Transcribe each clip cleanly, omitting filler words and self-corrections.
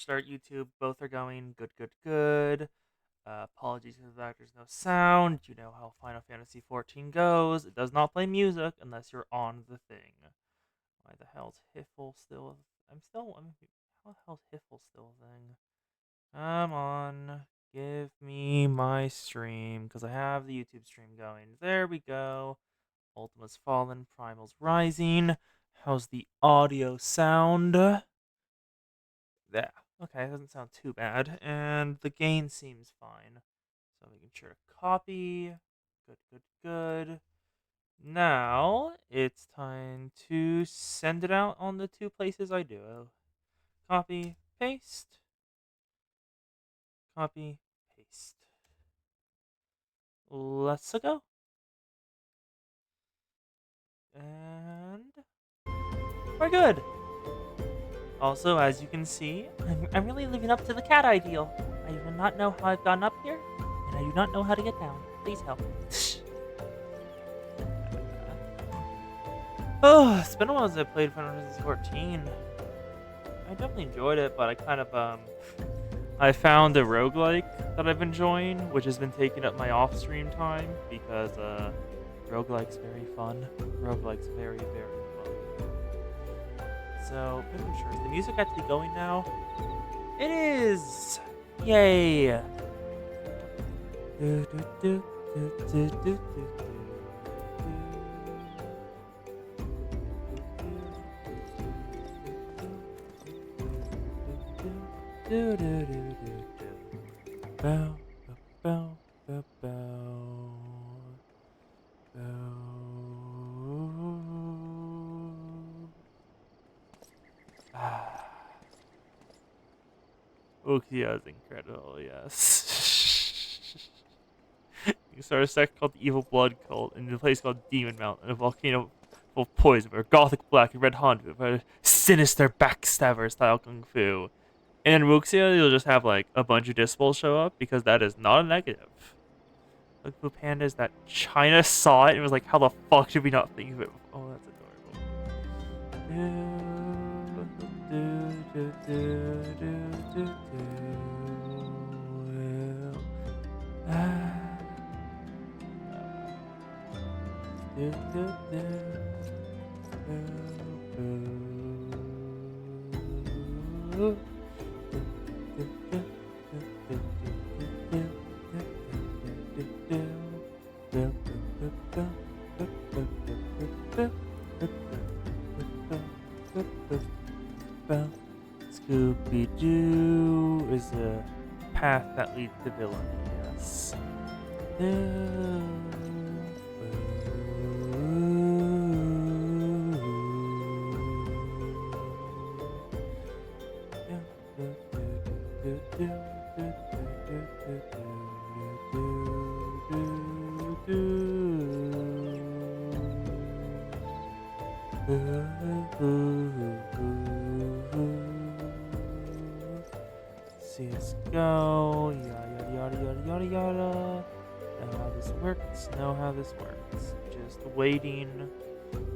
start YouTube. Both are going good, good, good. Apologies for the fact there's no sound. You know how Final Fantasy XIV goes. It does not play music unless you're on the thing. Why the hell's Hiffle still? How the hell's Hiffle still a thing? Come on, give me my stream because I have the YouTube stream going. There we go. Ultima's fallen, Primal's rising. How's the audio sound? Yeah. Okay, it doesn't sound too bad. And the gain seems fine. So making sure to copy. Good, good, good. Now it's time to send it out on the two places I do. Copy, paste, copy, paste. Let's go. And we're good. Also, as you can see, I'm really living up to the cat ideal. I do not know how I've gotten up here, and I do not know how to get down. Please help. Oh, it's been a while since I played Final Fantasy 14. I definitely enjoyed it, but I found a roguelike that I've been enjoying, which has been taking up my off-stream time because roguelike's very fun. Roguelike's very, very fun. So, I'm not sure. Is the music actually going now? It is! Yay! Do, do, do, do, do, do, do, do. Do, do, do, do, do. Bow, bow, bow, bow, bow. Ukiya is incredible, yes. You start a sect called the Evil Blood Cult in a place called Demon Mountain, a volcano full of poison, where Gothic Black and Red Hunt, where sinister backstabber style kung fu. And in Wuxia, you'll just have like a bunch of disciples show up because that is not a negative. Like Blue Pandas, that China saw it and was like, how the fuck did we not think of it? Oh, that's adorable. Scooby-Doo is a path that leads to villainy, yes. CSGO, yada yada yada yada yada. Know how this works, know how this works. Just waiting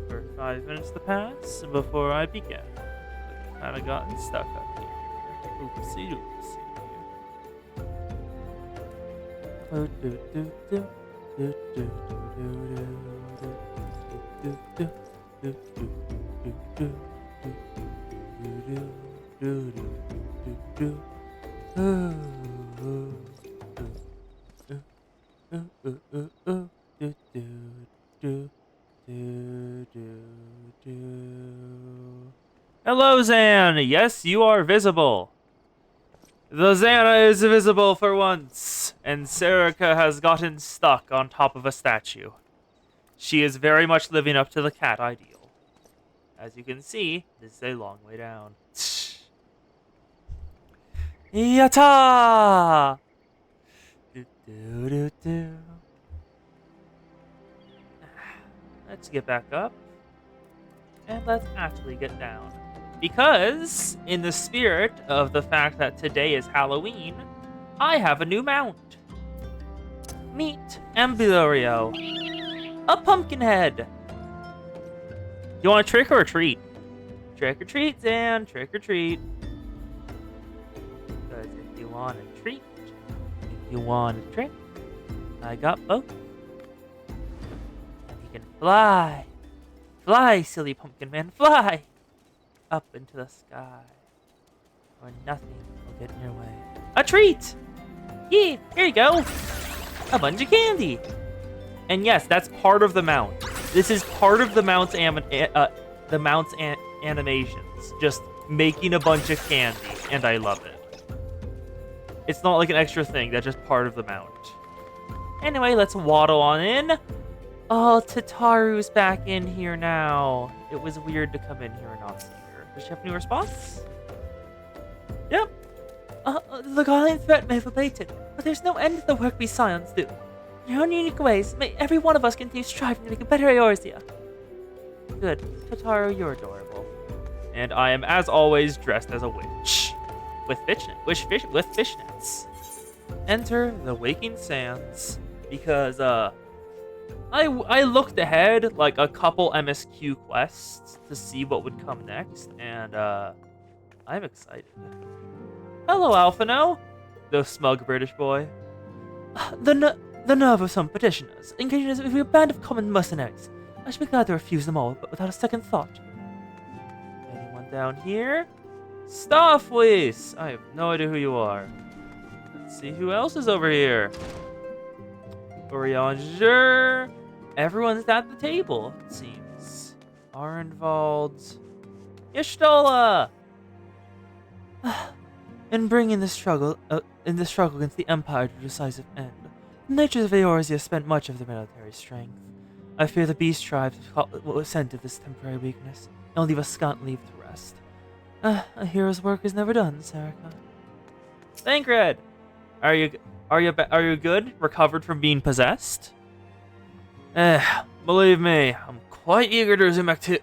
for 5 minutes to pass before I begin. I've kind of gotten stuck up here. Oopsie doopsie. Oh, do do do do do do do do do do Hello, Zan! Yes, you are visible. The Xana is visible for once, and Serica has gotten stuck on top of a statue. She is very much living up to the cat ideal. As you can see, this is a long way down. Yatta! Do, do, do, do. Let's get back up. And let's actually get down. Because, in the spirit of the fact that today is Halloween, I have a new mount. Meet Ambulorio. A pumpkin head. You want a trick or a treat? Trick or treat, Zan. Trick or treat. If you want a treat, if you want a drink, I got both. And you can fly. Fly, silly pumpkin man, fly! Up into the sky. Or nothing will get in your way. A treat! Yeah, here you go. A bunch of candy. And yes, that's part of the mount. This is part of the mount's animations. Just making a bunch of candy, and I love it. It's not like an extra thing, that's just part of the mount. Anyway, let's waddle on in. Oh, Tataru's back in here now. It was weird to come in here and not see her. Does she have any response? Yep. The Guardian threat may have abated, but there's no end to the work we Scions do. In your own unique ways, may every one of us continue striving to make a better Eorzea. Good. Tataru, you're adorable. And I am, as always, dressed as a witch. With fishnets. Enter the Waking Sands. Because, I looked ahead, like, a couple MSQ quests to see what would come next, and, I'm excited. Hello, Alphino, the smug British boy. The nerve of some petitioners, engaging us with a band of common mercenaries. I should be glad to refuse them all, but without a second thought. Anyone down here? Starfleece! I have no idea who you are. Let's see who else is over here. Orianger. Everyone's at the table, it seems. Arenvald. Y'shtola! In bringing this struggle against the Empire to a decisive end, the natures of Eorzea spent much of their military strength. I fear the beast tribes will send to this temporary weakness, and will leave us scant leave to rest. A hero's work is never done, Serica. Thancred! Are you good? Recovered from being possessed? Believe me, I'm quite eager to resume active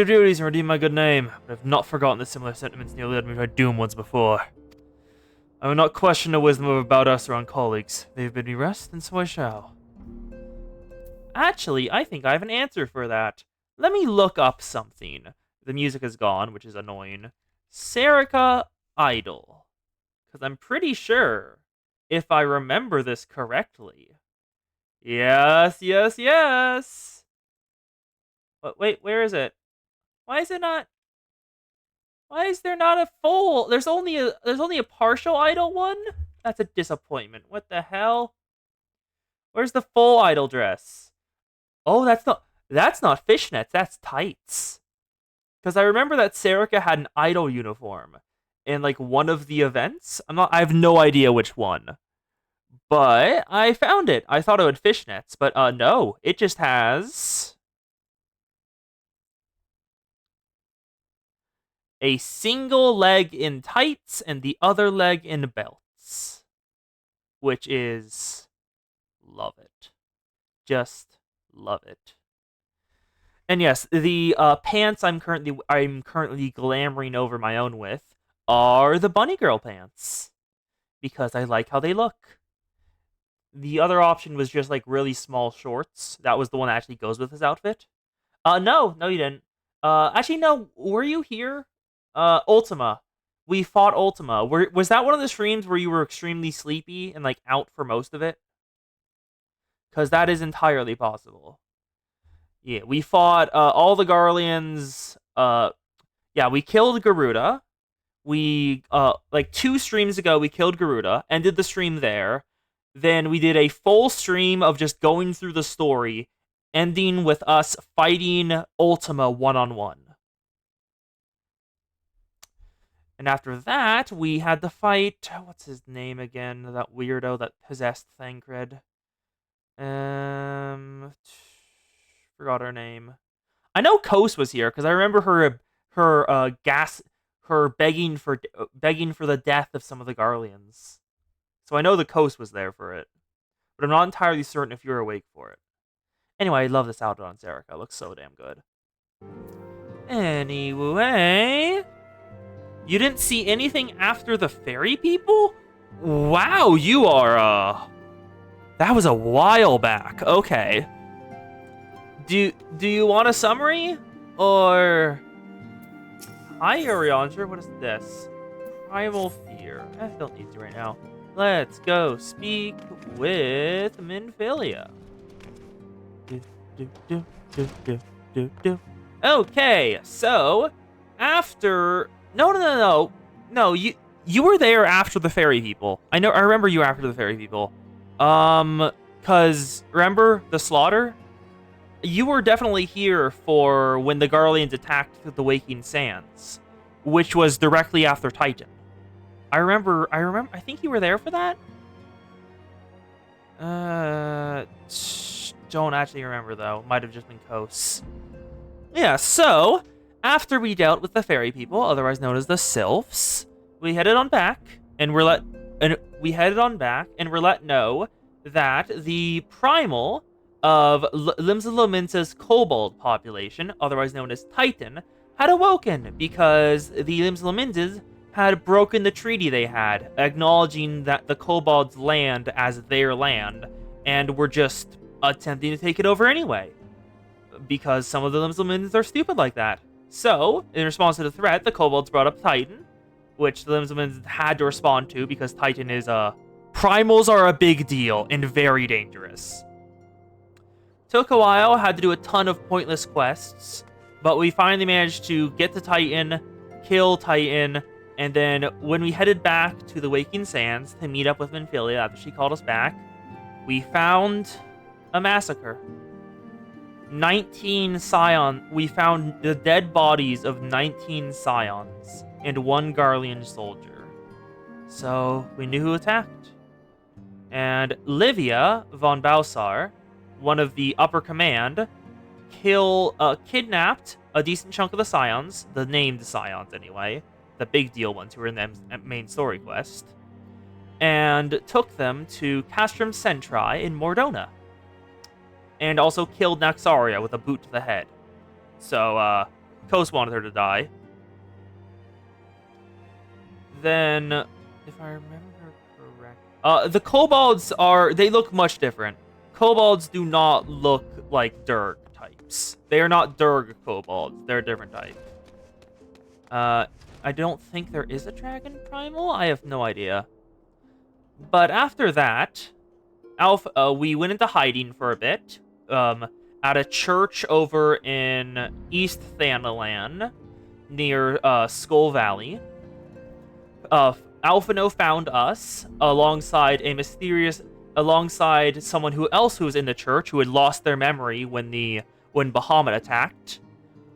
duties and redeem my good name, but I've not forgotten the similar sentiments nearly led me to my doom once before. I will not question the wisdom of about us or on colleagues. They've bid me rest, and so I shall. Actually, I think I have an answer for that. Let me look up something. The music is gone, which is annoying. Serica Idol. Because I'm pretty sure, if I remember this correctly. Yes. But wait, where is it? Why is there not a full? There's only a partial idol one? That's a disappointment. What the hell? Where's the full idol dress? Oh, that's not fishnets, that's tights. Because I remember that Serica had an idol uniform in like one of the events. I have no idea which one. But I found it. I thought it would fishnets, but no, it just has a single leg in tights and the other leg in belts. Which is... love it. Just love it. And yes, the pants I'm currently glamoring over my own with are the bunny girl pants. Because I like how they look. The other option was just like really small shorts. That was the one that actually goes with his outfit. No, you didn't. Actually, no, were you here? Ultima. We fought Ultima. Was that one of the streams where you were extremely sleepy and like out for most of it? Because that is entirely possible. Yeah, we fought all the Garleans. Yeah, we killed Garuda. We like 2 streams ago we killed Garuda, ended the stream there. Then we did a full stream of just going through the story, ending with us fighting Ultima one-on-one. And after that, we had to fight... what's his name again? That weirdo that possessed Thancred. Forgot her name. I know Kos was here, because I remember her begging for the death of some of the Garleans. So I know the Kos was there for it. But I'm not entirely certain if you're awake for it. Anyway, I love this outfit on Serica. It looks so damn good. Anyway... you didn't see anything after the fairy people? Wow, you are, that was a while back. Okay. Do you want a summary? Or... hi, Orianger. What is this? Primal Fear. Don't need to right now. Let's go speak with Minfilia. Okay, so after no, you were there after the fairy people. I remember you after the fairy people. Cause remember the slaughter? You were definitely here for when the Garleans attacked the Waking Sands, which was directly after Titan. I remember, I think you were there for that? Don't actually remember, though. Might have just been Kos. Yeah, so, after we dealt with the fairy people, otherwise known as the Sylphs, we headed on back, and we're let know that the Primal of Limsa Lominsa's kobold population, otherwise known as Titan, had awoken because the Limsa Lominsas had broken the treaty they had, acknowledging that the kobolds' land as their land, and were just attempting to take it over anyway, because some of the Limsa Lominsas are stupid like that. So, in response to the threat, the kobolds brought up Titan, which the Limsa Lominsas had to respond to because Titan is Primals are a big deal and very dangerous. Took a while, had to do a ton of pointless quests, but we finally managed to get to Titan, kill Titan, and then when we headed back to the Waking Sands to meet up with Minfilia after she called us back, we found a massacre. 19 Scions. We found the dead bodies of 19 Scions and 1 Garlean soldier. So we knew who attacked. And Livia von Balsar, one of the upper command, kidnapped a decent chunk of the Scions, the named Scions anyway, the big deal ones who were in the main story quest, and took them to Castrum Centri in Mordona. And also killed Naxaria with a boot to the head. So, Kos wanted her to die. Then, if I remember correct... the kobolds they look much different. Kobolds do not look like Durg types. They are not Durg kobolds. They're a different type. I don't think there is a dragon primal. I have no idea. But after that, we went into hiding for a bit. At a church over in East Thanalan, near Skull Valley. Alphino found us alongside someone who was in the church who had lost their memory when Bahamut attacked,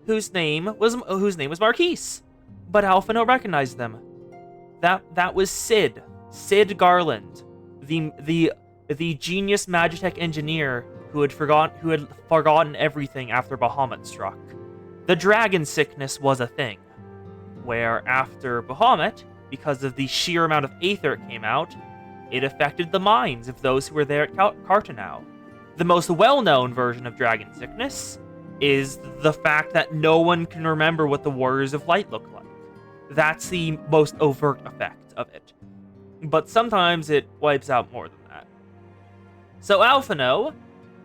whose name was Marquise. But Alphino recognized them. That was Sid Garland, the genius Magitech engineer who had forgotten everything after Bahamut struck. The dragon sickness was a thing, where after Bahamut, because of the sheer amount of aether it came out, it affected the minds of those who were there at Cartanau. The most well-known version of dragon sickness is the fact that no one can remember what the Warriors of Light look like. That's the most overt effect of it. But sometimes it wipes out more than that. So Alphino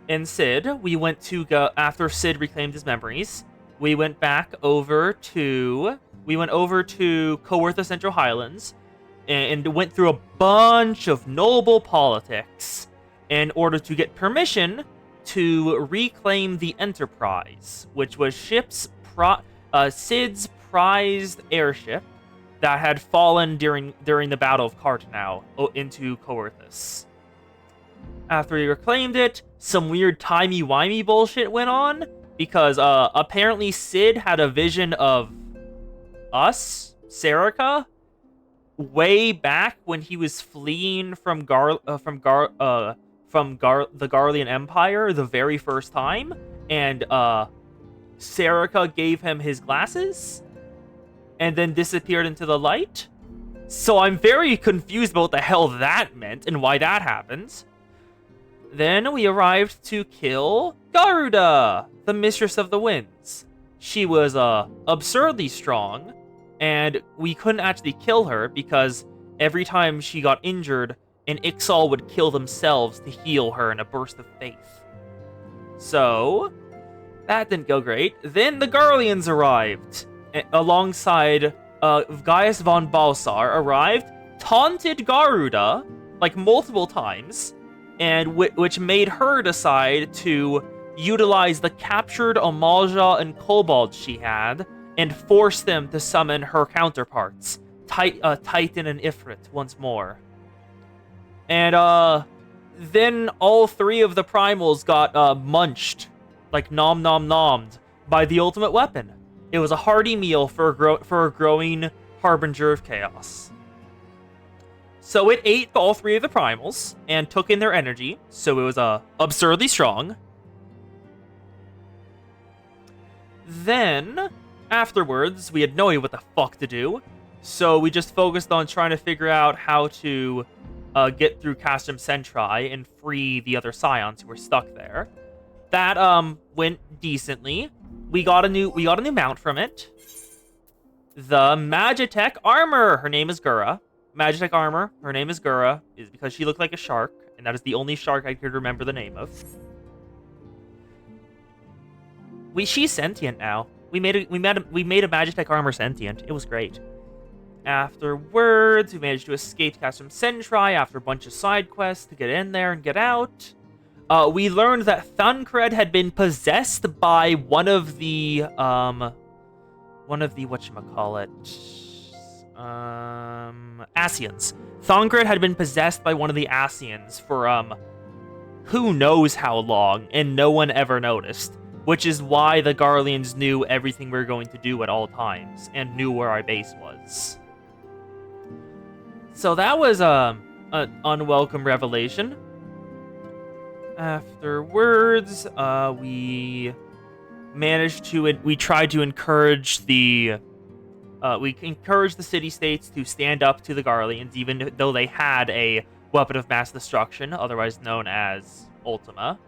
and Sid, we went to go after Sid reclaimed his memories. We went over to Coertha Central Highlands and went through a bunch of noble politics in order to get permission to reclaim the Enterprise, which was Sid's prized airship that had fallen during the Battle of Cartanau into Coerthas. After we reclaimed it, some weird timey-wimey bullshit went on, because apparently Sid had a vision of us, Serica, way back when he was fleeing from the Garlean Empire the very first time, and Serica gave him his glasses and then disappeared into the light. So I'm very confused about what the hell that meant and why that happened. Then we arrived to kill Garuda, the Mistress of the Winds. She was absurdly strong, and we couldn't actually kill her because every time she got injured, an Ixal would kill themselves to heal her in a burst of faith. So, that didn't go great. Then the Garleans arrived, alongside Gaius von Balsar arrived, taunted Garuda, like, multiple times, and which made her decide to utilize the captured Amalja and Kobold she had, and force them to summon her counterparts, Titan and Ifrit, once more. And, then all 3 of the Primals got, munched, like nommed, by the ultimate weapon. It was a hearty meal for a growing Harbinger of Chaos. So it ate all 3 of the Primals, and took in their energy, so it was, absurdly strong. Then, afterwards, we had no idea what the fuck to do, so we just focused on trying to figure out how to get through Castrum Centri and free the other Scions who were stuck there. That went decently. We got a new mount from it. The Magitech armor. Her name is Gura. Magitech armor. Her name is Gura, is because she looked like a shark, and that is the only shark I could remember the name of. She's sentient now. We made a Magitech armor sentient. It was great. Afterwards, we managed to escape Castrum Centri after a bunch of side quests to get in there and get out. We learned that Thancred had been possessed by one of the Ascians. Thancred had been possessed by one of the Ascians for, who knows how long, and no one ever noticed. Which is why the Garleans knew everything we were going to do at all times, and knew where our base was. So that was, an unwelcome revelation. Afterwards, we tried to encourage the city-states to stand up to the Garleans, even though they had a weapon of mass destruction, otherwise known as Ultima.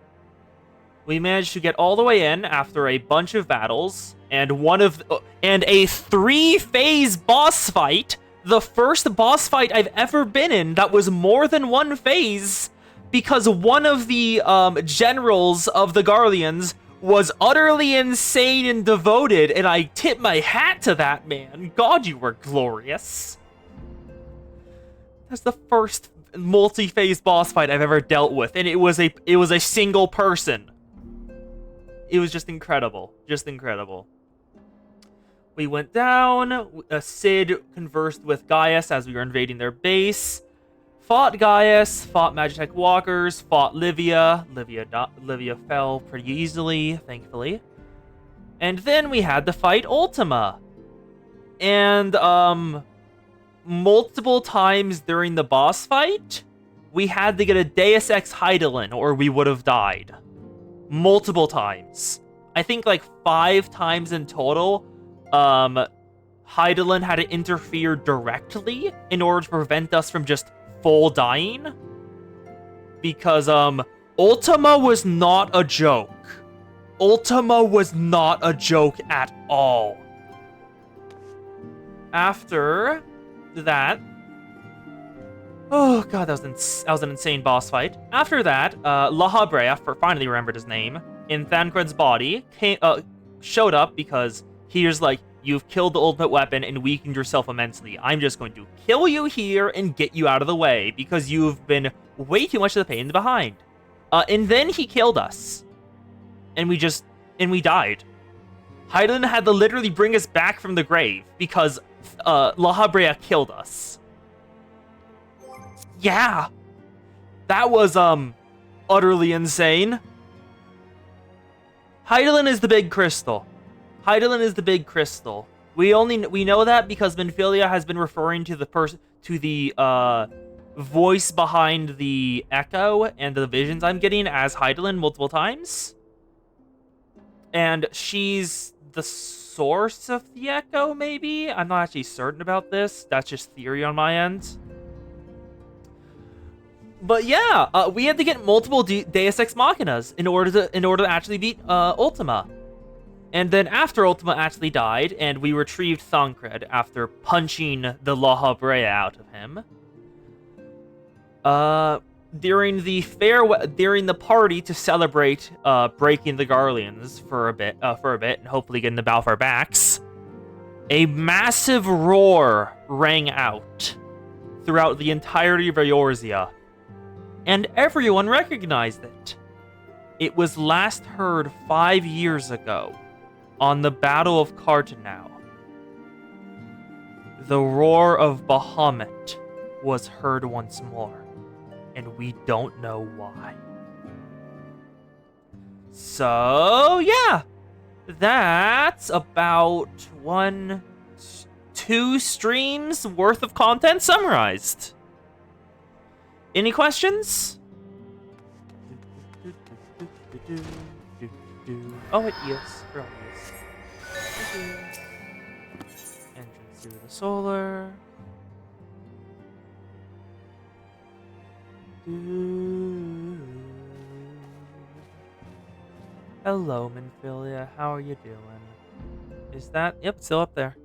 We managed to get all the way in after a bunch of battles, and a 3-phase boss fight. The first boss fight I've ever been in that was more than 1 phase, because one of the generals of the Garleans was utterly insane and devoted, and I tip my hat to that man. God, you were glorious. That's the first multi-phase boss fight I've ever dealt with, and it was a single person. It was just incredible. Just incredible. We went down. Cid conversed with Gaius as we were invading their base. Fought Gaius. Fought Magitech Walkers. Fought Livia. Livia fell pretty easily, thankfully. And then we had to fight Ultima. And, multiple times during the boss fight, we had to get a Deus Ex Hydaelyn or we would have died. Multiple times. I think like 5 times in total, Hydaelyn had to interfere directly in order to prevent us from just full dying. Because, Ultima was not a joke. Ultima was not a joke at all. After that... Oh god, that was an insane boss fight. After that, La Habrea, finally remembered his name, in Thancred's body, showed up because he was like, you've killed the ultimate weapon and weakened yourself immensely. I'm just going to kill you here and get you out of the way because you've been way too much of the pain in the behind. And then he killed us. And we died. Hydaelyn had to literally bring us back from the grave because La Habrea killed us. Yeah, that was, utterly insane. Hydaelyn is the big crystal. Hydaelyn is the big crystal. We know that because Minfilia has been referring to the voice behind the echo and the visions I'm getting as Hydaelyn multiple times. And she's the source of the echo, maybe? I'm not actually certain about this. That's just theory on my end. But yeah, we had to get multiple Deus Ex Machinas in order to actually beat Ultima. And then after Ultima actually died, and we retrieved Thancred after punching the La Habrea out of him. During the party to celebrate breaking the Garleans for a bit, and hopefully getting the battle off our backs, a massive roar rang out. throughout the entirety of Eorzea, and everyone recognized it. It was last heard 5 years ago, on the Battle of Cartanau. The roar of Bahamut was heard once more, and we don't know why. So, yeah, that's about 2 streams worth of content summarized. Any questions? Oh, it is. Entrance through the solar. Hello, Minfilia. How are you doing? Is that... Yep, still up there.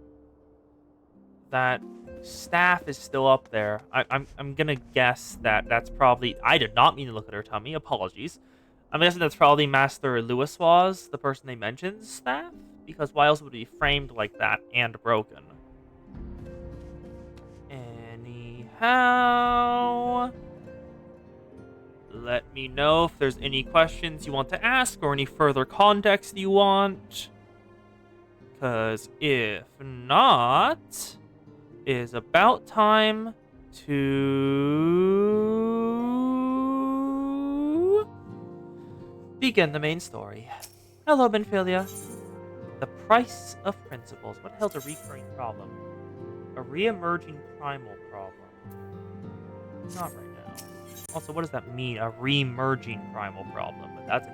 That staff is still up there. I'm gonna guess that that's probably... I did not mean to look at her tummy. Apologies. I'm guessing that's probably Master Lewis was, the person they mentioned, staff? Because why else would it be framed like that and broken? Anyhow... Let me know if there's any questions you want to ask or any further context you want. Because if not, it is about time to begin the main story. Hello, Benfilia. The price of principles. What the hell's a recurring problem? A re-emerging primal problem. Not right now. Also, what does that mean? A re-emerging primal problem. But that's...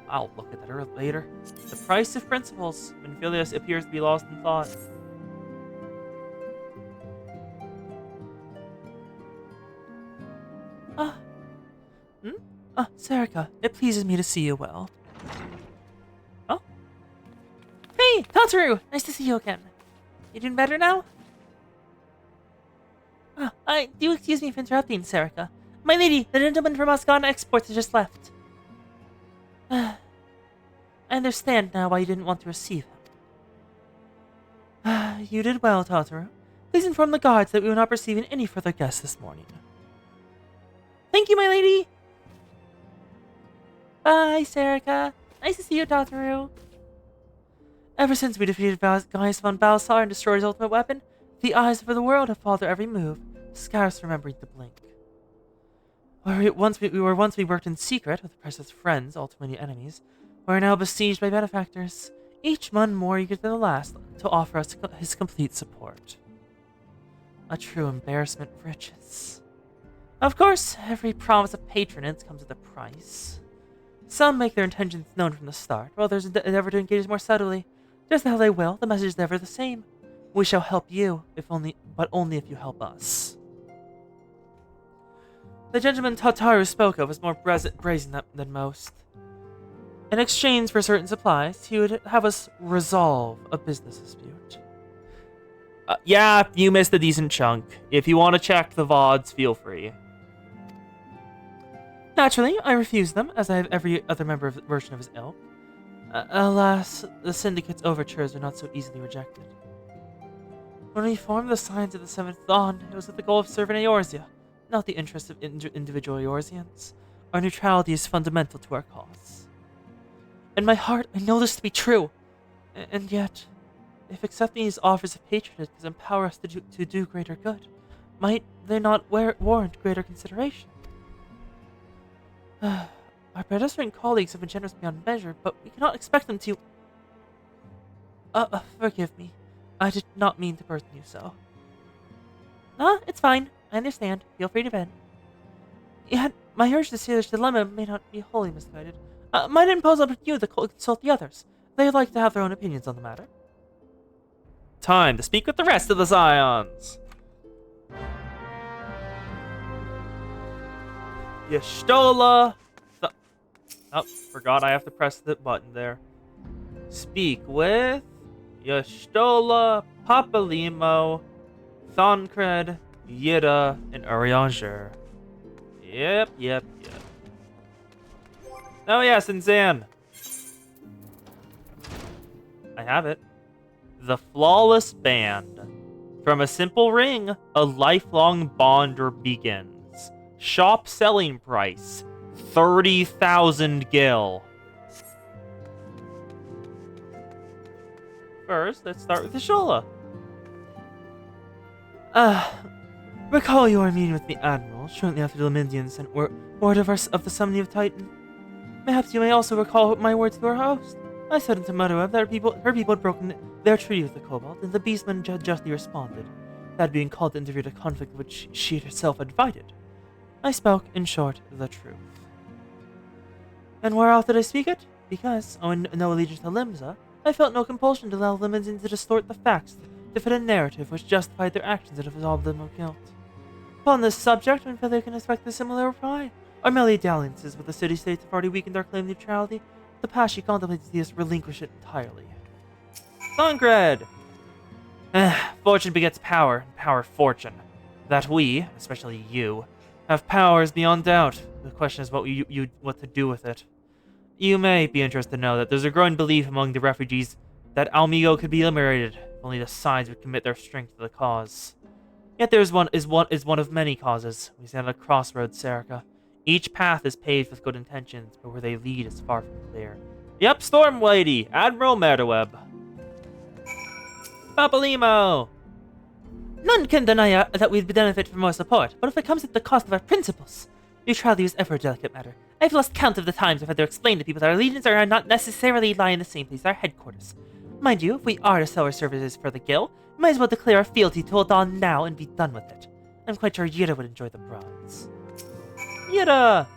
I'll look at that later. The price of principles. Benfilius appears to be lost in thought. Serica, it pleases me to see you well. Oh? Hey, Totoro! Nice to see you again. You doing better now? Do excuse me for interrupting, Serica. My lady, the gentleman from Osgana Exports has just left. I understand now why you didn't want to receive him. You did well, Totoro. Please inform the guards that we will not be receiving any further guests this morning. Thank you, my lady! Bye, Serica. Nice to see you, Totoro. Ever since we defeated Gaius von Balsar and destroyed his ultimate weapon, the eyes of the world have followed our every move, scarce remembering to blink. We worked in secret with precious friends, ultimately enemies. We are now besieged by benefactors, each one more eager than the last to offer us his complete support. A true embarrassment of riches. Of course, every promise of patronage comes with a price. Some make their intentions known from the start, while others endeavor to engage more subtly. Just how they will, the message is never the same. We shall help you, but only if you help us. The gentleman Tataru spoke of was more brazen than most. In exchange for certain supplies, he would have us resolve a business dispute. Yeah, you missed a decent chunk. If you want to check the VODs, feel free. Naturally, I refused them, as I have every other version of his ilk. Alas, the Syndicate's overtures are not so easily rejected. When we formed the Science of the Seventh Dawn, it was with the goal of serving Eorzea, not the interests of individual Eorzeans. Our neutrality is fundamental to our cause. In my heart, I know this to be true. And yet, if accepting these offers of patronage could empower us to do greater good, might they not warrant greater consideration? Our predestined colleagues have been generous beyond measure, but we cannot expect them to... Forgive me. I did not mean to burden you so. It's fine. I understand. Feel free to vent. Yet, my urge to see this dilemma may not be wholly misguided. Might impose on you to consult the others. They'd like to have their own opinions on the matter. Time to speak with the rest of the Scions. Yestola. Oh, forgot I have to press the button there. Speak with Yestola, Papalimo, Thancred, Yida, and Urianger. Yep. Oh yes, and Zan. I have it. The Flawless Band. From a simple ring, a lifelong bond begins. Shop selling price, 30,000 gil. First, let's start with the Shola. Recall your meeting with the Admiral shortly after the Lymindians sent word of the summoning of Titan. Perhaps you may also recall my words to her host. I said into Mudderweb that her people had broken their treaty with the Cobalt, and the Beastmen justly responded, that being called to interfere in a conflict which she herself had invited. I spoke, in short, the truth. And whereof did I speak it? Because, owing no allegiance to Limsa, I felt no compulsion to allow Lymindians to distort the facts to fit a narrative which justified their actions and absolved them of guilt. Upon this subject, one feather can expect a similar reply. Our merely dalliances with the city-states have already weakened our claim to neutrality. The past she contemplates to see us relinquish it entirely. Concred! Fortune begets power, and power fortune. That we, especially you, have power is beyond doubt. The question is what to do with it. You may be interested to know that there's a growing belief among the refugees that Almigo could be liberated if only the sides would commit their strength to the cause. Yet there is one of many causes. We stand at a crossroads, Serica. Each path is paved with good intentions, but where they lead is far from clear. Yep, Storm Lady, Admiral Murderweb. Papalimo! None can deny that we'd benefit from more support, but if it comes at the cost of our principles, neutrality is ever a delicate matter. I've lost count of the times I've had to explain to people that our allegiance are not necessarily lie in the same place as our headquarters. Mind you, if we are to sell our services for the Guild, we might as well declare our fealty to Ultima now and be done with it. I'm quite sure Yida would enjoy the bronze. Yida!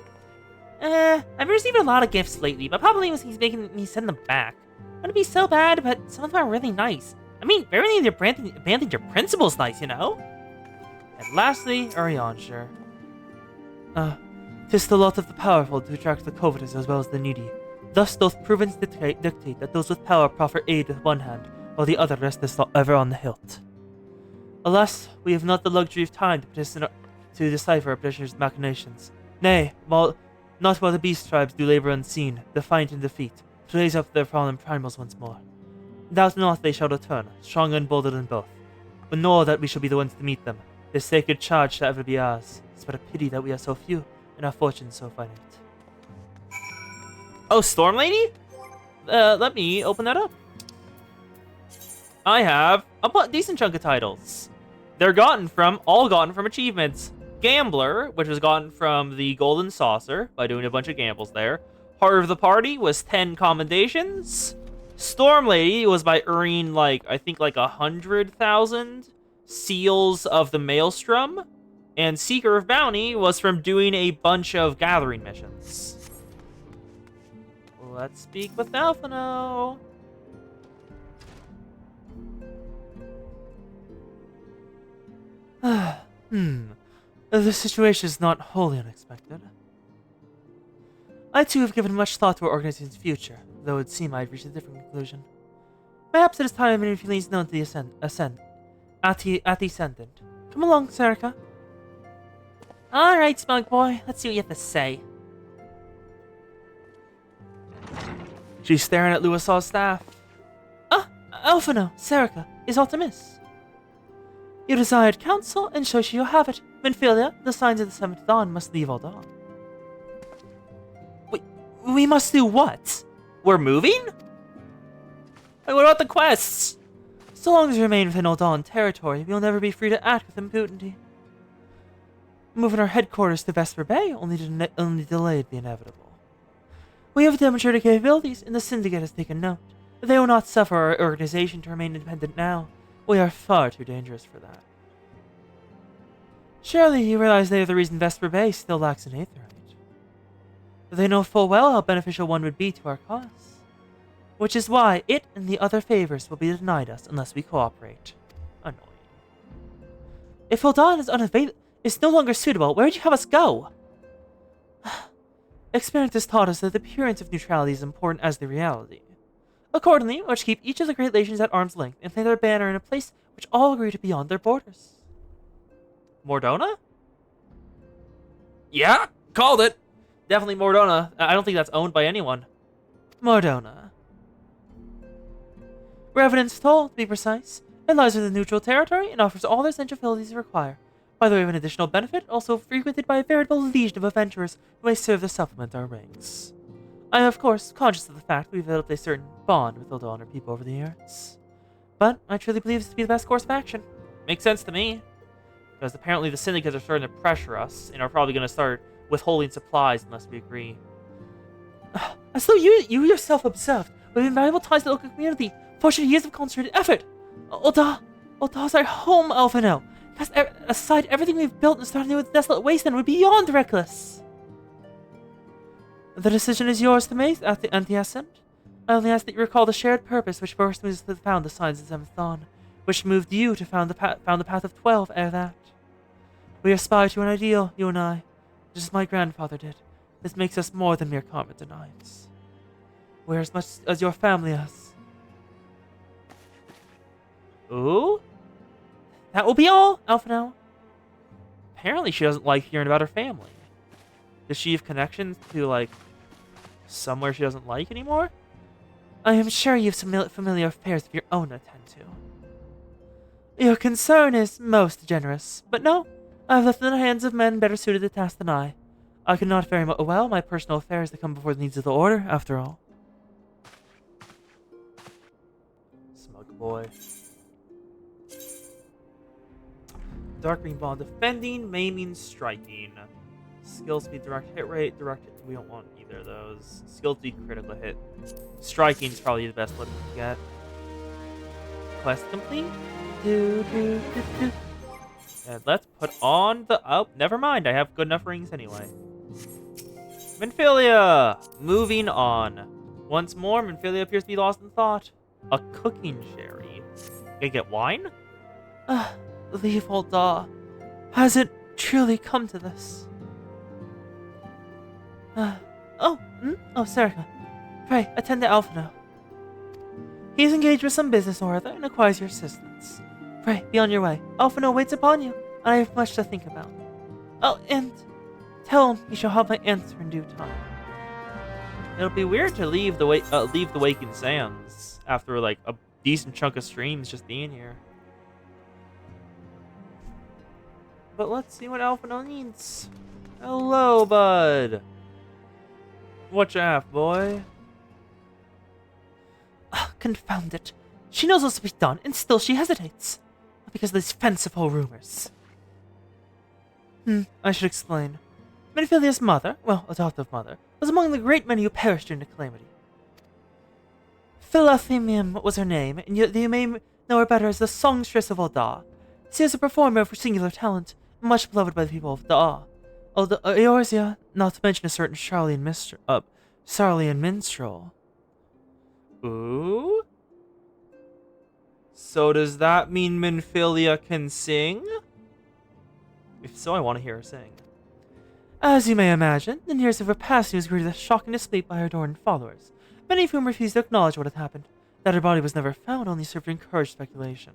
I've received a lot of gifts lately, but probably he's making me send them back. Wouldn't be so bad, but some of them are really nice. I mean, barely they're abandoning your principles nice, you know? And lastly, Ariansher. 'Tis the lot of the powerful to attract the covetous as well as the needy. Thus doth prudence dictate that those with power proffer aid with one hand, while the other resteth ever on the hilt. Alas, we have not the luxury of time to decipher our petitioner's machinations. Nay, not while the beast tribes do labor unseen, defiant in defeat, to raise up their fallen primals once more. Doubt not they shall return, stronger and bolder than both. But know that we shall be the ones to meet them. This sacred charge shall ever be ours. It's but a pity that we are so few, and our fortunes so finite. Oh, Storm Lady? Let me open that up. I have a decent chunk of titles. They're all gotten from achievements. Gambler, which was gotten from the Golden Saucer by doing a bunch of gambles there. Heart of the Party was 10 commendations. Storm Lady was by earning, I think 100,000 seals of the Maelstrom. And Seeker of Bounty was from doing a bunch of gathering missions. Let's speak with Alphino. The situation is not wholly unexpected. I too have given much thought to our organization's future, though it would seem I have reached a different conclusion. Perhaps it is time I made my feelings known to the Ascendant. Come along, Serica. Alright, Smug Boy, let's see what you have to say. She's staring at Louisaw's staff. Alphino, Serica, is Ultimus. You desired counsel, and so shall you have it. Minfilia, the signs of the seventh dawn must leave all dawn. We must do what? We're moving? What about the quests? So long as we remain within Uldawn territory, we will never be free to act with impunity. Moving our headquarters to Vesper Bay only delayed the inevitable. We have demonstrated capabilities, and the Syndicate has taken note. They will not suffer our organization to remain independent now. We are far too dangerous for that. Surely you realize they are the reason Vesper Bay still lacks an Aetherite. They know full well how beneficial one would be to our cause. Which is why it and the other favors will be denied us unless we cooperate. Annoying. If Uldawn is no longer suitable, where would you have us go? Experience has taught us that the appearance of neutrality is important as the reality. Accordingly, we must keep each of the great nations at arm's length and plant their banner in a place which all agree to beyond their borders. Mordona? Yeah, called it. Definitely Mordona. I don't think that's owned by anyone. Mordona. Revenant's Toll, to be precise. It lies within neutral territory and offers all the essential facilities you require. By the way of an additional benefit, also frequented by a veritable legion of adventurers who may serve to supplement our ranks. I am, of course, conscious of the fact we've developed a certain bond with the honored people over the years. But I truly believe this to be the best course of action. Makes sense to me. Because apparently the syndicates are starting to pressure us and are probably going to start withholding supplies unless we agree. As though you yourself observed, with invaluable ties to the local community, forged years of concentrated effort. Ulta's our home, Alphino. Cast aside everything we've built and started with desolate wasteland would be beyond reckless. The decision is yours to make, Antiacent. I only ask that you recall the shared purpose which first moved us to found the Signs of the Seventh Dawn, which moved you to found the Path of 12 ere that. We aspire to an ideal, you and I, just as my grandfather did. This makes us more than mere comrades in arms. We're as much as your family is. Ooh? That will be all, Alphino. Apparently she doesn't like hearing about her family. Does she have connections to, like, somewhere she doesn't like anymore? I am sure you have some familiar affairs of your own to attend to. Your concern is most generous, but no, I have left it in the hands of men better suited to the task than I. I could not very well my personal affairs that come before the needs of the Order, after all. Smug boy. Dark green ball defending, maiming, striking. Skill speed, direct hit rate, direct hit. We don't want either of those. Skill speed, critical hit. Striking is probably the best one to get. Quest complete. And let's put on the... Oh, never mind. I have good enough rings anyway. Minfilia! Moving on. Once more, Minfilia appears to be lost in thought. A cooking sherry. Gonna get wine? Leave Ulta. Has it truly come to this? Serica. Pray, attend to Alphino. He is engaged with some business or other and requires your assistance. Pray, be on your way. Alphino waits upon you, and I have much to think about. Oh, and tell him he shall have my answer in due time. It'll be weird to leave the Waking Sands after like a decent chunk of streams just being here. But let's see what Alphino needs. Hello, bud. What you have, boy? Confound it. She knows what's to be done, and still she hesitates. Because of these fanciful rumors. I should explain. Minfilia's mother, well, adoptive mother, was among the great many who perished during the calamity. Philothemium was her name, and you may know her better as the songstress of Ulda. She is a performer of singular talent, much beloved by the people of Ulda. Eorzea, not to mention a certain Sarlian minstrel. Ooh? So does that mean Minfilia can sing? If so, I want to hear her sing. As you may imagine, the news of her passing was greeted with shocking disbelief by her adoring followers, many of whom refused to acknowledge what had happened. That her body was never found only served to encourage speculation.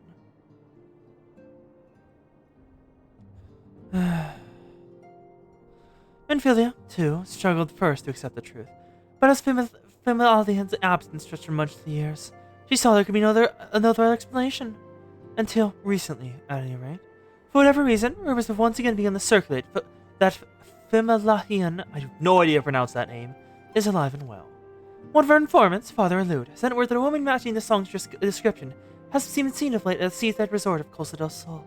Minfilia, too, struggled first to accept the truth, but as Fimalian's absence stretched for months to years, she saw there could be another explanation. Until recently, at any rate. For whatever reason, rumors have once again begun to circulate that Fimalian, I have no idea how to pronounce that name, is alive and well. One of our informants, Father Elude, sent word that a woman matching the song's description has been seen of late at the seaside resort of Costa del Sol.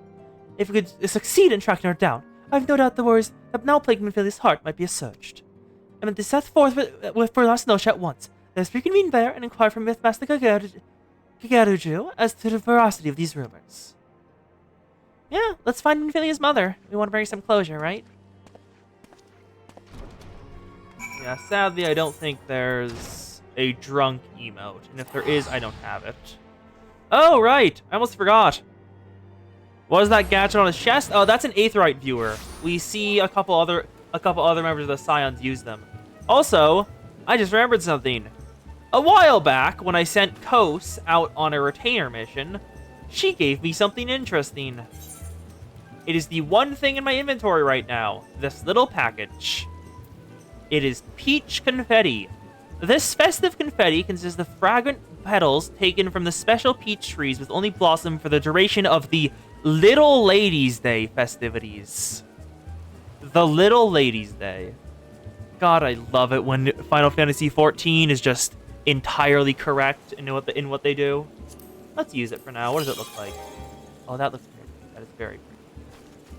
If we could succeed in tracking her down, I have no doubt the worries that now plague Minfilia's heart might be assuaged. I meant to set forth for Las Noche at once. Let us reconvene there and inquire from Mythmaster Kagaruju as to the veracity of these rumors. Yeah, let's find Minfilia's mother. We want to bring some closure, right? Yeah, sadly, I don't think there's a drunk emote, and if there is, I don't have it. Oh, right! I almost forgot. What is that gadget on his chest? Oh, that's an Aetheryte viewer. We see a couple other members of the Scions use them. Also, I just remembered something. A while back, when I sent Kos out on a retainer mission, she gave me something interesting. It is the one thing in my inventory right now. This little package. It is peach confetti. This festive confetti consists of fragrant petals taken from the special peach trees which only blossom for the duration of the Little Ladies' Day festivities. The Little Ladies' Day. God, I love it when Final Fantasy XIV is just entirely correct in what they do. Let's use it for now. What does it look like? Oh, that looks pretty. That is very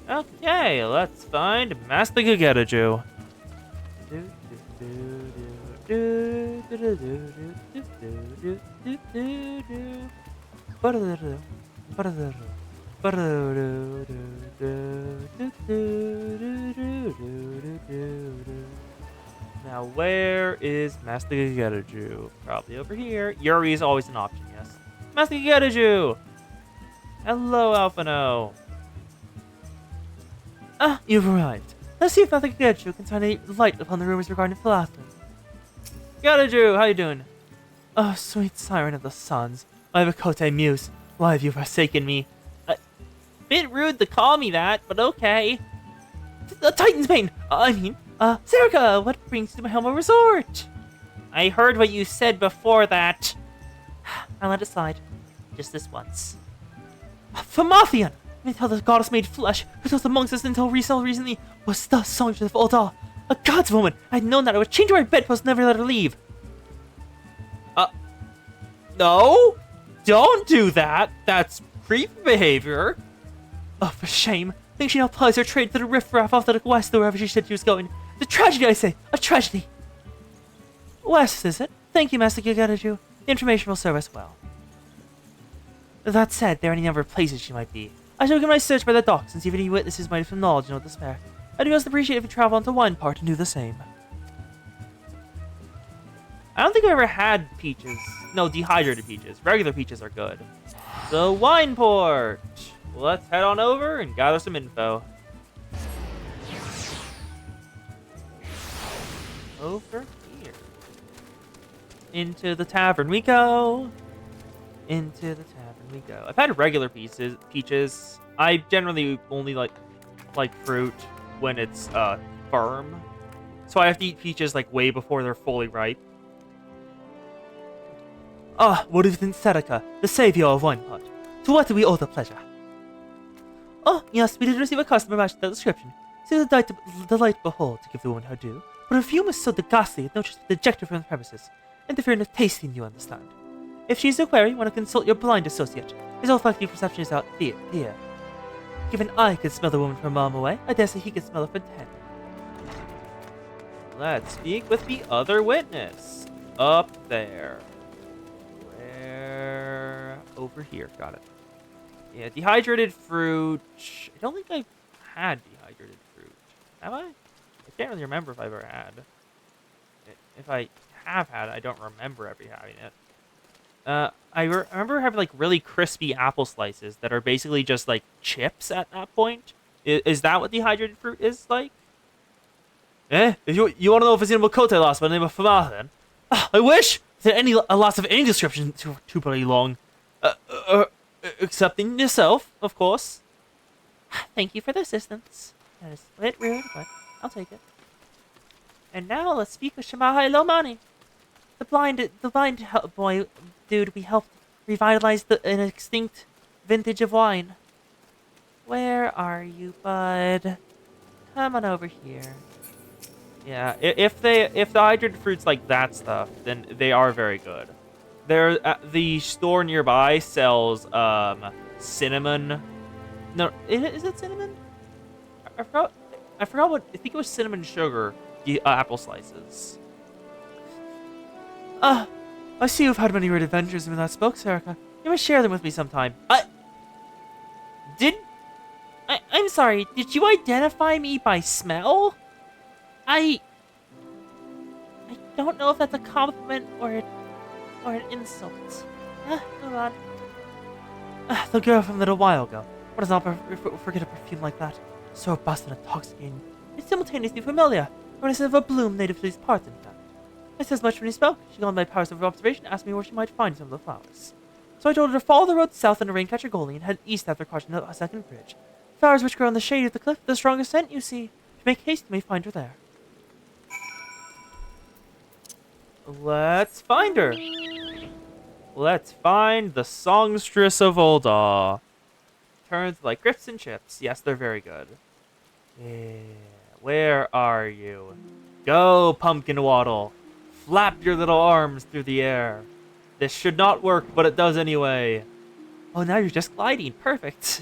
pretty. Okay, let's find Master Gigetaju. Now, where is Master Gigetaju? Probably over here. Yuri is always an option, yes. Master Gigetaju! Hello, Alphino. Ah, you've arrived. Let's see if Master Gigetaju can shine any light upon the rumors regarding Philaster. Gigetaju, how you doing? Oh, sweet siren of the suns. My Bakote muse, why have you forsaken me? Bit rude to call me that, but okay. The Titan's Bane! Serica, what brings you to my Helma Resort? I heard what you said before that. I let it slide. Just this once. Famathian! May tell the goddess made flesh, who was amongst us until recently, was the songstress of Ultima. A god's woman! I'd known that I would change her bedpost and never let her leave. No? Don't do that! That's creepy behavior. Oh, for shame. I think she now plies her trade to the riffraff off to the west, wherever she said she was going. The tragedy, I say! A tragedy! West, is it? Thank you, Master Gigetaju. The information will serve us well. That said, there are any number of places she might be. I shall begin my search by the docks and see if any witnesses might have some knowledge and no despair. I'd most appreciate if you travel onto Wine Part and do the same. I don't think I've ever had peaches. No, dehydrated peaches. Regular peaches are good. So, Wine Port! Let's head on over and gather some info. Over here. Into the tavern we go. Into the tavern we go. I've had regular peaches. I generally only like fruit when it's firm. So I have to eat peaches like way before they're fully ripe. Ah, what is in Serica, the savior of Winepot? To what do we owe the pleasure? Oh, yes, we did receive a customer match to the description. It is a delight to behold, to give the woman her due. But her fume is so ghastly, it notices the ejector from the premises, interfering with tasting, you understand. If she is a query, want to consult your blind associate. His olfactory perception is out here. If an eye could smell the woman from a mile away, I dare say he could smell her for 10. Let's speak with the other witness. Up there. Where? Over here. Got it. Yeah, dehydrated fruit. I don't think I've had dehydrated fruit. Have I? I can't really remember if I've ever had. If I have had it, I don't remember ever having it. I remember having like really crispy apple slices that are basically just like chips at that point. Is that what dehydrated fruit is like? If you want to know if it's in Makote lost by the name of Fama, then I wish. Is there a loss of any description too bloody long? Excepting yourself, of course. Thank you for the assistance. That is a bit rude, but I'll take it. And now let's speak with Shimahai Lomani. The blind boy dude we helped revitalize an extinct vintage of wine. Where are you, bud? Come on over here. Yeah, if the hydrated fruits like that stuff, then they are very good. The store nearby sells cinnamon. No, is it cinnamon? I forgot what. I think it was cinnamon sugar apple slices. I see you've had many great adventures when that spoke, Serica. You must share them with me sometime. I'm sorry. Did you identify me by smell? I don't know if that's a compliment or an insult. Move on. The girl from a little while ago. What does not forget a perfume like that? So robust and intoxicating. It's simultaneously familiar. Reminiscent of a bloom native to these parts, in fact. I said as much when he spoke. She got my powers of observation, asked me where she might find some of the flowers. So I told her to follow the road south into Raincatcher Gully and head east after crossing a second bridge. Flowers which grow in the shade of the cliff, the strongest scent, you see. If you make haste, you may find her there. Let's find her. Let's find the songstress of Ulda. Turns like grits and chips. Yes, they're very good. Yeah. Where are you? Go, pumpkin waddle. Flap your little arms through the air. This should not work, but it does anyway. Oh, now you're just gliding. Perfect.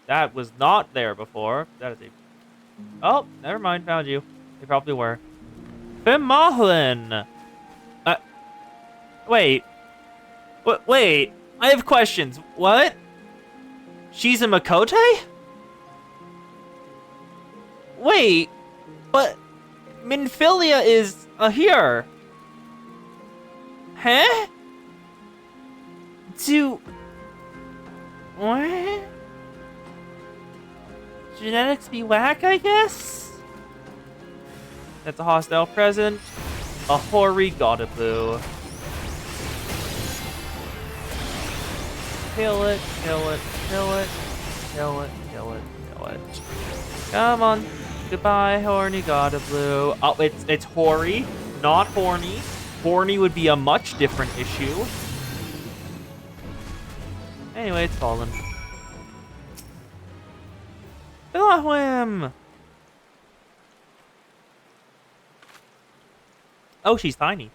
That was not there before. That is a... Oh, never mind. Found you. They probably were. Fimalin! Wait. Wait. I have questions. What? She's a Makote? Wait. But... Minfilia is here. Huh? What? Genetics be whack, I guess? That's a hostile present. A hoary Godaboo. Kill it, kill it, kill it, kill it, kill it, kill it. Come on. Goodbye, horny Godaboo. Oh, it's hoary, not horny. Horny would be a much different issue. Anyway, it's fallen. Elohim! Oh, she's tiny.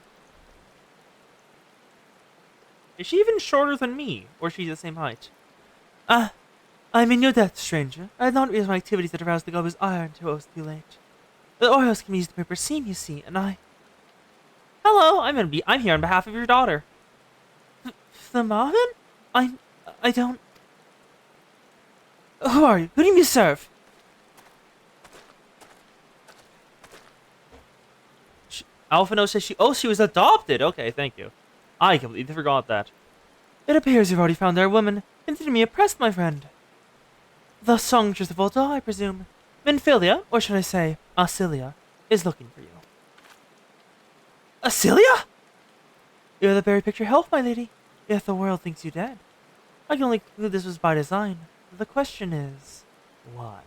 Is she even shorter than me? Or is she the same height? I'm in your debt, stranger. I had not realized my activities that aroused the goblins' ire until it was too late. The oils can be used to prepare steam, you see, and I... Hello, I'm here on behalf of your daughter. The Marvin? I don't... Who are you? Who do you serve? Alphino says she was adopted. Okay, thank you. I completely forgot that. It appears you've already found our woman. Consider me oppressed, my friend. The songstress of Ulta, I presume. Minfilia, or should I say, Asilia, is looking for you. Asilia? You're the very picture of health, my lady. Yet the world thinks you dead. I can only conclude this was by design. The question is, why?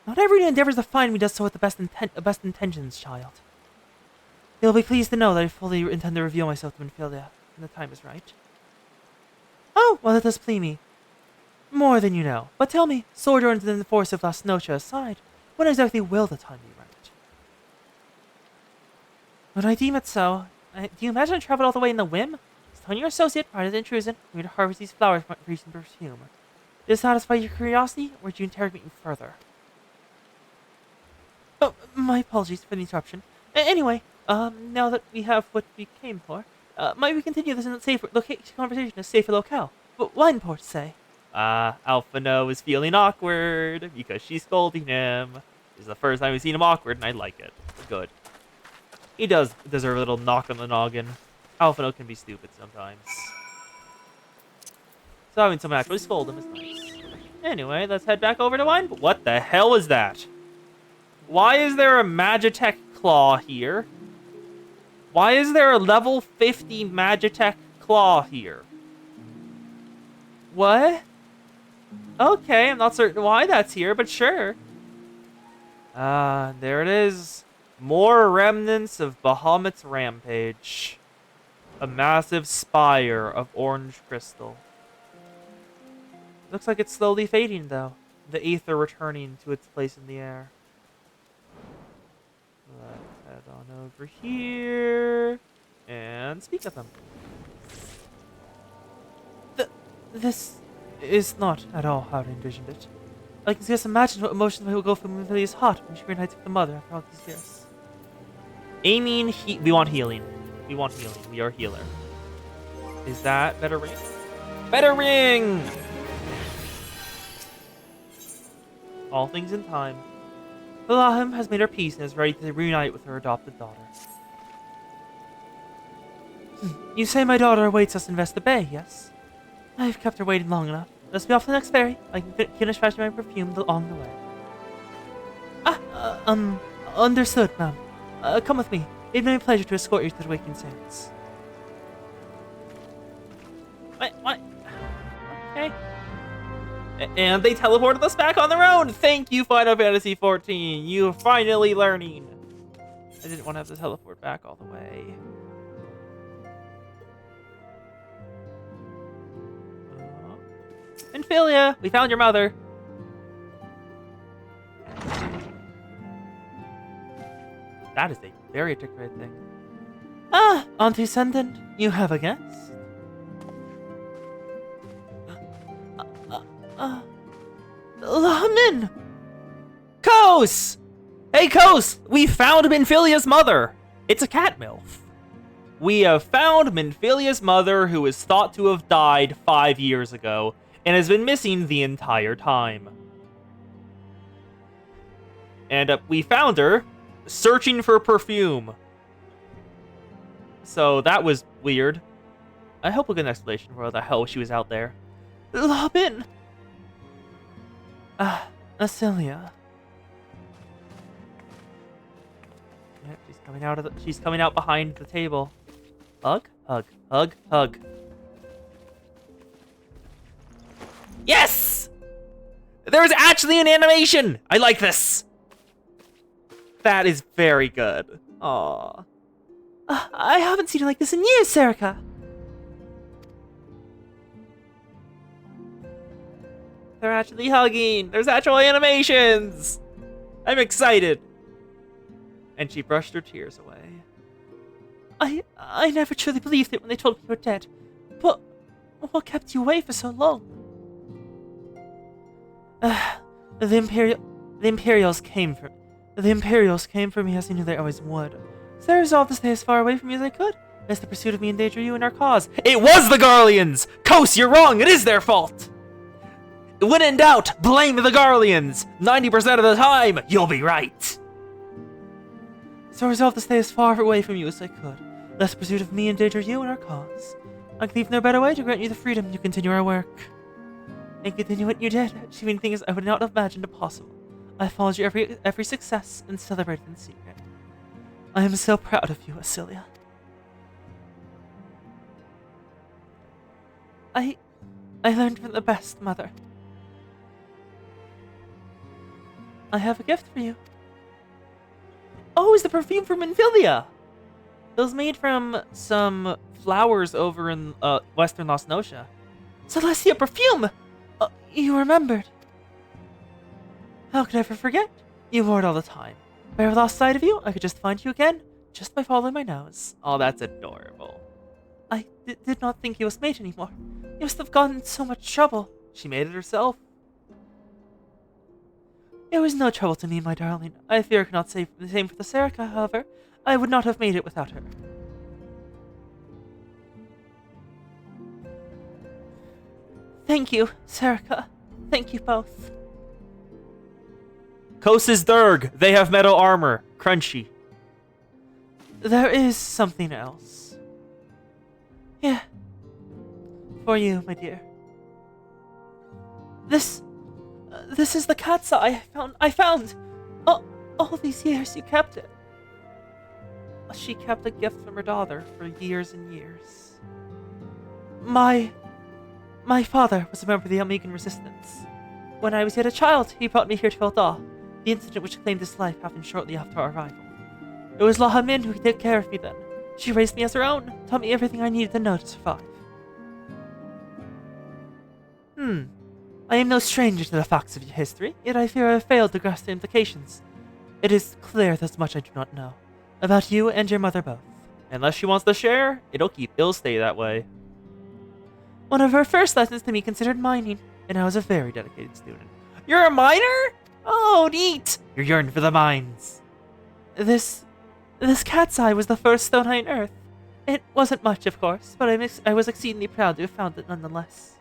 Not everyone who endeavors to find me does so with the best intentions, child. You'll be pleased to know that I fully intend to reveal myself to Minfilia when the time is right. Oh, well, that does please me. More than you know. But tell me, sword and the force of Las Noche aside, when exactly will the time be right? When I deem it so, do you imagine I traveled all the way in the whim? Telling your associate, Pride Intrusion, for me to harvest these flowers for recent perfume. Did it satisfy your curiosity, or did you interrogate me further? Oh, my apologies for the interruption. Anyway, now that we have what we came for, might we continue this in a safer conversation in a safer locale? What Wineport say? Alphino is feeling awkward because she's scolding him. This is the first time we've seen him awkward, and I like it. Good. He does deserve a little knock on the noggin. Alphino can be stupid sometimes. So having someone actually scold him is nice. Anyway, let's head back over to Wine. What the hell is that? Why is there a Magitech claw here? Why is there a level 50 Magitech claw here? What? Okay, I'm not certain why that's here, but sure. There it is. More remnants of Bahamut's rampage. A massive spire of orange crystal. Looks like it's slowly fading, though. The ether returning to its place in the air. Let's head on over here and speak with them. This is not at all how I envisioned it. I can just imagine what emotions will go through Minfilia's heart when she reunites with the mother after all these years. Aiming, we want healing. We want healing. We are healer. Is that better ring? Better ring! All things in time. Elohim has made her peace and is ready to reunite with her adopted daughter. You say my daughter awaits us in Vesta Bay, yes? I've kept her waiting long enough. Let's be off to the next ferry. I can finish fashioning my perfume along the way. Understood, ma'am. Come with me. It'd be my pleasure to escort you to the Waking Sands. What? Okay. And they teleported us back on their own! Thank you, Final Fantasy XIV! You're finally learning! I didn't want to have to teleport back all the way. Infilia! We found your mother! That is a very articulate thing. Ah, Auntie Ascendant, you have a guest? Lamin! Kos! Hey, Kos! We found Minfilia's mother! It's a cat MILF. We have found Minfilia's mother, who is thought to have died 5 years ago, and has been missing the entire time. And we found her searching for perfume. So that was weird. I hope we'll get an explanation for how the hell she was out there. Lamin! Asilia. Yeah, she's coming out behind the table. Hug, hug, hug, hug. Yes! There's actually an animation! I like this! That is very good. Aww. I haven't seen it like this in years, Serica. They're actually hugging! There's actual animations! I'm excited! And she brushed her tears away. I never truly believed it when they told me you were dead. But what kept you away for so long? The Imperials came for me as I knew they always would. So I resolved to stay as far away from you as I could, lest the pursuit of me endanger you and our cause. It was the Garleans! Kos, you're wrong! It is their fault! When in doubt, blame the Garleans! 90% of the time, you'll be right! So I resolved to stay as far away from you as I could, lest the pursuit of me endanger you and our cause. I can leave no better way to grant you the freedom to continue our work. And continue what you did, achieving things I would not have imagined possible. I followed you every success and celebrated in secret. I am so proud of you, Asilia. I learned from the best, Mother. I have a gift for you. Oh, it's the perfume from Infilia! It was made from some flowers over in western Las Nocia. Celestia perfume! You remembered. How could I ever forget? You wore it all the time. If I ever lost sight of you, I could just find you again, just by following my nose. Oh, that's adorable. I did not think you was mate anymore. You must have gotten in so much trouble. She made it herself. It was no trouble to me, my darling. I fear I cannot say the same for the Serica, however. I would not have made it without her. Thank you, Serica. Thank you both. Kos's Durg. They have metal armor. Crunchy. There is something else. Yeah. For you, my dear. This is the cat's eye I found. All these years you kept it. She kept a gift from her daughter for years and years. My father was a member of the Almegan Resistance. When I was yet a child, he brought me here to Eldar. The incident which claimed his life happened shortly after our arrival. It was Lahamin who took care of me then. She raised me as her own, taught me everything I needed to know to survive. I am no stranger to the facts of your history, yet I fear I have failed to grasp the implications. It is clear there's much I do not know. About you and your mother both. Unless she wants to share, it'll stay that way. One of her first lessons to me considered mining, and I was a very dedicated student. You're a miner? Oh, neat! You're yearning for the mines. This cat's eye was the first stone I unearthed. It wasn't much, of course, but I was exceedingly proud to have found it nonetheless.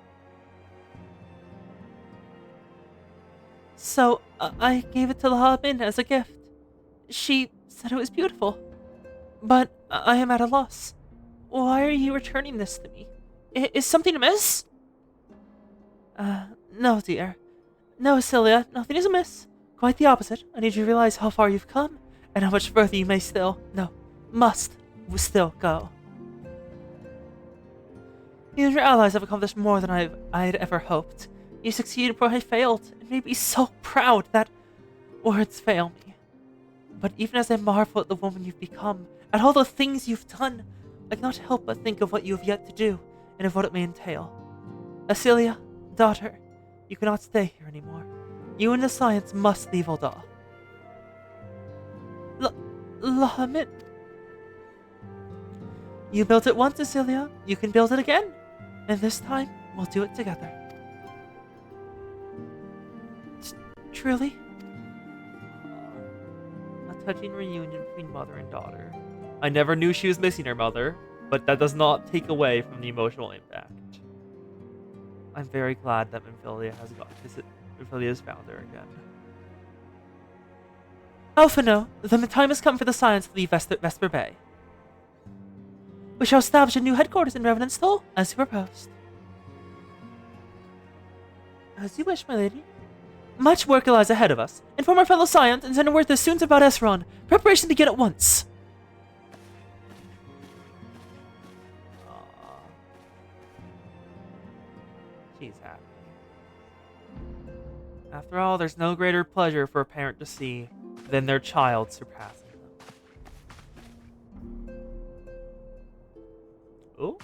So, I gave it to Lahabin as a gift. She said it was beautiful. But I am at a loss. Why are you returning this to me? Is something amiss? No, dear. No, Celia, nothing is amiss. Quite the opposite. I need you to realize how far you've come, and how much further you must still go. You and your allies have accomplished more than I had ever hoped. You succeeded where I failed, and made me so proud that words fail me. But even as I marvel at the woman you've become, at all the things you've done, I cannot help but think of what you have yet to do, and of what it may entail. Asilia, daughter, you cannot stay here anymore. You and the science must leave Ulda. Lahamit. You built it once, Asilia. You can build it again. And this time, we'll do it together. Truly? A touching reunion between mother and daughter. I never knew she was missing her mother, but that does not take away from the emotional impact. I'm very glad that Minfilia has found her again. Alphino, the time has come for the Science to leave Vesper Bay. We shall establish a new headquarters in Revenant's Toll, as you proposed. As you wish, my lady. Much work lies ahead of us. Inform our fellow Scions and send word as soon as about Esron. Preparation begin at once. She's happy. After all, there's no greater pleasure for a parent to see than their child surpassing them. Ooh.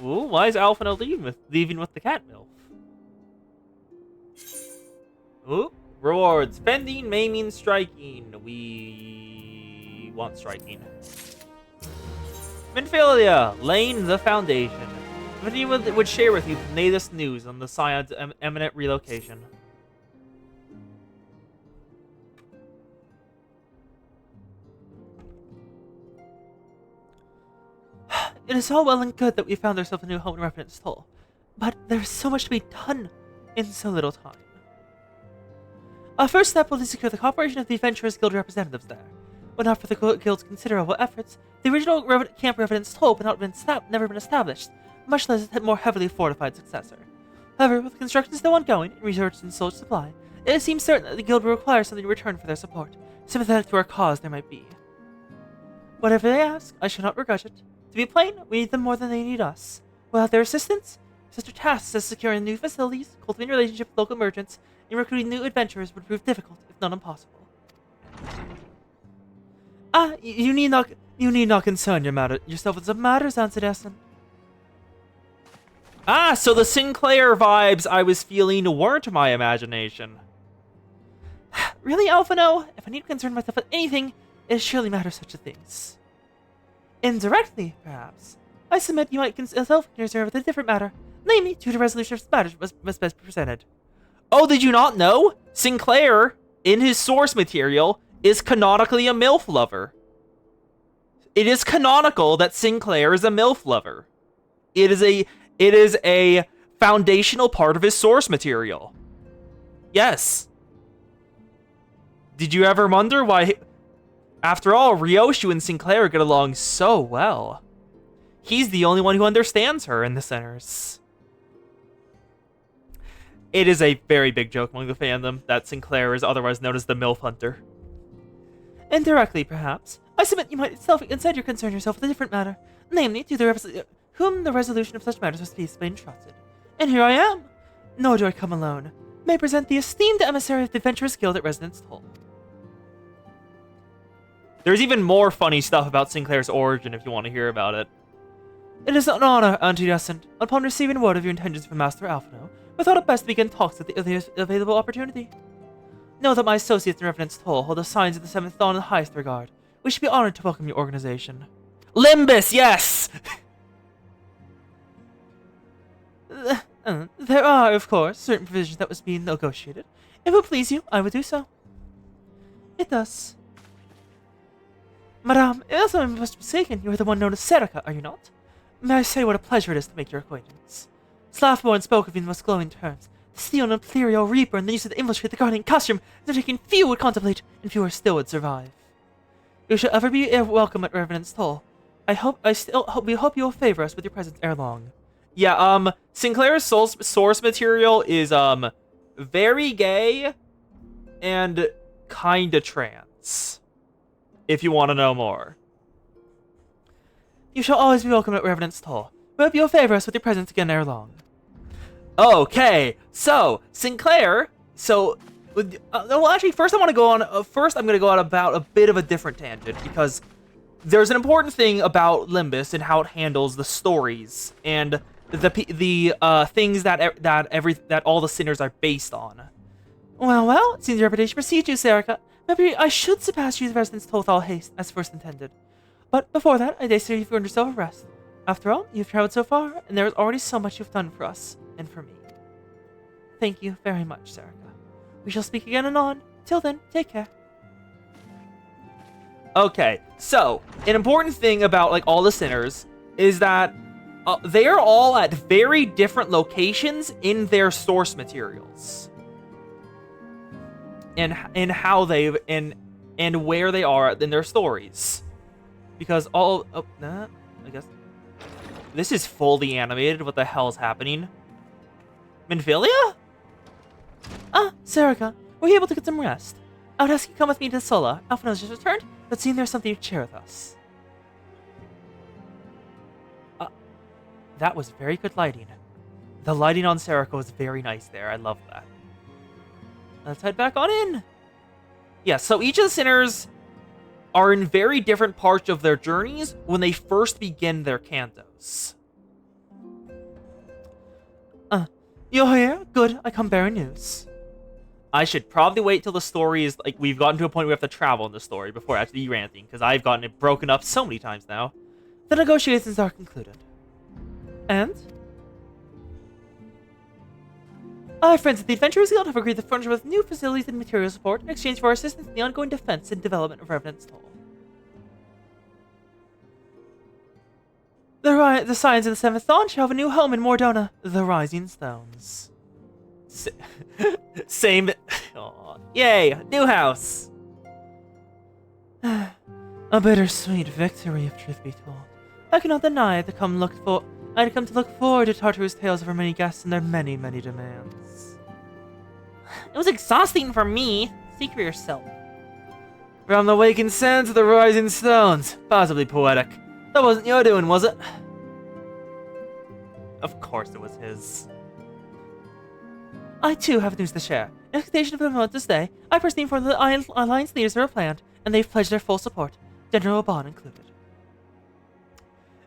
Ooh, why is Alphino leaving with the cat milf? Ooh, rewards. Fending, maiming, striking. We want striking. Minfilia, laying the foundation. If anyone would share with you the latest news on the Scion's imminent relocation. It is all well and good that we found ourselves a new home in Revenant's Toll, but there's so much to be done in so little time. Our first step will be to secure the cooperation of the Adventurers Guild representatives there. Were not for the Guild's considerable efforts, the original Camp Revenant's Toll would never been established, much less a more heavily fortified successor. However, with construction still ongoing and research in sole supply, it seems certain that the Guild will require something in return for their support, sympathetic to our cause there might be. Whatever they ask, I shall not begrudge it. To be plain, we need them more than they need us. Without their assistance, such tasks as securing new facilities, cultivating relationships with local merchants, and recruiting new adventurers would prove difficult, if not impossible. You need not concern yourself with the matters, answered Essen. So the Sinclair vibes I was feeling weren't my imagination. Really, Alphino? If I need to concern myself with anything, it surely matters such a things. Indirectly, perhaps. I submit you might self-concern with a different matter, namely, due to resolution of matters was best presented. Oh, did you not know? Sinclair, in his source material, is canonically a MILF lover. It is canonical that Sinclair is a MILF lover. It is a foundational part of his source material. Yes. Did you ever wonder why... After all, Ryoshu and Sinclair get along so well. He's the only one who understands her in the centers. It is a very big joke among the fandom that Sinclair is otherwise known as the MILF Hunter. Indirectly, perhaps, I submit you might instead concern yourself with a different matter, namely, to whom the resolution of such matters must be entrusted. And here I am! Nor do I come alone. May present the esteemed emissary of the Adventurers Guild at Residence Toll. There's even more funny stuff about Sinclair's origin if you want to hear about it. It is an honor, Auntie Descent. Upon receiving word of your intentions from Master Alphino, I thought it best to begin talks at the earliest available opportunity. Know that my associates in Revenant's Toll hold the signs of the 7th Dawn in the highest regard. We should be honored to welcome your organization. Limbus, yes! There are, of course, certain provisions that was being negotiated. If it would please you, I would do so. It does. Madame, unless I am mistaken, you are the one known as Serica, are you not? May I say what a pleasure it is to make your acquaintance? Slaffborn spoke of you in the most glowing terms. The steel and Imperial Reaper and the use of the infiltrate the Guardian costume, undertaking few would contemplate, and fewer still would survive. You shall ever be welcome at Revenant's Toll. We hope you will favor us with your presence ere long. Yeah, Sinclair's source material is, very gay and kinda trans. If you want to know more. You shall always be welcome at Revenant's Toll. We hope you will favor us with your presence again ere long. Okay, so Sinclair. So, well, actually, first I want to go on. First, I'm going to go on about a bit of a different tangent because there's an important thing about Limbus and how it handles the stories and the things that all the sinners are based on. Well, it seems your reputation precedes you, Serica. Maybe I should surpass you the residence to with all haste, as first intended. But before that, I dare say you've earned yourself a rest. After all, you've traveled so far, and there is already so much you've done for us, and for me. Thank you very much, Serica. We shall speak again anon. Till then, take care. Okay, so an important thing about like all the sinners is that they are all at very different locations in their source materials, and how they've and where they are in their stories, because I guess this is fully animated. What the hell's happening? Minfilia? Serica, were you able to get some rest? I would ask you to come with me to Sola. Alphinaud has just returned, but seeing there's something to share with us. That was very good lighting. The lighting on Serica was very nice there. I love that. Let's head back on in. Yeah, so each of the sinners are in very different parts of their journeys when they first begin their cantos. You're here? Good, I come bearing news. I should probably wait till the story is, like, we've gotten to a point where we have to travel in the story before actually ranting, because I've gotten it broken up so many times now. The negotiations are concluded. And? Our friends at the Adventurers Guild have agreed to furnish with new facilities and material support in exchange for our assistance in the ongoing defense and development of Revenant's Toll. The Scions of the Seventh Dawn shall have a new home in Mordona, the Rising Stones. Same. Aw, yay, new house. A bittersweet victory, if truth be told. I cannot deny I'd come to look forward to Tartarus' tales of her many guests and their many, many demands. It was exhausting for me. Speak for yourself. From the waking sands to the rising stones. Possibly poetic. That wasn't your doing, was it? Of course it was his. I too have news to share. In expectation of a moment to stay, I personally informed the Alliance leaders of our plan, and they've pledged their full support, General Oban included.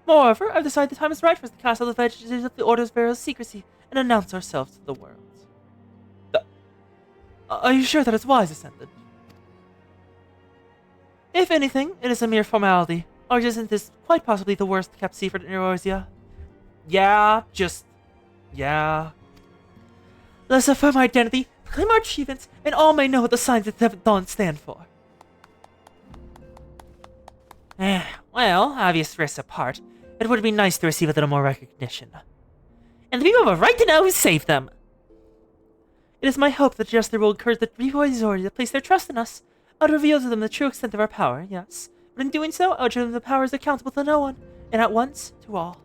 Moreover, I've decided the time is right for us to cast out the vestiges of the Order's Burial's secrecy and announce ourselves to the world. Are you sure that it's wise, Ascendant? If anything, it is a mere formality. Or isn't this quite possibly the worst kept secret in Eorzea? Yeah. Let us affirm our identity, proclaim our achievements, and all may know what the signs of the Seventh Dawn stand for. Well, obvious risks apart, it would be nice to receive a little more recognition. And the people have a right to know who saved them. It is my hope that justice will encourage the people of Eorzea to place their trust in us. I would reveal to them the true extent of our power, yes. But in doing so, I would show them the power is accountable to no one, and at once, to all.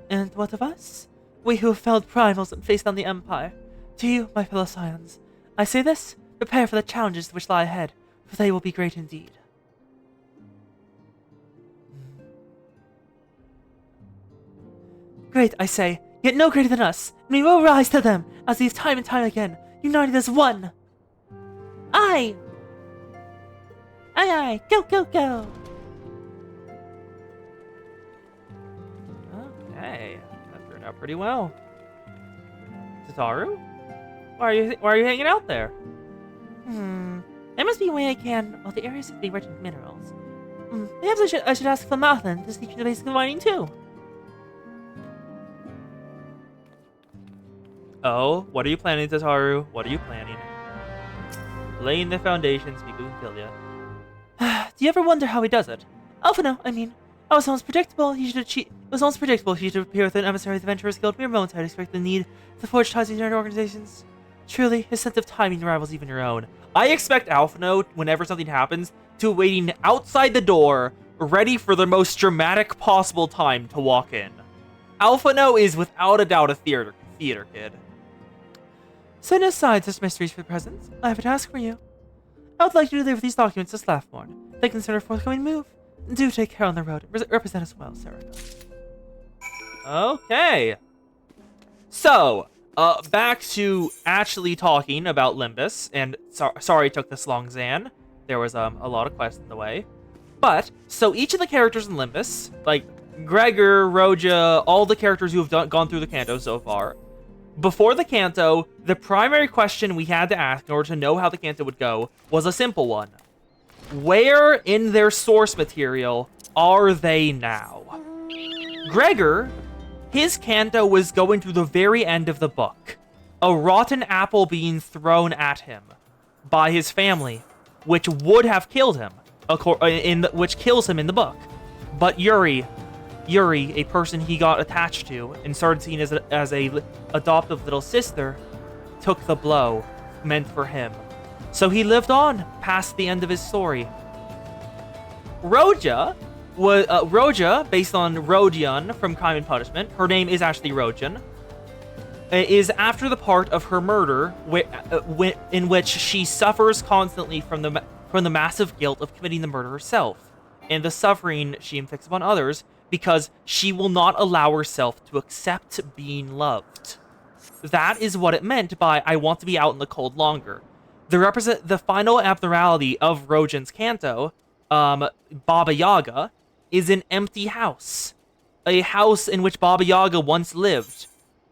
And what of us? We who have felled primals and faced down the Empire. To you, my fellow Scions, I say this, prepare for the challenges which lie ahead, for they will be great indeed. Great, I say, yet no greater than us, and we will rise to them, as we've time and time again, united as one. Aye! Aye, aye, go, go, go! Okay, that turned out pretty well. Tataru? Why are you hanging out there? There must be a way I can, while the area is rich in minerals. Perhaps I should ask Flamathan to teach me the basics of mining too. Oh, what are you planning, Tataru? What are you planning? Laying the foundation, speak with Philia. Do you ever wonder how he does it? Alphinaud, I mean. It was almost predictable he should appear with an emissary of the Adventurers Guild mere moments. I'd expect the need to forge ties with your organizations. Truly, his sense of timing rivals even your own. I expect Alphinaud, whenever something happens, to waiting outside the door, ready for the most dramatic possible time to walk in. Alphinaud is without a doubt a theater kid. Setting aside such mysteries for the present, I have a task for you. I would like you to deliver these documents to Slaffmorn. They consider a forthcoming move. Do take care on the road. Represent us well, Sarah. Okay. So, back to actually talking about Limbus, and sorry it took this long, Zan. There was a lot of quests in the way. But, so each of the characters in Limbus, like Gregor, Roja, all the characters who have gone through the Canto so far, before the Canto, the primary question we had to ask in order to know how the Canto would go was a simple one. Where in their source material are they now? Gregor, his Canto was going to the very end of the book. A rotten apple being thrown at him by his family, which would have killed him, which kills him in the book. But Yuri, a person he got attached to and started seeing as a adoptive little sister, took the blow meant for him. So he lived on past the end of his story. Roja, based on Rodion from Crime and Punishment, her name is actually Rojan, is after the part of her murder in which she suffers constantly from the massive guilt of committing the murder herself, and the suffering she inflicts upon others because she will not allow herself to accept being loved. That is what it meant by "I want to be out in the cold longer." The final abnormality of Rojan's Canto, Baba Yaga, is an empty house. A house in which Baba Yaga once lived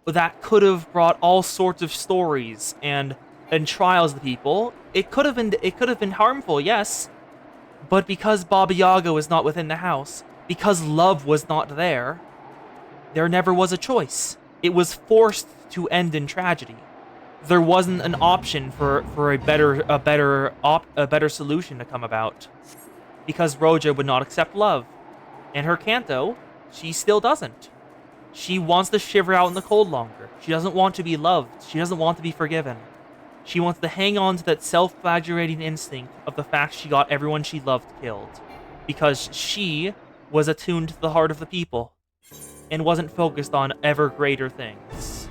that could have brought all sorts of stories and trials to people. It could have been harmful, yes. But because Baba Yaga was not within the house, because love was not there never was a choice. It was forced to end in tragedy. There wasn't an option for a better solution to come about, because Roja would not accept love, and her Canto, she still doesn't. She wants to shiver out in the cold longer. She doesn't want to be loved. She doesn't want to be forgiven. She wants to hang on to that self-flagellating instinct of the fact she got everyone she loved killed, because she was attuned to the heart of the people and wasn't focused on ever greater things.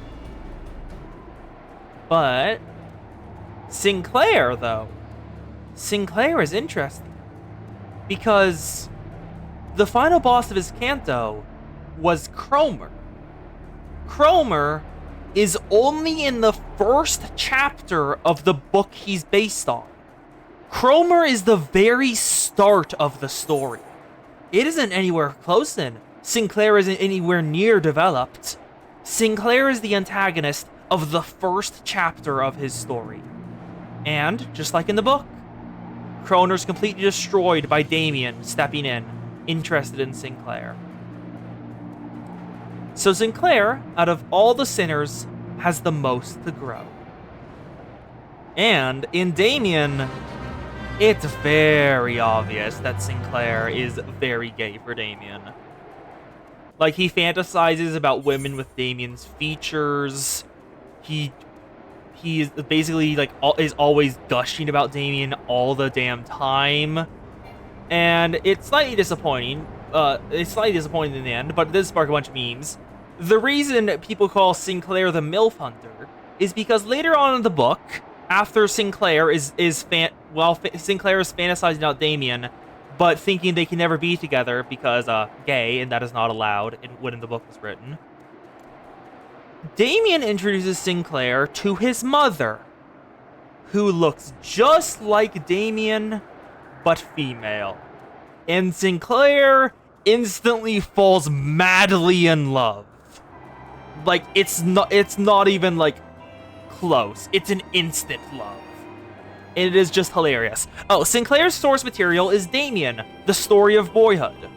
But Sinclair, though. Sinclair is interesting, because the final boss of his Canto was Cromer. Cromer is only in the first chapter of the book he's based on. Cromer is the very start of the story. It isn't anywhere close in. Sinclair isn't anywhere near developed. Sinclair is the antagonist of the first chapter of his story. And, just like in the book, Croner's completely destroyed by Damien stepping in, interested in Sinclair. So Sinclair, out of all the sinners, has the most to grow. And in Damien, it's very obvious that Sinclair is very gay for Damien. Like, he fantasizes about women with Damien's features. He is basically, like, is always gushing about Damien all the damn time. And it's slightly disappointing. It's slightly disappointing in the end, but it does spark a bunch of memes. The reason people call Sinclair the MILF Hunter is because later on in the book, after Sinclair Sinclair is fantasizing about Damien, but thinking they can never be together because gay, and that is not allowed when the book was written, Damien introduces Sinclair to his mother, who looks just like Damien, but female. And Sinclair instantly falls madly in love. Like, it's not even, like, close. It's an instant love. And it is just hilarious. Oh, Sinclair's source material is Damien, the story of boyhood.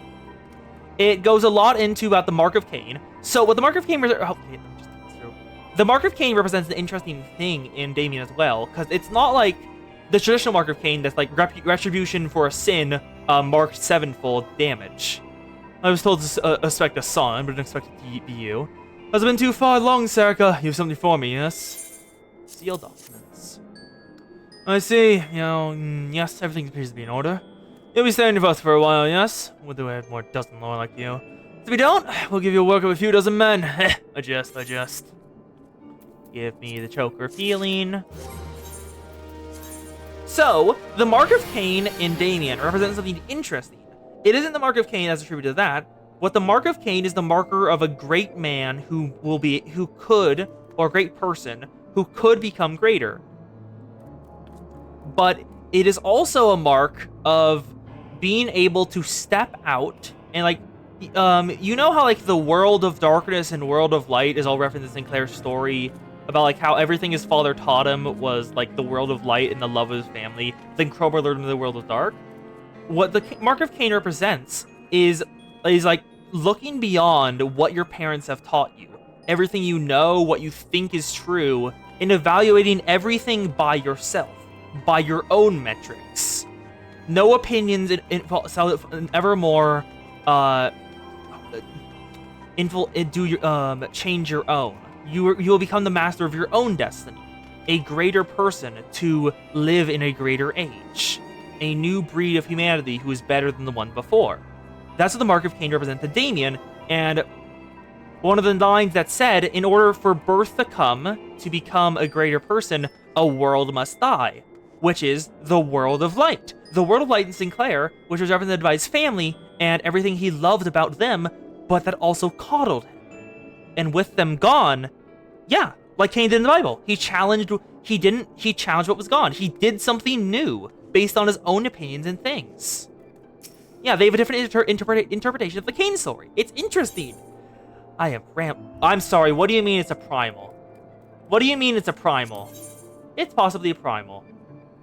It goes a lot into about the Mark of Cain. So what the Mark of Cain... The Mark of Cain represents an interesting thing in Damien as well, because it's not like the traditional Mark of Cain that's like retribution for a sin marked sevenfold damage. I was told to expect a son, but didn't expect it to be you. Has it been too far long, Serica? You have something for me, yes? Sealed documents. I see. Yes, everything appears to be in order. You'll be staying with us for a while, yes? We'll do a more dozen lore like you. If we don't, we'll give you a work of a few dozen men. I just. Give me the choker feeling. So, the Mark of Cain in Damien represents something interesting. It isn't the Mark of Cain as attributed to that, What the Mark of Cain is the marker of a great man who could, or a great person who could become greater. But it is also a mark of being able to step out and like, you know how like the world of darkness and world of light is all referenced in Sinclair's story about like how everything his father taught him was like the world of light and the love of his family. Then Crowbar lured him to the world of dark. What the Mark of Cain represents is like looking beyond what your parents have taught you, everything you know, what you think is true, and evaluating everything by yourself, by your own metrics. No opinions evermore change your own. You will become the master of your own destiny, a greater person to live in a greater age, a new breed of humanity who is better than the one before. That's what the Mark of Cain represents to Damien, and one of the lines that said, in order for birth to come, to become a greater person, a world must die, which is the world of light. The world of light in Sinclair, which was represented by his family and everything he loved about them, but that also coddled him. And with them gone, yeah, like Cain did in the Bible, he challenged what was gone. He did something new based on his own opinions and things. Yeah, they have a different interpretation of the Cain story. It's interesting. I'm sorry, what do you mean it's a primal? What do you mean it's a primal? It's possibly a primal.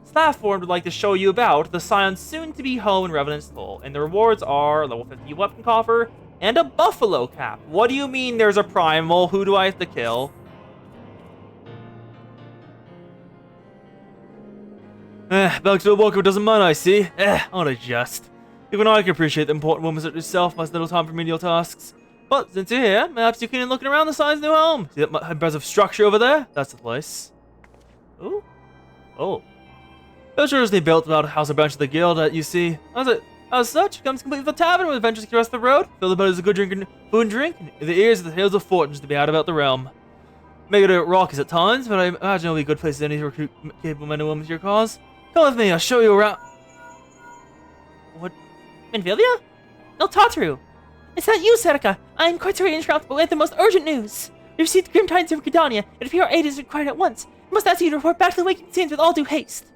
Staff Form would like to show you about the Scion's soon-to-be home in Revenant's Toll, and the rewards are level 50 weapon coffer and a buffalo cap. What do you mean there's a primal? Who do I have to kill? Back to the walker doesn't mind, I see. I'll adjust. Even I can appreciate the important woman such as yourself must little time for menial tasks. But since you're here, perhaps you can look around the Scion's new home. See that impressive structure over there? That's the place. Ooh. Oh. They built about a house or branch of the guild that you see. As such, comes complete with a tavern with adventures across the road. Fill the bellies of good food and drink, and in the ears of the tales of fortunes to be had about the realm. Make it a raucous at times, but I imagine it'll be a good place as any to recruit capable men and women to your cause. Come with me, I'll show you around. What? Menvilia? No, Tatru. Is that you, Seneca? I am quite sorry to interrupt, but we have the most urgent news. We received the grim tidings of Gridania, and if your aid is required at once, I must ask you to report back to the Waking Sands with all due haste.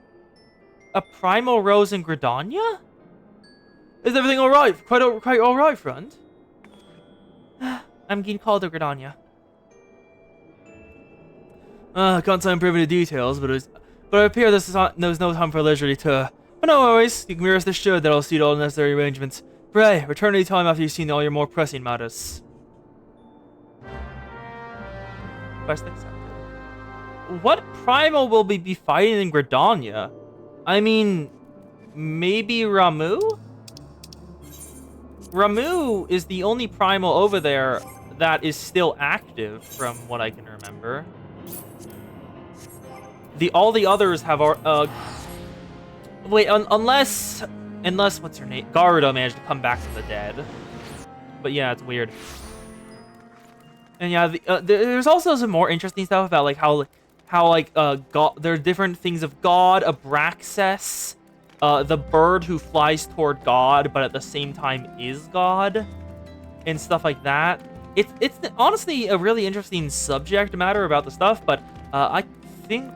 A primal rose in Gridania? Is everything alright? Quite alright, friend? I'm getting called to Gridania. I can't say I'm privy to details, but I appear there's no time for a leisurely tour. But no worries, you can be rest assured that I'll see to all the necessary arrangements. Pray, return any time after you've seen all your more pressing matters. Quest accepted. What primal will we be fighting in Gridania? I mean, maybe Ramu? Ramu is the only primal over there that is still active, from what I can remember. All the others have unless what's her name? Garuda managed to come back from the dead. But yeah, it's weird. And yeah, there's also some more interesting stuff about like how God, there are different things of God, Abraxas, the bird who flies toward God, but at the same time is God, and stuff like that. It's honestly a really interesting subject matter about the stuff, but I think...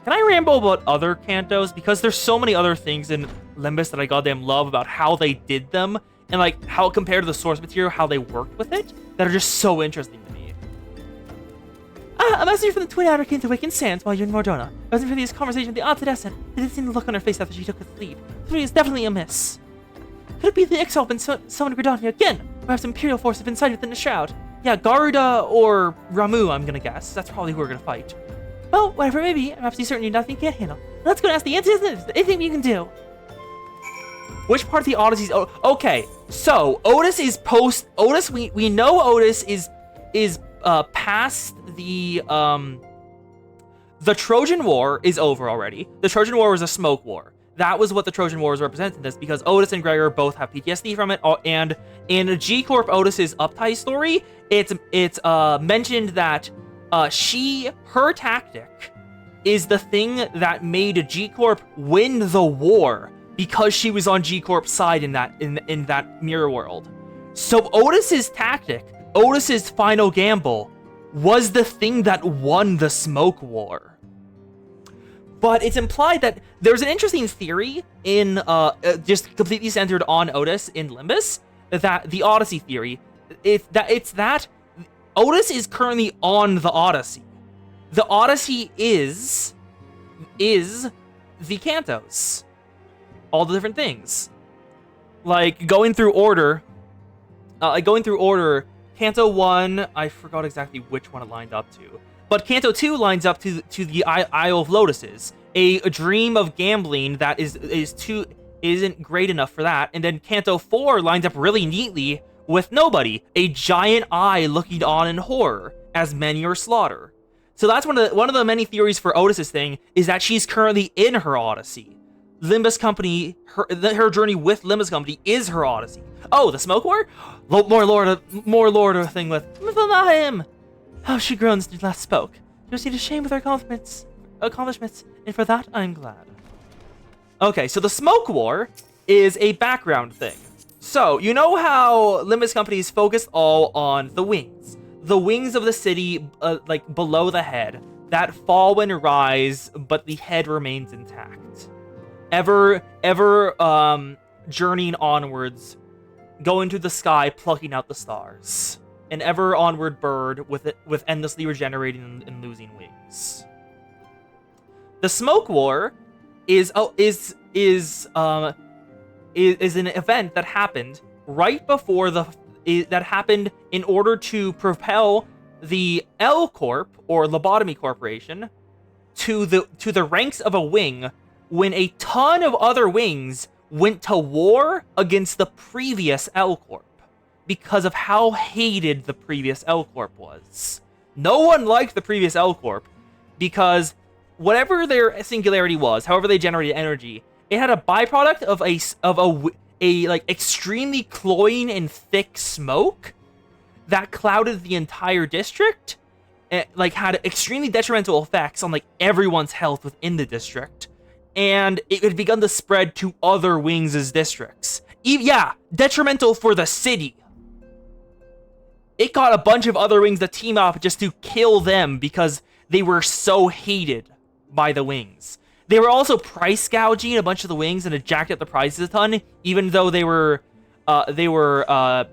Can I ramble about other cantos? Because there's so many other things in Limbus that I goddamn love about how they did them, and like how compared to the source material, how they worked with it, that are just so interesting to me. A messenger from the Twin Outer came to Waken Sands while you're in Mordona. I was in this conversation with the Odd-Tedescent. I didn't see the look on her face after she took her leave. Something is definitely amiss. Could it be the Exalp and summoned Gridania again? Perhaps Imperial force have been sighted within the Shroud. Yeah, Garuda or Ramu, I'm gonna guess. That's probably who we're gonna fight. Well, whatever it may be, I'm absolutely certain you nothing can't handle. Let's go and ask the answers. Is there anything you can do? Which part of the Odyssey? Okay, so Otis is post. Otis, we know Otis is past the Trojan War is over already. The Trojan War was a smoke war. That was what the Trojan War was representing this, because Otis and Gregor both have PTSD from it. And in G Corp Otis's Uptie story, it's mentioned that her tactic is the thing that made G Corp win the war, because she was on G Corp's side in that mirror world. So Otis's tactic, Otis's final gamble, was the thing that won the Smoke War. But it's implied that there's an interesting theory in just completely centered on Otis in Limbus, that the Odyssey theory, it's that Otis is currently on the Odyssey. The Odyssey is the Cantos. All the different things. Like going through order, Canto 1, I forgot exactly which one it lined up to. But Canto 2 lines up to the Isle of Lotuses, a dream of gambling that isn't great enough for that. And then Canto 4 lines up really neatly with Nobody, a giant eye looking on in horror, as many are slaughter. So that's one of the many theories for Otis's thing, is that she's currently in her Odyssey. Limbus Company, her journey with Limbus Company is her Odyssey. Oh, the Smoke War? More lord of a thing with Mithilnaim. How she groans since last spoke. She was ashamed with her accomplishments, and for that I'm glad. Okay, so the Smoke War is a background thing. So, you know how Limbus Company is focused all on the wings. The wings of the city, like below the head, that fall and rise, but the head remains intact. Ever journeying onwards, going to the sky, plucking out the stars. An ever onward bird with endlessly regenerating and losing wings. The Smoke War is an event that happened right before that happened in order to propel the L Corp or Lobotomy Corporation to the ranks of a wing, when a ton of other wings went to war against the previous L Corp because of how hated the previous L Corp was. No one liked the previous L Corp because whatever their singularity was, however they generated energy, it had a byproduct of a like extremely cloying and thick smoke that clouded the entire district, like had extremely detrimental effects on like everyone's health within the district. And it had begun to spread to other wings' districts. Yeah, detrimental for the city. It got a bunch of other wings to team up just to kill them because they were so hated by the wings. They were also price gouging a bunch of the wings and it jacked up the prices a ton, even though they were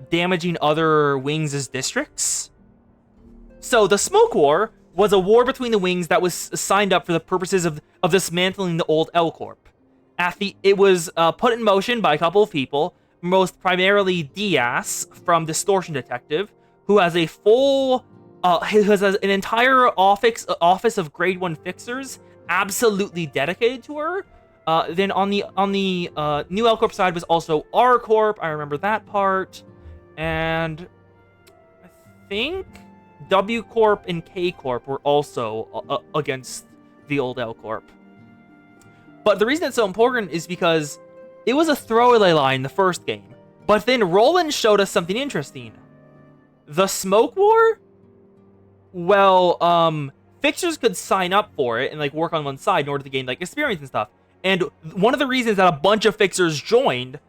damaging other wings' districts. So the Smoke War was a war between the wings that was signed up for the purposes of dismantling the old L Corp. It was put in motion by a couple of people, most primarily Diaz from Distortion Detective, who has a who has an entire office of Grade 1 fixers absolutely dedicated to her. Then on the new L Corp side was also R Corp. I remember that part, and I think W Corp and K Corp were also against the old L Corp. But the reason it's so important is because it was a throwaway line in the first game. But then Roland showed us something interesting. The Smoke War? Well, fixers could sign up for it and like work on one side in order to gain like experience and stuff. And one of the reasons that a bunch of fixers joined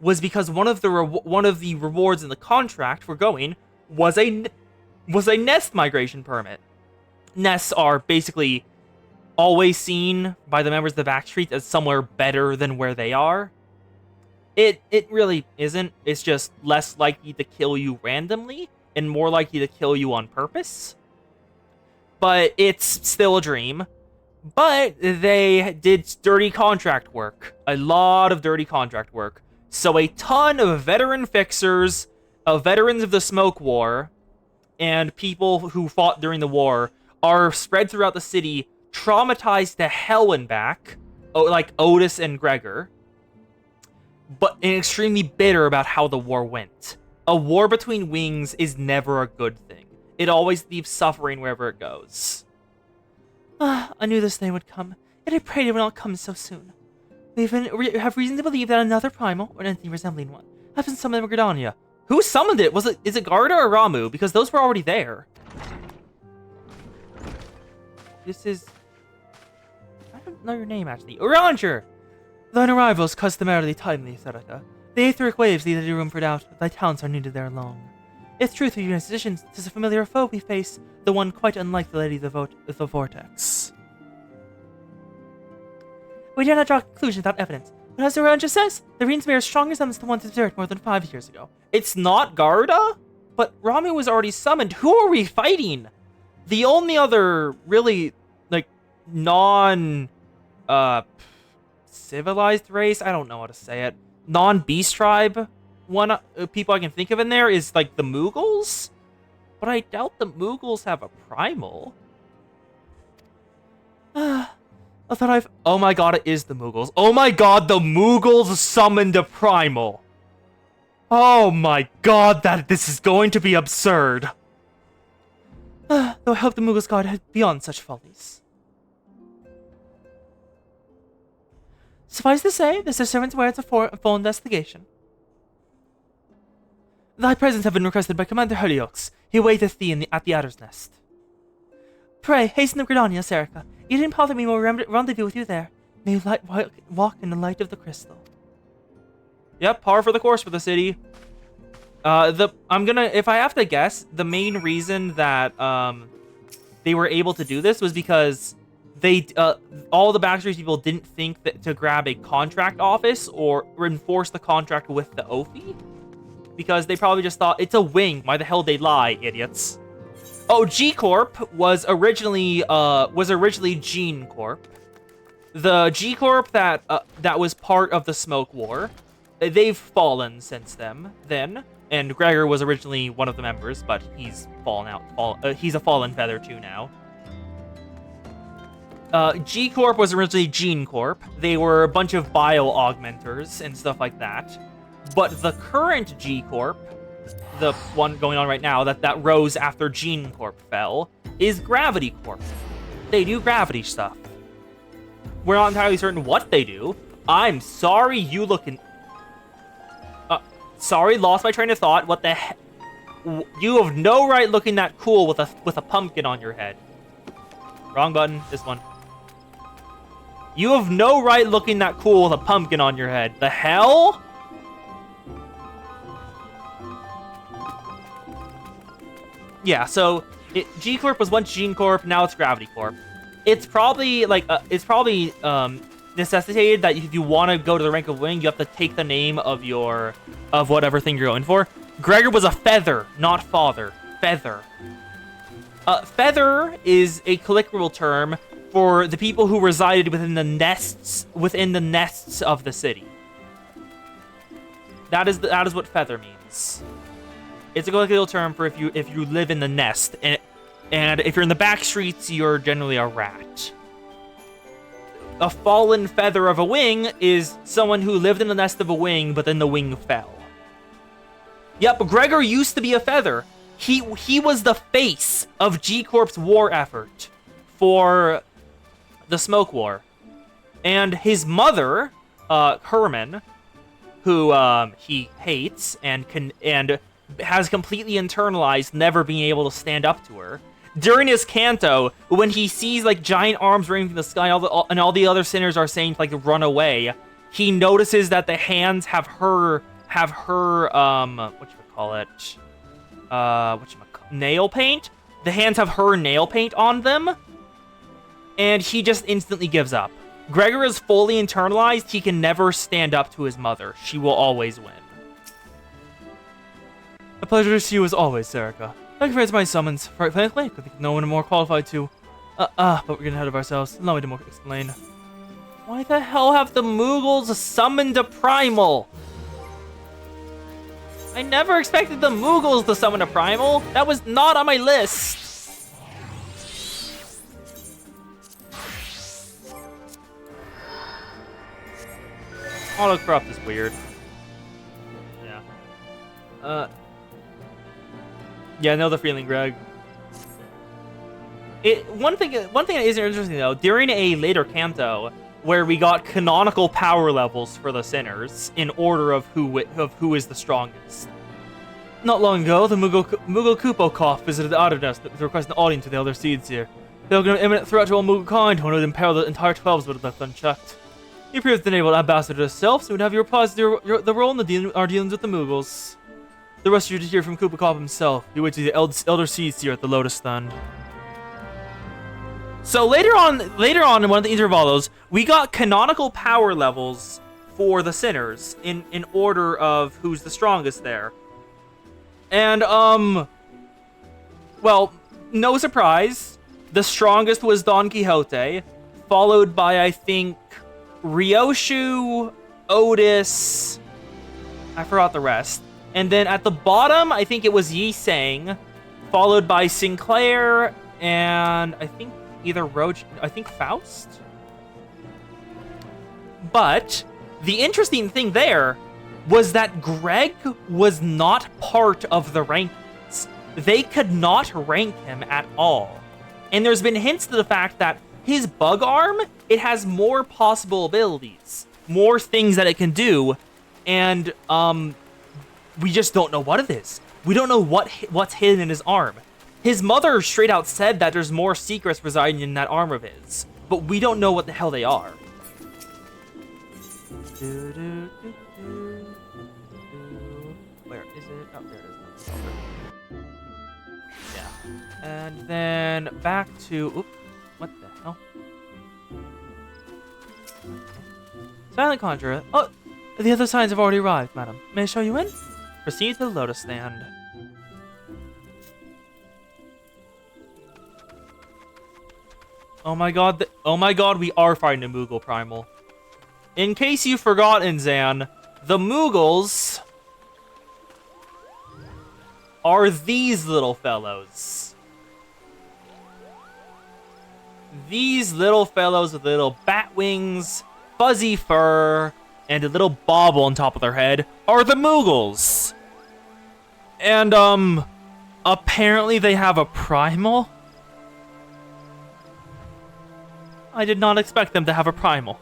was because one of the rewards in the contract for going was a nest migration permit. Nests are basically always seen by the members of the Backstreet as somewhere better than where they are. It really isn't. It's just less likely to kill you randomly and more likely to kill you on purpose. But it's still a dream. But they did dirty contract work. A lot of dirty contract work. So a ton of veteran fixers, veterans of the Smoke War, and people who fought during the war are spread throughout the city, traumatized to hell and back, like Otis and Gregor, but extremely bitter about how the war went. A war between wings is never a good thing. It always leaves suffering wherever it goes. I knew this day would come, and I prayed it would not come so soon. We have reason to believe that another Primal, or anything resembling one, has been summoned in Gridania. Who summoned it? Is it Garda or Ramu? Because those were already there. This is... I don't know your name, actually. Oranger! Thine arrival is customarily timely, Sarata. The etheric waves leave little room for doubt that thy talents are needed there alone. If truth be your decision, 'tis a familiar foe we face, the one quite unlike the Lady of the Vortex. We dare not draw conclusions without evidence, but as the Ranger says, the Reen's are stronger summons the ones observed more than 5 years ago. It's not Garda? But Rami was already summoned. Who are we fighting? The only other really, like, non, civilized race? I don't know how to say it. Non-beast tribe people I can think of in there is, like, the Mughals? But I doubt the Mughals have a Primal. I thought I've... Oh my god, it is the Mughals. Oh my god, the Mughals summoned a Primal. Oh my god, this is going to be absurd. Though I hope the Mughals guard had beyond such follies. Suffice to say, this is servant's warrants a full investigation. Thy presence have been requested by Commander Hollyoaks. He waiteth thee at the Adder's Nest. Pray, hasten to Gridania, Serica. You didn't bother me when we rendezvous with you there. May you walk in the light of the crystal. Yep, par for the course for the city. If I have to guess, the main reason that they were able to do this was because they all the backstreet people didn't think that to grab a contract office or enforce the contract with the Ophi, because they probably just thought it's a wing. Why the hell they lie, idiots? Oh, G Corp was originally Gene Corp. The G Corp that was part of the Smoke War. They've fallen since then, and Gregor was originally one of the members, but he's fallen out. He's a fallen feather too now. G Corp was originally Gene Corp. They were a bunch of bio augmenters and stuff like that. But the current G Corp, the one going on right now that rose after Gene Corp fell, is Gravity Corp. They do gravity stuff. We're not entirely certain what they do. I'm sorry, you looking. Sorry, lost my train of thought. What the heck? You have no right looking that cool with a pumpkin on your head. Wrong button. This one. You have no right looking that cool with a pumpkin on your head. The hell? Yeah, so G Corp was once Gene Corp, now it's Gravity Corp. It's probably necessitated that if you want to go to the rank of wing, you have to take the name of whatever thing you're going for. Gregor was a feather, not father. Feather. Feather is a colloquial term for the people who resided within the nests of the city. That is what feather means. It's a colloquial term for if you live in the nest, and if you're in the back streets, you're generally a rat. A fallen feather of a wing is someone who lived in the nest of a wing, but then the wing fell. Yep, Gregor used to be a feather. He was the face of G Corp's war effort for the Smoke War. And his mother, Herman, who he hates and has completely internalized never being able to stand up to her. During his canto, when he sees like giant arms raining from the sky, and all the other sinners are saying to, like, run away, he notices that the hands have her nail paint. The hands have her nail paint on them, and he just instantly gives up. Gregor is fully internalized. He can never stand up to his mother. She will always win. A pleasure to see you as always, Serica. Thank you for answering my summons. Frankly, I think no one more qualified to. But we're getting ahead of ourselves. Allow me to more explain. Why the hell have the Mughals summoned a Primal? I never expected the Mughals to summon a Primal. That was not on my list. Auto corrupt is weird. Yeah. Yeah, I know the feeling, Greg. One thing that is interesting though, during a later canto where we got canonical power levels for the sinners in order of who is the strongest. Not long ago, the Mughal Kupo visited the Outer Nest to request an audience with the Elder Seeds here. They were an imminent threat to all Mughal kind, who would imperil the entire 12s but left unchecked. You appear as the naval ambassador yourself, so we'd have your applause to the role in our dealings with the Mughals. The rest of you to hear from Kupakov himself. You wait to the elder seats here at the Lotus Stand. So later on in one of the intervalos, we got canonical power levels for the sinners in order of who's the strongest there. And well, no surprise, the strongest was Don Quixote, followed by I think Ryoshu, Otis, I forgot the rest. And then at the bottom, I think it was Yi Sang, followed by Sinclair, and I think either I think Faust? But the interesting thing there was that Greg was not part of the rankings. They could not rank him at all. And there's been hints to the fact that his bug arm, it has more possible abilities, more things that it can do, and we just don't know what it is. We don't know what's hidden in his arm. His mother straight out said that there's more secrets residing in that arm of his, but we don't know what the hell they are. Where is it? Oh, there it is. Yeah. And then back to... Oops. What the hell? Silent Conjurer. Oh, the other signs have already arrived, madam. May I show you in? Proceed to the Lotus Stand. Oh my god, we are fighting a Moogle Primal. In case you've forgotten, Zan, the Moogles are these little fellows. These little fellows with little bat wings, fuzzy fur, and a little bauble on top of their head are the Moogles. And, apparently they have a Primal? I did not expect them to have a Primal.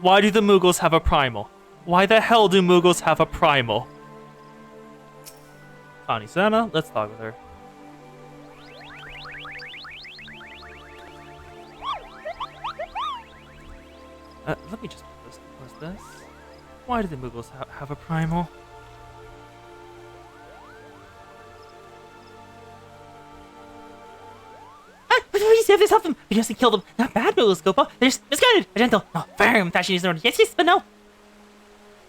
Why do the Moogles have a Primal? Why the hell do Moogles have a Primal? Connie Sana, let's talk with her. Let me just post this. Why do the Moogles have a Primal? Please have this help them. We just kill them. Not bad, Moogles, Gopa. They're just misguided. A gentle, no, firm fashion is known. Yes, but no.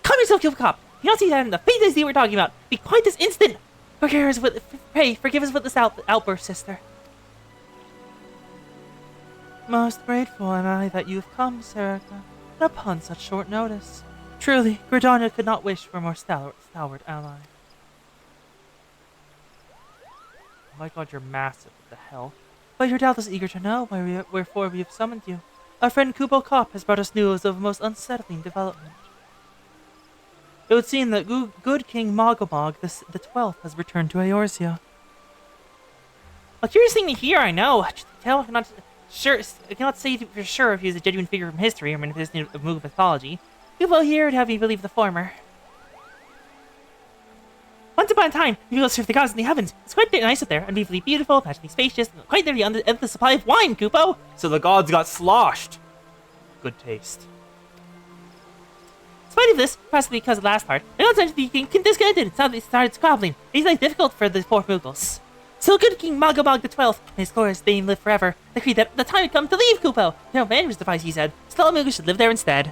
Calm yourself, Kill Cop. You don't see that in the face we're talking about. Be quiet this instant. Forgive us with this outburst, sister. Most grateful am I that you've come, Serica, and upon such short notice. Truly, Gridania could not wish for a more stalwart ally. Oh my god, you're massive. What the hell? But you're doubtless eager to know wherefore we have summoned you. Our friend Kubo Kopp has brought us news of a most unsettling development. It would seem that good King Mogomog the 12th has returned to Eorzea. A curious thing to hear, I know. I cannot say for sure if he is a genuine figure from history or manifestation of Moogle mythology. Kubo here would have me believe the former. Once upon a time, we will serve the gods in the heavens. It's quite nice up there, unbelievably beautiful, passionately spacious, and quite nearly on the endless supply of wine, Kupo. So the gods got sloshed. Good taste. In spite of this, possibly because of the last part, the gods seem to be discontented and suddenly started squabbling. It's like difficult for the poor Moogles. So good King Mogomog the 12th, and his glorious name live forever, decreed that the time had come to leave Kupo. No man was devised, he said. Still, Moogles should live there instead.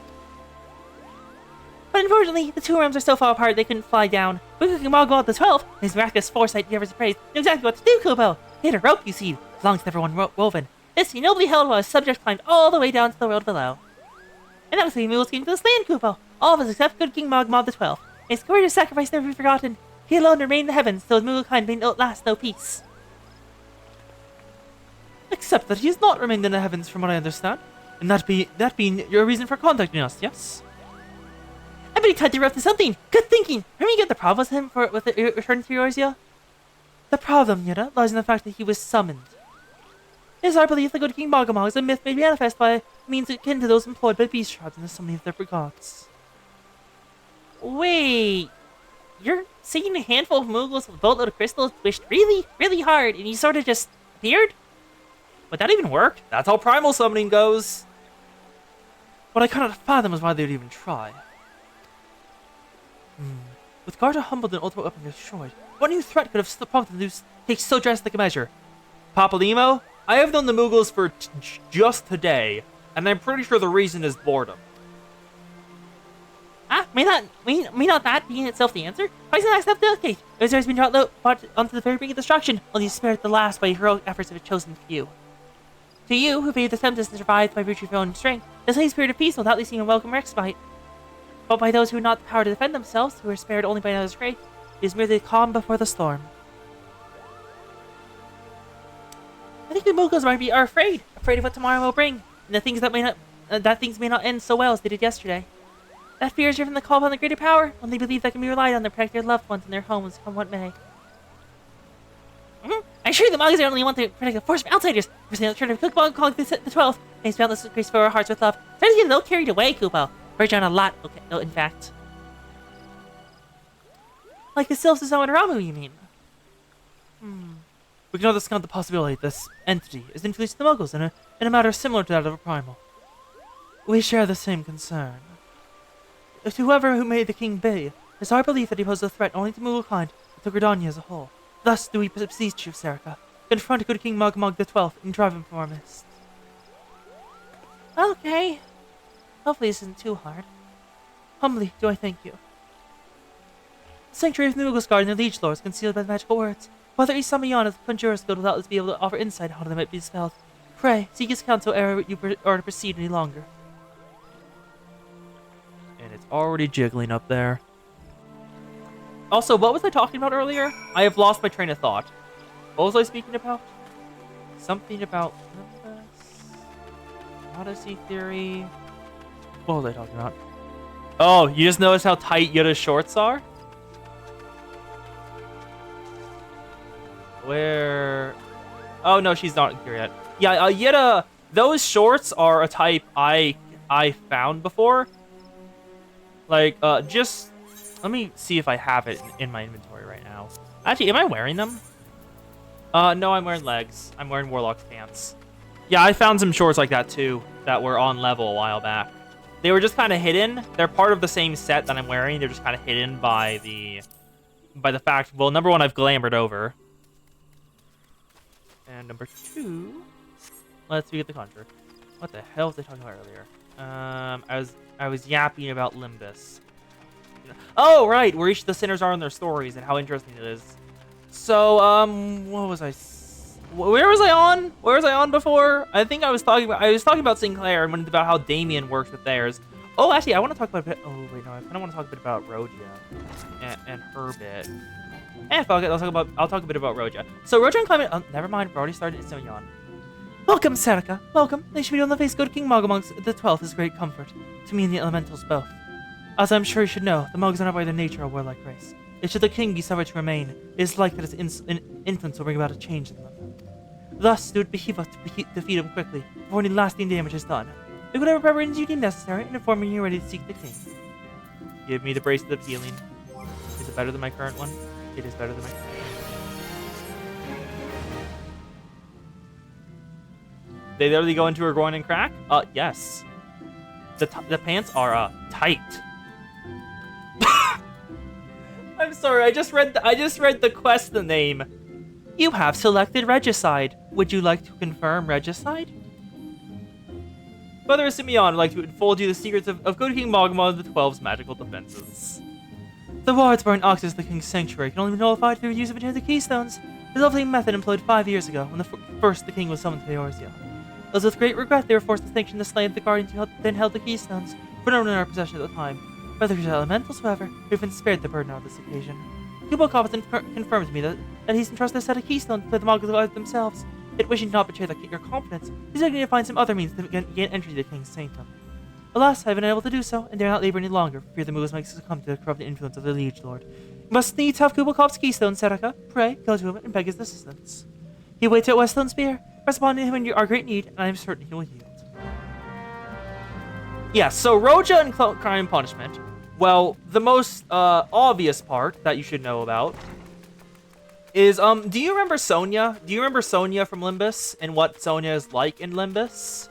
But unfortunately, the two realms are so far apart they couldn't fly down. But King Mogomog the 12th, and his miraculous foresight he ever praised, knew exactly what to do, Kupo. He had a rope, you see, as long as everyone woven. This he nobly held while his subjects climbed all the way down to the world below. And that was the Moogles came to this land, Kupo. All of us except good King Mogomog the 12th. His courageous sacrifice never be forgotten. He alone remained in the heavens, so his Mooglekind may last no peace. Except that he has not remained in the heavens, from what I understand. And that being your reason for contacting us, yes? I bet he tried to rope to something. Good thinking. Remember you get the problem with him with the return to Eorzea? The problem, Yuna, lies in the fact that he was summoned. It is our belief that good King Mogomog is a myth made manifest by means akin to those employed by beast tribes in the summoning of their gods. Wait, you're saying a handful of Moogles with a boatload of crystals wished really, really hard and he sort of just appeared? Would that even work? That's how primal summoning goes. What I cannot fathom is why they would even try. With Garda humbled and ultimate weapon destroyed, what new threat could have prompted them to take so drastic a measure? Papalymo, I have known the Mughals for just today, and I'm pretty sure the reason is boredom. May not that be in itself the answer? Why is the next step delicate? It has been brought onto the very brink of destruction, only spared at the last by heroic efforts of a chosen few. To you, who braved the tempest and survived by virtue of your own strength, the same spirit of peace will doubtless seem a welcome respite. But by those who have not the power to defend themselves, who are spared only by another's grace, it is merely the calm before the storm. I think the Mughals are afraid of what tomorrow will bring, and the things that things may not end so well as they did yesterday. That fear is driven the call upon the greater power, when they believe that can be relied on to protect their loved ones and their homes, come what may. I'm sure the Mughals are only want to protect the force from outsiders. We're saying the of Cookball calling the 12th. Thanks boundless grace for our hearts with love. Try to get a little carried away, Kupo. Verge on a lot, okay, no, in fact. Like the Sylphs of Zawaramu, you mean? We cannot discount the possibility that this entity is influencing the Mughals in a matter similar to that of a Primal. We share the same concern. To whoever who may the king be, it is our belief that he poses a threat only to Mughal-kind, but to Gridania as a whole. Thus do we beseech you, Serica, confront good King Mogmog the 12th and drive him from our midst. Okay. Hopefully this isn't too hard. Humbly do I thank you. The sanctuary of the Mughals guard and their liege lords concealed by the magical words. Whether he summon yon of the Conjurer's Guild will doubtless be able to offer insight how they might be dispelled. Pray, seek his counsel ere you are to proceed any longer. And it's already jiggling up there. Also, what was I talking about earlier? I have lost my train of thought. What was I speaking about? Something about Odyssey theory. What was I talking about? Oh, you just noticed how tight Yutta's shorts are? Where? Oh no, she's not here yet. Yeah, Yetta, those shorts are a type I found before. Like, just let me see if I have it in my inventory right now. Actually, am I wearing them? No, I'm wearing legs. I'm wearing Warlock's pants. Yeah, I found some shorts like that too that were on level a while back. They were just kind of hidden. They're part of the same set that I'm wearing. They're just kind of hidden by the fact. Well, number one, I've glamored over. And number two, let's get the conjure. What the hell was I talking about earlier? I was yapping about Limbus. Oh, right, where each of the sinners are in their stories and how interesting it is. So, what was I? Where was I on? Where was I on before? I think I was talking about Sinclair and went about how Damien works with theirs. Oh, actually, I want to talk about a bit. Oh wait, no, I kind of want to talk a bit about Roja and her bit. Fuck it, I'll talk a bit about Roja. So Roja and Clement. Oh, never mind, we've already started. It's Sonyan. Welcome, Serica. Welcome. They should be on the face. Go to King Mogmog the 12th is great comfort to me and the elementals both. As I'm sure you should know, the Mogs are not by their nature a warlike race. If should the king be suffered to remain, it is likely that his influence will bring about a change in them. Thus, it would behoove us to defeat him quickly, before any lasting damage is done. Make whatever preparations you deem necessary, and inform me when you're ready to seek the king. Give me the bracelet of healing. Is it better than my current one? It is better than my current one. They literally go into her groin and crack? Yes. The pants are tight. I'm sorry, I just read the quest name. You have selected Regicide. Would you like to confirm Regicide? Brother Simeon would like to unfold you the secrets of Good King Mogmog the 12's magical defenses. The wards burn oxes the king's sanctuary can only be nullified through use of enchanted keystones. The lovely method employed 5 years ago, when first the king was summoned to Eorzea. It was with great regret they were forced to sanction the slaying of the guardians who then held the keystones, for no one in our possession at the time. By the elementals, however, we've been spared the burden on this occasion. Kubokov confirmed to me that he's entrusted a set of keystones to the Mogwai themselves. Yet wishing to not betray your confidence, he's looking to find some other means to gain entry to the king's sanctum. Alas, I have been unable to do so, and dare not labor any longer, for fear the Mughals might succumb to the corrupt influence of the liege lord. You must needs have Kubokov's keystone, Serica. Pray, go to him and beg his assistance. He waits at Weststone Spear. Press upon him in our great need, and I am certain he will yield. Yeah, so Roja and Crime and Punishment. Well, the most obvious part that you should know about is, do you remember Sonia? Do you remember Sonia from Limbus and what Sonia is like in Limbus?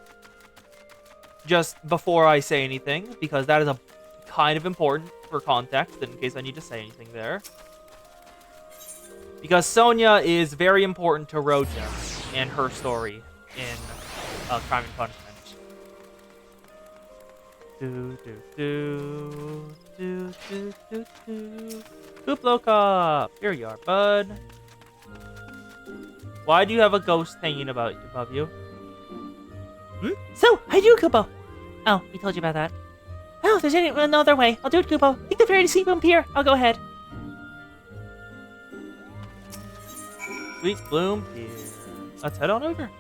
just before I say anything, because that is a kind of important for context in case I need to say anything there. Because Sonia is very important to Roja and her story in Crime and Punishment. Hooplo Cop! Here you are, bud. Why do you have a ghost hanging above you? So, I do, Kupo. Oh, we told you about that. Oh, if there's no other way, I'll do it, Kupo. Take the ferry to Sleep Room Pier. I'll go ahead. Sweet Bloom Pier. Let's head on over.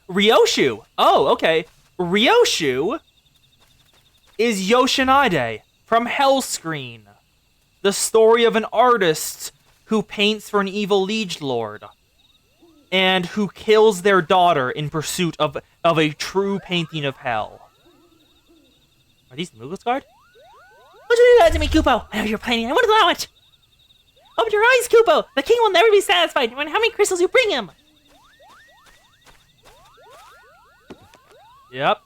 Ryoshu! Oh, okay. Ryoshu is Yoshinade from Hellscreen, the story of an artist who paints for an evil liege lord and who kills their daughter in pursuit of a true painting of hell. Are these Mughal-scarred? Don't you do that to me, Kupo! I know you're planning. I won't allow it! Open your eyes, Kupo! The king will never be satisfied no matter how many crystals you bring him! Yep.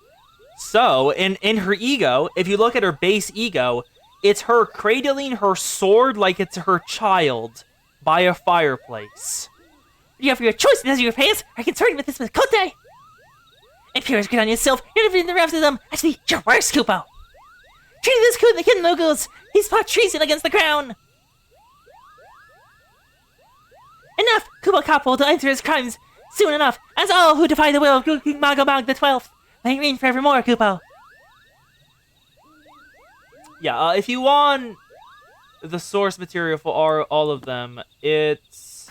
So, in her ego, if you look at her base ego, it's her cradling her sword like it's her child by a fireplace. You have your choice as your face. I can start with this with Kote! And Pierre's good on yourself. You're living in the rest of them. Actually, you're worse, Kupo! Treat this coup the Kin Logos! He's plot treason against the crown! Enough! Kupo Cop will answer his crimes soon enough, as all who defy the will of King Magomag the 12th. May reign forevermore, Kupo. Yeah, if you want the source material for all of them, it's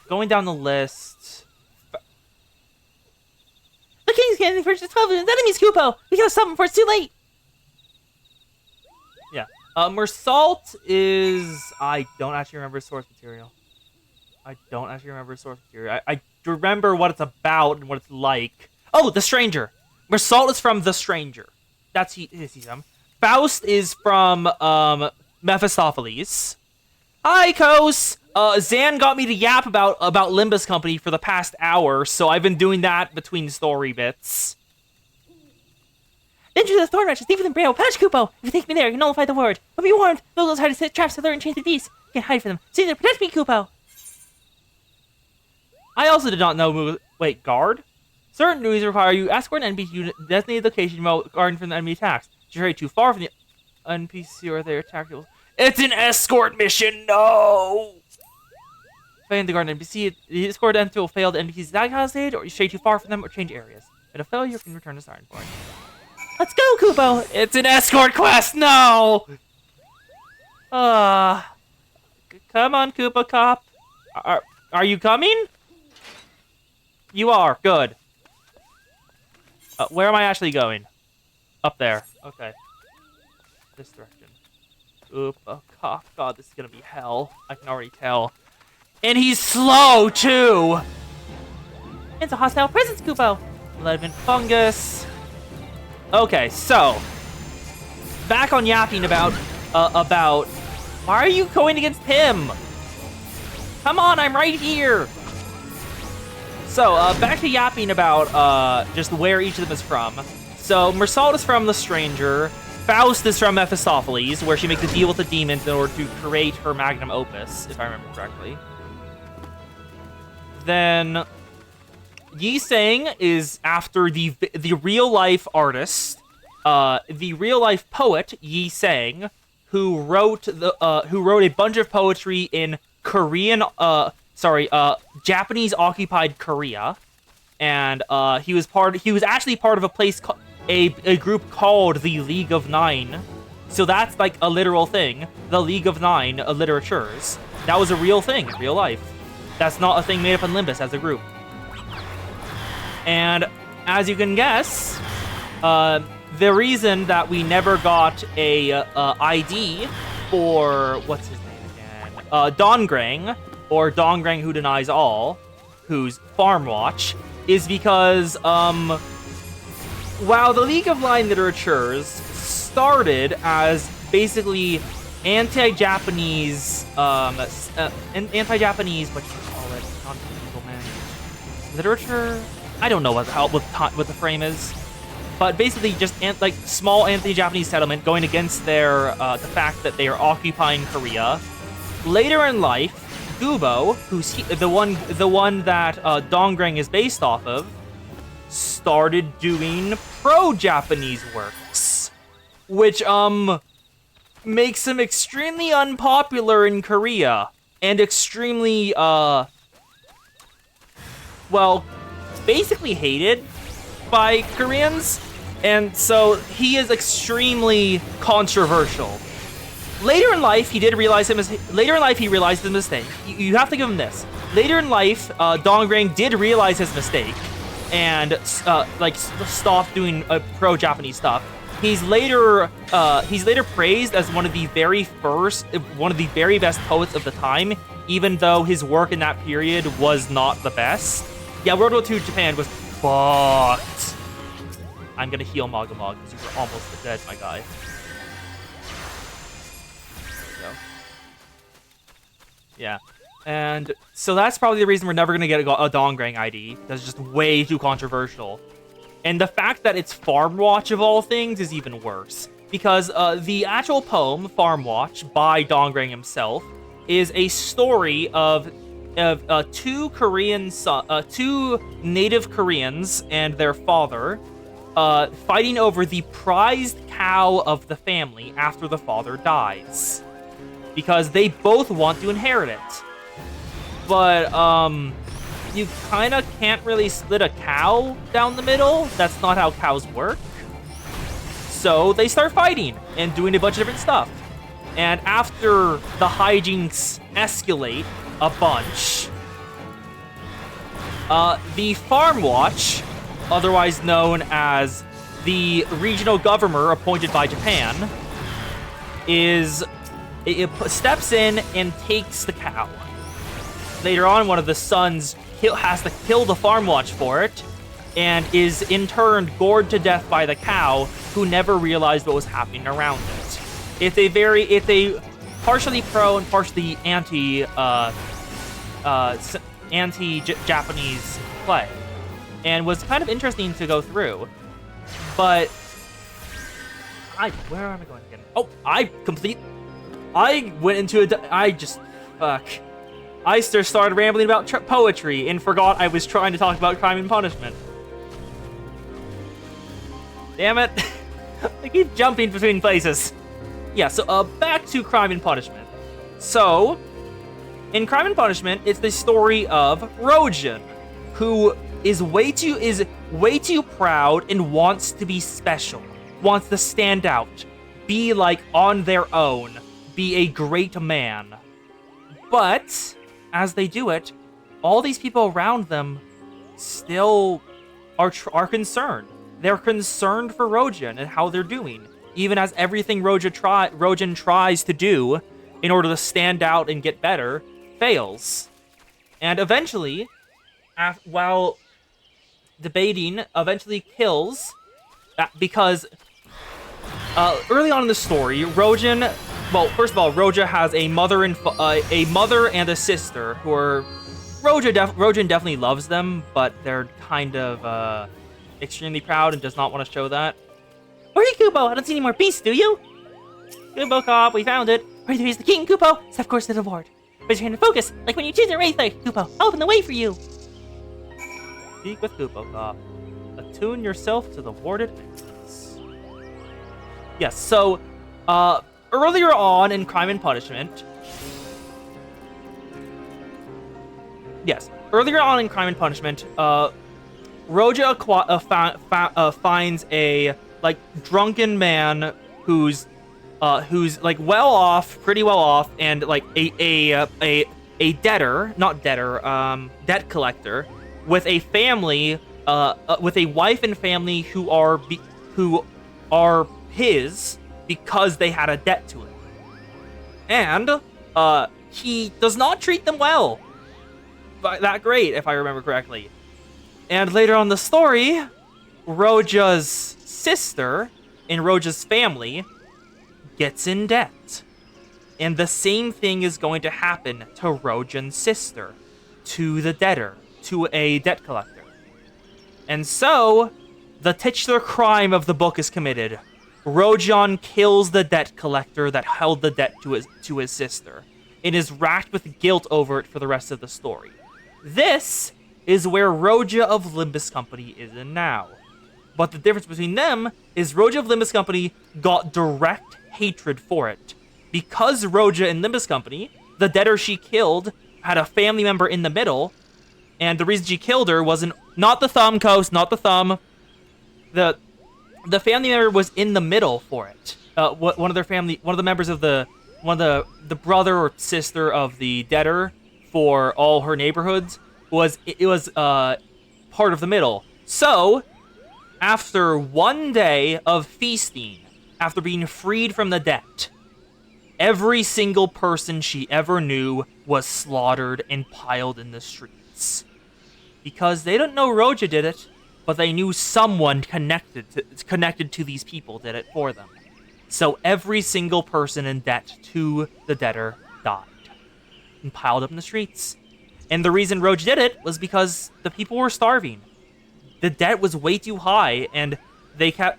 going down the list. The king's getting for just 12 of his enemies, Kupo! We gotta stop him before it's too late! Yeah. Mersalt is... I don't actually remember source material. I remember what it's about and what it's like. Oh, The Stranger. Mersalt is from The Stranger. That's he's him. Faust is from Mephistopheles. Hi, Kos. Zan got me to yap about Limbus Company for the past hour, so I've been doing that between story bits. Enter the Thorn Wretch, deeper than Braille. Patch, Kupo! If you take me there, you can nullify the word. But be warned, Logos hard to set traps to lure enchanted beasts. You can't hide from them. So either protect me, Kupo! I also did not know... Wait, guard? Certain duties require you escort an NPC unit designated location while guarding from the enemy attacks. If you stray too far from the NPC or their attack, it's an escort mission, no! Failing to guard an NPC, the escort enter will fail the NPC's attack stage, or you stray too far from them, or change areas. If a failure, you can return to starting point. Let's go, Kupo! It's an escort quest, no! Come on, Koopa Cop. Are you coming? You are, good. Where am I actually going? Up there. Okay. This direction. Koopa Cop. God, this is gonna be hell. I can already tell. And he's slow, too! It's a hostile presence, Kupo! Levin Fungus. Okay, so back on yapping about why are you going against him? Come on, I'm right here. So back to yapping about just where each of them is from. So Mersalt is from The Stranger. Faust is from Mephistopheles, where she makes a deal with the demons in order to create her magnum opus, if I remember correctly. Then Yi Sang is after the real life artist, the real life poet Yi Sang, who wrote a bunch of poetry in Japanese occupied Korea, and he was actually part of a group called the League of Nine. So that's like a literal thing, the League of Nine literatures. That was a real thing in real life. That's not a thing made up in Limbus as a group. And as you can guess, the reason that we never got a ID for what's his name again, Dongrang, or Dongrang Who Denies All, who's Farm Watch, is because while the League of Line literatures started as basically anti-Japanese anti-Japanese, what do you call it? Non-entanglement literature. I don't know what the frame is, but basically just like small anti-Japanese settlement going against their the fact that they are occupying Korea. Later in life, Gubo, the one that Dongrang is based off of, started doing pro-Japanese works, which makes him extremely unpopular in Korea and extremely well, basically hated by Koreans, and so he is extremely controversial. Later in life, he realized his mistake. You have to give him this. Later in life, Dongrang did realize his mistake and stopped doing pro-Japanese stuff. He's later praised as one of the very best poets of the time, even though his work in that period was not the best. Yeah, World War II Japan was fucked. I'm gonna heal Magamog because you were almost dead, my guy. There we go. Yeah. And so that's probably the reason we're never gonna get a Dongrang ID. That's just way too controversial. And the fact that it's Farm Watch of all things is even worse. Because the actual poem, Farm Watch, by Dongrang himself, is a story of two native Koreans and their father fighting over the prized cow of the family after the father dies. Because they both want to inherit it. But, you kind of can't really split a cow down the middle. That's not how cows work. So they start fighting and doing a bunch of different stuff. And after the hijinks escalate a bunch, the Farm Watch, otherwise known as the regional governor appointed by Japan, steps in and takes the cow. Later on, one of the sons has to kill the Farm Watch for it, and is in turn gored to death by the cow, who never realized what was happening around it. It's a partially pro and partially anti-Japanese play, and was kind of interesting to go through. But where am I going again? Oh, I went into it. I just started rambling about poetry and forgot I was trying to talk about Crime and Punishment. Damn it. I keep jumping between places. Yeah, so back to Crime and Punishment. So, in Crime and Punishment, it's the story of Rojin, who is way too proud and wants to be special, wants to stand out, be like on their own, be a great man. But as they do it, all these people around them still are concerned. They're concerned for Rojin and how they're doing, even as everything Rojin tries to do in order to stand out and get better fails. And eventually, while debating, kills, because early on in the story, Rojin... Well, first of all, Roja has a mother and a sister who are... Rojin definitely loves them, but they're kind of extremely proud and does not want to show that. Where are you, Kupo? I don't see any more beasts, do you? Kupo Cop, we found it. Right there is the king, Kupo. Step course to the ward. Raise your hand to focus, like when you choose a Wraithler. Kupo, I'll open the way for you. Speak with Kupo Cop. Attune yourself to the warded entrance. Yes, so, earlier on in Crime and Punishment... Roja finds a, drunken man who's pretty well off, and, a debt collector, with a family, with a wife and family who are his, because they had a debt to him. And, he does not treat them well. That great, if I remember correctly. And later on in the story, Roja's sister in Roja's family gets in debt. And the same thing is going to happen to Rojan's sister, to the debtor, to a debt collector. And so, the titular crime of the book is committed. Rojan kills the debt collector that held the debt to his sister, and is racked with guilt over it for the rest of the story. This is where Roja of Limbus Company is in now. But the difference between them is Roja of Limbus Company got direct hatred for it. Because Roja in Limbus Company, the debtor she killed, had a family member in the middle, and the reason she killed her wasn't not the thumb coast, not the thumb. The family member was in the middle for it. One of the members of the brother or sister of the debtor for all her neighborhoods was part of the middle. So, after one day of feasting, after being freed from the debt, every single person she ever knew was slaughtered and piled in the streets. Because they didn't know Roja did it, but they knew someone connected to these people did it for them. So every single person in debt to the debtor died and piled up in the streets. And the reason Roja did it was because the people were starving. The debt was way too high, and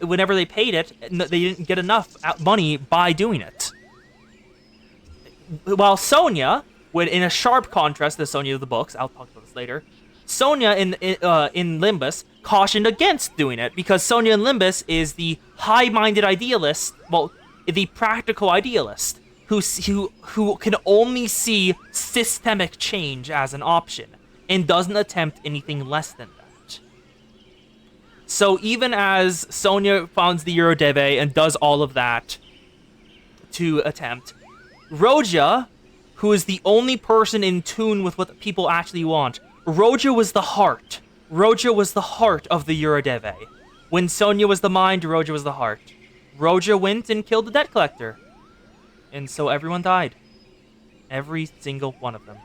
whenever they paid it, they didn't get enough money by doing it. While Sonia, in a sharp contrast to Sonia of the books, I'll talk about this later, Sonia in Limbus cautioned against doing it because Sonia in Limbus is the high-minded idealist, well, the practical idealist who can only see systemic change as an option and doesn't attempt anything less than that. So even as Sonia founds the Eurodeve and does all of that to attempt, Roja, who is the only person in tune with what people actually want, Roja was the heart. Roja was the heart of the Eurodeve. When Sonia was the mind, Roja was the heart. Roja went and killed the debt collector. And so everyone died. Every single one of them.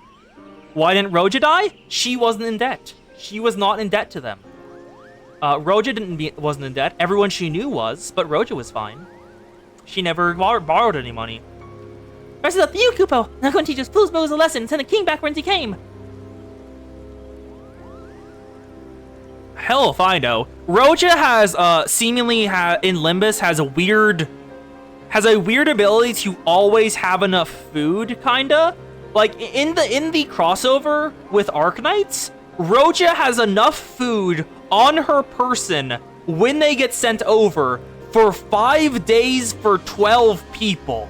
Why didn't Roja die? She wasn't in debt. She was not in debt to them. Roja wasn't in debt. Everyone she knew was, but Roja was fine. She never borrowed any money. Rest is up to you, Kupo. Now go and teach us Fool's Bows a lesson and send the king back whence he came. Hell if I know. Roja has seemingly in Limbus has a weird ability to always have enough food, kinda. Like in the crossover with Arknights, Roja has enough food on her person when they get sent over for 5 days for 12 people.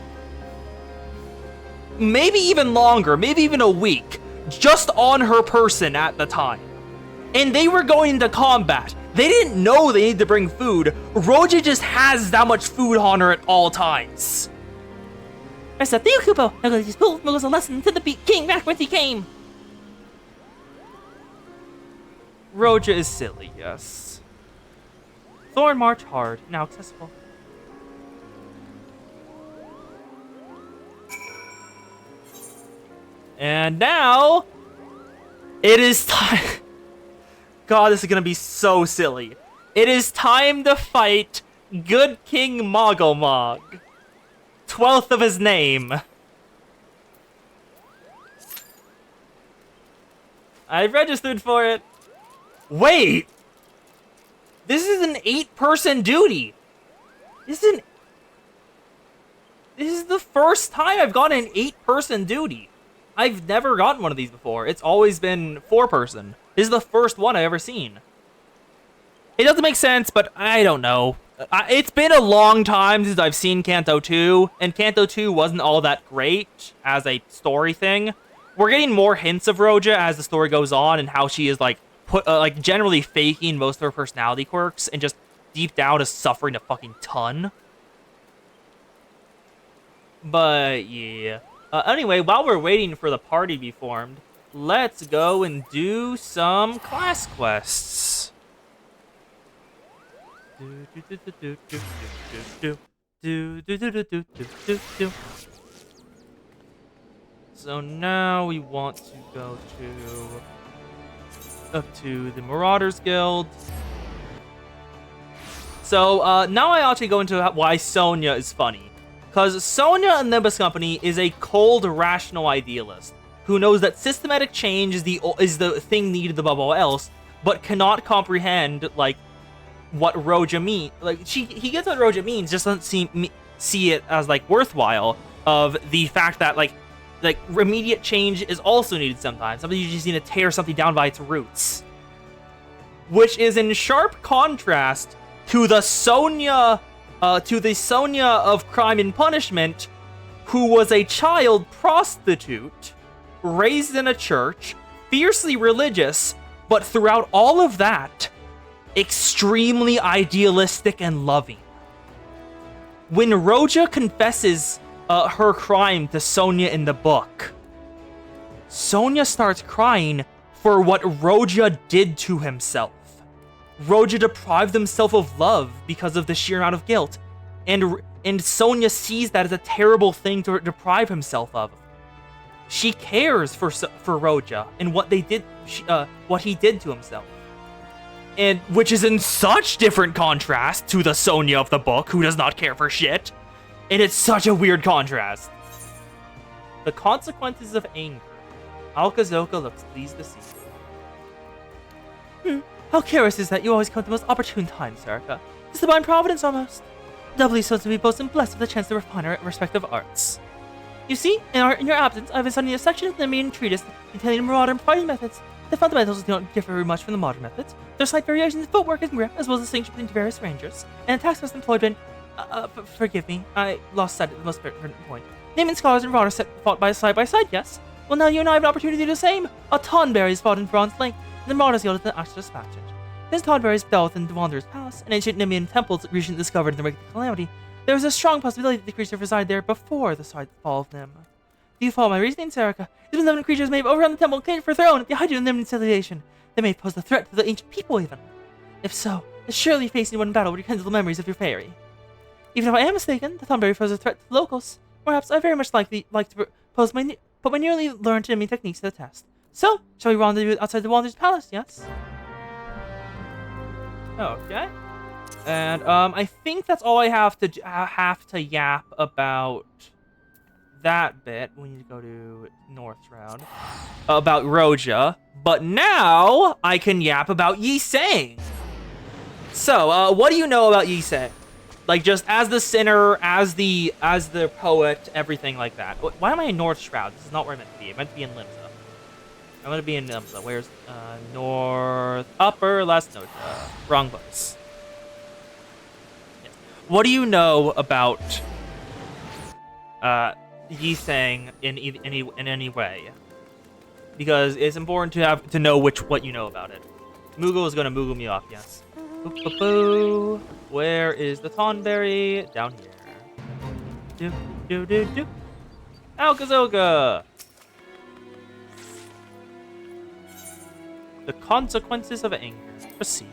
Maybe even longer, maybe even a week, just on her person at the time. And they were going into combat. They didn't know they needed to bring food. Roja just has that much food on her at all times. Rest up to you, Kupo. Now go teach Fool's Bows a lesson to the king back whence he came. Roja is silly, yes. Thorn March Hard, now accessible. And now, it is time. God, this is gonna be so silly. It is time to fight Good King Mogomog. 12th of his name. I've registered for it. Wait! This is an 8-person duty. This is the first time I've gotten an 8-person duty. I've never gotten one of these before. It's always been 4-person. This is the first one I've ever seen. It doesn't make sense, but I don't know. It's been a long time since I've seen Kanto 2, and Kanto 2 wasn't all that great as a story thing. We're getting more hints of Roja as the story goes on, and how she is like generally faking most of her personality quirks, and just deep down is suffering a fucking ton. But yeah. Anyway, while we're waiting for the party to be formed, let's go and do some class quests. So now we want to go up to the Marauders Guild. So now I actually go into why Sonia is funny. Because Sonia and Nimbus Company is a cold, rational idealist who knows that systematic change is the thing needed above all else, but cannot comprehend like what Roja means. Like he gets what Roja means, just doesn't see it as like worthwhile. Of the fact that like immediate change is also needed sometimes. Sometimes you just need to tear something down by its roots, which is in sharp contrast to the Sonia of Crime and Punishment, who was a child prostitute, raised in a church, fiercely religious, but throughout all of that, extremely idealistic and loving. When Roja confesses her crime to Sonia in the book, Sonia starts crying for what Roja did to himself. Roja deprived himself of love because of the sheer amount of guilt, and Sonia sees that as a terrible thing to deprive himself of. She cares for Roja and what he did to himself, and which is in such different contrast to the Sonia of the book, who does not care for shit, and it's such a weird contrast. The consequences of anger. Alkazoka looks pleased to see you. How curious is that you always come at the most opportune time, Sarika. It's divine providence, almost. Doubly so to be both blessed with a chance to refine our respective arts. You see, in your absence, I've been studying a section of the main treatise containing modern fighting methods. The fundamentals don't differ very much from the modern methods. There are slight variations in footwork and grip, as well as distinction between various rangers. And attacks must employed when... forgive me, I lost sight of the most pertinent point. Naaman scholars and Marauders fought side by side, yes? Well, now you and I have an opportunity to do the same. A Tonberry's fought in bronze length, and the Marauders yielded to axe to dispatch it. Since Tonberry's fell within the Wanderer's Palace, an ancient Nemean temple recently discovered in the Wake of the Calamity, there was a strong possibility that the creature resided there before the fall of Nim. Do you follow my reasoning, Sarika? These living creatures may have overrun the temple and claimed for their own at the height of Nemean civilization. They may pose a threat to the ancient people, even. If so, then surely facing one in battle would rekindle the memories of your fairy. Even if I am mistaken, the Thornberry poses a threat to the locals. Perhaps I very much like to put my newly learned enemy techniques to the test. So, shall we rendezvous outside the Wanderer's Palace, yes? Okay. And, I think that's all I have to yap about that bit. We need to go to North Round. About Roja. But now, I can yap about Yi Sang. So, what do you know about Yi Sang? Like, just as the sinner, as the poet, everything like that. Why am I in North Shroud? This is not where I meant to be. I meant to be in Limsa. I'm gonna be in Limsa. Where's, North... Upper Last Note. Wrong place. Yeah. What do you know about, Yi Sang in any way? Because it's important to know what you know about it. Moogle is gonna Moogle me off, yes. Boo. Where is the Tonberry? Down here. Do. Alkazoga! The consequences of anger. Proceed.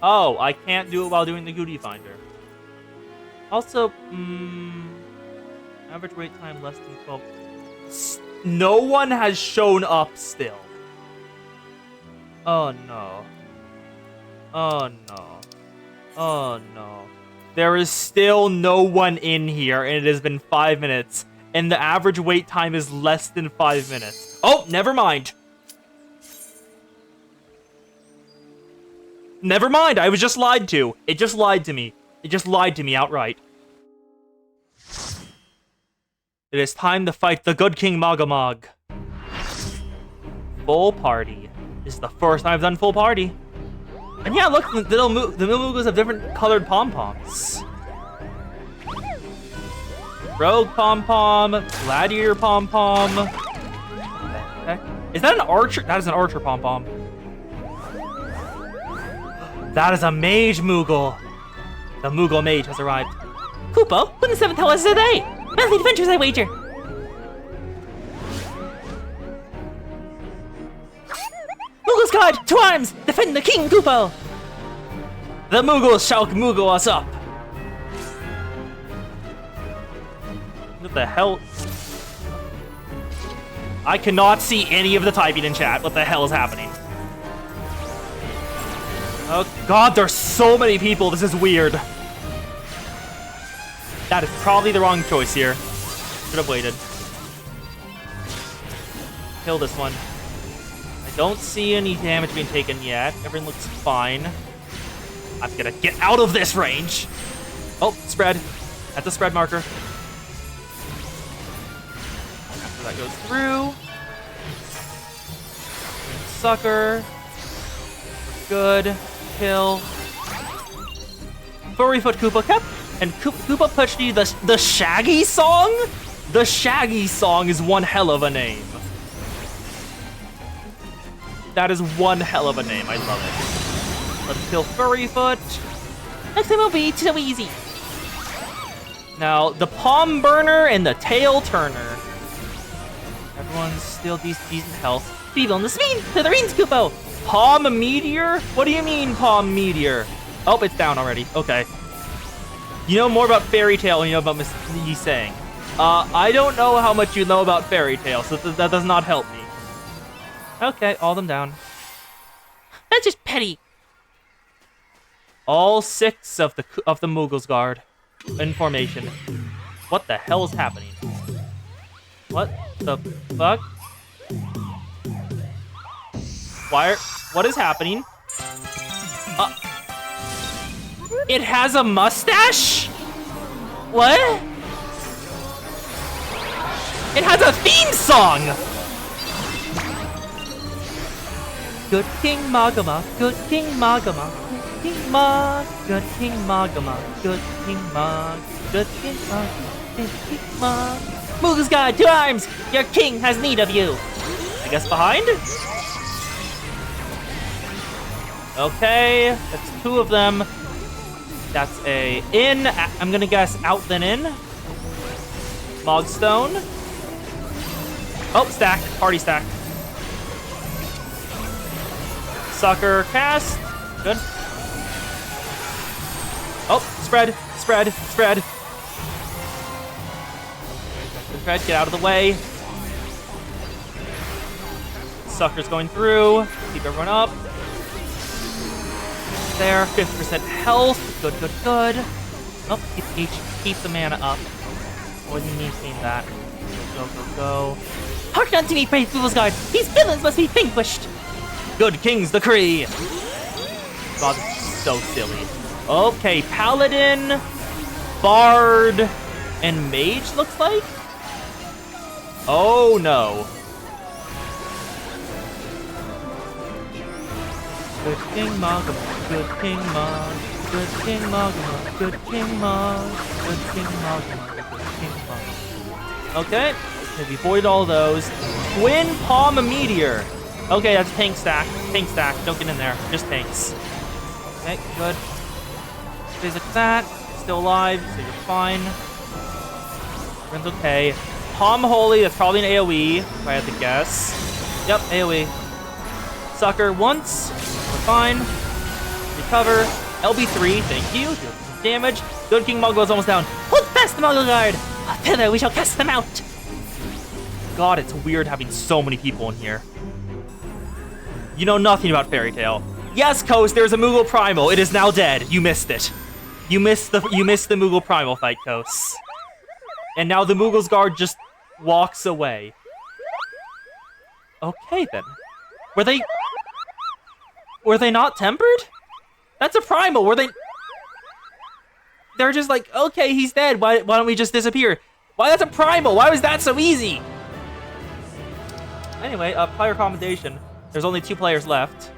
Oh, I can't do it while doing the Goody Finder. Also, average wait time less than 12. No one has shown up still. Oh no. Oh no. Oh no. There is still no one in here, and it has been 5 minutes, and the average wait time is less than 5 minutes. Oh, never mind. Never mind, I was just lied to. It just lied to me. It just lied to me outright. It is time to fight the good King Magamog. Full party. This is the first time I've done full party. And yeah, look, the Moogles have different colored pom-poms. Rogue pom-pom, Gladiator pom-pom. Okay. Is that an archer? That is an archer pom-pom. That is a mage Moogle. The Moogle mage has arrived. Koopo, wouldn't 7 tell us today? Manly adventures, I wager. Moogle's Guide, to arms! Defend the King, Koopo! The Moogles shall Moogle us up. What the hell? I cannot see any of the typing in chat. What the hell is happening? Oh god, there's so many people. This is weird. That is probably the wrong choice here. Should have waited. Kill this one. I don't see any damage being taken yet. Everything looks fine. I'm gonna get out of this range. Oh, spread. That's a spread marker. After that goes through. Sucker. Good. Kill. Furryfoot Koopa kept. And Koopa Puchty, the Shaggy song? The Shaggy song is one hell of a name. That is one hell of a name. I love it. Let's kill Furryfoot. Next time will be so easy. Now, the Palm Burner and the Tail Turner. Everyone's still decent health. Feeble on the speed to the rings, Koopo. Palm Meteor? What do you mean, Palm Meteor? Oh, it's down already. Okay. You know more about Fairy Tail than you know about Miss Yi saying. I don't know how much you know about Fairy Tail, so that does not help me. Okay, all them down. That's just petty. All 6 of the Moogle's Guard in formation. What the hell is happening? What the fuck? What is happening? It has a mustache? What? It has a theme song! Good King Magama, good King Magama, good King Mag, good King Magama, good King Mag, good King Mag, good King Mag. Moogle's Guide, 2 arms! Your king has need of you! I guess behind? Okay, that's 2 of them. That's a in. I'm gonna guess out then in. Mogstone. Oh, stack. Party stack. Sucker cast. Good. Oh, spread. Spread. Spread. Spread, get out of the way. Sucker's going through. Keep everyone up. There, 50% health. Good, good, good. Oh, keep the mana up. Or you maintain that. Go, go, go. Hearken unto me, brave Fool's Guard. These villains must be vanquished. Good King's Decree. God, this is so silly. Okay, Paladin, Bard, and Mage looks like? Oh no. Good King Magama, good King Mag, good King Magama, good King Mag, good King Magama, good King Mag. Okay, maybe void all those. Twin Palm Meteor. Okay, that's tank stack. Tank stack. Don't get in there. Just tanks. Okay, good. Visit that. Still alive, so you're fine. Everyone's okay. Palm Holy, that's probably an AoE, if I had to guess. Yep, AoE. Sucker once. We're fine. Recover. LB3, thank you. Deal some damage. Good King Muggle is almost down. Hold fast, the Muggle Guard. Thither we shall cast them out. God, it's weird having so many people in here. You know nothing about Fairy Tail. Yes, Coast, there's a Moogle Primal. It is now dead. You missed it. You missed the Moogle Primal fight, Coast. And now the Moogle's Guard just walks away. Okay, then. Were they not tempered? That's a Primal. They're just like, okay, he's dead. Why don't we just disappear? Why, that's a Primal? Why was that so easy? Anyway, player commendation. There's only 2 players left.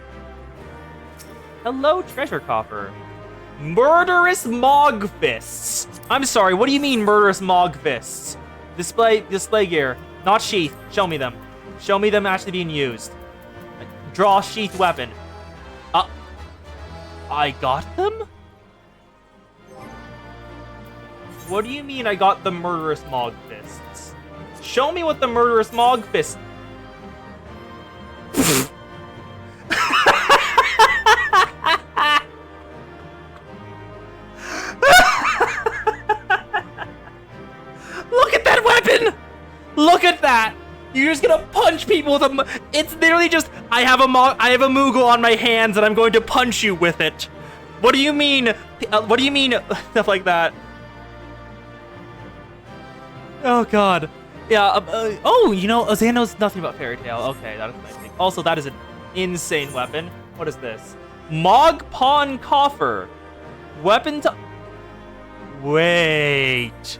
Hello, treasure coffer. Murderous Mogfists. I'm sorry, what do you mean murderous Mogfists? Display gear, not sheath. Show me them. Show me them actually being used. Draw sheath weapon. I got them? What do you mean I got the murderous Mogfists? Show me what the murderous Mogfists... Look at that weapon! Look at that! You're just gonna punch people with a... It's literally just, I have a Moogle on my hands and I'm going to punch you with it. What do you mean? What do you mean? Stuff like that. Oh god. Yeah, oh, you know, Zan knows nothing about Fairy Tail. Okay, that is amazing. Also, that is an insane weapon. What is this? Mog Pawn Coffer. Weapon to... Wait.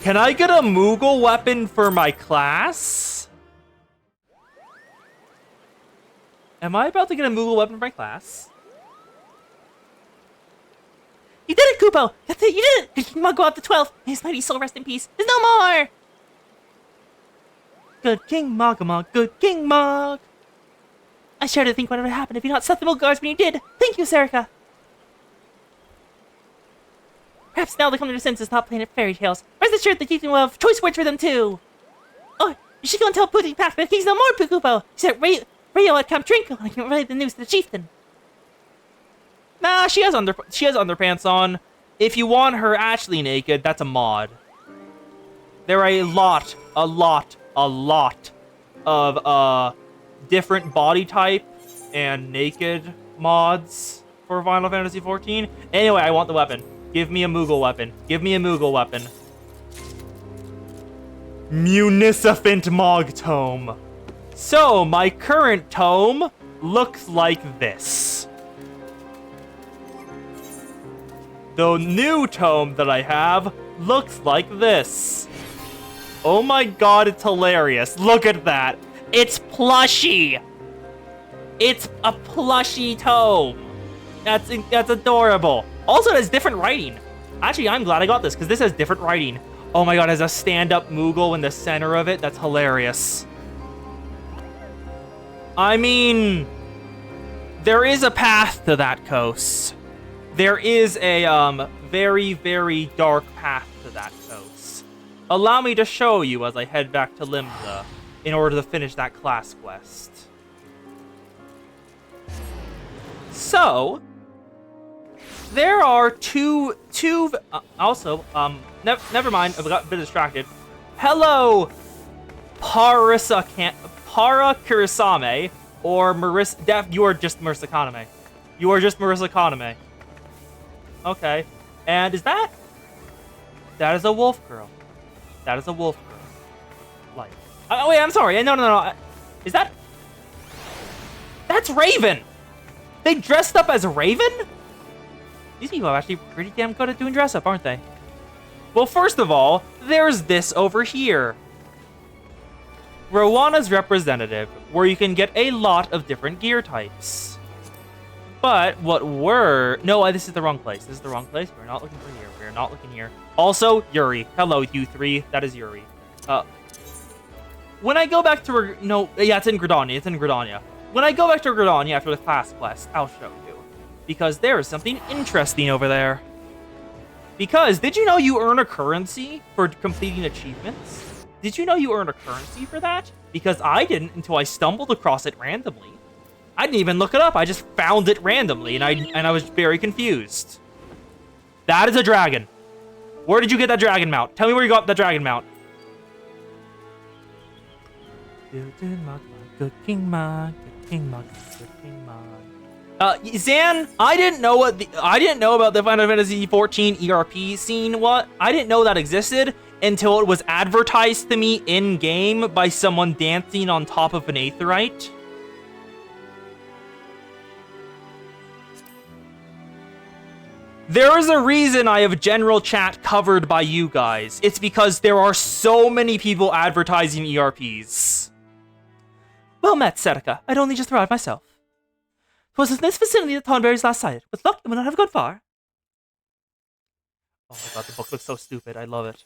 Can I get a Moogle weapon for my class? Am I about to get a Moogle weapon for my class? You did it, Kupo! That's it, you did it! Good King Mog go up to 12. May his mighty soul rest in peace. There's no more! Good King Mog, good King Mog! I shudder to think what would happen if you not set the Moogle guards when you did. Thank you, Serica! Perhaps now they come to their senses, stop playing at fairy tales. Rest assured the Chieftain will have choice words for them too! Oh, you should go and tell Pudding Path that he's no more, Pukupo! He said Rayo had come Trinkle, and I can relay the news to the Chieftain. Nah, she has underpants on. If you want her actually naked, that's a mod. There are a lot of different body type and naked mods for Final Fantasy XIV. Anyway, I want the weapon. Give me a Moogle weapon. Give me a Moogle weapon. Munificent Mog Tome. So, my current tome looks like this. The new tome that I have looks like this. Oh my god, it's hilarious. Look at that. It's plushy. It's a plushy tome. That's adorable. Also, it has different writing. Actually, I'm glad I got this, because this has different writing. Oh my god, it has a stand-up Moogle in the center of it. That's hilarious. I mean, there is a path to that coast. There is a very, very dark path to that coast. Allow me to show you as I head back to Limsa in order to finish that class quest. So, there are never mind, I got a bit distracted. Hello, Parakurisame, or Marissa, you are just Marissa Kaname. You are just Marissa Kaname. Okay, and is that is a wolf girl. That is a wolf girl. Like, oh wait, I'm sorry, no. Is that's Raven. They dressed up as Raven? These people are actually pretty damn good at doing dress up, aren't they? Well, first of all, there's this over here. Rowana's representative, where you can get a lot of different gear types. But no, this is the wrong place. This is the wrong place. We're not looking for here. We're not looking here. Also, Yuri. Hello, you three. That is Yuri. When I go back to it's in Gridania. It's in Gridania. When I go back to Gridania after the class quest, I'll show you. Because there is something interesting over there. Because, did you know you earn a currency for completing achievements? Did you know you earn a currency for that? Because I didn't until I stumbled across it randomly. I didn't even look it up. I just found it randomly, and I was very confused. That is a dragon. Where did you get that dragon mount? Tell me where you got that dragon mount. Good King Mog, good King Mog, good King Mog. Zan, I didn't know about the Final Fantasy XIV ERP scene. I didn't know that existed until it was advertised to me in game by someone dancing on top of an aetheryte. There is a reason I have general chat covered by you guys. It's because there are so many people advertising ERPs. Well met, Serica. I'd only just arrived myself. 'Twas in this vicinity that Thornberry's last sighted. With luck, it will not have gone far. Oh my god, the book looks so stupid. I love it.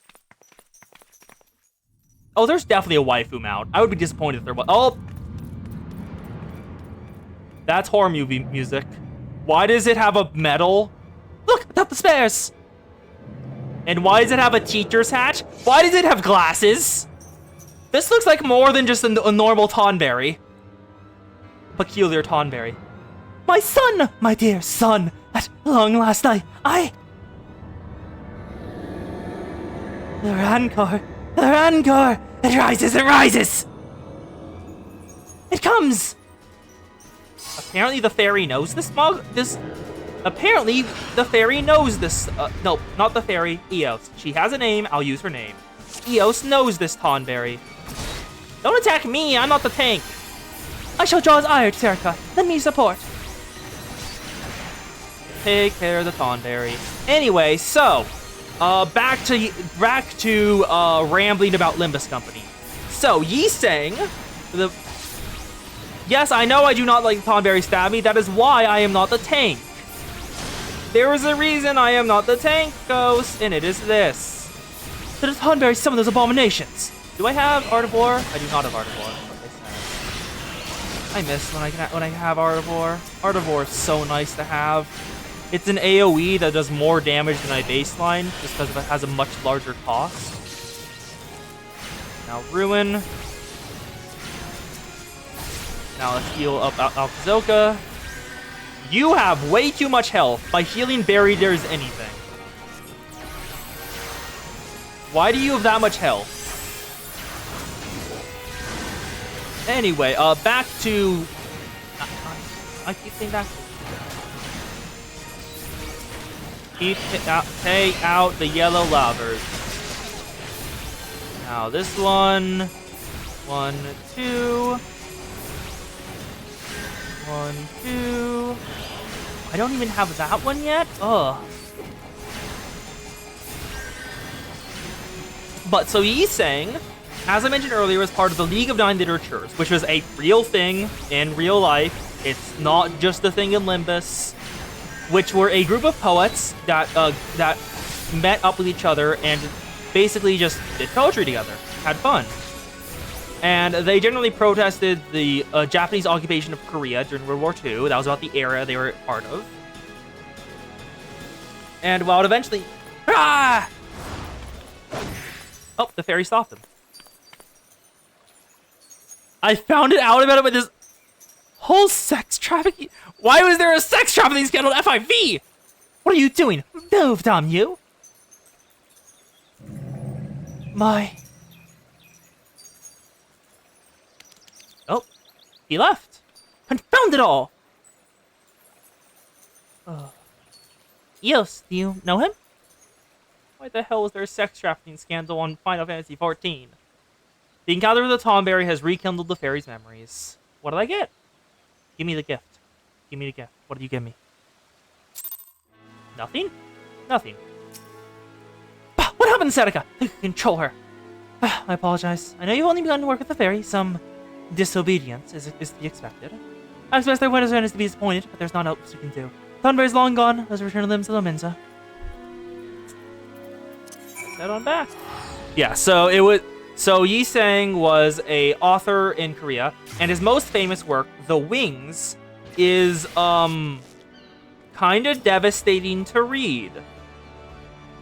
Oh, there's definitely a waifu mount. I would be disappointed if there was. Oh! That's horror movie music. Why does it have a medal? Look, atop the spares! And why does it have a teacher's hat? Why does it have glasses? This looks like more than just a normal Tonberry. Peculiar Tonberry. My son! My dear son! At long last I... The Rancor! The Rancor! It rises! It rises! It comes! Apparently the fairy knows Apparently the fairy knows this. No, not the fairy. Eos. She has a name. I'll use her name. Eos knows this Tonberry. Don't attack me, I'm not the tank. I shall draw his ire, Serica. Lend me support. Take care of the Tonberry. Anyway, so back to rambling about Limbus Company. So Yi sang the. Yes, I know I do not like the Tonberry stab me. That is why I am not the tank. There is a reason I am not the tank, Ghost, and it is this. The Tonberry summon those abominations. Do I have Art of War? I do not have Art of War. I miss when I have Art of War. Art of War is so nice to have. It's an AoE that does more damage than my baseline, just because it has a much larger cost. Now Ruin. Now let's heal up Alkazoka. You have way too much health. By healing Barry, there's anything. Why do you have that much health? Anyway, back to... I keep saying back to... Take out the yellow lovers. Now this one... 1, 2... 1, 2... I don't even have that one yet? Ugh. But so Yi sang, as I mentioned earlier, was part of the League of Nine Literatures, which was a real thing in real life. It's not just a thing in Limbus, which were a group of poets that met up with each other and basically just did poetry together, had fun. And they generally protested the Japanese occupation of Korea during World War II. That was about the era they were part of. And while it eventually... Ah! Oh, the fairy stopped them. I found it out about it with this whole sex trafficking. Why was there a sex trafficking scandal at FFXIV? What are you doing? Move, damn you! My... Oh, he left. Confound it all! Eos, do you know him? Why the hell was there a sex trafficking scandal on Final Fantasy XIV? The encounter with the Tonberry has rekindled the fairy's memories. What did I get? Give me the gift. Give me the gift. What did you give me? Nothing? Nothing. Bah, what happened, Serica? I can control her. Bah, I apologize. I know you've only begun to work with the fairy. Some disobedience is to be expected. I expect their winners is to be disappointed, but there's not else you can do. Tonberry's long gone. Let's return them to Lominza. Head on back. Yeah, so it was... So Yi Sang was a author in Korea, and his most famous work, The Wings, is kind of devastating to read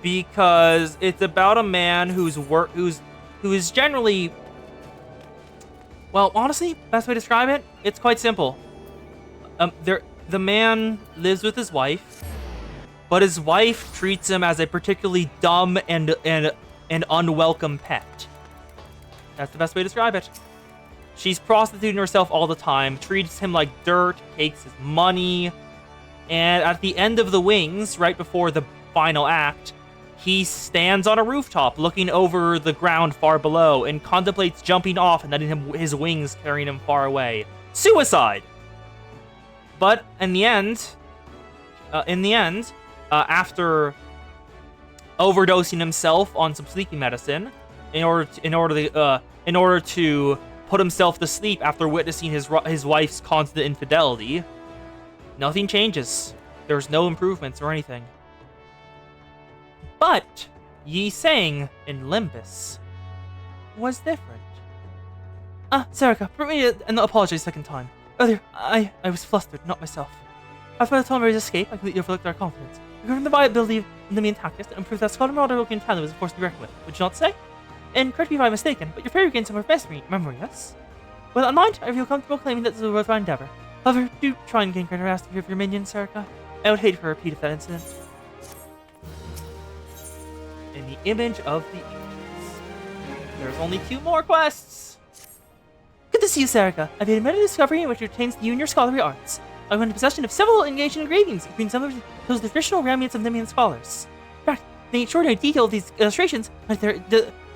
because it's about a man who is generally, well, honestly, best way to describe it, it's quite simple. The man lives with his wife, but his wife treats him as a particularly dumb and unwelcome pet. That's the best way to describe it. She's prostituting herself all the time, treats him like dirt, takes his money, and at the end of The Wings, right before the final act, he stands on a rooftop looking over the ground far below and contemplates jumping off and letting his wings carrying him far away. Suicide! But in the end, after overdosing himself on some sleeping medicine, in order to put himself to sleep after witnessing his wife's constant infidelity, nothing changes. There's no improvements or anything. But Yi Sang in Limbus was different. Serica, permit me to apologize a second time. Earlier, I was flustered, not myself. After the Tonberry's escape, I completely overlooked our confidence. Regarding the viability of the main tactics and prove that Scott and Marauder looking Tyler was a force to be reckoned with, would you not say? And correct me if I'm mistaken, but your fairy gained some of her best memory, yes? With that in mind, I feel comfortable claiming that this is a worthwhile endeavor. However, do try and gain greater mastery of your minions, Serica. I would hate for a repeat of that incident. In the image of the Eagles. There's only 2 more quests! Good to see you, Serica. I've made a meta discovery in which pertains to you and your scholarly arts. I went in possession of several engaged engravings between some of those traditional remnants of Nemean scholars. In fact, the extraordinary detail of these illustrations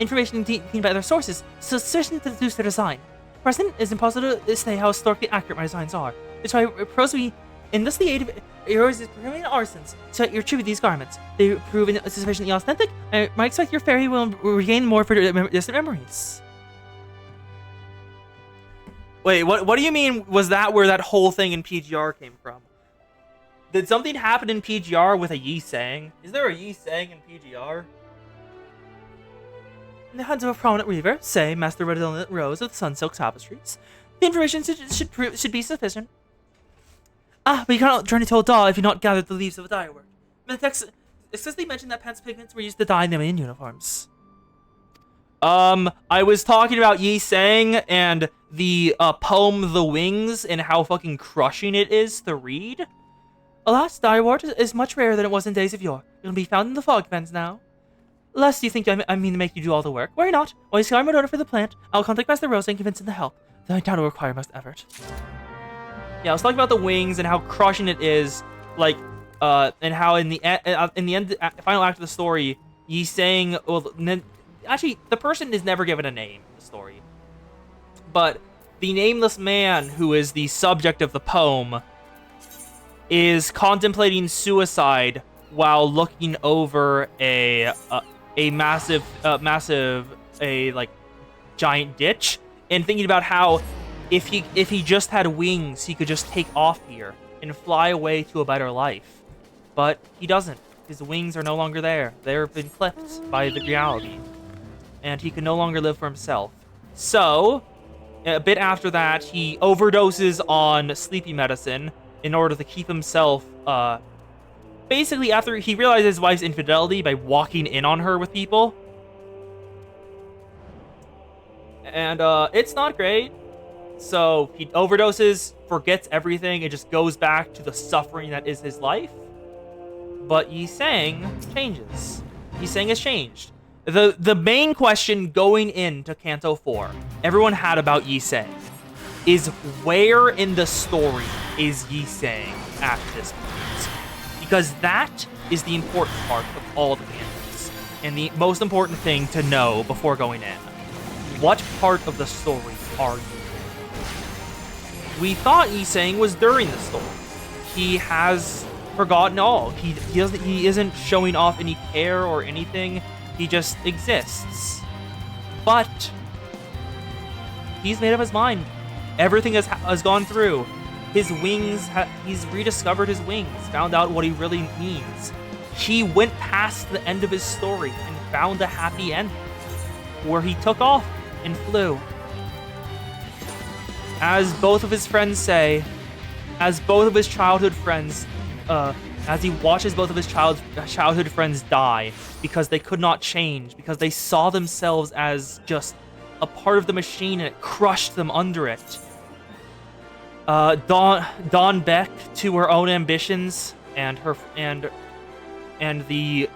information gleaned by other sources sufficient to deduce their design. Present, it's impossible to say how historically accurate my designs are. It's why I propose we enlist the aid of yours is permanent artisans to retrieve these garments. They prove sufficiently authentic. I might expect your fairy will regain more for distant memories. Wait, what do you mean? Was that where that whole thing in PGR came from? Did something happen in PGR with a Yi Sang? Is there a Yi Sang in PGR? In the hands of a prominent weaver, say Master Redolent Rose of the Sunsilk Tapestries, the information should be sufficient. Ah, but you cannot journey to Oda if you not gathered the leaves of a dye work. The text explicitly mentioned that Pan's pigments were used to dye them in uniforms. I was talking about Yi Sang and the poem The Wings and how fucking crushing it is to read. Alas, dye wort is much rarer than it was in days of yore. It can be found in the fog fens now. Lest you think I mean to make you do all the work. Worry not. While you scour my order for the plant, I'll contact Master Rose and convince him to help, though I doubt it will require much effort. Yeah, I was talking about the wings and how crushing it is, like, and how in the end, final act of the story, Yi Sang, well, actually, the person is never given a name in the story, but the nameless man who is the subject of the poem is contemplating suicide while looking over a massive giant ditch and thinking about how if he just had wings, he could just take off here and fly away to a better life. But he doesn't. His wings are no longer there. They've been clipped by the reality. And he can no longer live for himself. So, a bit after that, he overdoses on sleepy medicine in order to keep himself, basically after he realizes his wife's infidelity by walking in on her with people. And, it's not great. So, he overdoses, forgets everything, and just goes back to the suffering that is his life. But Yi Sang changes. Yi Sang has changed. The main question going into Kanto 4, everyone had about Yi Sang, is where in the story is Yi Sang at this point? Because that is the important part of all the cantos, and the most important thing to know before going in. What part of the story are you in? We thought Yi Sang was during the story. He has forgotten all. He isn't showing off any care or anything. He just exists. But he's made up his mind. Everything has gone through. His wings, he's rediscovered his wings, found out what he really means. He went past the end of his story and found a happy ending, where he took off and flew. As both of his friends say, as both of his childhood friends, as he watches both of his childhood friends die because they could not change, because they saw themselves as just a part of the machine and it crushed them under it. Dawn Beck, to her own ambitions and the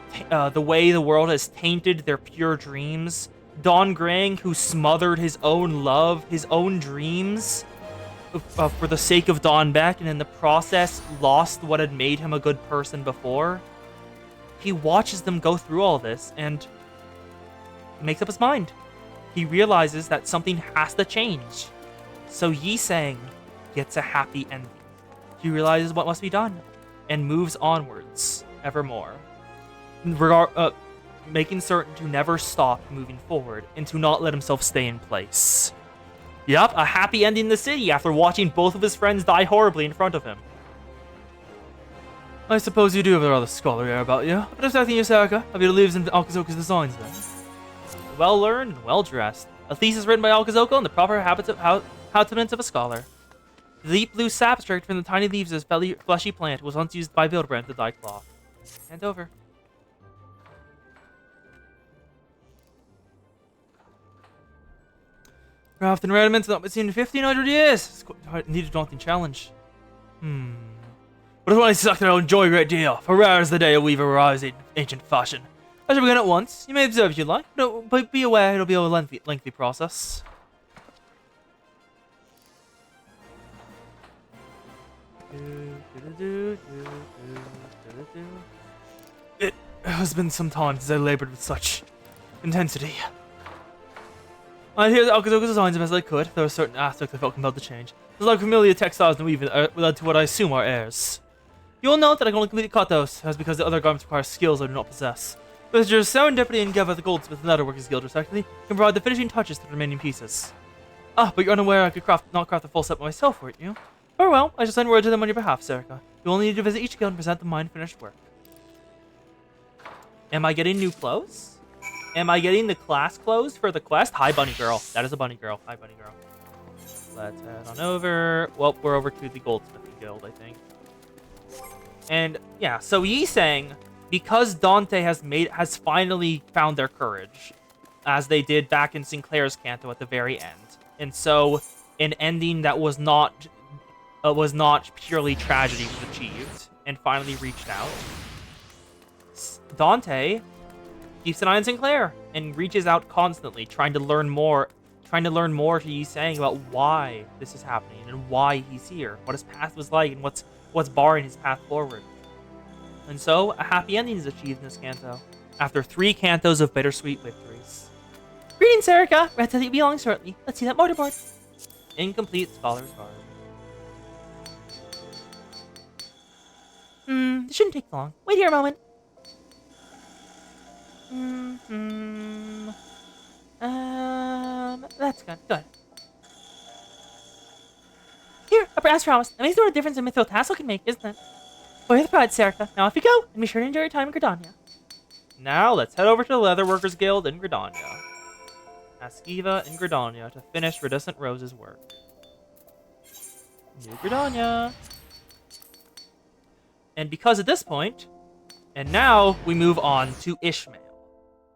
way the world has tainted their pure dreams. Don Grang, who smothered his own love, his own dreams, for the sake of Don Beck, and in the process lost what had made him a good person before. He watches them go through all this and makes up his mind. He realizes that something has to change. So Yi Sang gets a happy ending. He realizes what must be done and moves onwards evermore. Making certain to never stop moving forward and to not let himself stay in place. Yup, a happy ending in the city after watching both of his friends die horribly in front of him. I suppose you do have a rather scholarly air about you, but affecting you, Sarika, have your lives in Akazoka's designs then? Well learned and well dressed. A thesis written by Alkazoko and the proper habiliments of a scholar. The deep blue sap extracted from the tiny leaves of this fleshy plant was once used by Bilderbrand to dye cloth. Hand over. Craft and rudiments not been seen in 1500 years. It's quite indeed a daunting challenge. But it's one I suspect I'll enjoy a great deal, for rare is the day a weaver arrives in ancient fashion. I shall begin at once. You may observe if you like, but be aware it'll be a lengthy process. It has been some time since I labored with such intensity. I hear the Akazoka's designs as best I could. There were certain aspects I felt compelled to change. There's like familiar textiles and weaving led to what I assume are heirs. You will note that I can only completely cut those, as because the other garments require skills I do not possess. But as your serendipity and Geva the Goldsmith and Leatherworkers Guild respectively can provide the finishing touches to the remaining pieces. Ah, but you're unaware I could not craft the full set myself, weren't you? Very well, I shall send word to them on your behalf, Serica. You will need to visit each guild and present them my finished work. Am I getting new clothes? Am I getting the class clothes for the quest? Hi, bunny girl. That is a bunny girl. Hi, bunny girl. Let's head on over. Well, we're over to the Goldsmithing Guild, I think. And yeah, so he's saying because Dante has finally found their courage, as they did back in Sinclair's Canto at the very end, and so an ending that was not purely tragedy was achieved, and finally reached out. Dante keeps an eye on Sinclair and reaches out constantly, trying to learn more to Yi Sang about why this is happening and why he's here, what his path was like, and what's barring his path forward. And so, a happy ending is achieved in this canto, after 3 cantos of bittersweet victories. Greetings, Serica! Red said you'll be along shortly. Let's see that motorboard. Incomplete Scholar's Garb. This shouldn't take long. Wait here a moment. That's good. Good. Here, as promised. Amazing what a difference a mithril tassel can make, isn't it? Boy, the pride, Serica. Now off you go, and be sure to enjoy your time in Gridania. Now, let's head over to the Leatherworkers Guild in Gridania. Ask Eva in Gridania to finish Redescent Rose's work. New Gridania. And because at this point, and now we move on to Ishmael.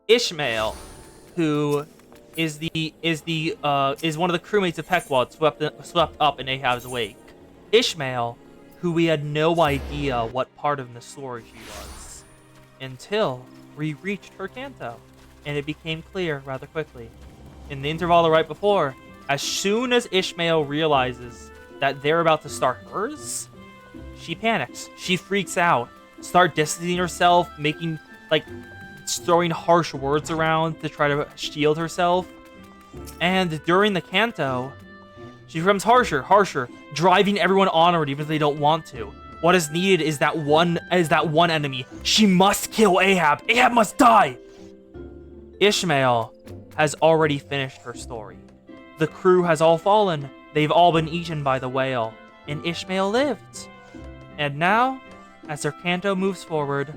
Ishmael, who is one of the crewmates of Pequod swept up in Ahab's wake. Ishmael, who we had no idea what part of the story she was, until we reached her canto, and it became clear rather quickly. In the interval right before, as soon as Ishmael realizes that they're about to start hers, she panics. She freaks out, start distancing herself, throwing harsh words around to try to shield herself. And during the canto, she becomes harsher, driving everyone onward even if they don't want to. What is needed is that one enemy. She must kill Ahab. Ahab must die. Ishmael has already finished her story. The crew has all fallen. They've all been eaten by the whale, and Ishmael lived. And now, as her canto moves forward,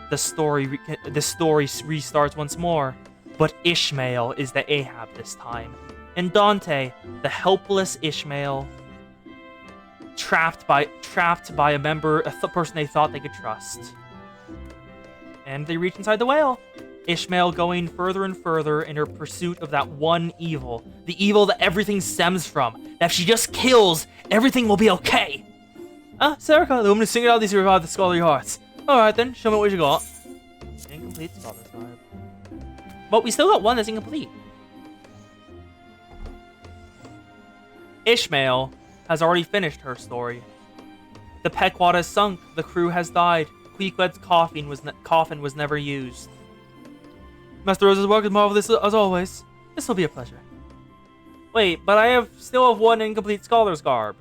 the story restarts once more. But Ishmael is the Ahab this time. And Dante, the helpless Ishmael, trapped by a person they thought they could trust. And they reach inside the whale. Ishmael going further and further in her pursuit of that one evil. The evil that everything stems from. That if she just kills, everything will be okay. Serica, the woman who's singing out these to revive the scholarly hearts. Alright then, show me what you got. Incomplete Scholar's Garb. But we still got one that's incomplete. Ishmael has already finished her story. The Pequod has sunk, the crew has died. Queequed's coffin was never used. Master Rose's work is marvelous as always. This will be a pleasure. Wait, but I still have one incomplete Scholar's Garb.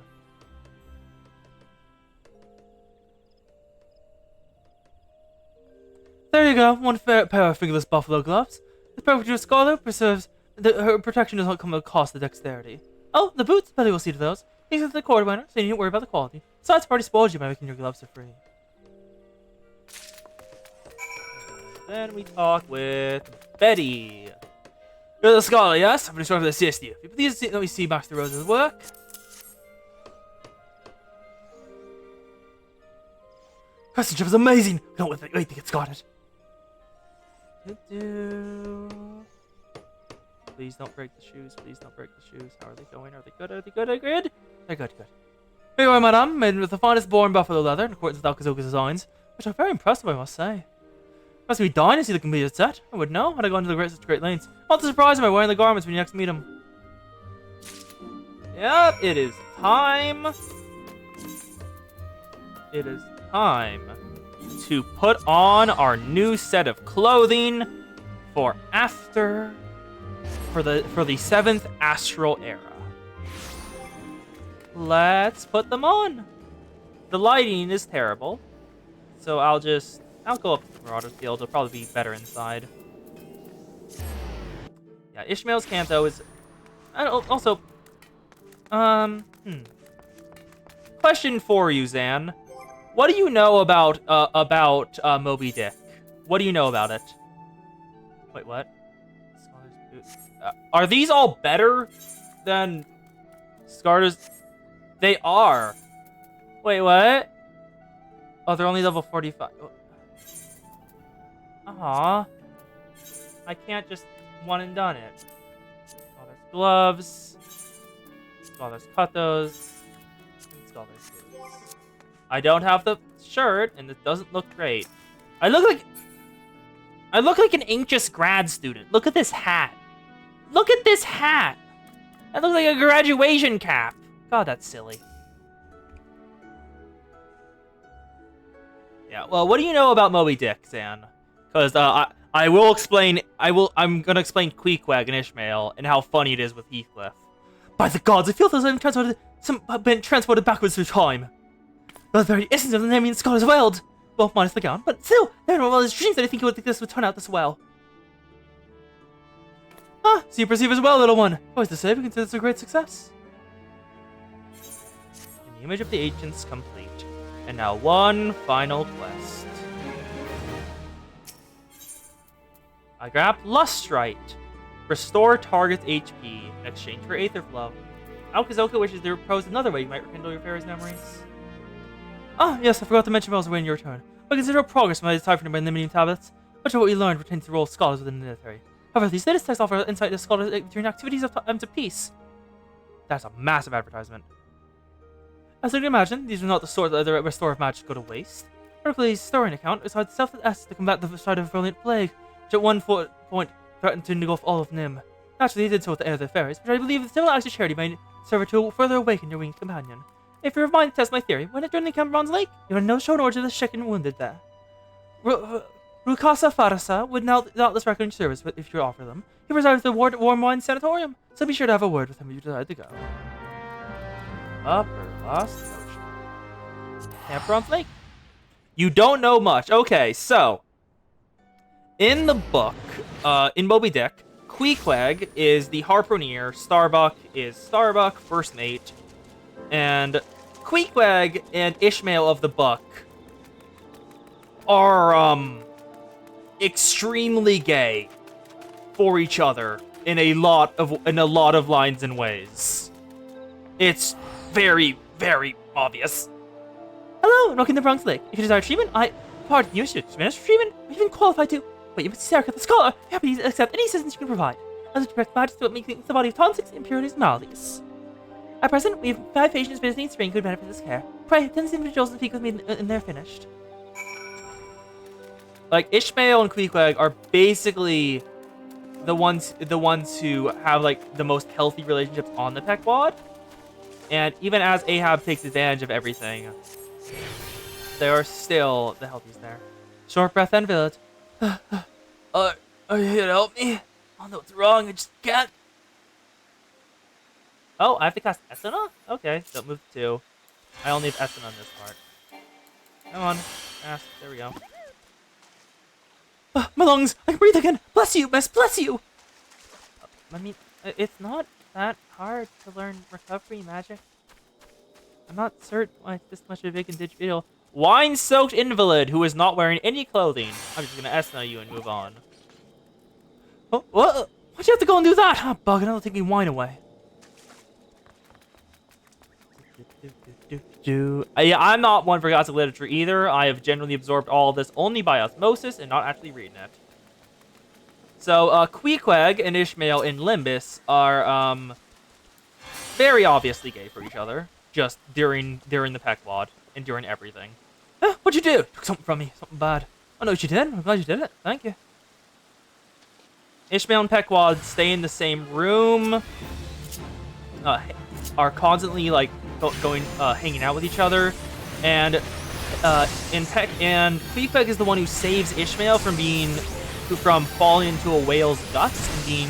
There you go, one pair of fingerless buffalo gloves. The perfect scholar preserves her protection does not come at the cost of dexterity. Oh, the boots, Billy will see to those. These are the quarter winner, so you needn't worry about the quality. Besides, I've already spoiled you by making your gloves for free. Then we talk with Betty. You're the scholar, yes? I'm sure to assist you. If you please let me see Master Rose's work. Craftsmanship is amazing! Can't wait to get started. Please don't break the shoes. Please don't break the shoes. How are they going? Are they good? Are they good? Are they good? They're good, good. Here you are, madame, made with the finest born buffalo leather in accordance with Alkazoka's designs, which I'm very impressed with, I must say. Must be dying to see the completed set. I would know had I gone to such great lengths. Not to surprise him by wearing the garments when you next meet him. Yep, it is time. It is time to put on our new set of clothing for after for the 7th astral era. Let's put them on. The lighting is terrible, so I'll go up to the Marauder's Guild. It'll probably be better inside. Yeah, Ishmael's Canto is also question for you, Zan. What do you know about Moby Dick? What do you know about it? Wait, what? Are these all better than Scarter's? They are. Wait, what? Oh, they're only level 45. Aw. I can't just one and done it. Scholar's gloves. Scholar's cuttos. And Scholar's boots. I don't have the shirt, and it doesn't look great. I look like an anxious grad student. Look at this hat. Look at this hat. That looks like a graduation cap. God, that's silly. Yeah, well, what do you know about Moby Dick, Zan? Because I'm gonna explain Queequeg and Ishmael and how funny it is with Heathcliff. By the gods, I feel as if I've been transported backwards through time. The very essence of the naming Scottish world. Well, minus the gown, but still, there are no wildest dreams that I think this would turn out this well. Ah, so you perceive as well, little one. Always to say, we consider this a great success. And the image of the ancients complete. And now one final quest. I grabbed Lustrite. Restore target's HP in exchange for Aetherflow. Alkazoka wishes to propose another way you might rekindle your fairy's memories. Ah, yes, I forgot to mention while I was awaiting your return. But consider progress when I deciphered them by limiting tablets. Much of what we learned pertains to the role of scholars within the military. However, these latest texts offer insight into scholars during activities of times of peace. That's a massive advertisement. As you can imagine, these are not the sort that restore of magic go to waste. Hercules' storing account is hard self-S to combat the side of a brilliant plague, which at one point threatened to engulf all of Nim. Naturally, they did so at the end of their fairies, but I believe that similar acts of charity may serve to further awaken your winged companion. If you're of mind to test my theory, when it journey to Bronze Lake, you will no show nor to the sick and wounded there. Rukasa Farasa would doubtless recommend your service if you offer them. He resides at the Warm Wine Sanatorium, so be sure to have a word with him if you decide to go. Upper Lost Ocean. Camp Bronze Lake. You don't know much. Okay, so in the book, in Moby Dick, Queequeg is the harpooner, Starbuck is Starbuck, first mate, and Queequeg and Ishmael of the book are extremely gay for each other in a lot of lines and ways. It's very, very obvious. Hello, welcome to Bronze Lake. If you desire treatment, pardon you, should administer treatment, or even qualified to. But you must see the scholar. Happy to accept any assistance you can provide. As a direct majesty to make the body of toxics, impurities, and maladies. At present, we have 5 patients visiting spring who could benefit this care. Pray, 10 individuals to speak with me and they're finished. Like, Ishmael and Queequeg are basically the ones who have, like, the most healthy relationships on the Pequod. And even as Ahab takes advantage of everything, there are still the healthies there. Short breath and village. Are you here to help me? I don't know what's wrong, I just can't. Oh, I have to cast Esena? Okay, don't move to 2. I only have Esena on this part. Come on. Cast. There we go. My lungs! I can breathe again! Bless you, miss! Bless you! I mean, it's not that hard to learn recovery magic. I'm not certain why it's this much of a big individual. Wine-soaked invalid who is not wearing any clothing. I'm just gonna Esna you and move on. Oh, what? Why'd you have to go and do that? Oh, bug, it'll take me wine away. Yeah, I'm not one for gossip literature either. I have generally absorbed all of this only by osmosis and not actually reading it. So, Queequeg and Ishmael in Limbus are, very obviously gay for each other. Just during the Pequod and during everything. What'd you do? Took something from me. Something bad. I know what you did. I'm glad you did it. Thank you. Ishmael and Pequod stay in the same room. Are constantly, like, hanging out with each other. And Queequeg is the one who saves Ishmael from being from falling into a whale's guts and being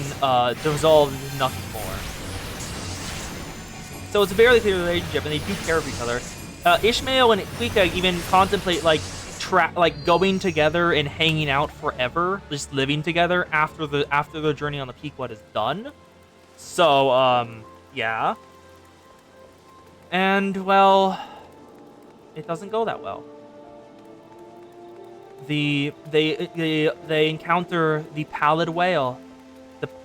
dissolved into nothing more. So it's a very clear relationship, and they do care of each other. Ishmael and Quika even contemplate like going together and hanging out forever, just living together after the journey on the Pequod is done. So yeah. And well, it doesn't go that well. They encounter the pallid whale,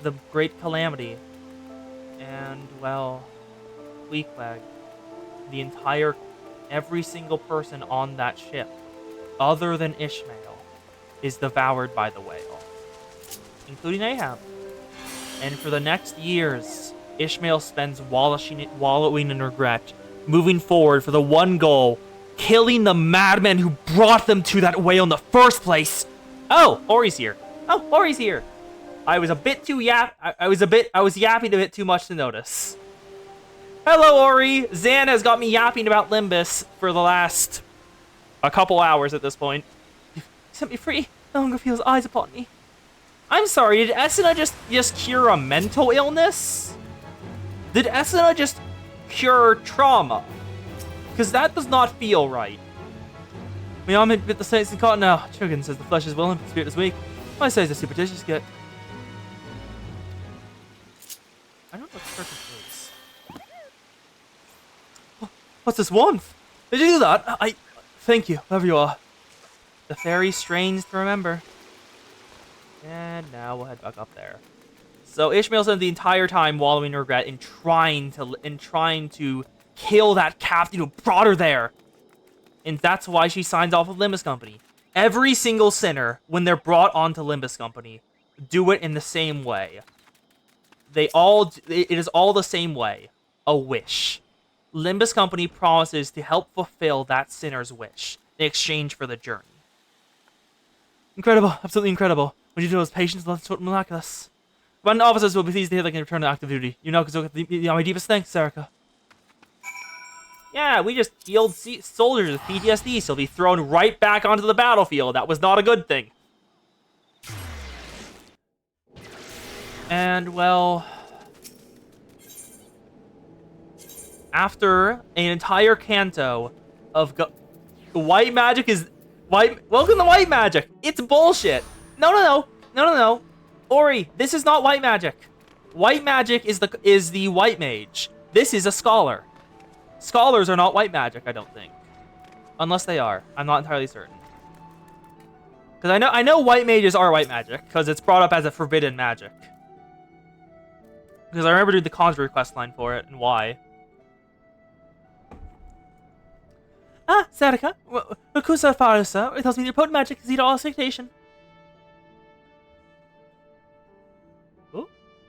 the great calamity, and well, Queequeg, every single person on that ship, other than Ishmael, is devoured by the whale, including Ahab. And for the next years, Ishmael spends wallowing in regret, moving forward for the one goal: killing the madman who brought them to that whale in the first place. Oh, Ori's here. Oh, Ori's here. I was a bit too I was yapping a bit too much to notice. Hello, Ori. Zan has got me yapping about Limbus for the last a couple hours at this point. You set me free. No longer feels eyes upon me. I'm sorry, did Esuna just cure a mental illness? Did Esuna just cure trauma? Because that does not feel right. We all meant to the saints and caught now. Chuggin says the flesh is willing, but the spirit is weak. I say the superstitious get. I don't know what the purpose is. What's this warmth? Did you do that? Thank you, whoever you are. The fairy strains to remember. And now we'll head back up there. So Ishmael spent the entire time wallowing in regret and trying to kill that captain who brought her there. And that's why she signs off with Limbus Company. Every single sinner, when they're brought onto Limbus Company, do it in the same way. It is all the same way. A wish. Limbus Company promises to help fulfill that sinner's wish in exchange for the journey. Incredible, absolutely incredible. What you do is patience, that's sort of miraculous. One officers will be pleased to hear they can return to active duty. You know, because my deepest thanks, Serica. Yeah, we just healed soldiers with PTSD, so they'll be thrown right back onto the battlefield. That was not a good thing. And, well, after an entire canto of white magic is welcome to white magic. It's bullshit. No. Ori, this is not white magic. White magic is the white mage. This is a scholar. Scholars are not white magic, I don't think. Unless they are. I'm not entirely certain. Because I know white mages are white magic, because it's brought up as a forbidden magic. Because I remember doing the Conjurer quest line for it, and why. Ah, Sarika. Rakusa Farusa. It tells me your potent magic is all expectation. Oh?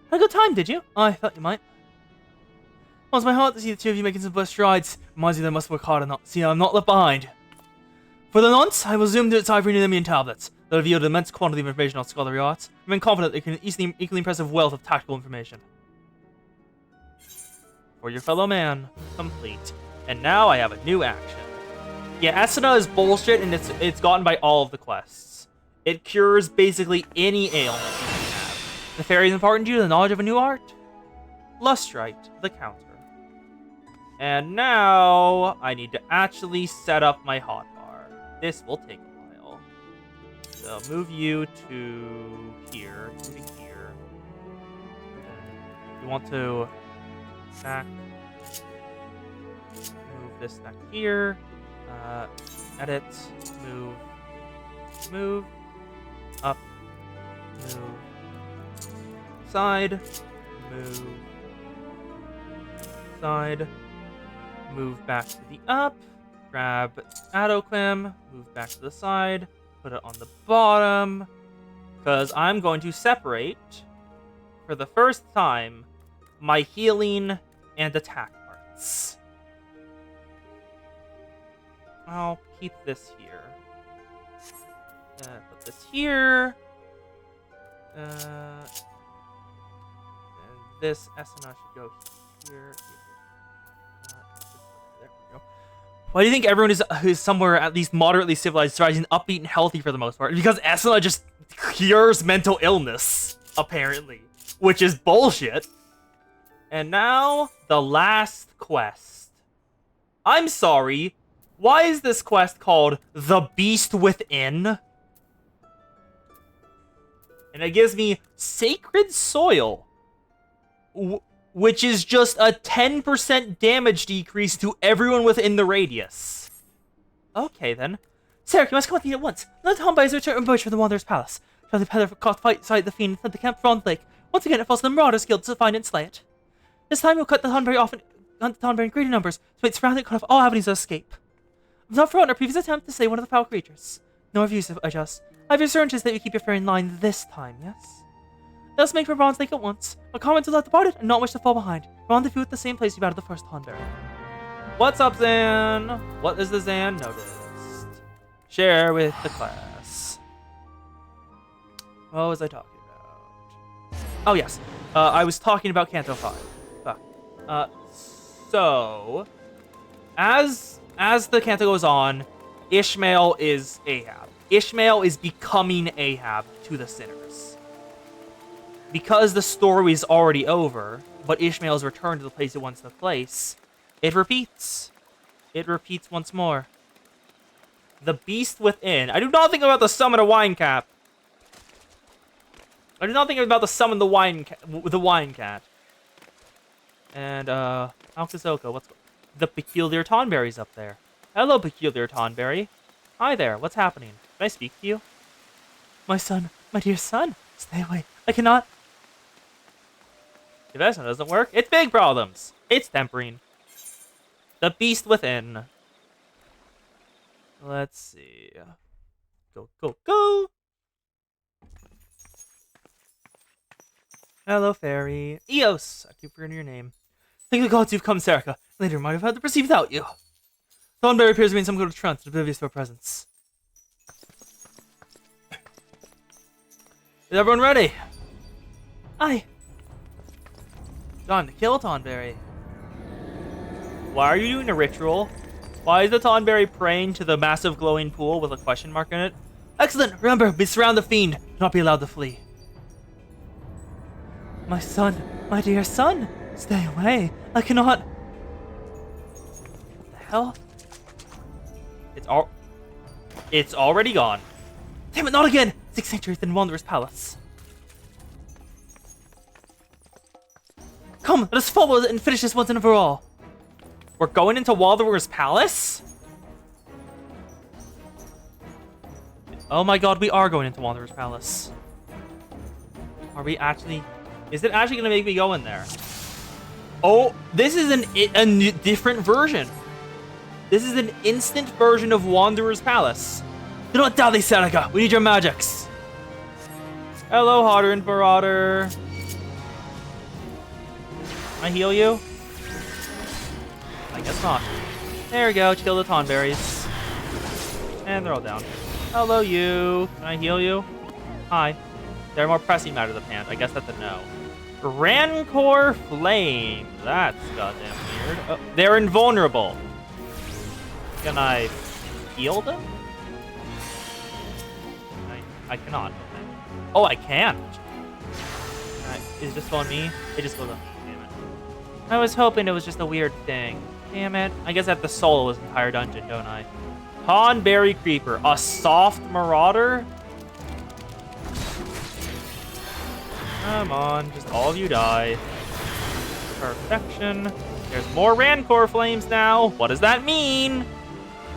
Had a good time, did you? I thought you might. Well, it's my heart to see the two of you making some first strides. Reminds me that I must work hard and not see I'm not left behind. For the nonce, I will zoom to decipher Nemean tablets that reveal an immense quantity of information on scholarly arts. I'm confident they can equally impressive wealth of tactical information. For your fellow man, complete. And now I have a new action. Yeah, Esuna is bullshit, and it's gotten by all of the quests. It cures basically any ailment you can have. The fairy is important to you, the knowledge of a new art. Lustrite, the counter. And now I need to actually set up my hotbar. This will take a while. So move you to here, to here. You want to stack. Move this stack here. Edit. Move. Up. Move. Side. Move. Side. Move back to the up, grab Adoquim, move back to the side, put it on the bottom, because I'm going to separate, for the first time, my healing and attack parts. I'll keep this here. Put this here. And this SNR should go here. Why do you think everyone who's somewhere at least moderately civilized, tries and upbeat and healthy for the most part? Because Esuna just cures mental illness, apparently, which is bullshit. And now, the last quest. I'm sorry, why is this quest called The Beast Within? And it gives me Sacred Soil, which is just a 10% damage decrease to everyone within the radius. Okay, then. Sarah, you must come with me at once. Let the Homebuyers return and from the Wanderer's Palace. Tell the Peddler caught fight inside the fiend at the camp Bronze Lake. Once again, it falls to the Marauders Guild to find and slay it. This time, we'll cut the Thornberry off and hunt the Thornberry in greater numbers, so it surround it and cut off all avenues of escape. I've not forgotten our previous attempt to slay one of the foul creatures. No reviews, I just. I have assurances that you keep your fare in line this time, yes? Let us make for Bronze Lake at once. A comment to let departed and not wish to fall behind. Rendezvous at the same place you battled the first Thornberry. What's up, Zan? What is the Zan noticed? Share with the class. What was I talking about? Oh, yes. I was talking about Canto 5. Fuck. So, as the Canto goes on, Ishmael is Ahab. Ishmael is becoming Ahab to the sinners. Because the story is already over, but Ishmael's returned to the place it wants to place, it repeats. It repeats once more. The Beast Within. I do not think about the summon a wine cap. I do not think about the summon the wine cat. And Alkazoka, what's the Peculiar Tonberry's up there? Hello, Peculiar Tonberry. Hi there. What's happening? Can I speak to you? My son, my dear son, stay away. I cannot. If that doesn't work, it's big problems. It's tempering. The Beast Within. Let's see. Go, go, go! Hello, fairy. Eos! I keep forgetting your name. Thank the gods you've come, Serica. Later, might have had to proceed without you. Thornberry appears to be in some kind of trance, oblivious to our presence. Is everyone ready? Aye. Time to kill Thornberry. Why are you doing a ritual? Why is the Thornberry praying to the massive glowing pool with a question mark in it? Excellent! Remember, we surround the fiend. Do not be allowed to flee. My son, my dear son, stay away. I cannot. What the hell? It's already gone. Damn it, not again! 6 centuries in Wanderer's Palace. Come, let us follow it and finish this once and for all. We're going into Wanderer's Palace? Oh my god, we are going into Wanderer's Palace. Are we actually... Is it actually going to make me go in there? Oh, this is a different version. This is an instant version of Wanderer's Palace. Do not dally, Serica. We need your magics. Hello, Hotter and Marauder. Can I heal you? I guess not. There we go. Kill the Thornberries. And they're all down. Hello, you. Can I heal you? Hi. There are more pressing matters at hand. I guess that's a no. Rancor Flame. That's goddamn weird. Oh, they're invulnerable. Can I heal them? I cannot. Oh, I can. Is it just on me? It just goes on me. Damn it. I was hoping it was just a weird thing. Damn it. I guess I have to solo this entire dungeon, don't I? Thornberry Creeper. A soft marauder? Come on. Just all of you die. Perfection. There's more Rancor Flames now. What does that mean?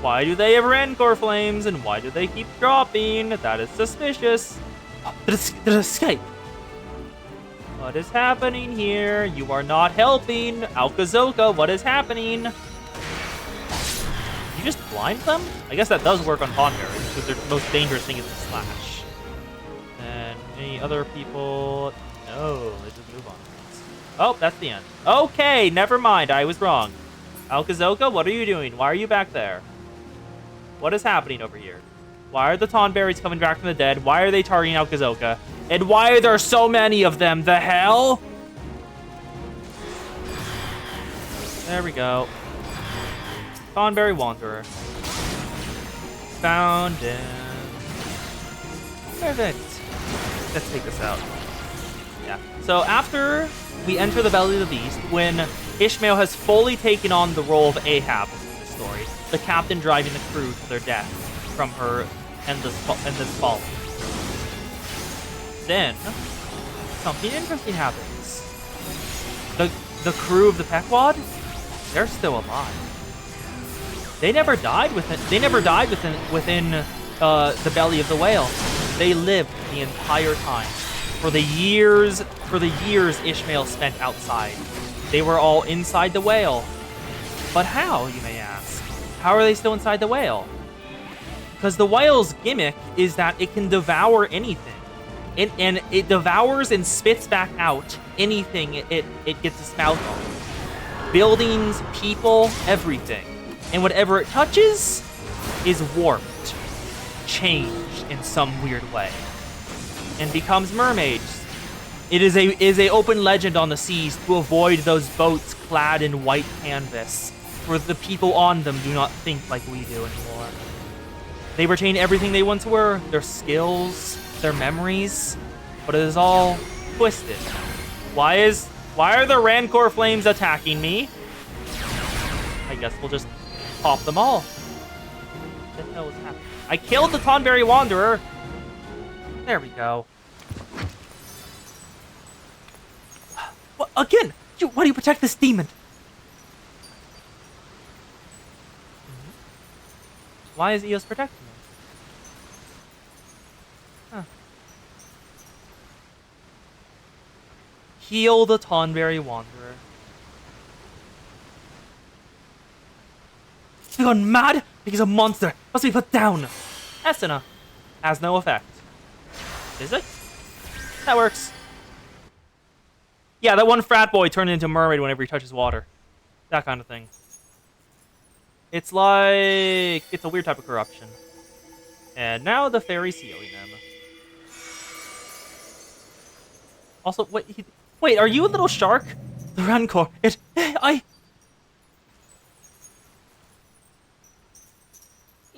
Why do they have Rancor Flames, and why do they keep dropping? That is suspicious. Oh, did it escape? What is happening here? You are not helping. Alkazoka, what is happening? You just blind them? I guess that does work on Thornberries, because their most dangerous thing is to slash. And any other people? No, they just move on. Oh, that's the end. Okay, never mind. I was wrong. Alkazoka, what are you doing? Why are you back there? What is happening over here? Why are the Thornberries coming back from the dead? Why are they targeting Alkazoka? And why are there so many of them? The hell? There we go. Thornberry Wanderer. Found him. Perfect. Let's take this out. Yeah. So after we enter the belly of the beast, when Ishmael has fully taken on the role of Ahab in the story, the captain driving the crew to their death from her endless folly. Then something interesting happens. The crew of the Pequod, they're still alive. They never died within the belly of the whale. They lived the entire time. For the years Ishmael spent outside, they were all inside the whale. But how, you may ask? How are they still inside the whale? Because the whale's gimmick is that it can devour anything. And it devours and spits back out anything it gets its mouth on. Buildings, people, everything. And whatever it touches is warped, changed in some weird way, and becomes mermaids. It is a open legend on the seas to avoid those boats clad in white canvas, where the people on them do not think like we do anymore. They retain everything they once were, their skills, their memories, but it is all twisted. Why are the Rancor flames attacking me? I guess we'll just pop them all. What the hell is happening? I killed the Tonberry Wanderer. There we go. What, again? Why do you protect this demon? Why is Eos protecting me? Huh. Heal the Tonberry Wanderer. You've gone mad? He's a monster. Must be put down. Esena. Has no effect. Is it? That works. Yeah, that one frat boy turned into a mermaid whenever he touches water. That kind of thing. It's like... It's a weird type of corruption. And now the fairy's healing them. Also, wait, are you a little shark? The Rancor.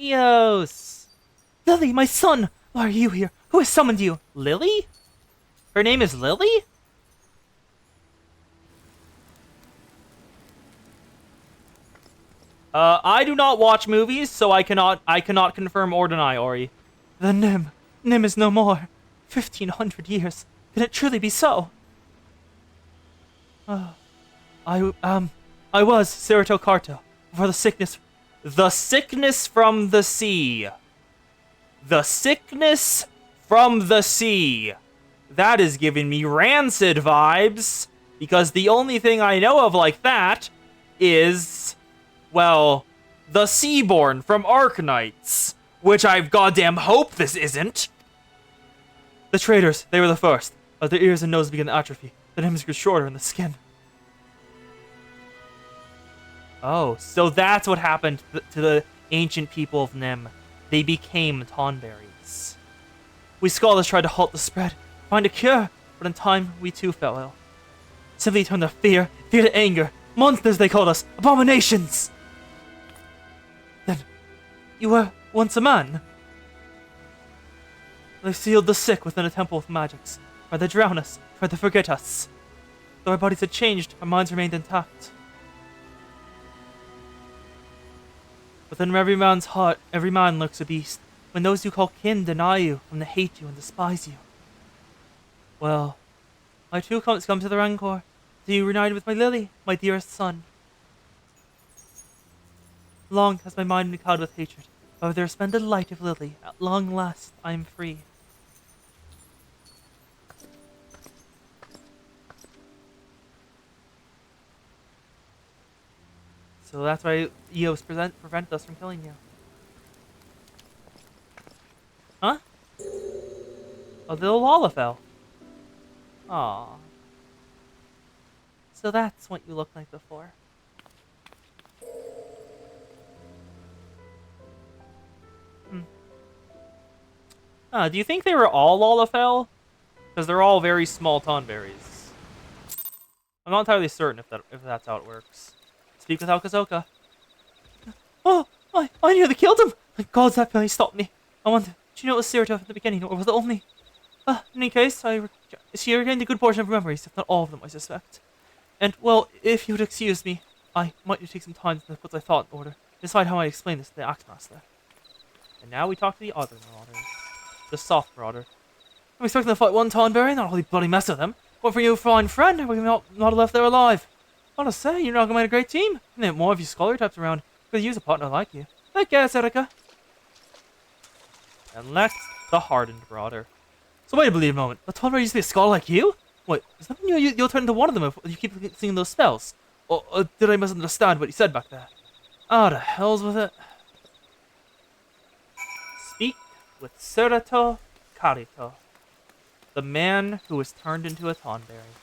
Eos! Lily, my son! Why are you here? Who has summoned you? Lily? Her name is Lily? I do not watch movies, so I cannot confirm or deny, Ori. The Nim is no more. 1,500 years. Can it truly be so? I was Cerito Carto for the sickness. The sickness from the sea. The sickness from the sea. That is giving me Rancid vibes, because the only thing I know of like that is, well, the Seaborn from Arknights, which I goddamn hope this isn't. The traders, they were the first. As their ears and nose began to atrophy, the limbs grew shorter in the skin. Oh, so that's what happened to the ancient people of Nim. They became Tonberries. We scholars tried to halt the spread, find a cure, but in time we too fell ill. Simply turned to fear to anger. Monsters they called us, abominations! Then, you were once a man. They sealed the sick within a temple of magics. Tried to drown us, tried to forget us. Though our bodies had changed, our minds remained intact. Within every man's heart, every man lurks a beast. When those you call kin deny you, when they hate you and despise you. Well, I too come to the Rancor, to be reunited with my Lily, my dearest son. Long has my mind been clouded with hatred, but with the resplendent light of Lily, at long last I am free. So that's why Eos prevent us from killing you. Huh? A little Lalafell. Aww. So that's what you looked like before. Do you think they were all Lalafell? Because they're all very small Tonberries. I'm not entirely certain if that's how it works. Speak with Alkazoka. Oh, I nearly killed him! Thank God that really stopped me. I wonder, did you know it was Cerito from the beginning, or was it only... In any case, she regained a good portion of her memories, if not all of them, I suspect. And, well, if you would excuse me, I might need to take some time to put my thought in order, decide how I explain this to the Axemaster. And now we talk to the other marauders. The soft marauder. I'm expecting to fight one Tonberry, not a holy bloody mess of them. What for you, fine friend? We've not left there alive. What to say, you're not gonna make a great team. And then more of you scholar types around. Could use a partner like you. Take care, Serica. And next, the hardened marauder. So wait a bleeding moment. The Tonberry used to be a scholar like you? Wait, does that mean you'll turn into one of them if you keep seeing those spells? Or did I misunderstand what you said back there? Ah, the hell's with it. Speak with Serato Carito, the man who was turned into a Tonberry.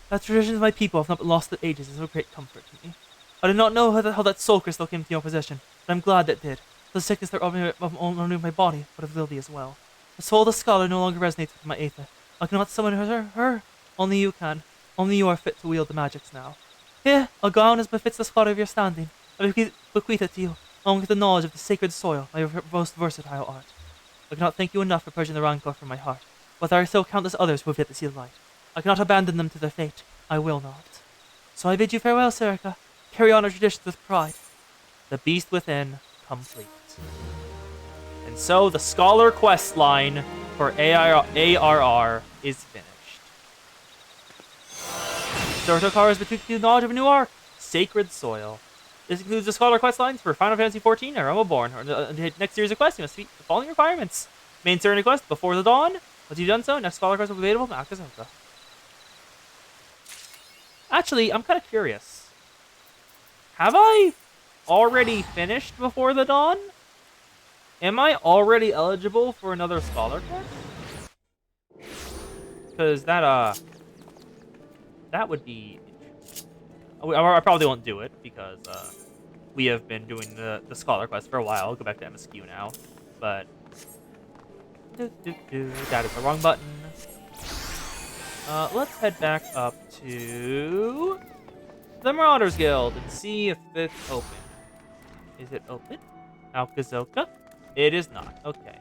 The traditions of my people have not been lost to ages is of great comfort to me. I did not know how that soul crystal came to your possession, but I'm glad that did. The sickness that of only my body, but of Lily as well. The soul of the scholar no longer resonates with my aether. I cannot summon her. Only you can. Only you are fit to wield the magics now. Here, a gown as befits the scholar of your standing. I bequeath it to you, along with the knowledge of the sacred soil, my most versatile art. I cannot thank you enough for purging the rancor from my heart, but there are still countless others who have yet to see the light. I cannot abandon them to their fate. I will not. So I bid you farewell, Serica. Carry on our traditions with pride. The beast within, complete. And so the Scholar quest line for ARR is finished. Sorotokar has bequeathed you knowledge of a new arc, Sacred Soil. This includes the Scholar quest lines for Final Fantasy XIV and Realm Reborn. The next series of quests, you must meet the following requirements. Main Serenity quest, Before the Dawn. Once you've done so, next Scholar quest will be available from Akazuka. Actually, I'm kind of curious. Have I already finished Before the Dawn? Am I already eligible for another Scholar quest? Because that would be interesting. I probably won't do it because we have been doing the Scholar quest for a while. I'll go back to MSQ now, but that is the wrong button. Let's head back up to the Marauders Guild and see if it's open. Is it open? Alkazoka? It is not. Okay.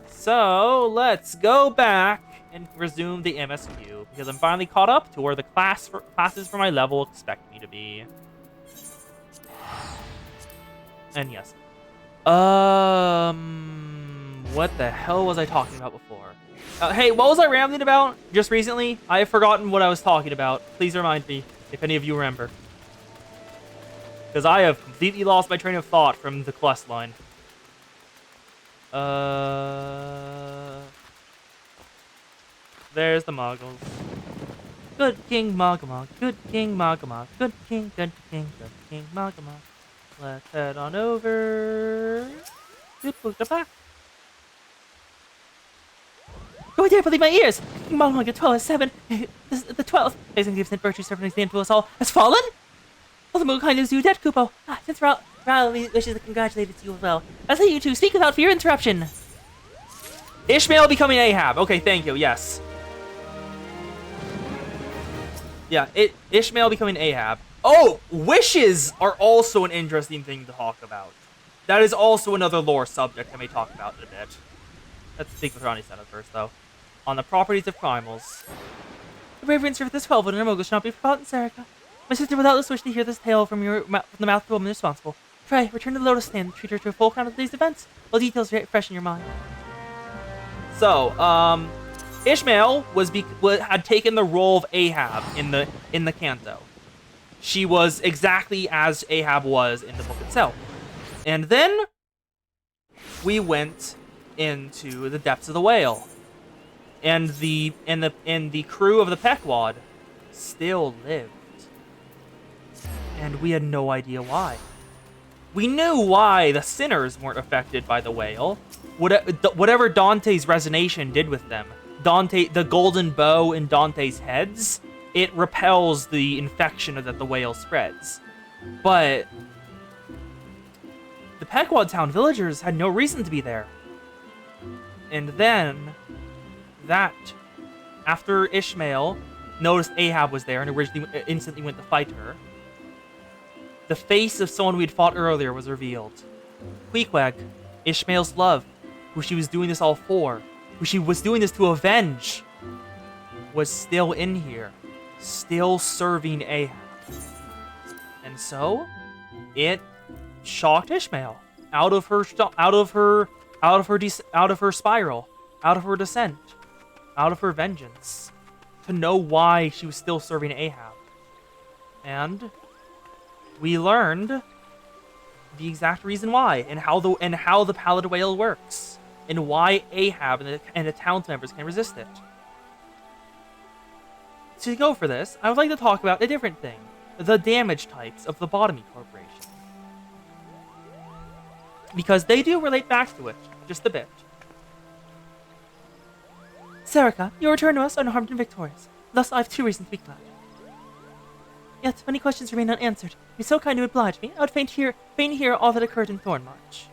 So let's go back and resume the MSQ because I'm finally caught up to where the classes for my level expect me to be. And yes. What the hell was I talking about before? Hey, what was I rambling about just recently? I have forgotten what I was talking about. Please remind me if any of you remember. Because I have completely lost my train of thought from the quest line. There's the Muggles. Good King Magamog, good King Magamog, good King Magamog. Let's head on over. Oh, I dare believe my ears! King Magamog, the 12 is 7. The 12th, facing the infinite virtue serpent the end to us all, has fallen? All the moon kind is you dead, Kupo. Since Riley wishes to congratulate you as well. I'll let you two speak without fear interruption. Ishmael becoming Ahab. Okay, thank you. Yes. Yeah, Ishmael becoming Ahab. Oh, wishes are also an interesting thing to talk about. That is also another lore subject I may talk about in a bit. Let's speak with Ronnie Senna first, though. On the properties of primals. The bravery and service of this 12 and Mogul shall not be forgotten, Serica. My sister would doubtless wish to hear this tale from the mouth of the woman responsible. Pray, return to the Lotus Stand and treat her to a full account of today's events. All details are fresh in your mind. So, Ishmael had taken the role of Ahab in the Canto. She was exactly as Ahab was in the book itself. And then we went into the depths of the whale. And the crew of the Pequod still lived. And we had no idea why. We knew why the sinners weren't affected by the whale. Whatever Dante's resonation did with them, the golden bow in Dante's heads, it repels the infection that the whale spreads. But the Pequod town villagers had no reason to be there. And then, after Ishmael noticed Ahab was there and originally instantly went to fight her, the face of someone we'd fought earlier was revealed. Queequeg, Ishmael's love, who she was doing this all for, who she was doing this to avenge, was still in here, still serving Ahab. And so, it shocked Ishmael out of her spiral, out of her descent, out of her vengeance, to know why she was still serving Ahab. And we learned the exact reason why, and how the pallid whale works, and why Ahab and the town's members can resist it. To go for this, I would like to talk about a different thing: the damage types of the Botany Corporation, because they do relate back to it just a bit. Serica, you return to us unharmed and victorious. Thus, I have 2 reasons to be glad. Yet, many questions remain unanswered. Be so kind to oblige me. I would fain hear all that occurred in Thornmarch.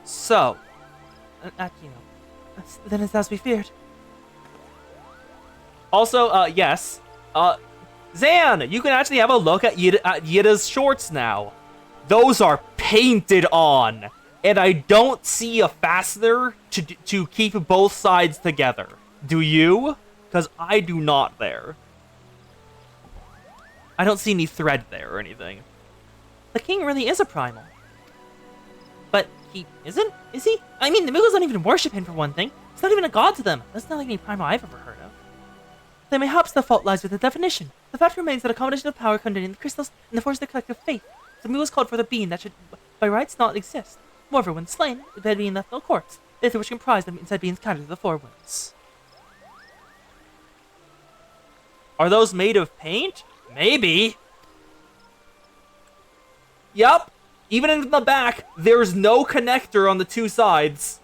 So, Then it's as we feared. also, yes, Zan, you can actually have a look at Yida's shorts now. Those are painted on, and I don't see a fastener to keep both sides together. Do you? Because I do not there. I don't see any thread there or anything. The king really is a primal. But he isn't, is he? I mean, the Mughals don't even worship him for one thing. He's not even a god to them. That's not like any primal I've ever heard of. Then mayhaps the fault lies with the definition. The fact remains that a combination of power containing the crystals and the force of the collective faith. The Mughals called for the being that should, by rights, not exist. Moreover, when slain, the dead being left no corpse. They which comprise them inside beings counted to the 4 winds. Are those made of paint? Maybe. Yup. Even in the back, there's no connector on the 2 sides.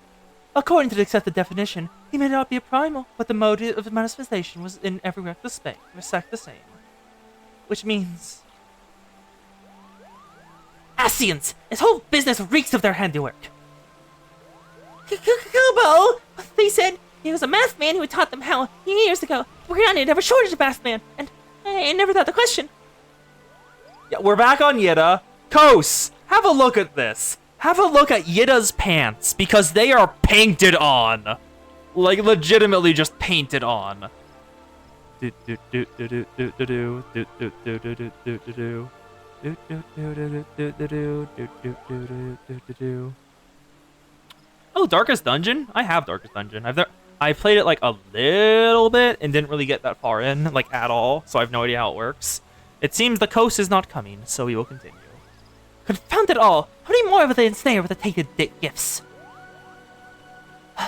According to the accepted definition, he may not be a primal, but the mode of manifestation was in every respect the same. Which means... Ascians! This whole business reeks of their handiwork. Kubo! They said he was a math man who had taught them how years ago. We're on it, never shortage of math man, and I never thought the question. Yeah, we're back on Yida. Kos, have a look at this. Have a look at Yida's pants, because they are painted on. Like, legitimately just painted on. Oh, Darkest Dungeon? I have Darkest Dungeon. I played it like a little bit and didn't really get that far in, like at all, so I have no idea how it works. It seems the coast is not coming, so we will continue. Confound it all! How many more have they ensnared with the tainted gifts?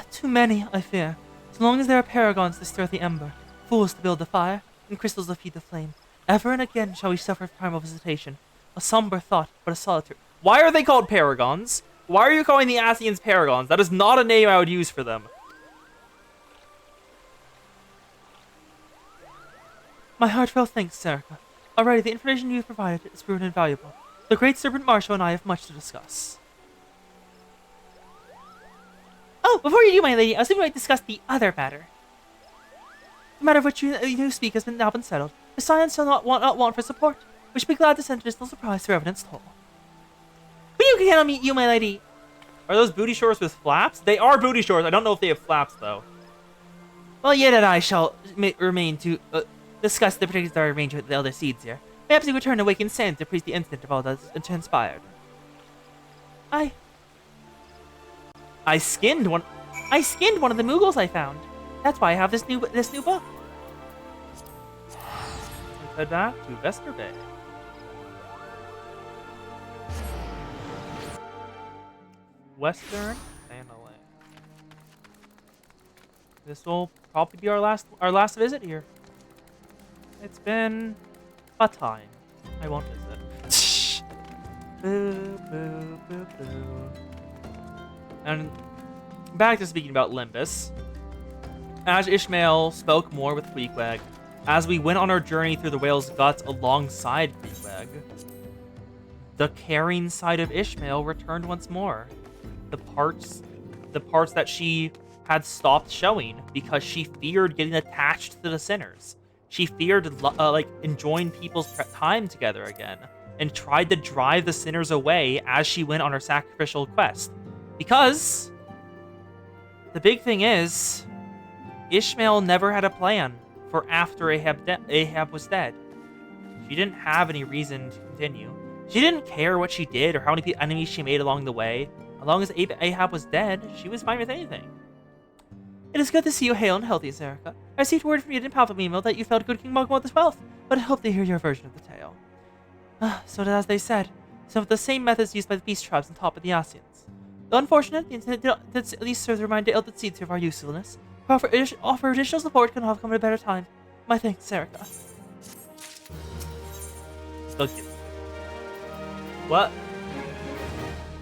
Too many, I fear. So long as there are paragons to stir the ember, fools to build the fire, and crystals to feed the flame, ever and again shall we suffer primal visitation. A somber thought, but a solitary... Why are they called paragons? Why are you calling the Ascians paragons? That is not a name I would use for them. My heartfelt thanks, Serica. Already, the information you have provided is proven invaluable. The great Serpent Marshal and I have much to discuss. Oh, before you do, my lady, I was thinking we might discuss the other matter. The matter of which you speak has now been settled. The Scions shall not want for support. We should be glad to send additional supplies for evidence toll. But you can handle me, my lady. Are those booty shorts with flaps? They are booty shorts. I don't know if they have flaps, though. Well, yet and I shall remain to discuss the particular arrangement with the elder seeds here. Perhaps you return to awaken sand to preach the incident of all that has transpired. I skinned one of the Mughals I found. That's why I have this new book. Let's head back to Vesper Bay. Western Family. This will probably be our last visit here. It's been a time. I won't visit. Boo, boo, boo, boo. And back to speaking about Limbus. As Ishmael spoke more with Queequeg, as we went on our journey through the whale's guts alongside Queequeg, the caring side of Ishmael returned once more. The parts that she had stopped showing because she feared getting attached to the sinners. She feared enjoying people's time together again, and tried to drive the sinners away as she went on her sacrificial quest. Because the big thing is, Ishmael never had a plan for after Ahab was dead. She didn't have any reason to continue. She didn't care what she did or how many enemies she made along the way. As long as Ahab was dead, she was fine with anything. It is good to see you hale and healthy, Zerika. I received word from your Palpable email that you felt good King Mogwai the 12th, but I hope to hear your version of the tale. So that as they said, some of the same methods used by the beast tribes on top of the Asians. Though unfortunate, the incident did at least serve to remind the Eldred Seeds of our usefulness. Offer additional support can have come at a better time. My thanks, Zerika. Look at what?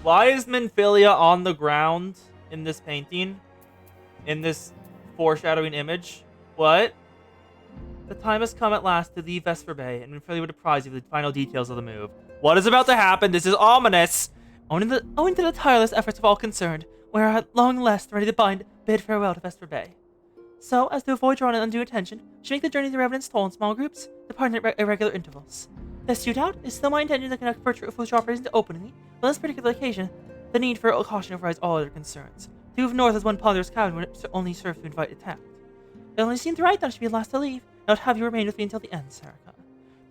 Why is Minfilia on the ground in this painting? In this foreshadowing image? What? The time has come at last to leave Vesper Bay, and Minfilia would apprise you of the final details of the move. What is about to happen? This is ominous! Owing to the tireless efforts of all concerned, we are at long last ready to bid farewell to Vesper Bay. So, as to avoid drawing undue attention, we should make the journey to Revenant's Toll in small groups, departing at irregular intervals. Lest you doubt, it is still my intention to conduct virtual operations openly, but on this particular occasion, the need for caution overrides all other concerns. To move north as one ponderous cabin would only serve to invite attack. It only seemed right that I should be the last to leave, and I would have you remain with me until the end, Sarika.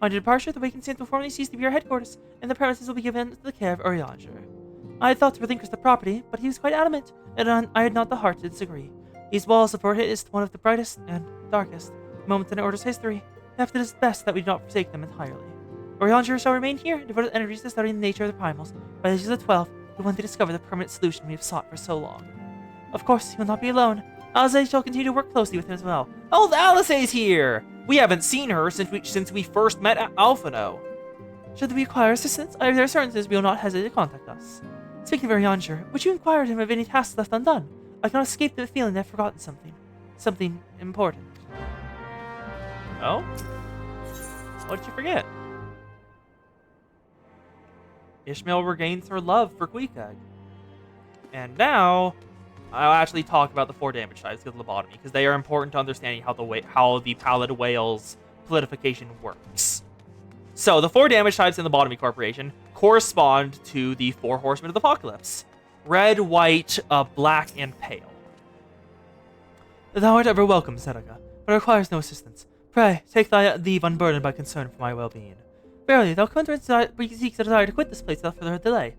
On your departure, the Wakened Saints will formally cease to be our headquarters, and the premises will be given to the care of Urianger. I had thought to relinquish the property, but he was quite adamant, and I had not the heart to disagree. These walls support it is one of the brightest and darkest moments in our Order's history, and it is best that we do not forsake them entirely. Urianger shall remain here and devote energies to studying the nature of the primals, by the use of the 12, who want to discover the permanent solution we have sought for so long. Of course, he will not be alone. Alice shall continue to work closely with him as well. Oh, Alice's here! We haven't seen her since we first met at Alphino. Should we require assistance, there are certainties we will not hesitate to contact us. Speaking of Urianger, would you inquire of him of any tasks left undone? I cannot escape the feeling that I've forgotten something. Something important. Oh? What did you forget? Ishmael regains her love for Queequeg. And now, I'll actually talk about the 4 damage types of lobotomy, because they are important to understanding how the Pallid Whale's polification works. So, the 4 damage types in the Lobotomy Corporation correspond to the 4 Horsemen of the Apocalypse. Red, white, black, and pale. Thou art ever welcome, Zerika, but it requires no assistance. Pray, take thy leave unburdened by concern for my well-being. Verily, thou seeks a desire to quit this place without further delay.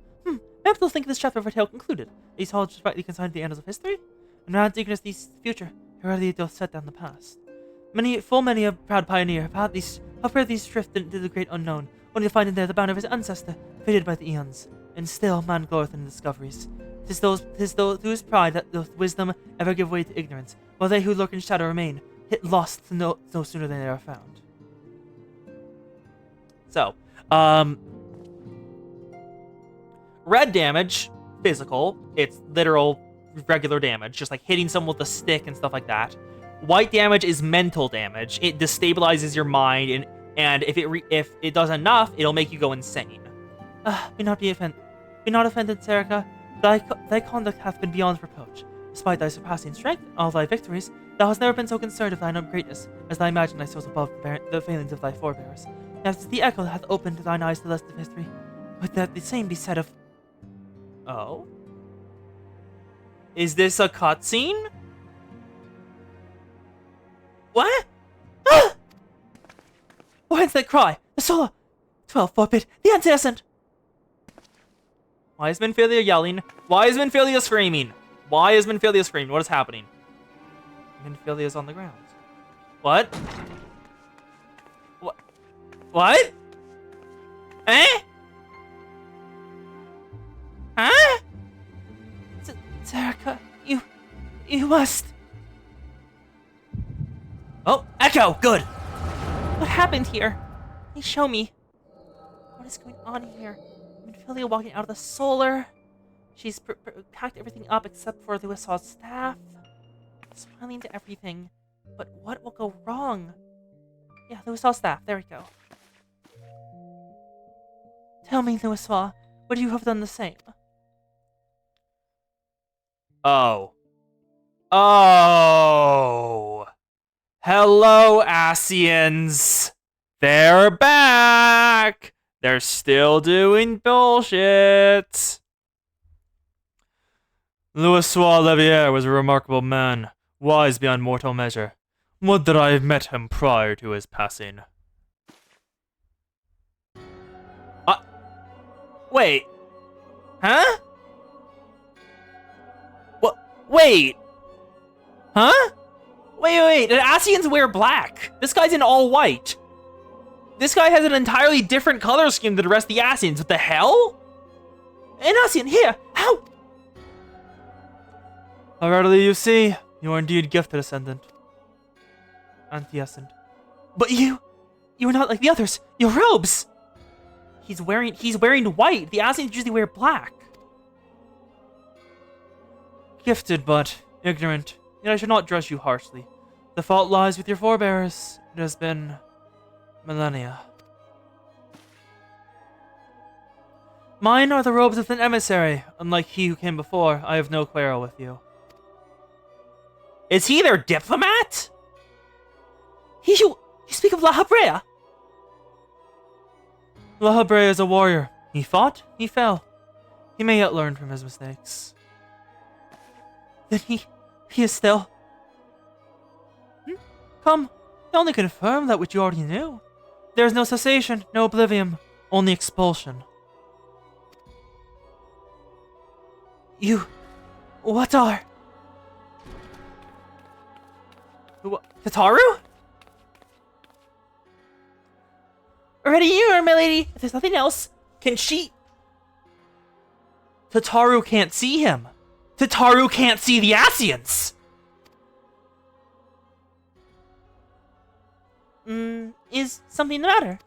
Perhaps they'll think this chapter of our tale concluded. These halls rightly consigned to the annals of history, and man's eagerness to the future, already doth set down the past. Many a proud pioneer have bred these drift into the great unknown, only to find in there the bound of his ancestor, faded by the eons. And still man gloreth in discoveries. 'Tis whose pride that doth wisdom ever give way to ignorance, while they who lurk in shadow remain, hit lost no sooner than they are found. So, red damage, physical. It's literal, regular damage, just like hitting someone with a stick and stuff like that. White damage is mental damage. It destabilizes your mind, and if it does enough, it'll make you go insane. Be not offended, Zerika. Thy conduct hath been beyond reproach. Despite thy surpassing strength and all thy victories, thou hast never been so concerned of thine own greatness, as thou imagined thyself above the failings of thy forebears. As the echo hath opened thine eyes to the rest of history, would that the same be said of... Oh? Is this a cutscene? What? Ah! Why is that cry? The solar... 12 forbid. The antecedent! Why is Minfilia yelling? Why is Minfilia screaming? Why is Minfilia screaming? What is happening? Minfilia's on the ground. What? What? Eh? Huh? Zerika, you must... Oh, Echo! Good! What happened here? Please show me. What is going on here? Minfilia walking out of the solar. She's packed everything up except for the Wisaw's staff. Smiling to everything. But what will go wrong? Yeah, the Wisaw's staff. There we go. Tell me, Louisaw, would you have done the same? Oh. Oh! Hello, Asians! They're back! They're still doing bullshit! Louis Levier was a remarkable man, wise beyond mortal measure. Would that I had met him prior to his passing. Uh, wait. Huh? What? Wait. Huh? Wait. The Asians wear black. This guy's in all white. This guy has an entirely different color scheme than the rest of the Asians. What the hell? An Asian, here! How? Readily you see, you are indeed gifted, Ascendant. Anti-Ascendant. But you are not like the others. Your robes! He's wearing white. The Asians usually wear black. Gifted, but ignorant. Yet I should not judge you harshly. The fault lies with your forebears. It has been millennia. Mine are the robes of an emissary. Unlike he who came before, I have no quarrel with you. Is he their diplomat? You speak of La Habrea? La Habrea is a warrior. He fought, he fell. He may yet learn from his mistakes. Then he is still... Come, I only confirm that which you already knew. There is no cessation, no oblivion, only expulsion. What are? Tataru? Ready you are, my lady. If there's nothing else, can she... Tataru can't see him. Tataru can't see the Asians. Is something the matter?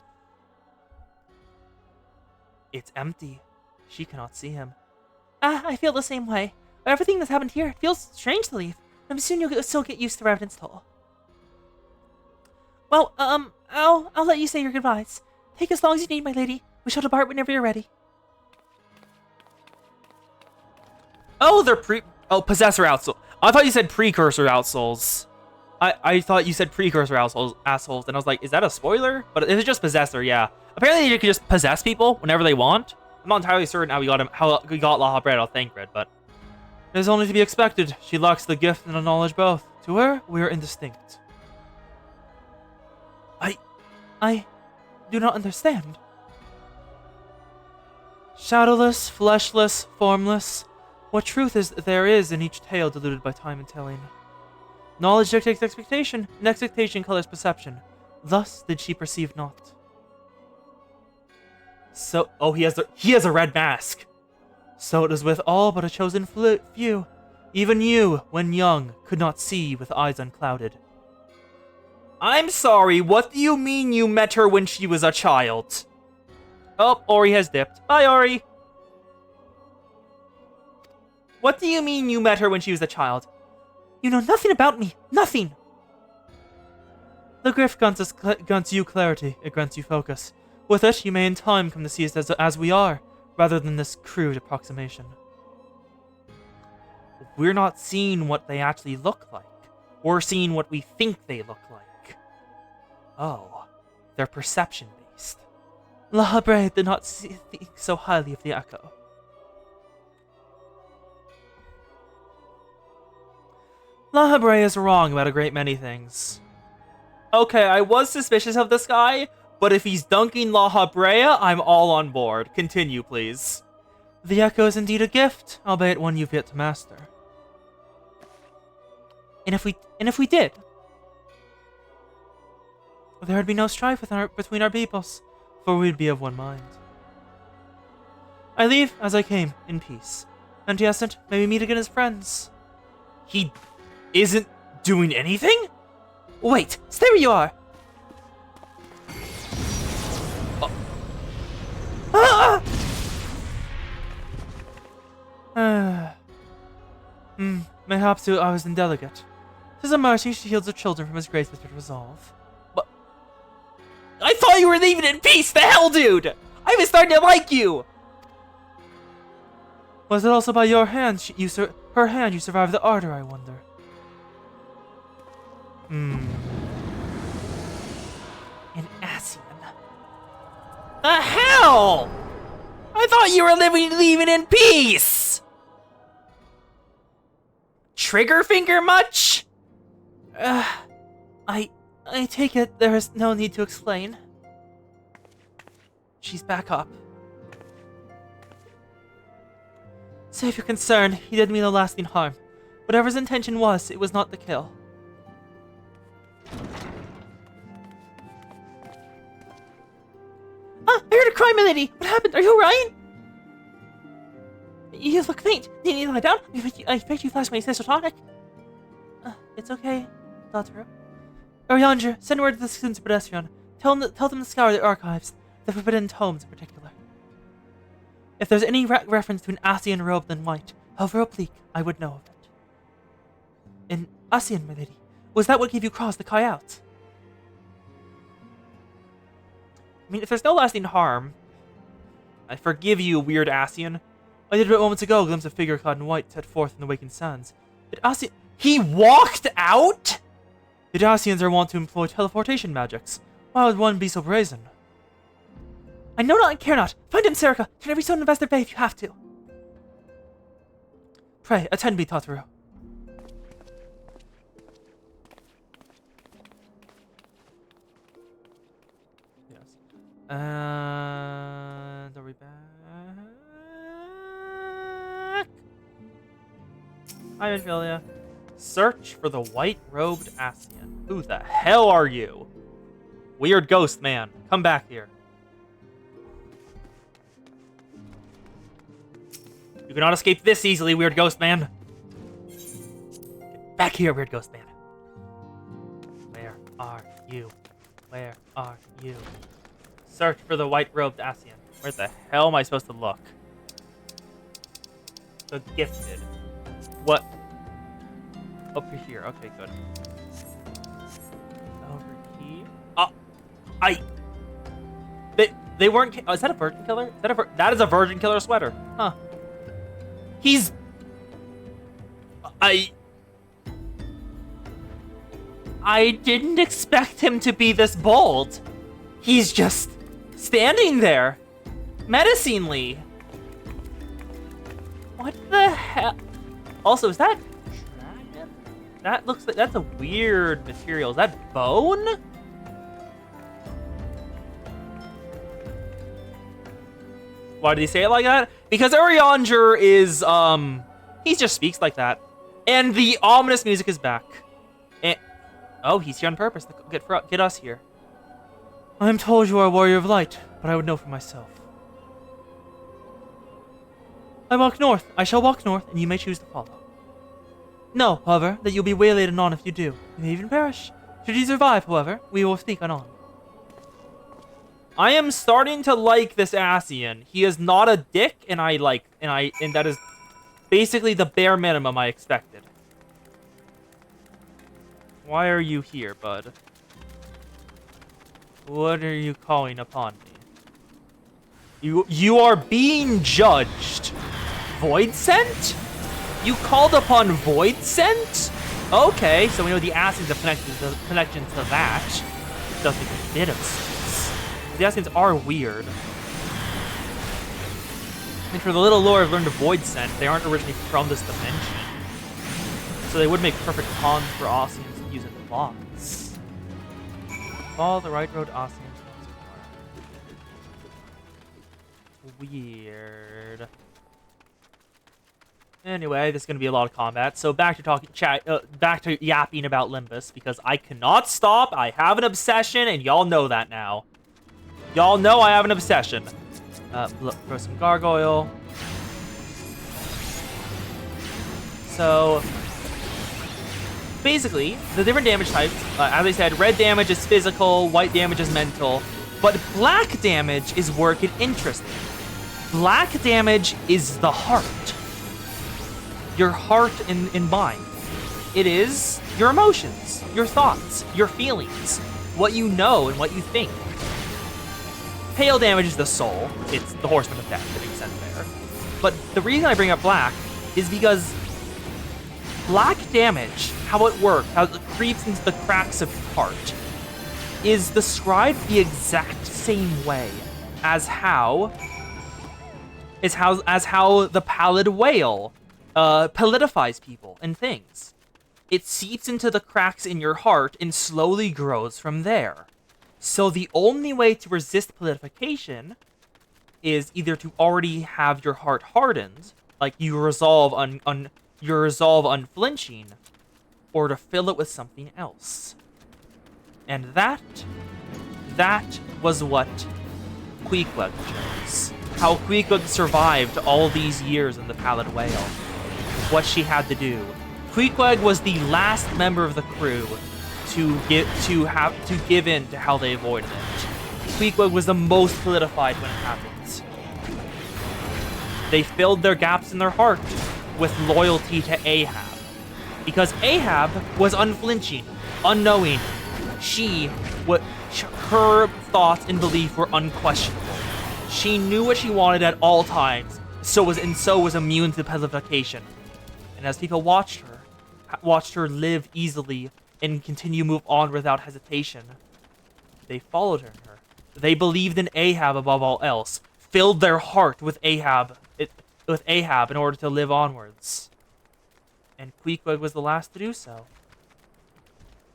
It's empty. She cannot see him. I feel the same way. Everything that's happened here, it feels strange to leave. I'm soon you'll still get used to Revenant's toll. Well, I'll let you say your goodbyes. Take as long as you need, my lady. We shall depart whenever you're ready. Oh, they're possessor outsouls. I thought you said precursor outsouls. I thought you said precursor assholes, and I was like, is that a spoiler? But it was just possessor, yeah. Apparently you can just possess people whenever they want. I'm not entirely certain how we got La Habrea or Thancred, but it is only to be expected. She lacks the gift and the knowledge both. To her, we are indistinct. I do not understand. Shadowless, fleshless, formless. What truth there is in each tale diluted by time and telling? Knowledge dictates expectation, and expectation colors perception. Thus did she perceive not. So, he has a red mask. So it is with all but a chosen few. Even you, when young, could not see with eyes unclouded. I'm sorry, what do you mean you met her when she was a child? Oh, Ori has dipped. Bye, Ori. What do you mean you met her when she was a child? You know nothing about me. Nothing. The Griff grants you clarity. It grants you focus. With it, you may in time come to see us as we are, rather than this crude approximation. We're not seeing what they actually look like. We're seeing what we think they look like. Oh, they're perception-based. La Habrea did not think so highly of the Echo. La Habrea is wrong about a great many things. Okay, I was suspicious of this guy, but if he's dunking La Habrea, I'm all on board. Continue, please. The Echo is indeed a gift, albeit one you've yet to master. And if we did, there would be no strife between our peoples, for we'd be of one mind. I leave as I came, in peace. And yes, may we meet again as friends. He isn't doing anything? Wait, stay where you are! Oh. Mayhaps I was indelicate. 'Tis a mercy she shields her children from his grace with her resolve. But I thought you were leaving in peace! The hell, dude! I was starting to like you! Was it also by your hand her hand you survived the ardor, I wonder? An Asian. The hell? I thought you were leaving in peace! trigger finger much? I take it there is no need to explain. She's back up. Save your concern, he didn't mean no lasting harm. Whatever his intention was, it was not the kill. Ah, I heard a cry, milady! What happened? Are you alright? You look faint. Do you need to lie down? I expect you flashed my tonic. It's okay, Doctor. Oriander, send word to the students of pedestrian. Tell them to scour the archives, the forbidden tomes in particular. If there's any reference to an Asian robed in white, however oblique, I would know of it. An Asian, my lady? Was that what gave you cause to cry out? I mean, if there's no lasting harm, I forgive you, weird Asian. I did it moments ago, a glimpse of figure clad in white set forth in the wakened sands. Did Asian... He walked out?! The Asians are wont to employ teleportation magics. Why would one be so brazen? I know not and care not. Find him, Serica. Turn every stone in Vester Bay if you have to. Pray, attend me, Totoro. Yes. And are we back? Hi, Ophelia. Search for the white-robed Asian. Who the hell are you? Weird ghost man. Come back here. You cannot escape this easily, weird ghost man. Get back here, weird ghost man. Where are you? Where are you? Search for the white-robed Asian. Where the hell am I supposed to look? The gifted. What? Over here. Okay, good. Over here. They weren't. Oh, is that a virgin killer? That is a virgin killer sweater. Huh. He's. I didn't expect him to be this bold. He's just standing there, menacingly. What the hell? Also, is that dragon? That looks like that's a weird material. Is that bone? Why did he say it like that? Because Urianger is he just speaks like that. And the ominous music is back. And oh, he's here on purpose to get us here. I am told you are a warrior of light, but I would know for myself. I walk north. I shall walk north, and you may choose to follow. Know, however, that you'll be waylaid anon if you do. You may even perish. Should you survive, however, we will speak anon. I am starting to like this Asian. He is not a dick, and that is basically the bare minimum I expected. Why are you here, bud? What are you calling upon me? You are being judged. Void Scent? You called upon Void Scent? Okay, so we know the Asians have connection to that. Doesn't make a bit of sense. The Asians are weird. And for the little lore I've learned of Void Scent, they aren't originally from this dimension. So they would make perfect pawns for Asians to use in the box. Follow the right road, Asians. Weird. Anyway, this is gonna be a lot of combat. So back to yapping about Limbus because I cannot stop. I have an obsession, and y'all know that now. Y'all know I have an obsession. Throw some gargoyle. So basically, the different damage types. As I said, red damage is physical, white damage is mental, but black damage is where it gets interesting. Black damage is the heart. Your heart and mind. It is your emotions, your thoughts, your feelings, what you know and what you think. Pale damage is the soul. It's the horseman of death. It makes sense there. But the reason I bring up black is because black damage, how it works, how it creeps into the cracks of your heart, is described the exact same way as how the pallid whale politifies people and things. It seeps into the cracks in your heart and slowly grows from there. So the only way to resist politification is either to already have your heart hardened, like you resolve your resolve unflinching, or to fill it with something else. And that was what Queequeg chose. How Queequeg survived all these years in the Pallid Whale. What she had to do. Queequeg was the last member of the crew to give in to how they avoided it. Queequeg was the most politified when it happened. They filled their gaps in their heart with loyalty to Ahab. Because Ahab was unflinching, unknowing. Her thoughts and belief were unquestionable. She knew what she wanted at all times, so was immune to politification. And as people watched her live easily and continue to move on without hesitation, they followed her. They believed in Ahab above all else, filled their heart with Ahab in order to live onwards. And Queequeg was the last to do so.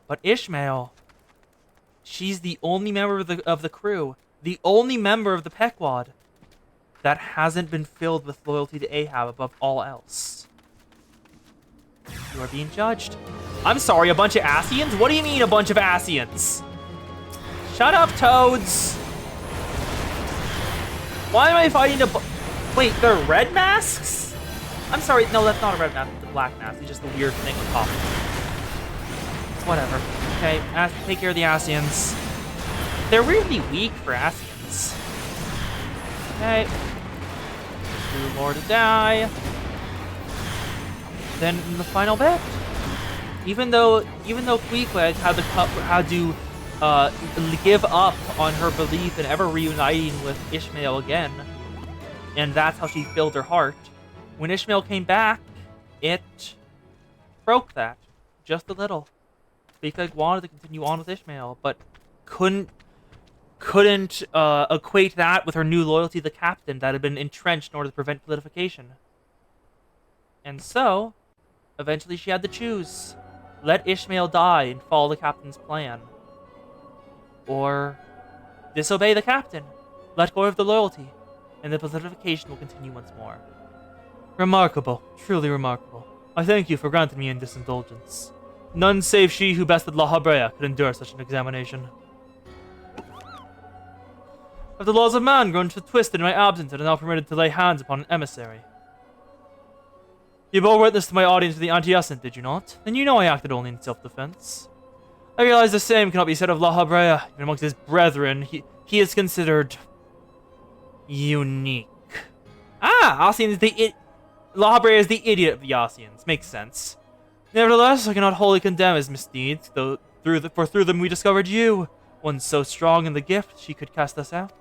But Ishmael, she's the only member of the crew, the only member of the Pequod that hasn't been filled with loyalty to Ahab above all else. You are being judged. I'm sorry, a bunch of Ascians? What do you mean a bunch of Ascians? Shut up, Toads! Why am I fighting wait, they're red masks? I'm sorry, no, that's not a red mask, it's a black mask. It's just a weird thing on top. Whatever. Okay, take care of the Ascians. They're really weak for Ascians. Okay. 2 more to die. Then in the final bit, even though Queequeg had to give up on her belief in ever reuniting with Ishmael again, and that's how she filled her heart. When Ishmael came back, it broke that just a little. Queequeg wanted to continue on with Ishmael, but couldn't equate that with her new loyalty to the captain that had been entrenched in order to prevent politification. And so, eventually she had to choose. Let Ishmael die and follow the captain's plan. Or disobey the captain. Let go of the loyalty. And the politification will continue once more. Remarkable. Truly remarkable. I thank you for granting me in this indulgence. None save she who bested La Habrea could endure such an examination. Have the laws of man grown twisted in my absence and are now permitted to lay hands upon an emissary? You bore witness to my audience with the anti-assent, did you not? Then you know I acted only in self-defense. I realize the same cannot be said of La Habrea. Even amongst his brethren, he is considered unique. Ascian is La Habrea is the idiot of the Ascians. Makes sense. Nevertheless, I cannot wholly condemn his misdeeds, though through them we discovered you, one so strong in the gift she could cast us out.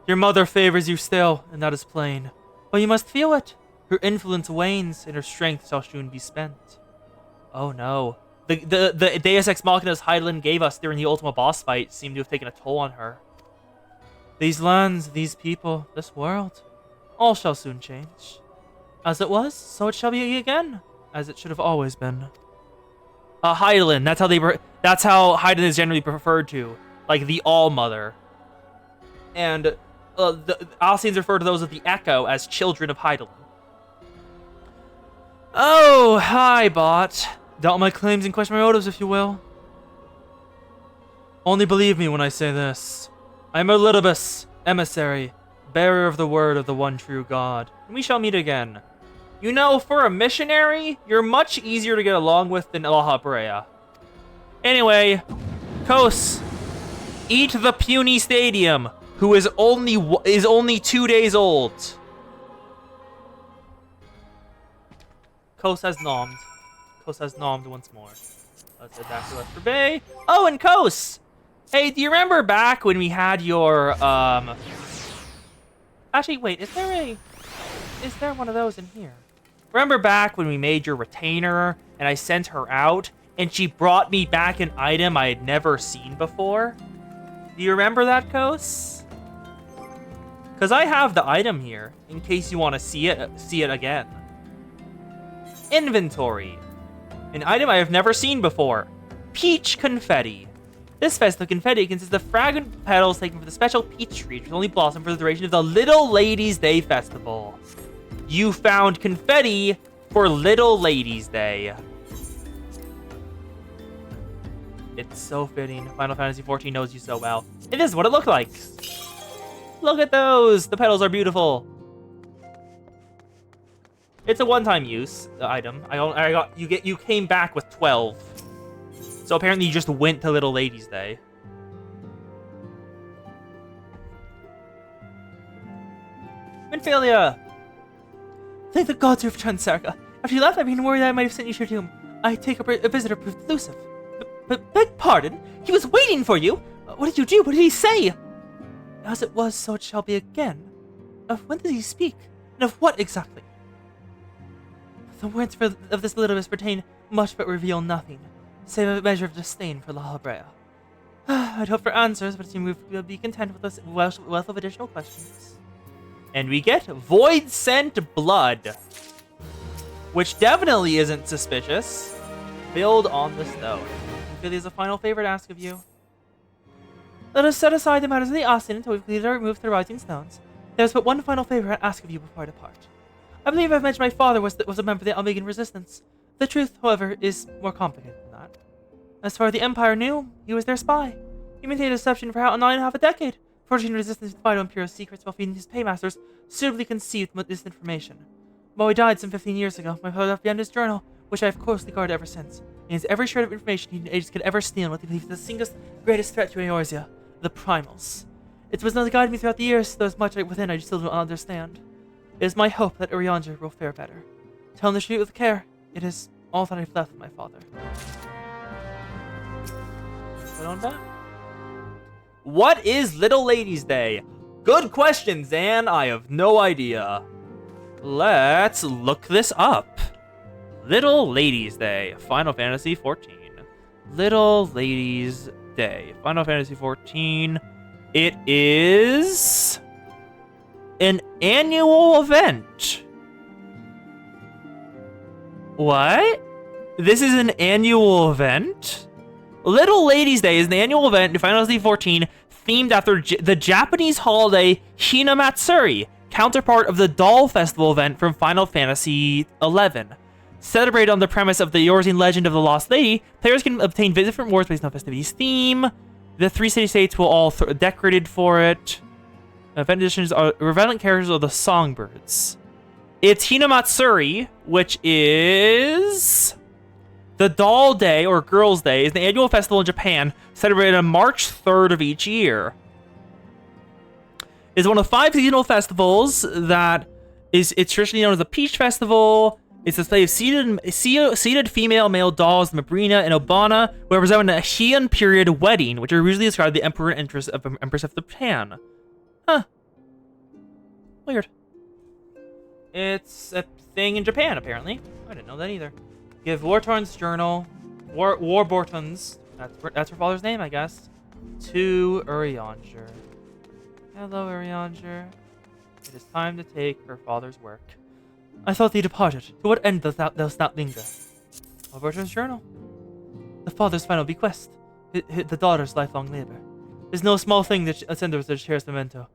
Your mother favors you still, and that is plain. But you must feel it. Her influence wanes, and her strength shall soon be spent. Oh no. The Deus Ex Machinas Hydaelyn gave us during the Ultima boss fight seemed to have taken a toll on her. These lands, these people, this world, all shall soon change. As it was, so it shall be again, as it should have always been. Hydaelyn, that's how Hydaelyn is generally preferred to, like the All-Mother. And the Ascians refer to those of the Echo as children of Hydaelyn. Oh, hi, bot. Doubt my claims and question my motives, if you will. Only believe me when I say this. I am Elidibus, emissary, bearer of the word of the one true God, and we shall meet again. You know, for a missionary, you're much easier to get along with than La Habrea. Anyway, Kos, eat the puny stadium, who is only 2 days old. Kos has nommed. Kos has nommed once more. Let's head back to Lesper Bay. Oh, and Kos! Hey, do you remember back when we had your, Actually, wait, is there one of those in here? Remember back when we made your retainer, and I sent her out, and she brought me back an item I had never seen before? Do you remember that, Kos? Because I have the item here, in case you want to see it again. Inventory. An item I have never seen before. Peach Confetti. This festival confetti consists of fragrant petals taken from the special peach tree, which only blossom for the duration of the Little Ladies' Day Festival. You found confetti for Little Ladies' Day. It's so fitting. Final Fantasy XIV knows you so well. It is what it looked like. Look at those! The petals are beautiful. It's a one-time use item. You came back with 12. So apparently you just went to Little Ladies' Day. Minfilia! Thank the gods you've returned, Sarka. After you left, I've been worried that I might have sent you to your doom. I take a visitor proved elusive. But beg pardon? He was waiting for you! What did you do? What did he say? As it was, so it shall be again. Of when did he speak? And of what exactly? The words of this little miss pertain much but reveal nothing, save a measure of disdain for La Habrea. I'd hope for answers, but it seems we'll be content with this wealth of additional questions. And we get Void Scent Blood, which definitely isn't suspicious. Build on the stone. There's a final favor to ask of you. Let us set aside the matters of the Austin until we've completed our move to the Rising Stones. There's but one final favor I ask of you before I depart. I believe I've mentioned my father was a member of the Almegan Resistance. The truth, however, is more complicated than that. As far as the Empire knew, he was their spy. He maintained a deception for 9.5 a decade, forging resistance to vital Imperial secrets while feeding his paymasters suitably conceived misinformation. While he died some 15 years ago, my father left behind his journal, which I have closely guarded ever since. He has every shred of information he and agents could ever steal, what he believes is the single greatest threat to Eorzea, the Primals. Its wisdom has guided me throughout the years, though as much within I still don't understand. It is my hope that Urianger will fare better. Tell him to treat with care. It is all that I've left of my father. Put on back. What is Little Ladies' Day? Good question, Zan. I have no idea. Let's look this up. Little Ladies' Day, Final Fantasy XIV. Little Ladies' Day, Final Fantasy XIV. It is an annual event. What? This is an annual event? Little Ladies' Day is an annual event in Final Fantasy XIV themed after the Japanese holiday Hinamatsuri, counterpart of the Doll Festival event from Final Fantasy XI. Celebrated on the premise of the Eorzean legend of the Lost Lady, players can obtain different rewards based on festivity's theme. The 3 city-states will all decorated for it. Event editions are relevant characters of the Songbirds. It's Hinamatsuri, which is the Doll Day or Girls' Day, is the annual festival in Japan celebrated on March 3rd of each year. It's one of 5 seasonal festivals it's traditionally known as the Peach Festival. It's a display of seated female male dolls, Mabrina and Obana, who represent a Heian period wedding, which are usually described the Emperor and Empress of Japan. Huh. Weird. It's a thing in Japan, apparently. I didn't know that either. Give Wartorn's journal, Warborton's, that's her father's name, I guess, to Urianger. Hello, Urianger. It is time to take her father's work. I thought thee departed. To what end dost thou not linger? Warborton's journal. The father's final bequest. The daughter's lifelong labor. It is no small thing that sender with a cherished memento.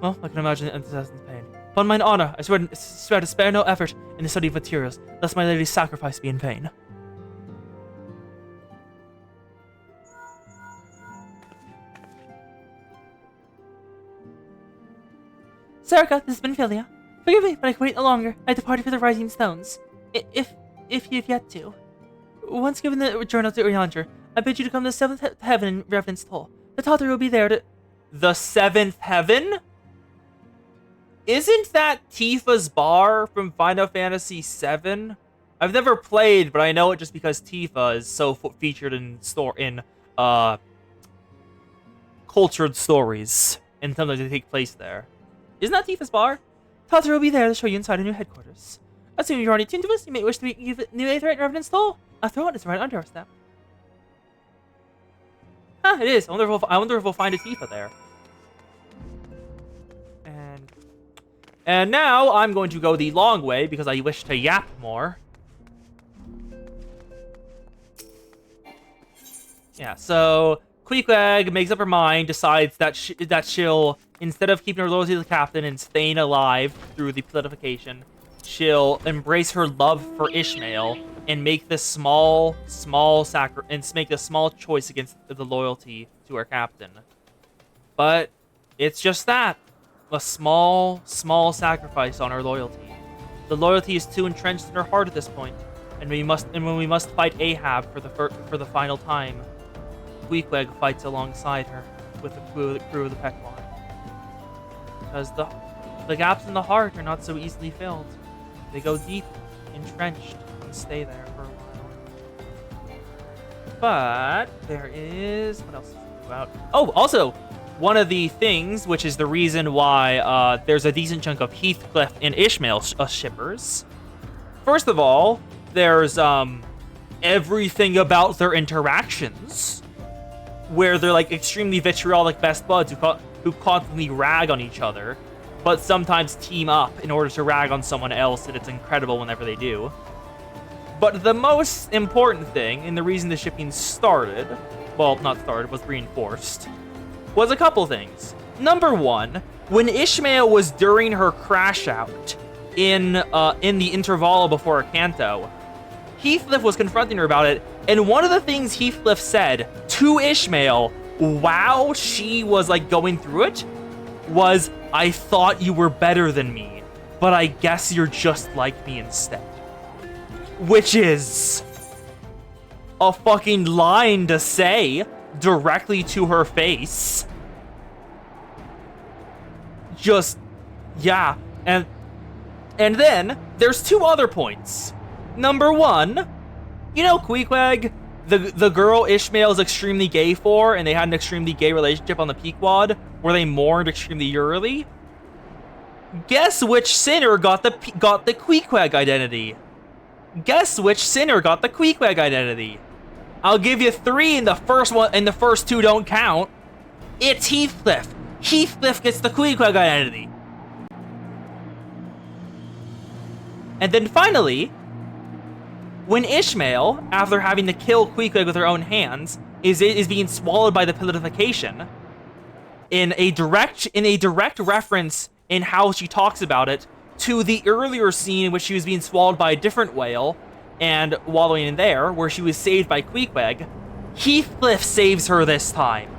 Well, I can imagine the incessant pain. Upon mine honor, I swear to spare no effort in the study of materials, lest my lady's sacrifice be in vain. Sarka, this is Minfilia. Forgive me, but I can wait no longer. I departed for the Rising Stones. If you've yet to. Once given the journal to Urianger, I bid you to come to the 7th heaven in Revenant's Toll. The Tatharu will be there to... The 7th heaven? Isn't that Tifa's bar from Final Fantasy VII? I've never played, but I know it just because Tifa is so featured in cultured stories, and sometimes they take place there. Isn't that Tifa's bar? Tatharu will be there to show you inside our new headquarters. Assuming you're already tuned to us, you may wish to give new Aether at Revenant's Toll. After all, it's right under our step. Huh, it is. I wonder if we'll find a Tifa there. And And now I'm going to go the long way because I wish to yap more. Yeah, so Queequeg makes up her mind, decides that she'll, instead of keeping her loyalty to the captain and staying alive through the politification, she'll embrace her love for Ishmael and make this small choice against the loyalty to her captain. But it's just that, a small sacrifice on her loyalty. The loyalty is too entrenched in her heart at this point, and when we must fight Ahab for the final time, Queequeg fights alongside her with the crew of the Pequod. Because the gaps in the heart are not so easily filled. They go deep, entrenched, and stay there for a while. But there is... what else is about? Oh, also, one of the things, which is the reason why there's a decent chunk of Heathcliff and Ishmael shippers. First of all, there's everything about their interactions, where they're like extremely vitriolic best buds who constantly rag on each other, but sometimes team up in order to rag on someone else, and it's incredible whenever they do. But the most important thing, and the reason the shipping started, well, not started, was reinforced, was a couple things. Number one, when Ishmael was during her crash out in the intervalo before her canto, Heathcliff was confronting her about it, and one of the things Heathcliff said to Ishmael while she was like going through it was, "I thought you were better than me, but I guess you're just like me instead." Which is a fucking line to say directly to her face. Just, yeah. And then there's two other points. Number one, you know Queequeg, the girl Ishmael's extremely gay for, and they had an extremely gay relationship on the Pequod, where they mourned extremely early? Guess which sinner got the Queequeg identity? Guess which sinner got the Queequeg identity? I'll give you three, and the first two don't count. It's Heathcliff. Heathcliff gets the Queequeg identity. And then finally, when Ishmael, after having to kill Queequeg with her own hands, is being swallowed by the pilification, in a direct reference in how she talks about it to the earlier scene in which she was being swallowed by a different whale and wallowing in there, where she was saved by Queequeg, Heathcliff saves her this time.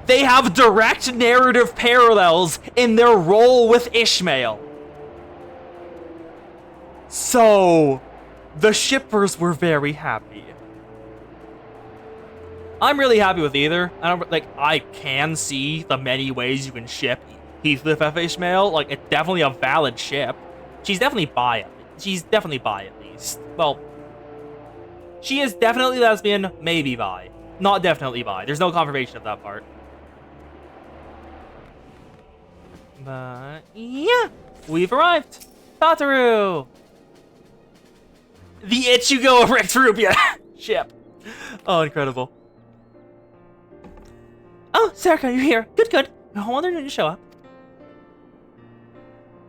They have direct narrative parallels in their role with Ishmael. So, the shippers were very happy. I'm really happy with either. I can see the many ways you can ship Heathcliff F. Ishmael. Like, it's definitely a valid ship. She's definitely bi at least. Well, she is definitely lesbian, maybe bi. Not definitely bi. There's no confirmation of that part. But, yeah. We've arrived. Tataru! The Ichigo of Rectrubia ship. Oh, incredible. Oh, Sarika, you're here. Good. I wonder when you show up.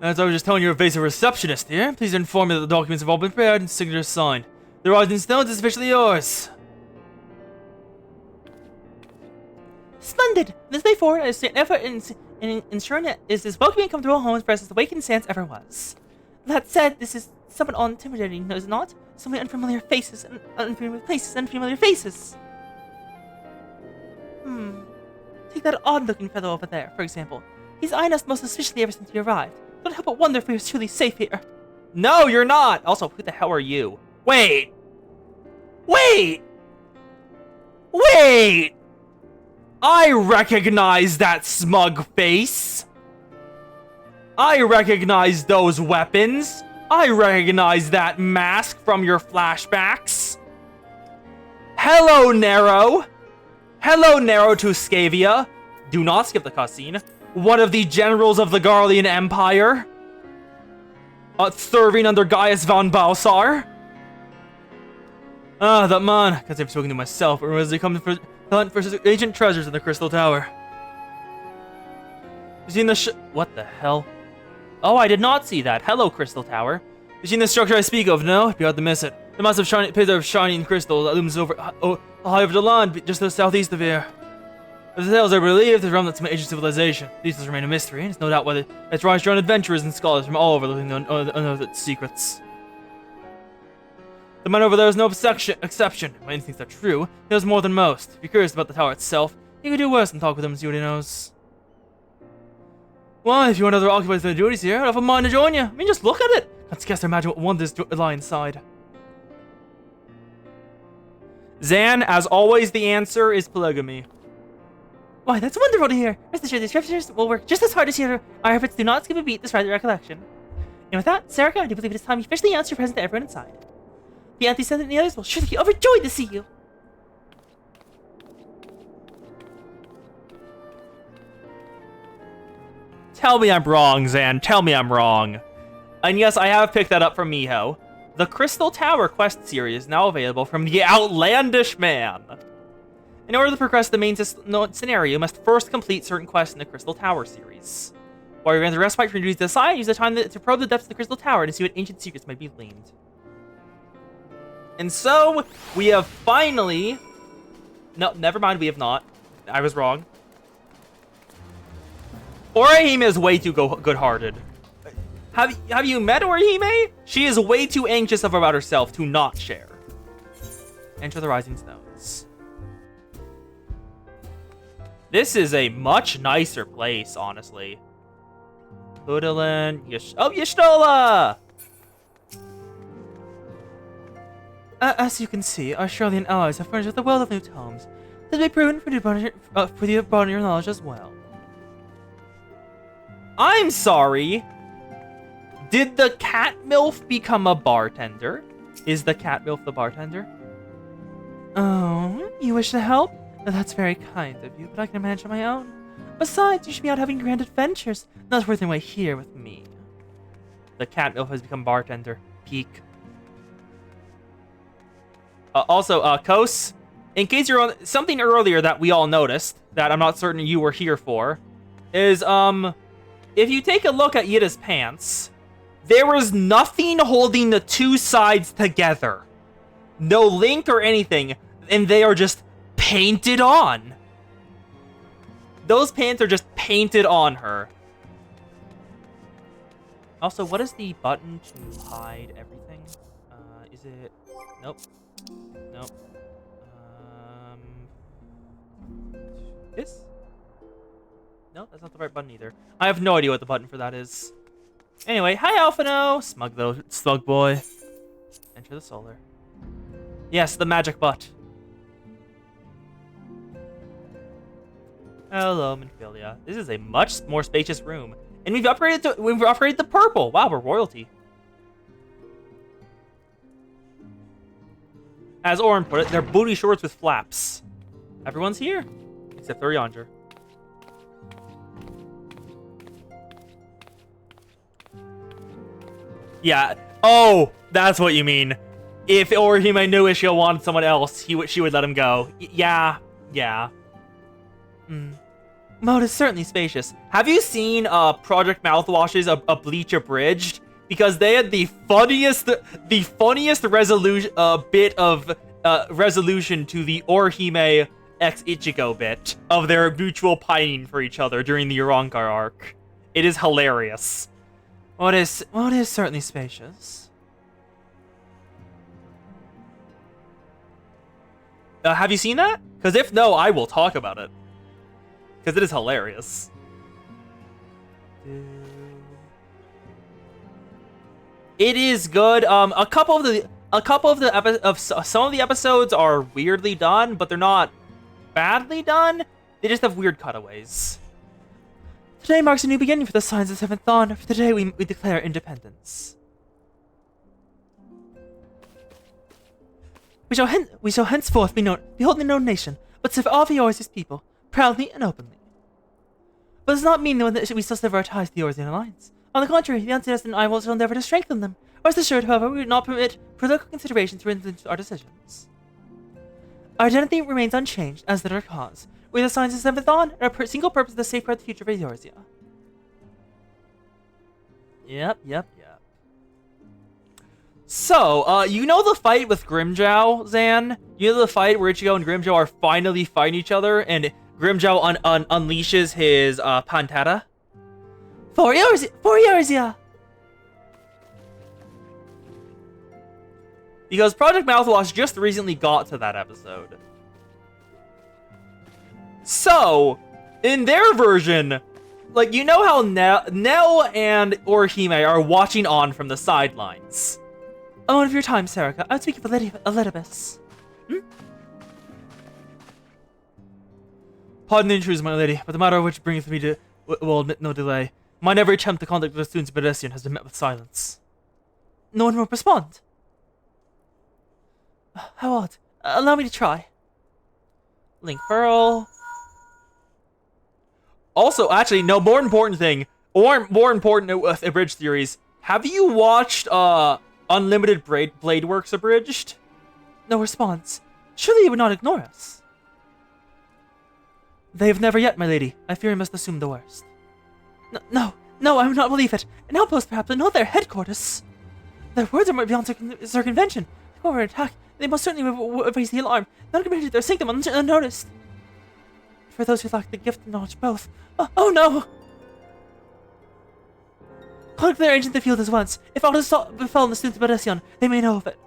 As I was just telling your evasive receptionist here, please inform me that the documents have all been prepared and signatures signed. The Rising Stones is officially yours. Splendid! This day forward, I have an effort in ensuring that is as welcoming come to our homes for us as the Wakened Sands ever was. That said, this is somewhat intimidating, is it not? So many unfamiliar faces, and unfamiliar places, and unfamiliar faces. Take that odd-looking fellow over there, for example. He's eyeing us most suspiciously ever since we arrived. Don't help but wonder if we are truly safe here. No, you're not! Also, who the hell are you? Wait! I recognize that smug face! I recognize those weapons! I recognize that mask from your flashbacks! Hello, Nero! Hello, Nero Tuscavia! Do not skip the cutscene. One of the generals of the Garlean Empire. Serving under Gaius von Balsar. Ah, that man. Can't say I've spoken to myself, or was he coming for hunt for ancient treasures in the Crystal Tower? You seen the what the hell? Oh, I did not see that. Hello, Crystal Tower. You've seen the structure I speak of, no? Be hard to miss it. The massive pillar of shining crystal that looms over high over the land, just to the southeast of here. The tales are believed to remnants from ancient civilization. These things remain a mystery, and it's no doubt whether it's rise drawn adventurers and scholars from all over looking to unearth its secrets. The man over there is no exception. My instincts are true. He knows more than most. If you're curious about the tower itself, you could do worse than talk with him and see what he knows. Well, if you want other occupiers than duties here, I'd have a mind to join you. I mean, just look at it. Can't scarce imagine what wonders lie inside. Zan, as always, the answer is polygamy. Why, that's wonderful to hear. Rest assured, these scriptures will work just as hard as your efforts do not skip a beat despite the recollection. And with that, Sarah, I do believe it is time you officially announce your presence to everyone inside. The anti-Senate and the others will surely be overjoyed to see you. Tell me I'm wrong, Zan. Tell me I'm wrong. And yes, I have picked that up from Miho. The Crystal Tower quest series is now available from the Outlandish Man. In order to progress the main scenario, you must first complete certain quests in the Crystal Tower series. While you're going to respite from your duties to decide, use the time to probe the depths of the Crystal Tower to see what ancient secrets might be gleaned. And so, we have finally... No, never mind, we have not. I was wrong. Orihime is way too good-hearted. Have you met Orihime? She is way too anxious about herself to not share. Enter the Rising Stones. This is a much nicer place, honestly. Hudalin, Y'shtola! As you can see, our Charlian allies have furnished with a wealth of new tomes. This may be proven for you to broaden your knowledge as well. I'm sorry. Did the cat MILF become a bartender? Is the cat MILF the bartender? Oh, you wish to help? Well, that's very kind of you, but I can manage on my own. Besides, you should be out having grand adventures. Not worth your way here with me. The cat MILF has become bartender. Peak. Also, Kos, in case you're on something earlier that we all noticed, that I'm not certain you were here for, is, if you take a look at Yida's pants, there was nothing holding the two sides together. No link or anything, and they are just painted on. Those pants are just painted on her. Also, what is the button to hide everything? Is it... Nope. Nope. This? No, that's not the right button either. I have no idea what the button for that is. Anyway, hi Alphino! Smug boy. Enter the solar. Yes, the magic butt. Hello, Minfilia. This is a much more spacious room. And we've upgraded to purple. Wow, we're royalty. As Orin put it, they're booty shorts with flaps. Everyone's here. Except for Yonder. Yeah. Oh, that's what you mean. If Orihime knew Ishio wanted someone else, she would let him go. Yeah. Mode is certainly spacious. Have you seen Project Mouthwash's a Bleach Abridged? Because they had the funniest resolution bit of resolution to the Orihime x Ichigo bit of their mutual pining for each other during the Urankar arc. It is hilarious. Mode is certainly spacious. Have you seen that? Because if no, I will talk about it. Because it is hilarious. It is good. Some of the episodes are weirdly done, but they're not badly done. They just have weird cutaways. Today marks a new beginning for the Signs of Seventh Dawn. For today, we declare independence. We shall henceforth be beholden no nation, but serve all the Eorzea's people, proudly and openly. But it does not mean that we still sever our ties to the Eorzean alliance. On the contrary, the Ancestors and I will endeavor to strengthen them. Rest assured, however, we would not permit political considerations to influence our decisions. Our identity remains unchanged, as did our cause. We are the Signs of Seventh Dawn, and our single purpose is to safeguard the future of Eorzea. Yep. So, you know the fight with Grimmjow, Zan? You know the fight where Ichigo and Grimmjow are finally fighting each other, and Grimmjow unleashes his Pantera? 4 years, yeah. Because Project Mouthwash just recently got to that episode. So, in their version, like, you know how Nell and Orihime are watching on from the sidelines. A moment of your time, Serica. I would speak of Elidibus. Pardon the intrusion, my lady, but the matter which bringeth me to will admit no delay. Mine every attempt to contact the students of Pedestrian has been met with silence. No one will respond. How odd. Allow me to try. Link Pearl. Also, actually, no, more important thing, or more important with Abridged theories, have you watched Unlimited Blade Works Abridged? No response. Surely you would not ignore us. They have never yet, my lady. I fear I must assume the worst. No, I would not believe it. An outpost, perhaps, but not their headquarters. Their words are beyond circumvention. If we were to attack, they most certainly would raise the alarm, not committed their sanctum unnoticed. For those who lack the gift and knowledge both. Oh no! Contact their agent in the field as once. If aught has befallen the students of Badesian, they may know of it.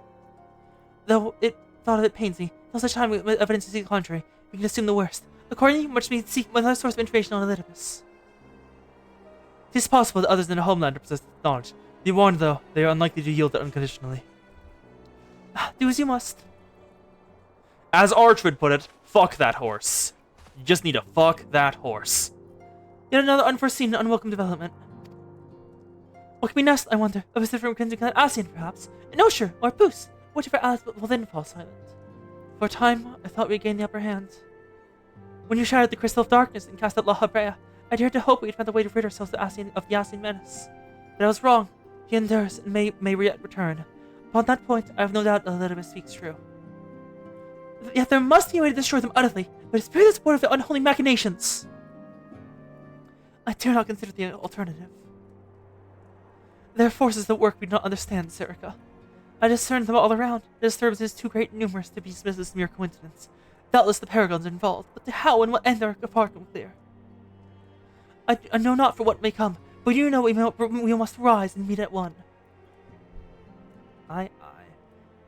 Though thought of it pains me. Until such time with evidence to see the contrary, we can assume the worst. Accordingly, much we seek another source of information on Elidibus. It is possible that others in the homeland possess knowledge. Be warned, though, they are unlikely to yield it unconditionally. Do as you must. As Arch would put it, fuck that horse. You just need to fuck that horse. Yet another unforeseen and unwelcome development. What can be next, I wonder? A visit from Crimson Clan Asian, perhaps? An Osher or a Poos? Whichever allies will then fall silent. For a time, I thought we'd gained the upper hand. When you shattered the Crystal of Darkness and cast out La Habrea, I dared to hope we'd find a way to rid ourselves of the Asian menace. But I was wrong. He endures and may yet return. Upon that point, I have no doubt that Elidibus speaks true. Yet there must be a way to destroy them utterly, but it's pure the support of their unholy machinations. I dare not consider the alternative. There are forces that work we do not understand, Serica. I discern them all around. The disturbance is too great and numerous to be dismissed as mere coincidence. Doubtless the paragons are involved, but the how and what end are far from clear. I know not for what may come, but you know we must rise and meet at one. Aye.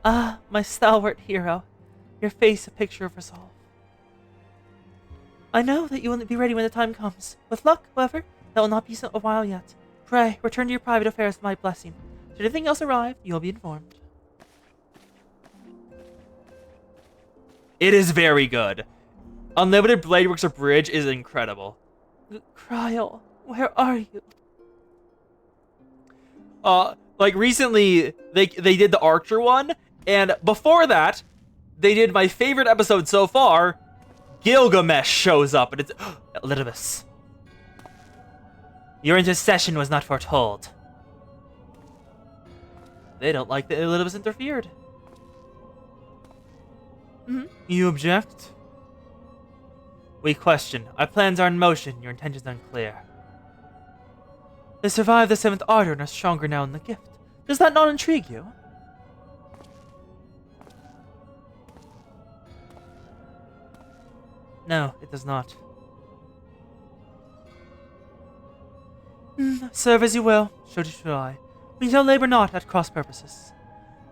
Ah, my stalwart hero. Your face a picture of resolve. I know that you will be ready when the time comes. With luck, however, that will not be a while yet. Pray, return to your private affairs with my blessing. Should anything else arrive, you will be informed. It is very good. Unlimited Blade Works Abridged is incredible. Kryl, where are you? Like recently, they did the Archer one, and before that, they did my favorite episode so far. Gilgamesh shows up, and it's Elidibus. Your intercession was not foretold. They don't like that Elidibus interfered. You object? We question. Our plans are in motion, your intentions unclear. They survived the 7th Ardor and are stronger now in the gift. Does that not intrigue you? No, it does not. Serve as you will, so shall I. We shall labor not at cross purposes.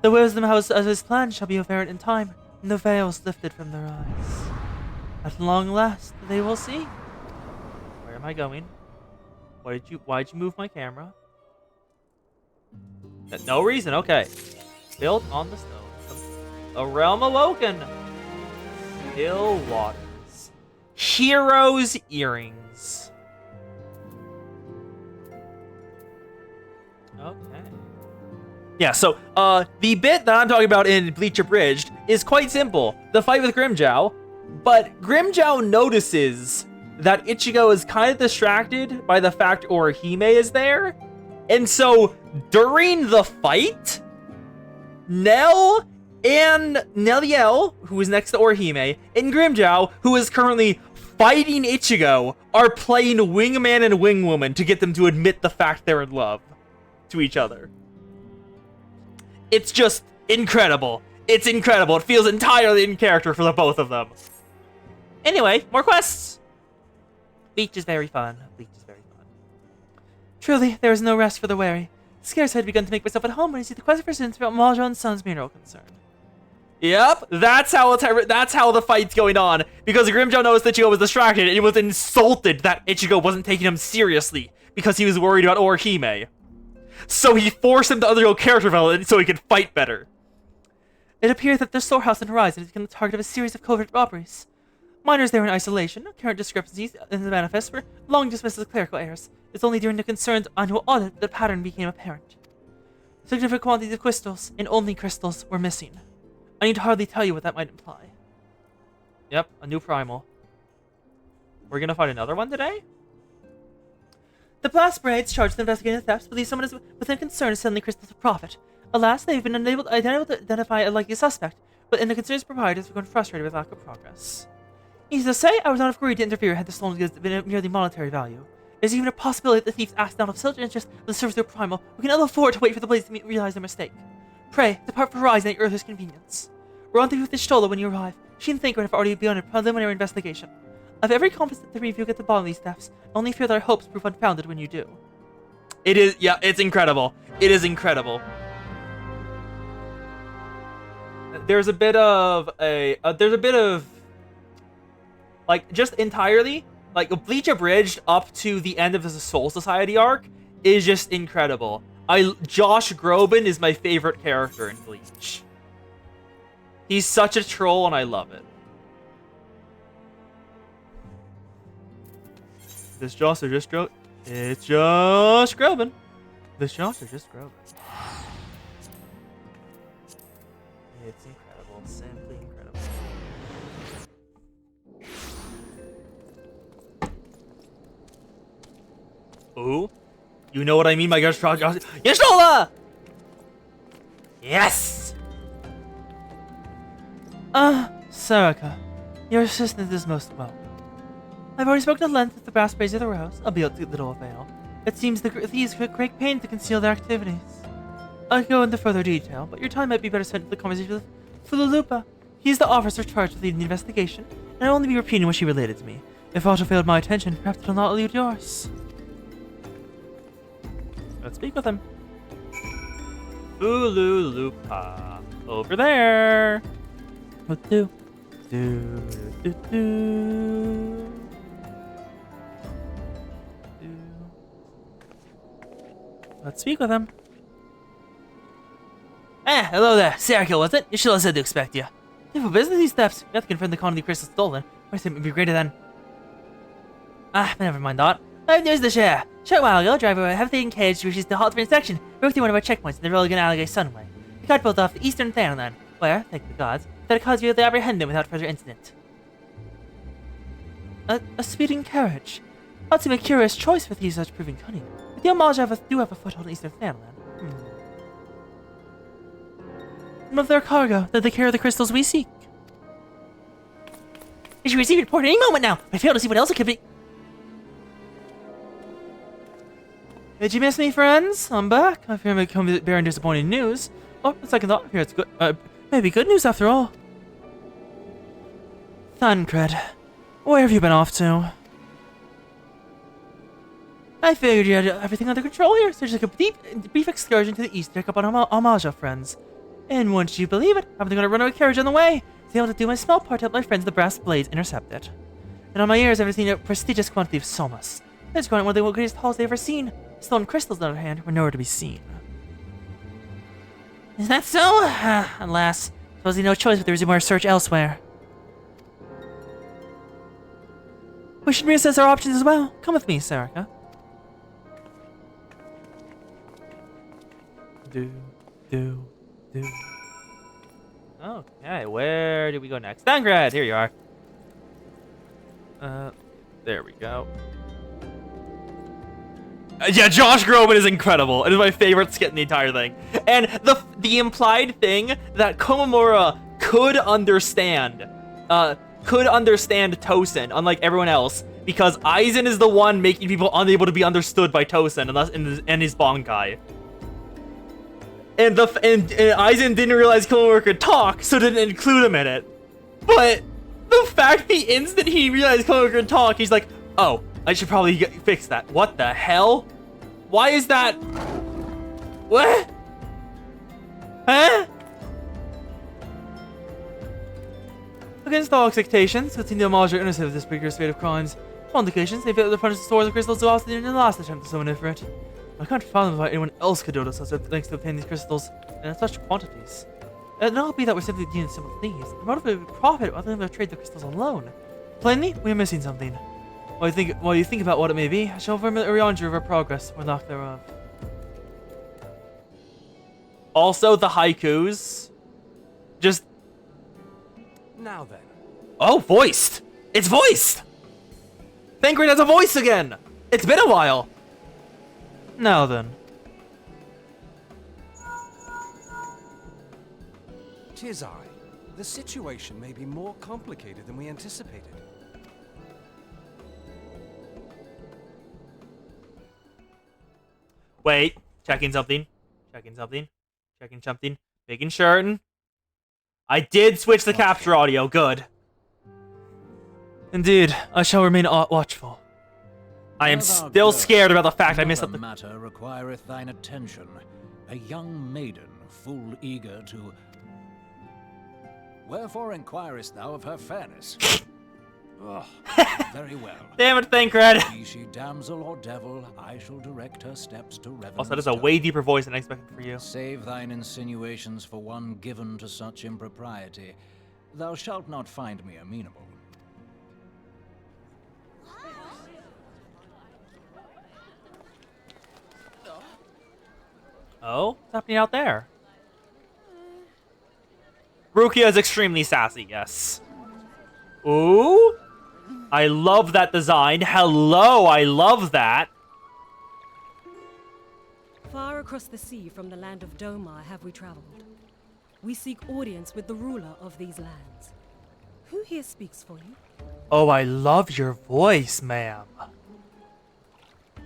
The wisdom house as his plan shall be apparent in time, and the veils lifted from their eyes. At long last, they will see. Where am I going? Why'd you move my camera? No reason, okay. Built on the stone. A realm awoken. Still waters. Hero's earrings. Okay. Yeah, so, the bit that I'm talking about in Bleach Abridged is quite simple. The fight with Grimmjow. But Grimmjow notices that Ichigo is kind of distracted by the fact Orihime is there. And so, during the fight, Nell and Neliel, who is next to Orihime, and Grimmjow, who is currently fighting Ichigo, are playing wingman and wingwoman to get them to admit the fact they're in love. to each other. It's just incredible. It's incredible. It feels entirely in character for the both of them. Anyway, more quests. Bleach is very fun. Bleach is very fun. Truly, there is no rest for the weary. Scarce I had begun to make myself at home when I see the quest for students about Majo and Son's funeral concern. Yep, that's how the fight's going on. Because Grimjow noticed that Ichigo was distracted and he was insulted that Ichigo wasn't taking him seriously because he was worried about Orihime. So he forced him to undergo character development so he could fight better. It appears that the storehouse on the horizon has become the target of a series of covert robberies. Miners there in isolation, current discrepancies in the manifest were long dismissed as clerical errors. It's only during the concerned annual audit that the pattern became apparent. Significant quantities of crystals, and only crystals, were missing. I need to hardly tell you what that might imply. Yep, a new Primal. We're gonna find another one today? The Blast Braids charged with investigating the thefts believe someone is within concern of selling crystals for profit. Alas, they have been unable to identify a likely suspect, but in the concern's proprietors have become frustrated with lack of progress. Easy to say, I was not of greed to interfere had the stolen goods been of merely monetary value. There's even a possibility that the thieves acted out of such interest in the service of their Primal, who can ill afford to wait for the blades to realize their mistake. Pray, depart for Horizon at your earliest convenience. Rendezvous with the Stola when you arrive. She and Thinker have already begun a preliminary investigation. I have every confidence that the review get the bottom of these thefts. I only fear that our hopes prove unfounded when you do. It is, yeah, it's incredible. It is incredible. There's a bit of like, just entirely, like, Bleach Abridged up to the end of the Soul Society arc is just incredible. Josh Groban is my favorite character in Bleach. He's such a troll and I love it. This Josh or just Groban? It's Josh Groban. This Josh or just Groban? It's incredible. Simply incredible. Ooh. You know what I mean by Josh? Yashola! Yes! Saraka, your assistance is most welcome. I've already spoken at length with the brass braids of the rows, albeit to little avail. It seems the thieves took great pain to conceal their activities. I could go into further detail, but your time might be better spent with the conversation with Fululupa. He's the officer charged with leading the investigation, and I'll only be repeating what she related to me. If aught failed my attention, perhaps it'll not elude yours. Let's speak with him. Fululupa. Over there. What do? Do. Let's speak with him. Hello there. Saraka, was it? You should have said to expect you. If a business these steps, you have to confirm the quantity of crystals stolen, or it would be greater than... never mind that. I have news to share. Short while ago, driver a heavily encaged reaches the halt for inspection, broke through one of our checkpoints in the Rolligan Alley Sunway. The car pulled off the eastern Thanalan, where, thank the gods, that caused you to apprehend him without further incident. A speeding carriage. I'd seem a curious choice for thieves such proving cunning. But the Homage do have a foothold in eastern Thanalan. Of their cargo, that they carry the crystals we seek. You should receive a report any moment now. I fail to see what else it could be. Did you miss me, friends? I'm back. I fear I may come bearing disappointing news. Oh, a second thought. Here it's good. Maybe good news after all. Thancred, where have you been off to? I figured you had everything under control here, so just a brief excursion to the east to pick up on Amaja friends. And wouldn't you believe it, I'm gonna run a carriage on the way. So able to do my small part to help my friends the Brass Blades intercept it. And on my ears, I've seen a prestigious quantity of somas. It's quite one of the greatest hauls they've ever seen. Stolen crystals, on the other hand, were nowhere to be seen. Is that so? Alas, supposedly no choice but to resume our search elsewhere. We should reassess our options as well. Come with me, Saraka. Do. Okay, where do we go next? Thancred, here you are. There we go. Yeah, Josh Groban is incredible. It is my favorite skit in the entire thing. And the implied thing that Komamura could understand Tosen, unlike everyone else, because Aizen is the one making people unable to be understood by Tosen, unless in his Bankai. and Aizen didn't realize Killmonger could talk, so didn't include him in it. But the fact the instant he realized Killmonger could talk, he's like, oh, I should probably fix that. What the hell? Why is that? What? Huh? Against all expectations, it seemed to demolish or innocent of this rigorous rate of crimes. On occasions, they failed to punish the stores of crystals who lost in the last attempt to summon it for it. I can't fathom why anyone else could do such lengths to obtain these crystals, and in such quantities. It not be that we're simply dealing simple thieves. The motive would be profit rather than trade the crystals alone. Plainly, we are missing something. While you think about what it may be, I shall remind you of our progress, or lack thereof. Also, the haikus. Just... Now then. Oh, voiced! It's voiced! Thancred has a voice again! It's been a while! Now then. 'Tis I. The situation may be more complicated than we anticipated. Wait, checking something. Making sure. I did switch the capture audio, good. Indeed, I shall remain watchful. I am still scared about the fact I missed up the matter requireth thine attention. A young maiden, full eager to... Wherefore inquirest thou of her fairness? Oh, very well. Damn it, Thancred! Be she damsel or devil, I shall direct her steps to Revenant's Also, that is a way deeper voice than I expected for you. Save thine insinuations for one given to such impropriety. Thou shalt not find me amenable. Oh? What's happening out there? Rukia is extremely sassy, yes. Ooh? I love that design. Hello, I love that. Far across the sea from the land of Domar have we traveled. We seek audience with the ruler of these lands. Who here speaks for you? Oh, I love your voice, ma'am.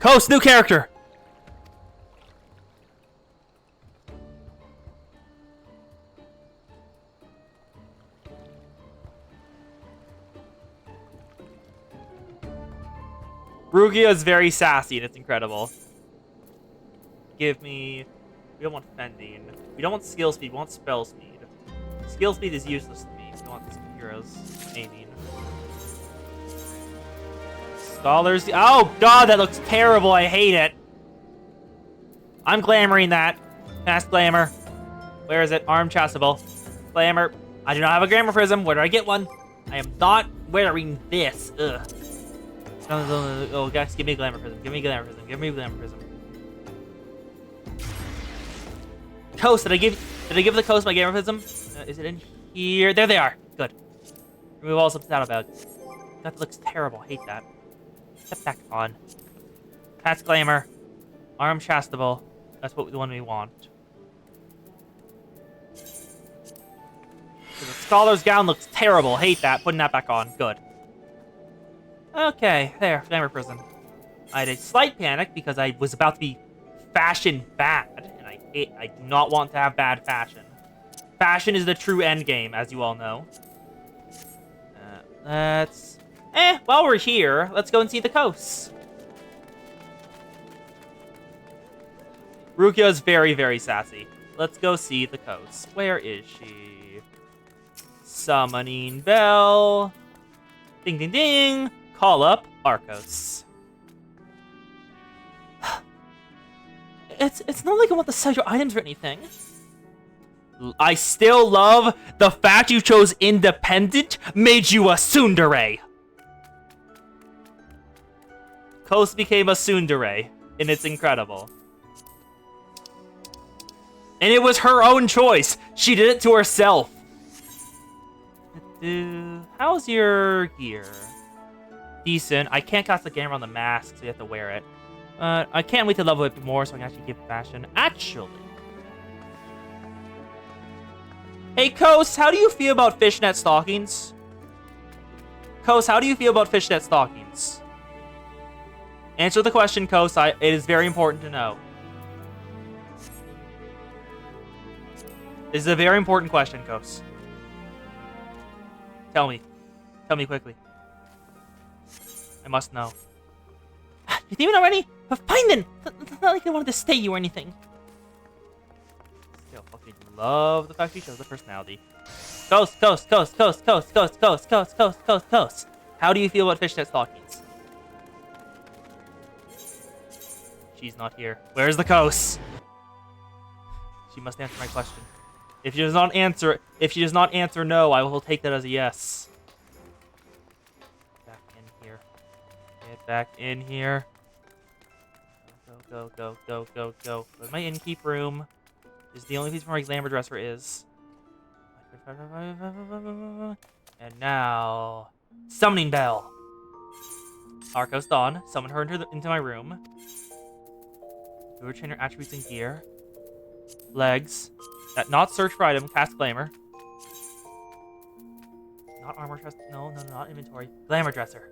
Coast, new character! Rugia is very sassy and it's incredible. Give me... We don't want fending. We don't want skill speed, we want spell speed. Skill speed is useless to me, so we want heroes aiming. Scholars... Oh god, that looks terrible, I hate it. I'm glamoring that. Cast glamour. Where is it? Arm chastable. Glamour. I do not have a glamour prism, where do I get one? I am not wearing this. Ugh. Oh, guys, give me a glamour prism. Give me a glamour prism. Give me a glamour prism. Coast, did I give the coast my glamour prism? Is it in here? There they are. Good. Remove all some saddlebags. That looks terrible. Hate that. Step back on. Cat's glamour. Arm chastable. That's what the one we want. The scholar's gown looks terrible. Hate that. Putting that back on. Good. Okay, there, glamour prism. I had a slight panic because I was about to be fashion bad, and I do not want to have bad fashion. Fashion is the true end game, as you all know. While we're here, let's go and see the coast. Rukia is very, very sassy. Let's go see the coast. Where is she? Summoning bell. Ding, ding, ding. Call up Arcos. It's not like I want to sell your items or anything. I still love the fact you chose independent made you a tsundere. Coast became a tsundere, and it's incredible. And it was her own choice. She did it to herself. How's your gear? Decent. I can't cast the camera on the mask, so you have to wear it. I can't wait to level it more so I can actually give fashion. Actually. Hey, Coast, how do you feel about fishnet stockings? Coast, how do you feel about fishnet stockings? Answer the question, Coast. It is very important to know. This is a very important question, Kos. Tell me. Tell me quickly. I must know. You demon already? But fine then! It's not like they wanted to stay you or anything. Still fucking love the fact she shows the personality. Kos, Kos, Kos, Kos, Kos, Kos, Kos, Kos, Kos, Kos, Kos. How do you feel about fishnet stockings? She's not here. Where's the Kos? She must answer my question. If she does not answer no, I will take that as a yes. Back in here. Get back in here. Go, go, go, go, go, go. Go to my innkeep room. This is the only place where my glamour dresser is. And now, summoning bell. Arcos Dawn. Summon her into my room. Do her trainer attributes and gear. Legs. That not search for item. Cast glamour. Not armor chest. No, no, not inventory. Glamour dresser.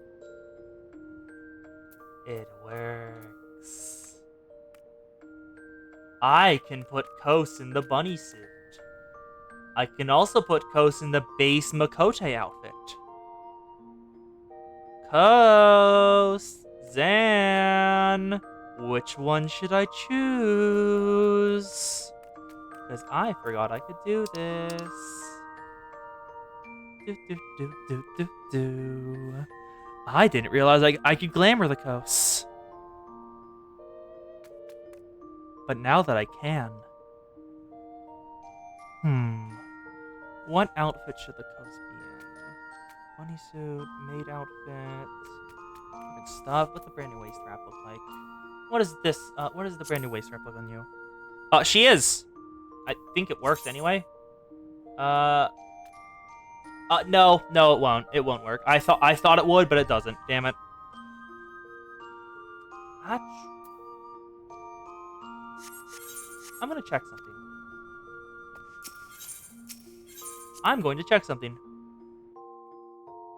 It works. I can put Kos in the bunny suit. I can also put Kos in the base Makote outfit. Kos! Zan! Which one should I choose? Because I forgot I could do this. I didn't realize I could glamour the Kos. But now that I can. What outfit should the Kos be in? Bunny suit, maid outfit, different stuff. What's the brand new waist wrap look like? What is this? What does the brand new waist wrap look on you? She is. I think it works anyway. No, it won't. It won't work. I thought it would, but it doesn't. Damn it. Ouch. I'm gonna check something. I'm going to check something.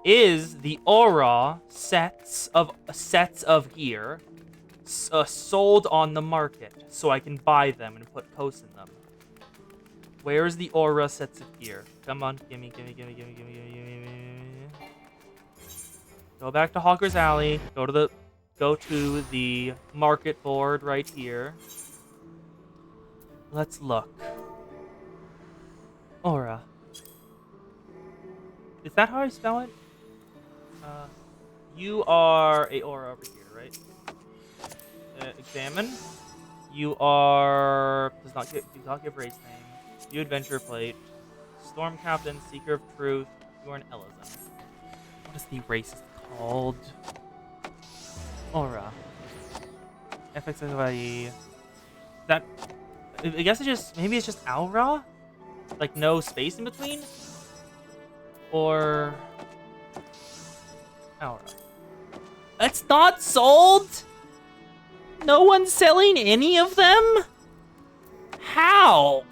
Is the aura sets of gear sold on the market so I can buy them and put Kos in them? Where's the aura sets of gear? Come on, gimme. Go back to Hawker's Alley. Go to the market board right here. Let's look. Aura. Is that how I spell it? You are a aura over here, right? Examine. You are does not give race name. You adventure plate. Storm Captain, Seeker of Truth. You are an Elizim. What is the race called? Aura. FFXIV. That. I guess maybe it's just Aura? Like no space in between? Or Aura. It's not sold? No one's selling any of them? How?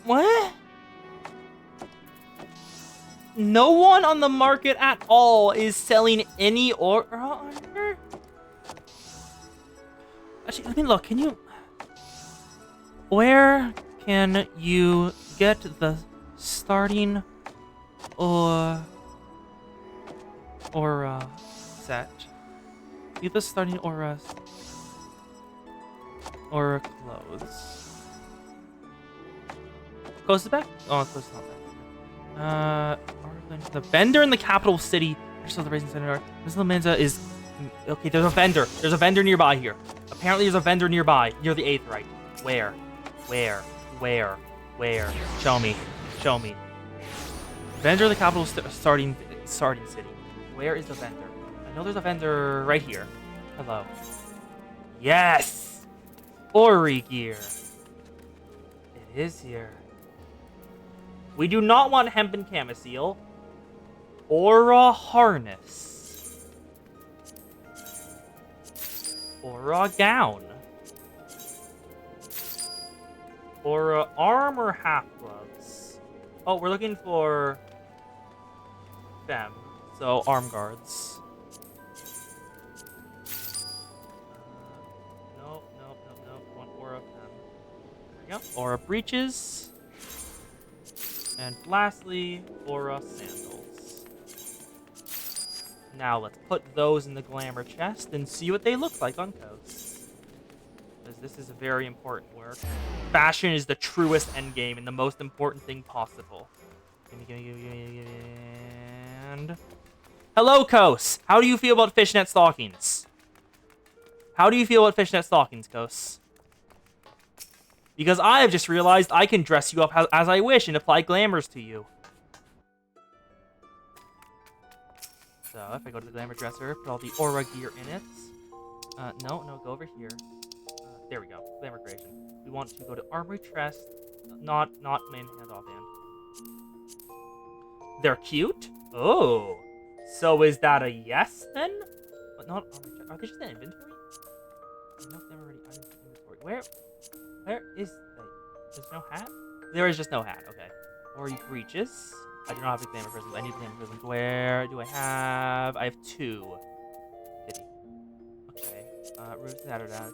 What? No one on the market at all is selling any aura under? Actually, let me look. Can you... Where can you get the starting aura set? Get the starting aura clothes. Close it back? Oh, it's close not back. The vendor in the capital city. I saw the Racing Center. Miss Lamanza is... Okay, there's a vendor. There's a vendor nearby here. Apparently there's a vendor nearby, near the Aetheryte. Where? Show me. Vendor in the capital starting city. Where is the vendor? I know there's a vendor right here. Hello. Yes! Ori gear. It is here. We do not want hempen camisole. Aura harness. Aura gown. Aura armor half gloves. Oh, we're looking for them. So arm guards. No. One aura Yep, Aura breeches. And lastly, Aura sandals. Now let's put those in the glamour chest and see what they look like on Coast. Because this is a very important work. Fashion is the truest endgame and the most important thing possible. Gimme. And... Hello, Kos! How do you feel about fishnet stockings? How do you feel about fishnet stockings, Kos? Because I have just realized I can dress you up as I wish and apply glamours to you. So, if I go to the glamour dresser, put all the aura gear in it. No, go over here. There we go. Glamour creation. We want to go to armory chest, not main hand offhand. They're cute? Oh. So is that a yes then? But not armory chest. Are they just in inventory? No glamour ready items in inventory. Where is the... There's no hat? There is just no hat. Okay. Or breeches. I do not have the glamour prisms. I need glamour prisms. Where do I have? I have 2. Pity. Okay. Rooms that are that.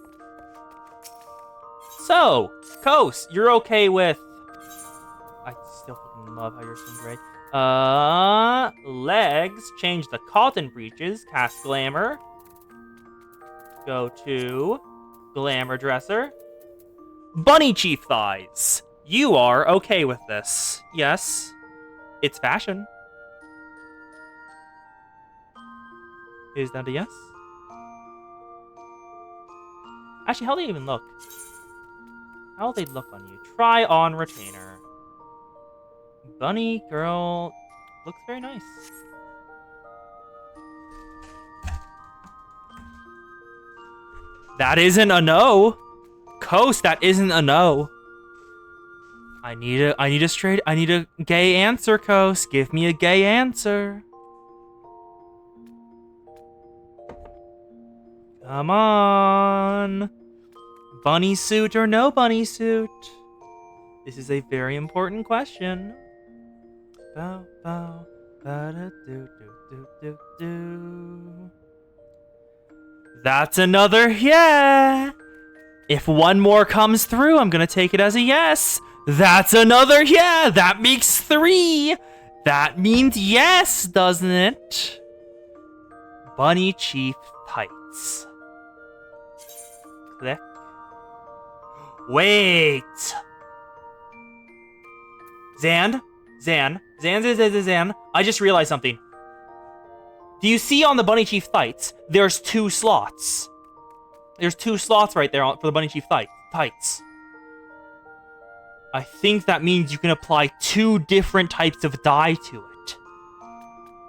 So, Kos, you're okay with... I still fucking love how you're so great. Legs. Change the cotton breeches. Cast glamour. Go to glamour dresser. Bunny chief thighs. You are okay with this. Yes. It's fashion. Is that a yes? Actually, how do they even look? How will they look on you? Try on retainer. Bunny girl looks very nice. That isn't a no. Kos, that isn't a no. I need a gay answer, Kos. Give me a gay answer. Come on. Bunny suit or no bunny suit? This is a very important question. Bow, bow, ba-da-do-do-do-do-do. That's another yeah. If one more comes through, I'm gonna take it as a yes. That's another yeah. That makes 3. That means yes, doesn't it? Bunny chief tights. Click. Wait. Zan. I just realized something. Do you see on the Bunny Chief tights, there's 2 slots. There's 2 slots right there for the Bunny Chief tights. I think that means you can apply 2 different types of dye to it.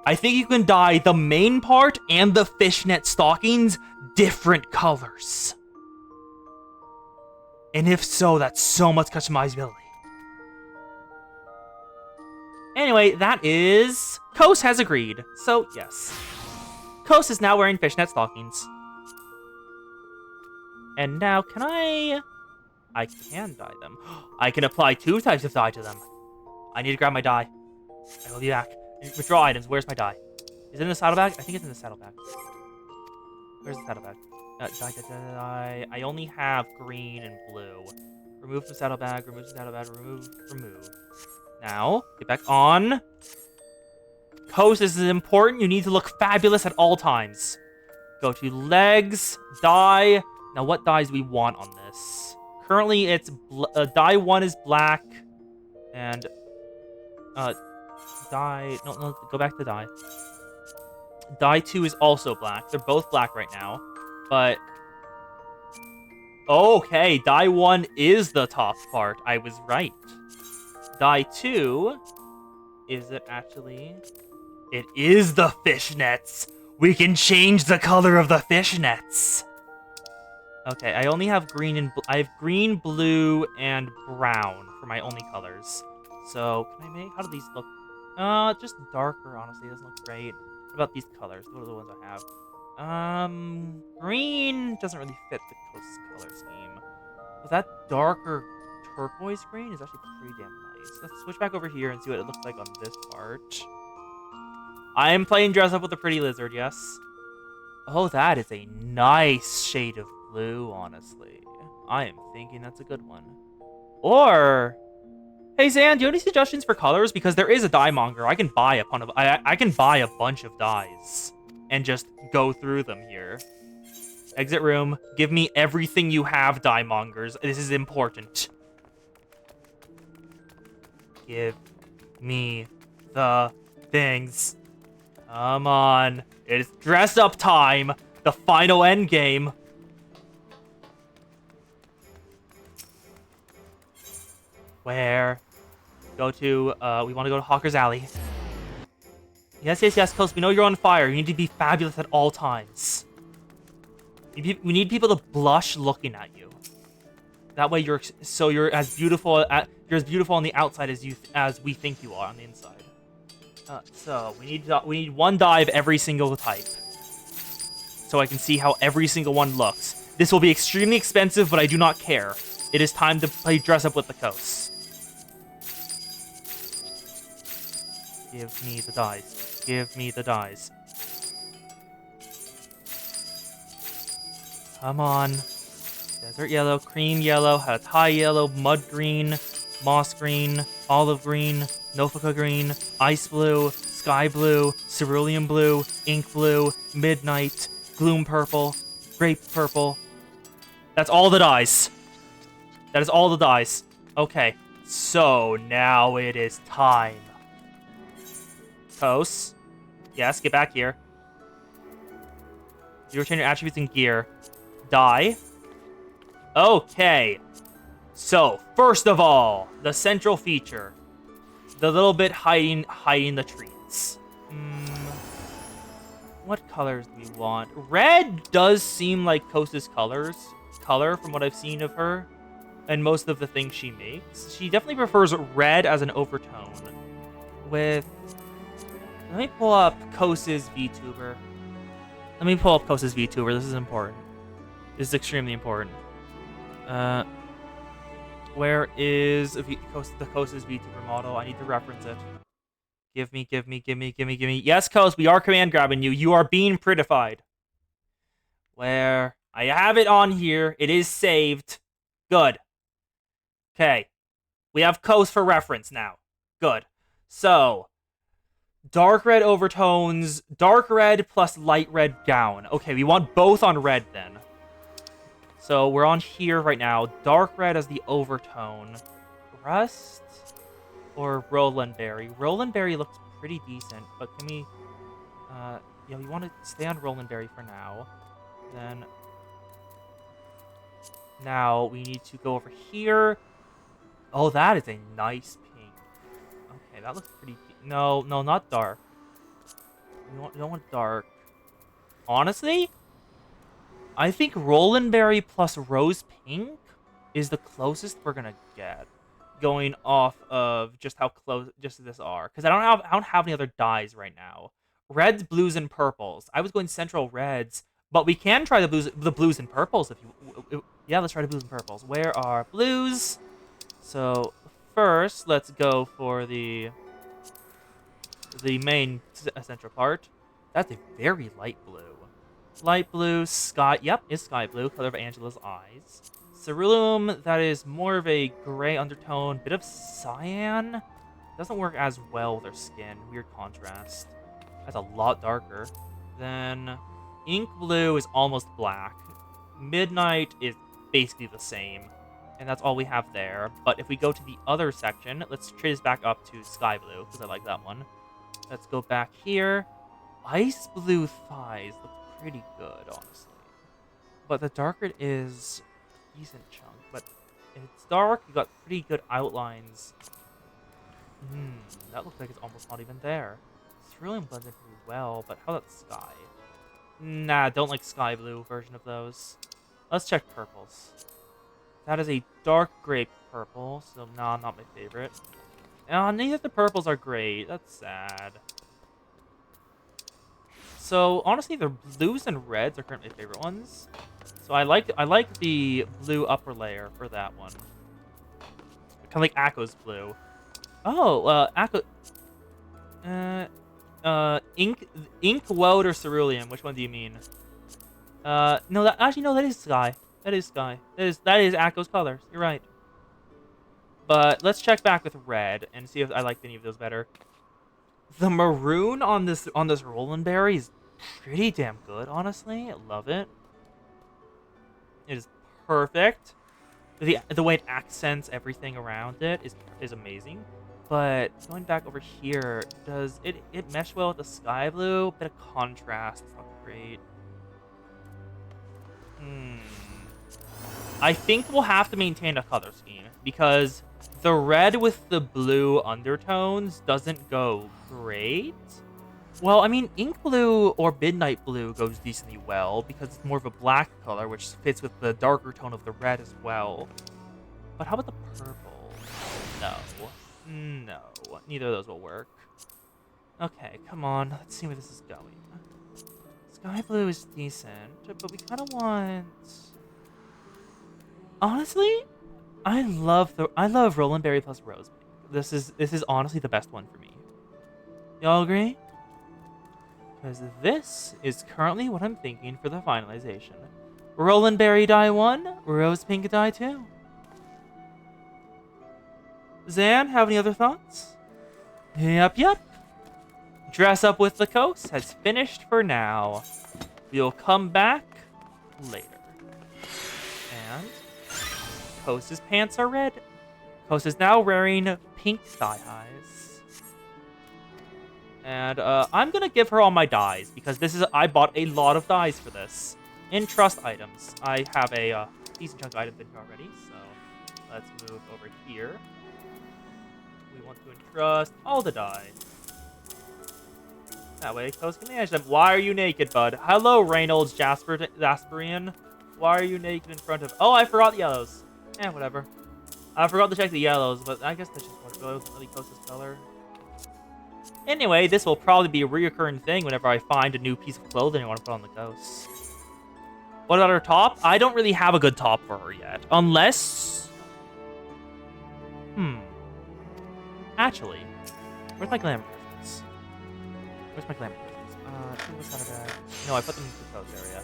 I think you can dye the main part and the fishnet stockings different colors. And if so, that's so much customizability. Anyway, that is... Kos has agreed. So, yes. Kos is now wearing fishnet stockings. And now, can I can dye them. I can apply 2 types of dye to them. I need to grab my dye. I will be back. Withdraw items. Where's my dye? Is it in the saddlebag? I think it's in the saddlebag. Where's the saddlebag? Dye. I only have green and blue. Remove the saddlebag. Remove the saddlebag. Remove. Now, get back on. Kos, this is important. You need to look fabulous at all times. Go to legs, dye. Now, what dyes do we want on this? Currently, it's dye 1 is black, and dye. No, go back to dye. Dye 2 is also black. They're both black right now, but okay, dye 1 is the top part. I was right. Dye 2, is it actually? It is the fishnets. We can change the color of the fishnets. Okay, I only have green and I have green, blue, and brown for my only colors. So, can I make... How do these look? Just darker, honestly. It doesn't look great. What about these colors? What are the ones I have? Green doesn't really fit the closest color scheme. But that darker turquoise green is actually pretty damn nice. Let's switch back over here and see what it looks like on this part. I am playing dress up with a pretty lizard, yes. Oh, that is a nice shade of blue, honestly. I am thinking that's a good one. Or, hey Zan, do you have any suggestions for colors? Because there is a dye monger. I can buy I can buy a bunch of dyes and just go through them here. Exit room. Give me everything you have, dye mongers. This is important. Give me the things. Come on. It's dress up time. The final end game. Where? Go to, we want to go to Hawker's Alley. Yes, yes, yes, Coast. We know you're on fire. You need to be fabulous at all times. We need people to blush looking at you. That way you're as beautiful on the outside as we think you are on the inside. So we need one dye of every single type, so I can see how every single one looks. This will be extremely expensive, but I do not care. It is time to play dress up with the coast. Give me the dyes. Give me the dyes. Come on. Desert yellow, cream yellow, Hatai yellow, mud green, moss green, olive green, Nofaka green, ice blue, sky blue, cerulean blue, ink blue, midnight, gloom purple, grape purple. That's all the dyes. That is all the dyes. Okay, so now it is time. Toast. Yes, get back here. You retain your attributes and gear. Die. Okay. So, first of all, the central feature. The little bit hiding the trees. What colors do we want? Red does seem like Kosa's color from what I've seen of her. And most of the things she makes. She definitely prefers red as an overtone. With... Let me pull up Kosa's VTuber. This is important. This is extremely important. Where is the Kosa's VTuber model? I need to reference it. Give me. Yes, Kos, we are command grabbing you. You are being prettified. Where? I have it on here. It is saved. Good. Okay. We have Kos for reference now. Good. So, dark red overtones, dark red plus light red gown. Okay, we want both on red then. So we're on here right now. Dark red as the overtone. Rust or Roland Berry? Roland Berry looks pretty decent, but can we... yeah, we want to stay on Roland Berry for now. Then... Now we need to go over here. Oh, that is a nice pink. Okay, that looks pretty... No, not dark. We don't want dark. Honestly, I think Roland Berry plus Rose Pink is the closest we're gonna get, going off of just how close this are. Because I don't have any other dyes right now. Reds, blues, and purples. I was going central reds, but we can try the blues and purples if you. Yeah, let's try the blues and purples. Where are blues? So first, let's go for the main central part. That's a very light blue. Light blue, sky... Yep, is sky blue, color of Angela's eyes. Ceruleum, that is more of a gray undertone. Bit of cyan. Doesn't work as well with her skin. Weird contrast. That's a lot darker. Then ink blue is almost black. Midnight is basically the same. And that's all we have there. But if we go to the other section, let's trace back up to sky blue, because I like that one. Let's go back here. Ice blue thighs look pretty good, honestly. But the darker it is, decent chunk. But if it's dark, you got pretty good outlines. That looks like it's almost not even there. Cerulean blends in pretty well, but how about sky? Nah, don't like sky blue version of those. Let's check purples. That is a dark grape purple, so nah, not my favorite. Neither of the purples are great. That's sad. So honestly, the blues and reds are currently my favorite ones. So I like the blue upper layer for that one. Kind of like Akko's blue. Oh, Akko. Ink woad or cerulean? Which one do you mean? No, that is sky. That is Akko's colors. You're right. But let's check back with red and see if I like any of those better. The maroon on this Roland Berry is pretty damn good, honestly. I love it. It is perfect. The way it accents everything around it is amazing. But going back over here, does it mesh well with the sky blue? Bit of contrast. It's not great. I think we'll have to maintain a color scheme because the red with the blue undertones doesn't go great. Well, I mean, ink blue or midnight blue goes decently well because it's more of a black color, which fits with the darker tone of the red as well. But how about the purple? No. No. Neither of those will work. Okay, come on. Let's see where this is going. Sky blue is decent, but we kind of want... Honestly, I love Roland Berry plus Rose Pink. This is honestly the best one for me. Y'all agree? Because this is currently what I'm thinking for the finalization. Roland Berry die 1, Rose Pink die 2. Zan, have any other thoughts? Yep. Dress up with the coast has finished for now. We'll come back later. And Coast's pants are red. Coast is now wearing pink thigh highs. And I'm gonna give her all my dyes because I bought a lot of dyes for this. In trust items, I have a decent chunk of items in here already, so let's move over here. We want to entrust all the dye. That way, Coast can manage them. Why are you naked, bud? Hello, Reynolds Jasperian. Why are you naked in front of... Oh, I forgot the yellows. Whatever. I forgot to check the yellows, but I guess that's just what really Coast's color. Anyway, this will probably be a reoccurring thing whenever I find a new piece of clothing I want to put on the Ghost. What about her top? I don't really have a good top for her yet. Unless... Actually, where's my glamour prisms? Where's my glamour prisms? No, I put them in the coast area.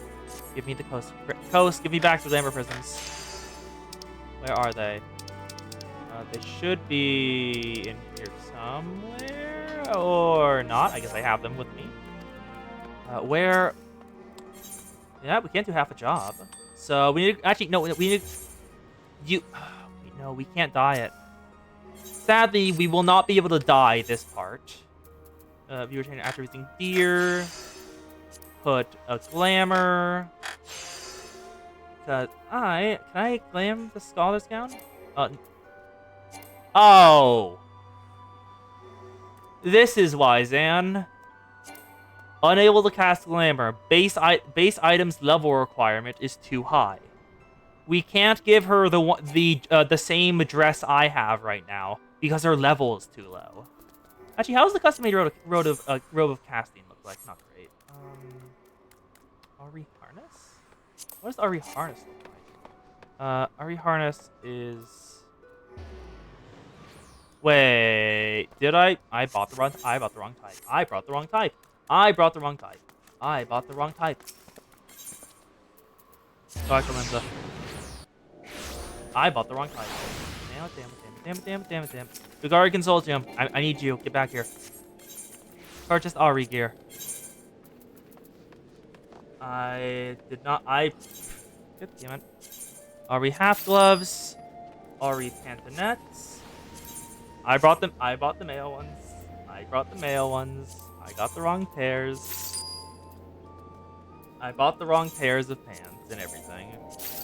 Give me the coast. Coast, give me back the glamour prisms. Where are they? They should be in here somewhere, or not. I guess I have them with me. Where? Yeah, we can't do half a job. So we need actually no. We need you. No, we can't dye it. Sadly, we will not be able to dye this part. Viewer change attributes in gear. Put a glamour. Cause can I glam the scholar's gown? Oh. This is why, Zan. Unable to cast glamour. Base item's level requirement is too high. We can't give her the same dress I have right now because her level is too low. Actually, how does the custom-made robe of casting look like? Not great. Ari harness? What does Ari harness look like? Ari harness is. Wait, did I? I bought the wrong type. I bought the wrong type. I brought the wrong type. I brought the wrong type. I bought the wrong type. Sorry, Linda. I bought the wrong type. Damn it. Bugari Consortium, I need you. Get back here. Purchased Ari gear. I did not. God damn it. Ari half gloves. Ari pantanettes. I bought the male ones. I got the wrong pairs. I bought the wrong pairs of pants and everything.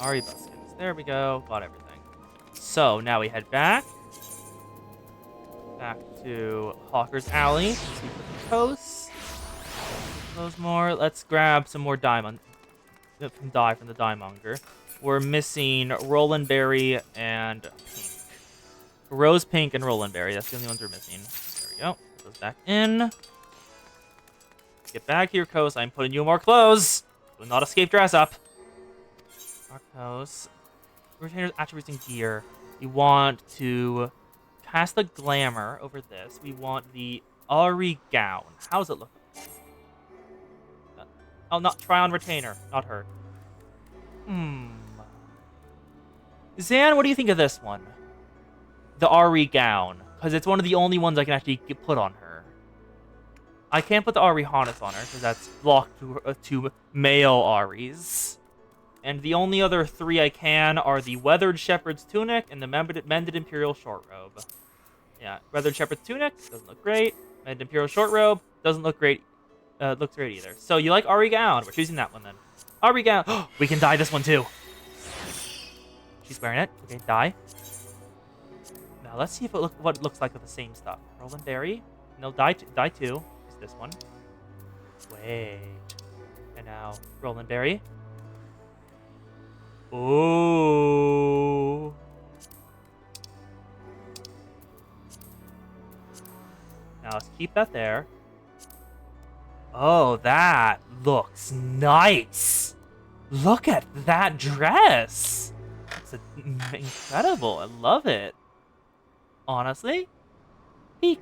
Ari buskins. There we go. Got everything. So now we head back to Hawker's Alley. Let's see the coast. Those more. Let's grab some more diamond from the dyemonger. We're missing Roland Berry and pink. Rose pink and Roland Berry. That's the only ones we're missing. There we go. Put those back in. Get back here, Coast. I'm putting you in more clothes. Do not escape dress up. Arcos. Retainers, attributes, and gear. We want to cast the glamour over this. We want the Ari gown. How does it look? Oh, not try on retainer. Not her. Zan, what do you think of this one? the Ari gown, because it's one of the only ones I can actually put on her. I can't put the Ari harness on her, because that's blocked to male Aris. And the only other 3 I can are the Weathered Shepherd's Tunic and the Mended Imperial Short Robe. Yeah, Weathered Shepherd's Tunic, doesn't look great. Mended Imperial Short Robe, doesn't look great. Looks great either. So you like Ari Gown. We're choosing that one then. Ari Gown. We can dye this one too. She's wearing it. Okay, dye. Now let's see if what it looks like with the same stuff. Roland Berry. No, dye 2 is this one. Wait. And now Roland Berry. Ooh. Now let's keep that there. Oh, that looks nice. Look at that dress. It's incredible. I love it. Honestly, peak.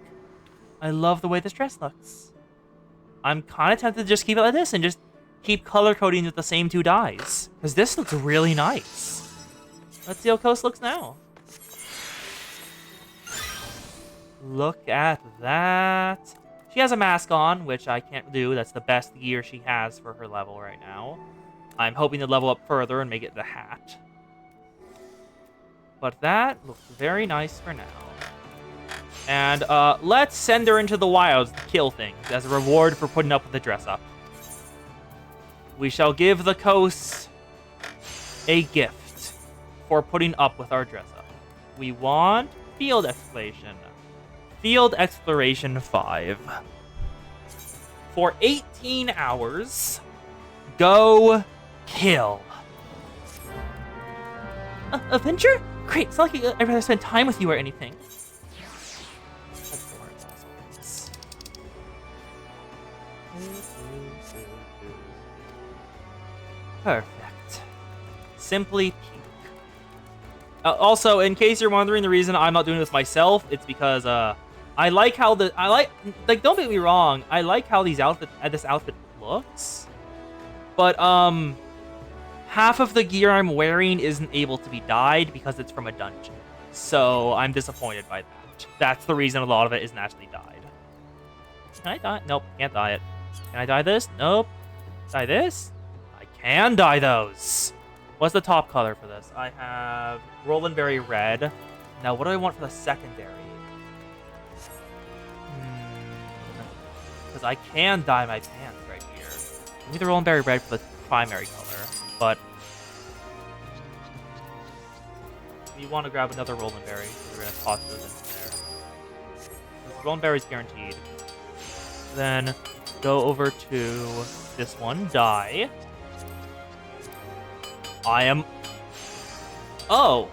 I love the way this dress looks. I'm kind of tempted to just keep it like this and just keep color coding with the same 2 dyes. Because this looks really nice. Let's see how Coast looks now. Look at that. She has a mask on, which I can't do. That's the best gear she has for her level right now. I'm hoping to level up further and make it the hat. But that looks very nice for now. And let's send her into the wilds to kill things as a reward for putting up with the dress up. We shall give the coast a gift for putting up with our dress up. We want field exploration. Field Exploration 5. For 18 hours, go kill. Adventure? Great, it's not like I'd rather spend time with you or anything. Perfect. Simply peak. Also, in case you're wondering the reason I'm not doing this myself, it's because I like how don't get me wrong, I like how this outfit looks. But half of the gear I'm wearing isn't able to be dyed because it's from a dungeon. So I'm disappointed by that. That's the reason a lot of it isn't actually dyed. Can I dye? Nope, can't dye it. Can I dye this? Nope. Dye this? I can dye those. What's the top color for this? I have Roland Berry Red. Now, what do I want for the secondary? Because I can dye my pants right here. Give me the Roland Berry Red for the primary color, but we want to grab another Roland Berry, so we're going to toss those in there. Roland Berry's guaranteed. Then go over to this one, dye. Oh,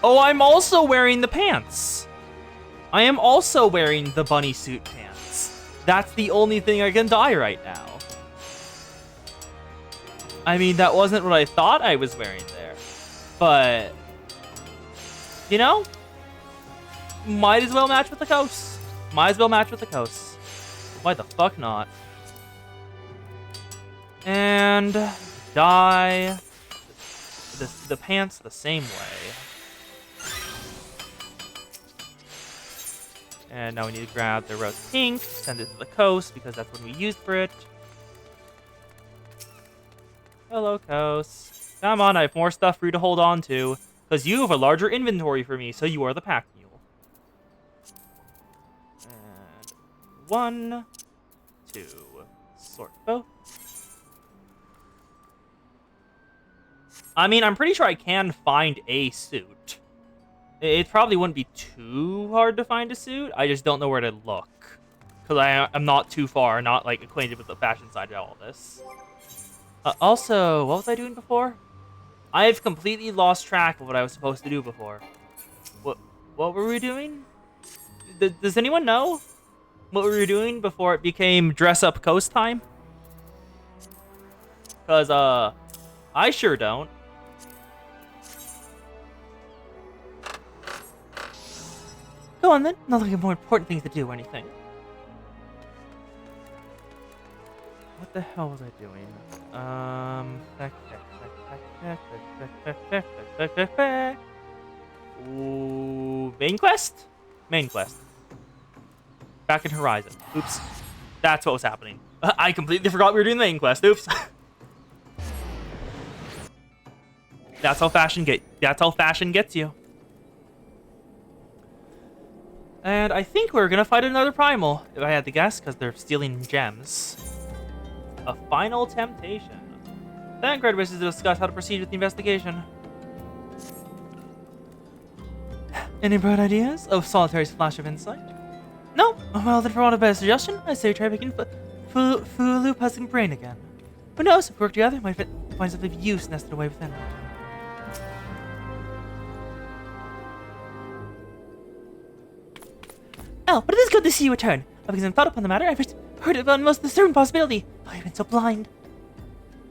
I'm also wearing the pants. I am also wearing the bunny suit pants. That's the only thing I can dye right now. I mean, that wasn't what I thought I was wearing there. But, you know, might as well match with the coast. Might as well match with the coast. Why the fuck not? And dye the pants the same way. And now we need to grab the rose pink, send it to the coast because that's what we used for it. Hello, coast. Come on, I have more stuff for you to hold on to because you have a larger inventory for me, so you are the pack mule. And 1, 2, sort both. I mean, I'm pretty sure I can find a suit. It probably wouldn't be too hard to find a suit. I just don't know where to look. Because I'm not too far, not like acquainted with the fashion side of all this. Also, what was I doing before? I have completely lost track of what I was supposed to do before. What were we doing? Does anyone know what we were doing before it became dress up coast time? Because, I sure don't. Go on then. Not like a more important thing to do or anything. What the hell was I doing? Ooh, main quest? Main quest. Back in Horizon. Oops. That's what was happening. I completely forgot we were doing the main quest. Oops. That's how fashion gets you. And I think we're gonna fight another Primal, if I had to guess, because they're stealing gems. A final temptation. Thancred wishes to discuss how to proceed with the investigation. Any bright ideas? Of Solitary's flash of insight? No? Well, then for want of a better suggestion, I say try making Fulu passing brain again. Who knows? If we work together, we might find something of use nested away within. Oh, but it is good to see you return. Because I've thought upon the matter, I've heard of a most disturbing possibility. I've been so blind.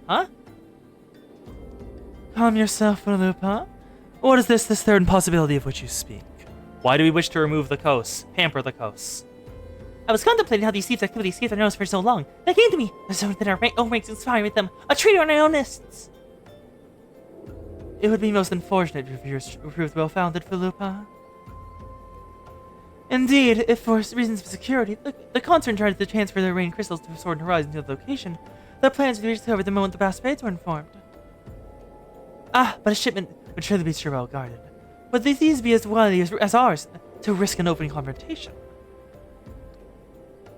Huh? Calm yourself, Ultima. What is this third possibility of which you speak? Why do we wish to remove the Kos? Pamper the Kos. I was contemplating how these thieves' activity escaped their nose for so long. They came to me. There's something in our own ranks inspiring with them. A traitor on our onists. It would be most unfortunate if yours proved well-founded, Philippa. Indeed, if for reasons of security, the concern tried to transfer the rain crystals to Sword and Horizon to the location, their plans would be discovered the moment the past fades were informed. Ah, but a shipment would surely be well guarded. Would these be as wily as ours to risk an open confrontation?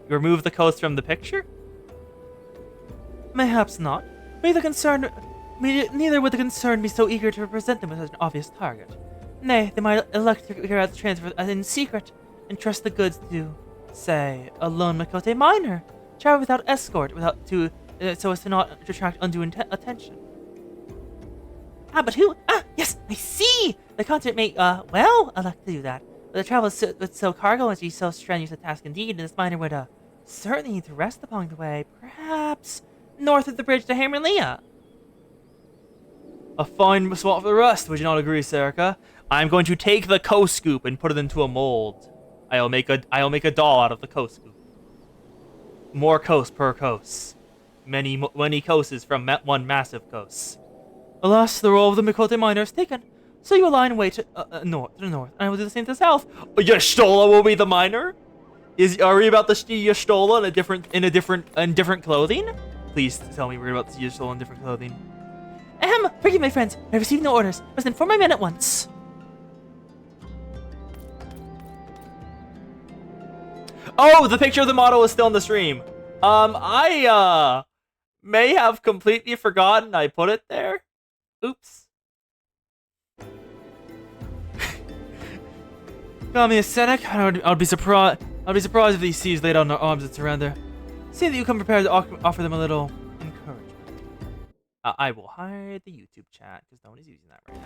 You remove the Kos from the picture? Mayhaps not. Neither would the concern be so eager to present them as an obvious target. Nay, they might elect to carry out the transfer in secret, and trust the goods to, say, a lone Makote miner, travel without escort, so as to not attract undue attention. Ah, but who? Ah, yes, I see! The concert may, elect to do that. But the travel with so cargo must be so strenuous a task indeed, and this miner would, certainly need to rest upon the way, perhaps north of the bridge to Hammerlia. A fine spot for the rest, would you not agree, Serica? I'm going to take the Kos scoop and put it into a mold. I'll make a doll out of the Kos scoop. More Kos per Kos. Many Koses from one massive Kos. Alas, the role of the Mikote miner is taken, so you align away to the north, and I will do the same to the south. Y'shtola will be the miner? Are we about to see Y'shtola in different clothing? Please tell me we're about to see Y'shtola in different clothing. Forgive me, friends. I received no orders. Must inform my men at once. Oh, the picture of the model is still in the stream. I may have completely forgotten I put it there. Oops. Call me a cynic. I'd be surprised. I'd be surprised if these thieves laid down their arms and surrender. See that you come prepared to offer them a little encouragement. I will hide the YouTube chat because no one is using that right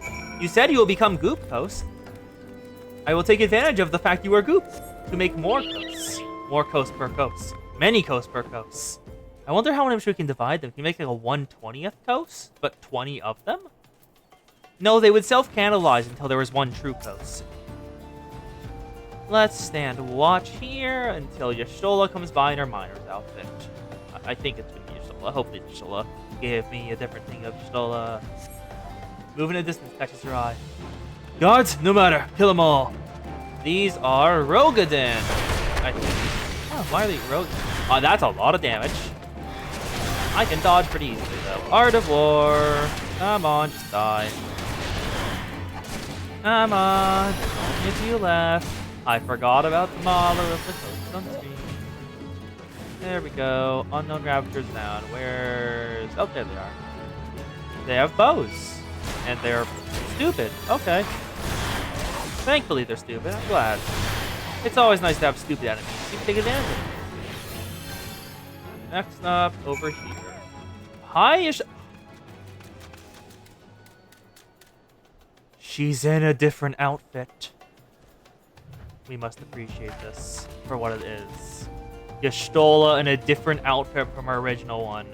now. You said you will become Goop, Kos. I will take advantage of the fact you are Goop to make more Kos. More Kos per Kos. Many Kos per Kos. I wonder how much we can divide them. Can you make like a 1/20th Kos? But 20 of them? No, they would self-cannibalize until there was one true Kos. Let's stand watch here until Y'shtola comes by in her miner's outfit. I think it's gonna be Y'shtola. Hopefully Y'shtola gave me a different thing of Y'shtola. Moving a distance catches her eye. Guards, no matter. Kill them all. These are Rogadin. I think. Oh, why are they Rogadin? Oh, that's a lot of damage. I can dodge pretty easily, though. Art of War. Come on, just die. Come on. Only a few left. I forgot about the model of the Kos on screen. There we go. Unknown Ravagers down. Where's... Oh, there they are. They have bows. And they're stupid. Okay. Thankfully, they're stupid. I'm glad. It's always nice to have stupid enemies. You can take advantage of them. Next up, over here. Hi-ish. She's in a different outfit. We must appreciate this for what it is. Y'shtola in a different outfit from her original one.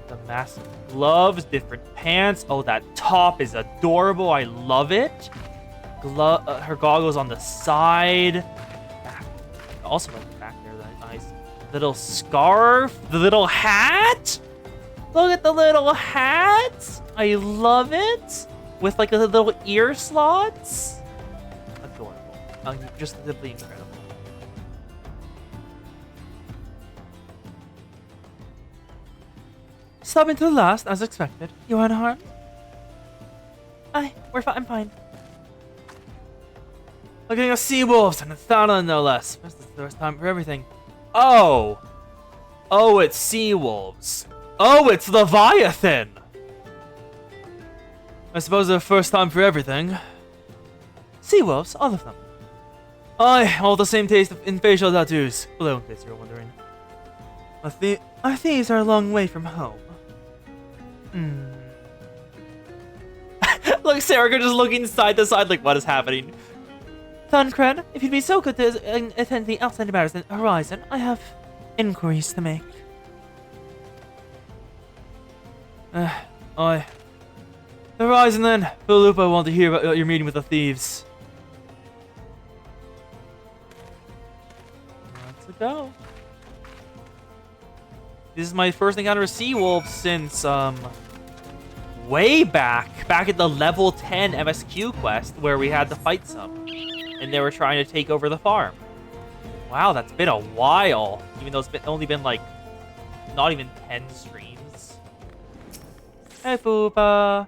The massive gloves, different pants. Oh, that top is adorable. I love it. Her goggles on the side. Also, like the back there, that nice little scarf. The little hat. Look at the little hat. I love it. With like the little ear slots. Adorable. Just simply incredible. Stopping to the last, as expected. You unharmed? I'm fine. Looking at sea wolves and a Thana no less. This is the first time for everything. Oh, it's sea wolves. Oh, it's Leviathan. I suppose the first time for everything. Sea wolves, all of them. Aye, all the same taste in facial tattoos. Blue, in case you're wondering. Our thieves are a long way from home. Look, Sarah just looking side to side like, what is happening? Thancred, if you'd be so good to attend the outstanding matters in Horizon, I have inquiries to make. The Horizon then. Philip, I want to hear about your meeting with the thieves. Let's go. This is my first encounter with sea wolves since, way back at the level 10 MSQ quest where we had to fight some. And they were trying to take over the farm. Wow, that's been a while. Even though it's only been like, not even 10 streams. Hey, Poopa.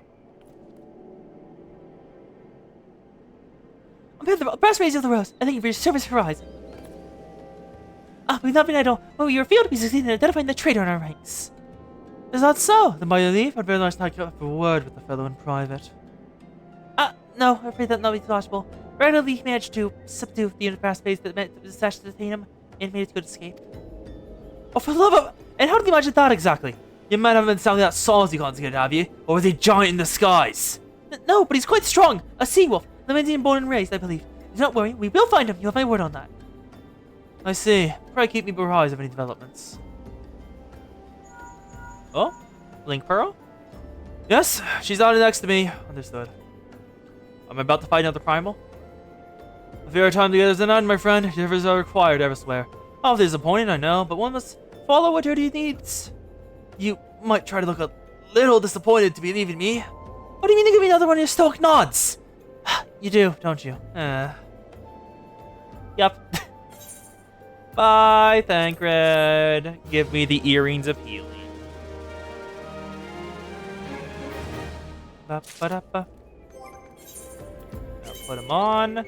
I'm here the best rays of the rose. I thank you for your service for Horizon. We've not been idle. Well, your field to be succeeding in identifying the traitor in our ranks. Is that so? Then by your leave, I'd very much like to have a word with the fellow in private. No, I'm afraid that not be possible. Readily managed to subdue the fast space that was attached to detain him and made a good escape. Oh, for the love of... And how did you imagine that exactly? You might have been sounding that songs you can't get, have you? Or was he giant in the skies? No, but he's quite strong. A sea wolf. Lementian born and raised, I believe. Do not worry, we will find him. You have my word on that. I see. Probably keep me apprised of any developments. Oh? Link Pearl? Yes, she's out next to me. Understood. I'm about to fight another Primal. A fair time together is an end, my friend. Differences are required elsewhere. Oh, disappointing, I know, but one must follow what duty needs. You might try to look a little disappointed to be leaving me. What do you mean to give me another one of your stoic nods? You do, don't you? Yep. Bye, Thancred. Give me the earrings of healing. Ba-ba-da-ba. Now put them on.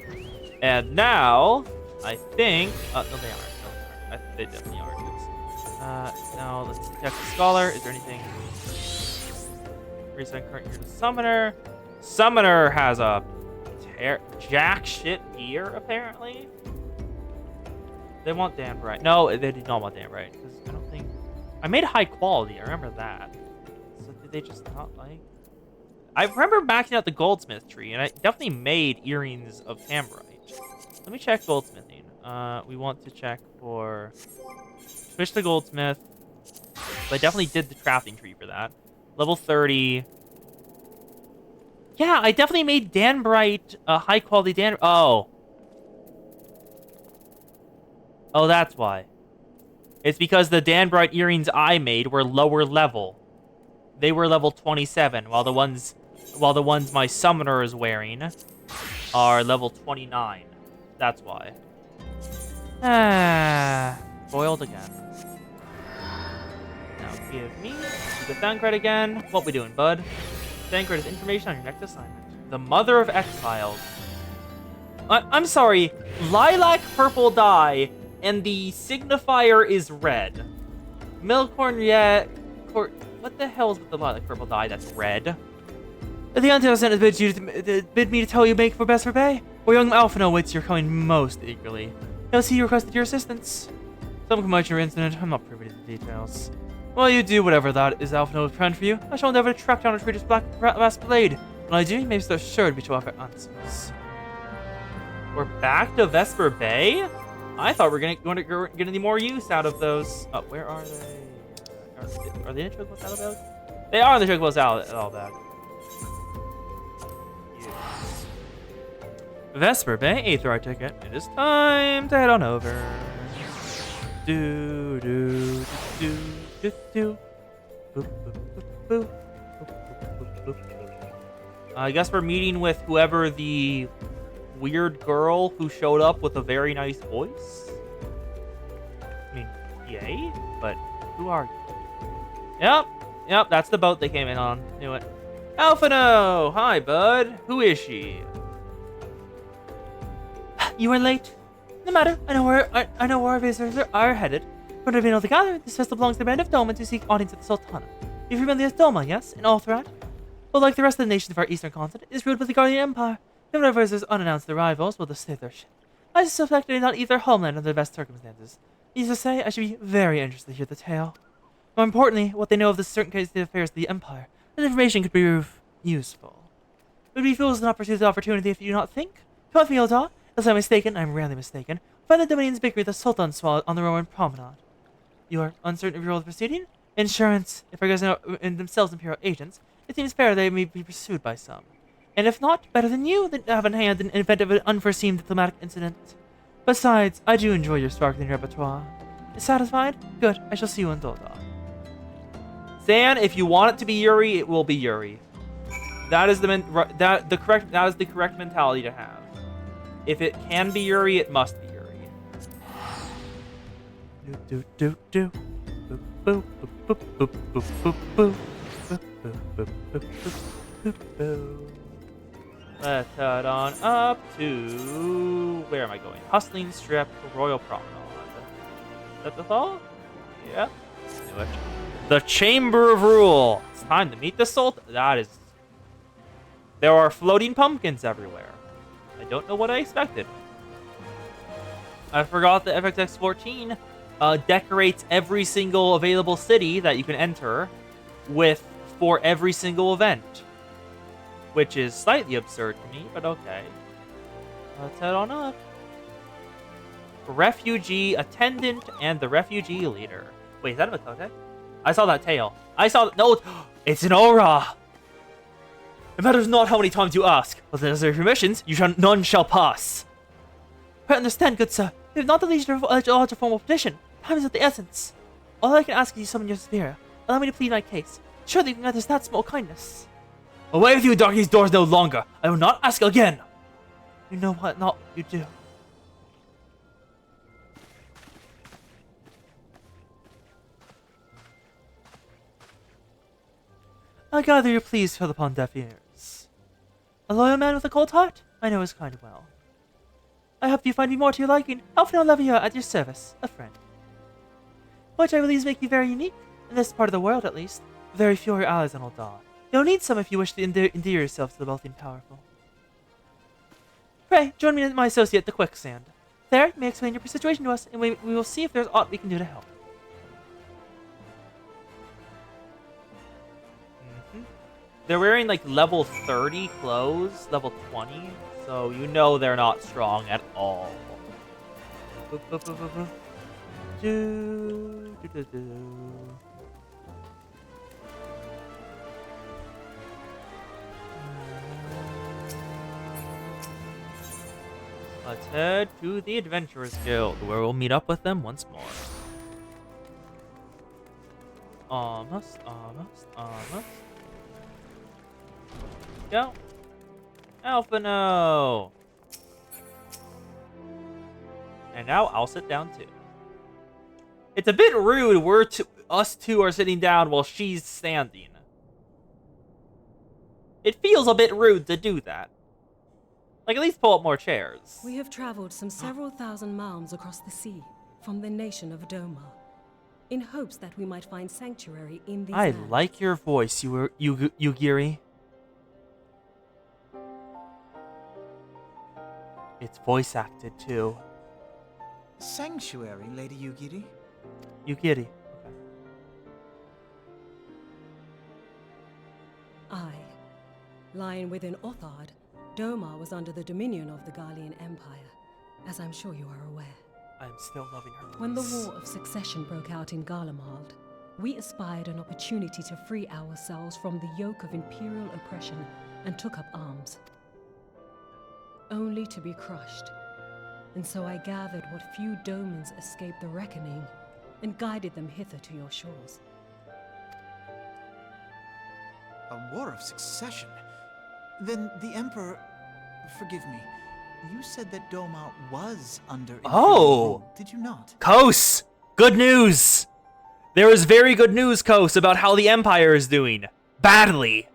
And now, I think... no, they aren't. No, they aren't. They definitely are. Now, let's detect the Scholar. Is there anything... Reset current here to Summoner. Summoner has a... jack shit gear, apparently. They want Danbright. No, they did not want Danbright. Because I don't think... I made high quality. I remember that. So did they just not like... I remember maxing out the goldsmith tree, and I definitely made earrings of Tambrite. Let me check goldsmithing. We want to check for... Switch to goldsmith. So I definitely did the crafting tree for that. Level 30... Yeah, I definitely made Danbright, high quality Dan... Oh, that's why. It's because the Danbright earrings I made were lower level. They were level 27, while the ones my summoner is wearing are level 29. That's why. Boiled again. Now give me the Thancred again. What we doing, bud? Thancred is information on your next assignment. The Mother of Exiles. I'm sorry. Lilac purple dye, and the signifier is red. Milkhorn, yeah. What the hell is with the lilac purple dye that's red? The Anti-Senate bid me to tell you make for best for pay, or young Alpha awaits your coming most eagerly. He'll see you requested your assistance. Some commotion or incident, I'm not privy to the details. While you do whatever that is Alpha has planned for you, I shall endeavor to track down a traitor's last blade. When I do, you may be so sure to be to offer answers. We're back to Vesper Bay? I thought we were going to get any more use out of those. Oh, where are they? Are they in the Chocobos Saddlebag? They are in the Chocobos Saddlebag. Yes. Vesper Bay, Aether ticket. It is time to head on over. Do. I guess we're meeting with whoever the weird girl who showed up with a very nice voice. I mean, yay, but who are you? Yep, that's the boat they came in on. Knew it. Alphino! Hi, bud. Who is she? You are late. No matter, I know where our visitors are headed. For the Vino the Gathering, this vessel belongs to the band of Doma to seek audience at the Sultana. You're familiar with Doma, yes? And all throughout? Well, like the rest of the nations of our eastern continent, it is ruled by the Guardian Empire. Even our visitors' unannounced arrivals will just save their ship. I suspect they did not leave their homeland under the best circumstances. Needless to say, I should be very interested to hear the tale. More importantly, what they know of the certain case of the affairs of the Empire. That information could prove useful. It would be fools not pursue the opportunity if you do not think. Come on, Fielda. Unless I'm mistaken, I'm rarely mistaken. Find the Dominion's bakery the Sultan swallowed on the Roman promenade. You are uncertain of your role of proceeding? Insurance. If our guys are in themselves Imperial agents, it seems fair they may be pursued by some. And if not, better than you, then have in hand in event of an unforeseen diplomatic incident. Besides, I do enjoy your sparkling repertoire. Satisfied? Good. I shall see you in Dolda. Zan, if you want it to be Yuri, it will be Yuri. That is the correct mentality to have. If it can be Yuri, it must be Yuri. Let's head on up to... Where am I going? Hustling Strip, Royal Promenade. Is that the thought? Yeah. Knew it. The Chamber of Rule. It's time to meet the Sultan. That is... There are floating pumpkins everywhere. I don't know what I expected. I forgot that FFXIV decorates every single available city that you can enter for every single event. Which is slightly absurd to me, but okay. Let's head on up. Refugee Attendant and the Refugee Leader. Wait, is that a Makote? I saw that tail. No, it's an aura! It matters not how many times you ask, but as there are permissions, none shall pass. I understand, good sir. We have not the leisure to lodge a formal petition. Time is of the essence. All I can ask is you summon your superior. Allow me to plead my case. Surely you can grant us that small kindness. Away with you, Darky's doors no longer. I will not ask again. You know what not you do. I gather you're pleased fell upon deaf ears. A loyal man with a cold heart? I know his kind well. I hope you find me more to your liking. Alfino Levia at your service, a friend. Which I believe make you very unique, in this part of the world at least. Very few are your allies on Ultima. You'll need some if you wish to endear yourself to the wealthy and powerful. Pray, join me and my associate, the Quicksand. There, you may explain your situation to us, and we will see if there's aught we can do to help. They're wearing like level 30 clothes, level 20, so you know they're not strong at all. Let's head to the Adventurers Guild, where we'll meet up with them once more. Almost. Go. Alphino! And now I'll sit down too. It's a bit rude us two are sitting down while she's standing. It feels a bit rude to do that. Like, at least pull up more chairs. We have traveled some several thousand miles across the sea from the nation of Doma, in hopes that we might find sanctuary in these lands. I like your voice, Yugiri. It's voice acted too. Sanctuary, Lady Yugiri? Yugiri. Okay. Aye. Lying within Othard, Doma was under the dominion of the Garlean Empire, as I'm sure you are aware. I'm still loving her voice. When the War of Succession broke out in Garlemald, we espied an opportunity to free ourselves from the yoke of imperial oppression and took up arms. Only to be crushed. And so I gathered what few Domans escaped the reckoning and guided them hither to your shores. A war of succession? Then the Emperor... Forgive me. You said that Doma was under Imperial rule, did you not? Kos! Good news! There is very good news, Kos, about how the Empire is doing. Badly.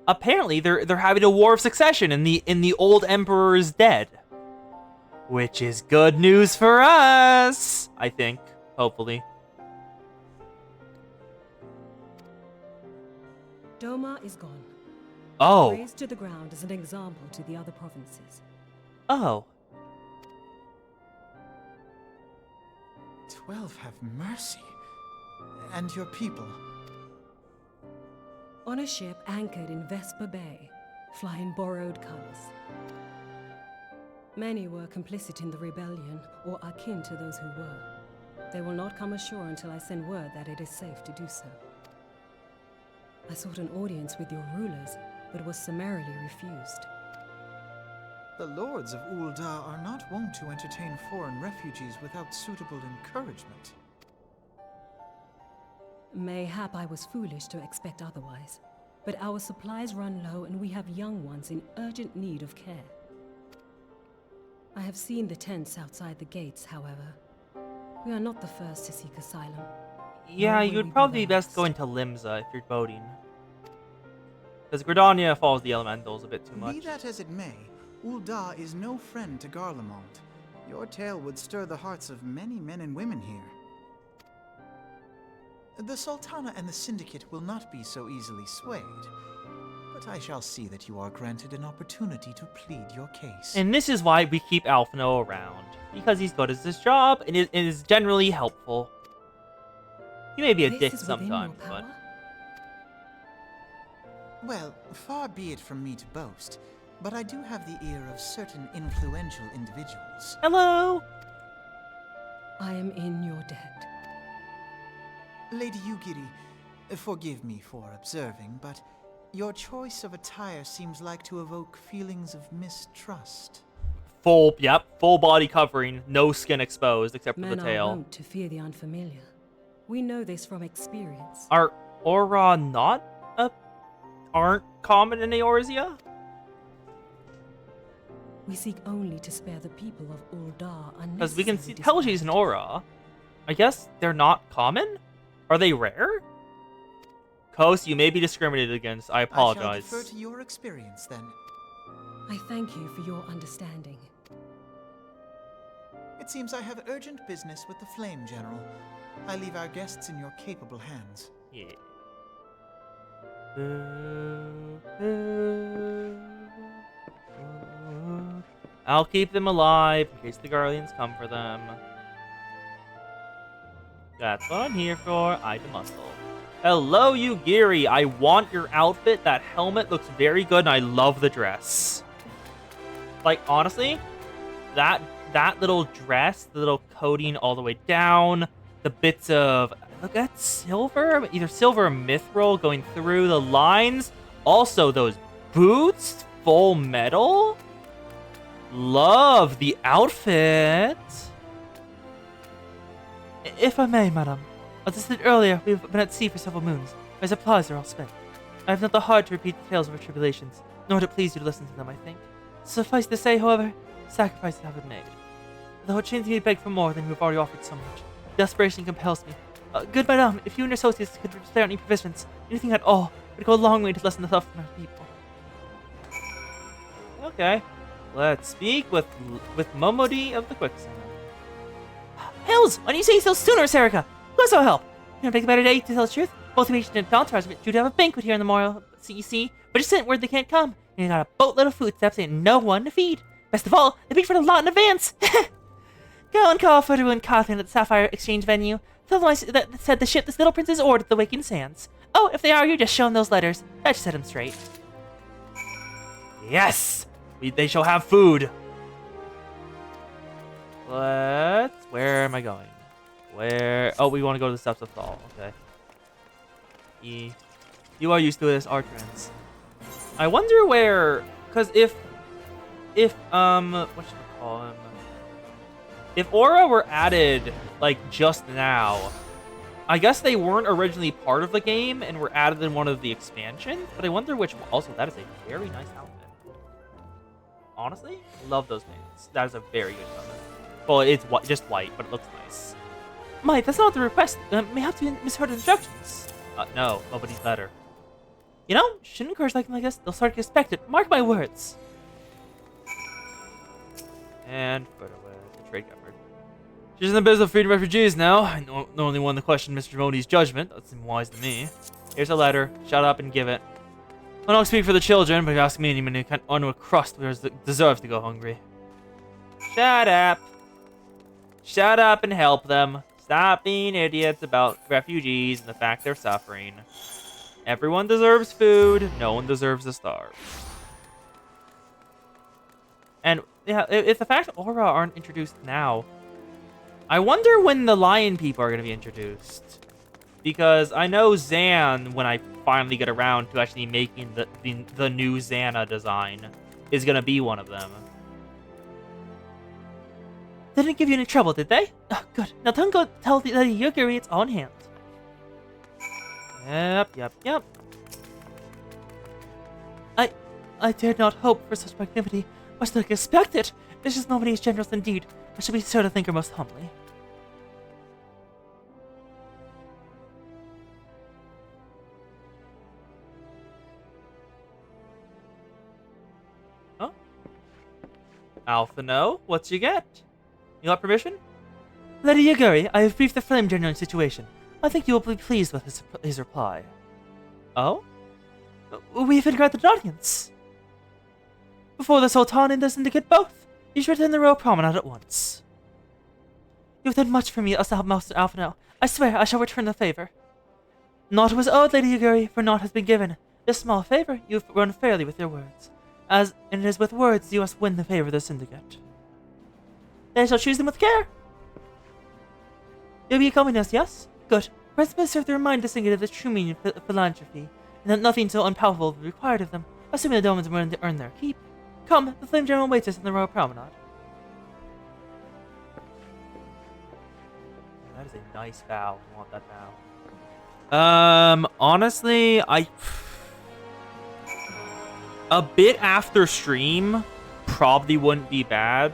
Apparently, they're having a war of succession, and the old Emperor is dead. Which is good news for us, I think. Hopefully. Doma is gone. Oh. Razed to the ground as an example to the other provinces. Oh. 12 have mercy. And your people? On a ship anchored in Vesper Bay, flying borrowed colors. Many were complicit in the rebellion, or akin to those who were. They will not come ashore until I send word that it is safe to do so. I sought an audience with your rulers, but was summarily refused. The lords of Ulda are not wont to entertain foreign refugees without suitable encouragement. Mayhap I was foolish to expect otherwise, but our supplies run low and we have young ones in urgent need of care. I have seen the tents outside the gates, however. We are not the first to seek asylum. Yeah, Nor will you'd we be probably the be best last. going to Limsa if you're boating. Because Gridania follows the elementals a bit too much. Be that as it may, Ulda is no friend to Garlemald. Your tale would stir the hearts of many men and women here. The Sultana and the Syndicate will not be so easily swayed, but I shall see that you are granted an opportunity to plead your case. And this is why we keep Alphino around. Because he's good at his job and is generally helpful. He may be a This dick is within your sometimes, but... power? Well, far be it from me to boast, but I do have the ear of certain influential individuals. Hello! I am in your debt. Lady Yugiri, forgive me for observing, but your choice of attire seems like to evoke feelings of mistrust. Full body covering, no skin exposed except for Men the are tail. wont to fear the unfamiliar. We know this from experience. Are aura aren't common in Eorzea? We seek only to spare the people of Uldar unnecessary Because we can tell she's an aura. I guess they're not common? Are they rare? Kos, you may be discriminated against. I apologize. I shall defer to your experience, then. I thank you for your understanding. It seems I have urgent business with the Flame General. I leave our guests in your capable hands. Yeah. I'll keep them alive in case the Guardians come for them. That's what I'm here for. I do muscle. Hello, Yugiri. I want your outfit. That helmet looks very good, and I love the dress. Like, honestly, that little dress, the little coating all the way down, the bits of... Look, that's silver? Either silver or mithril going through the lines. Also, those boots, full metal. Love the outfit. If I may, madam. As I said earlier, we have been at sea for several moons. My supplies are all spent. I have not the heart to repeat the tales of our tribulations, nor to please you to listen to them, I think. Suffice to say, however, sacrifices have been made. Though it chains me to beg for more than you have already offered so much. Desperation compels me. Good madam, if you and your associates could spare any provisions, anything at all, it would go a long way to lessen the suffering of our people. Okay. Let's speak with Momodi of the Quicksand. Hells! Why don't you say so sooner, Serica? Who's will help? You don't make a better day, to tell the truth. Both the patient and Valtars are due to have a banquet here in the Memorial, CEC, but just sent word they can't come, and you got a boatload of foodstuffs and no one to feed. Best of all, they paid for it a lot in advance. Go and call Fudu and Cawthon at the Sapphire Exchange venue. Tell them that said the ship this little prince is ordered the Waking Sands. Oh, if they are, you just show them those letters. That should set them straight. Yes! They shall have food. Where am I going? Where? Oh, we want to go to the Steps of Thal. Okay. You are used to this, Artrans. I wonder where, because if what should I call him? If Aura were added like just now, I guess they weren't originally part of the game and were added in one of the expansions, but I wonder which one. Also, that is a very nice outfit. Honestly, love those pants. That is a very good color. Well, it's just white, but it looks nice. Might, that's not the request. May have to be misheard instructions. No, nobody's better. You know, shouldn't encourage like this. They'll start to expect it. Mark my words. And photo with the trade covered. She's in the business of feeding refugees now. I know the only one to question Mr. Modi's judgment. That seems wise to me. Here's a letter. Shut up and give it. I don't speak for the children, but if you ask me, anyone who can't earn a crust deserves to go hungry. Shut up. Shut up and help them. Stop being idiots about refugees and the fact they're suffering. Everyone deserves food. No one deserves to starve. And yeah, if the fact Aura aren't introduced now, I wonder when the lion people are going to be introduced. Because I know Zan, when I finally get around to actually making the new Xana design, is going to be one of them. They didn't give you any trouble, did they? Oh, good. Now go tell Lady Yugiri it's on hand. Yep. I dared not hope for such magnanimity. I still expect it. This is nobody is generous indeed. I should be sure to thank her most humbly. Huh? Alphino, what's you get? You got permission? Lady Yugiri, I have briefed the Flame General situation. I think you will be pleased with his reply. Oh? We've been granted an audience. Before the Sultan and the Syndicate both. You should attend the Royal Promenade at once. You've done much for me, Master Alphino. I swear I shall return the favor. Naught was owed, Lady Yugiri, for naught has been given. This small favor you've run fairly with your words. And it is with words you must win the favor of the Syndicate. Then I shall choose them with care. You'll be accompanying us, yes? Good. Perhaps serve to remind the Syndicate of the true meaning of philanthropy, and that nothing so unpowerful will be required of them, assuming the Domans are willing to earn their keep. Come, the Flame General waits us in the Royal Promenade. That is a nice bow. I want that bow. Honestly, a bit after stream probably wouldn't be bad.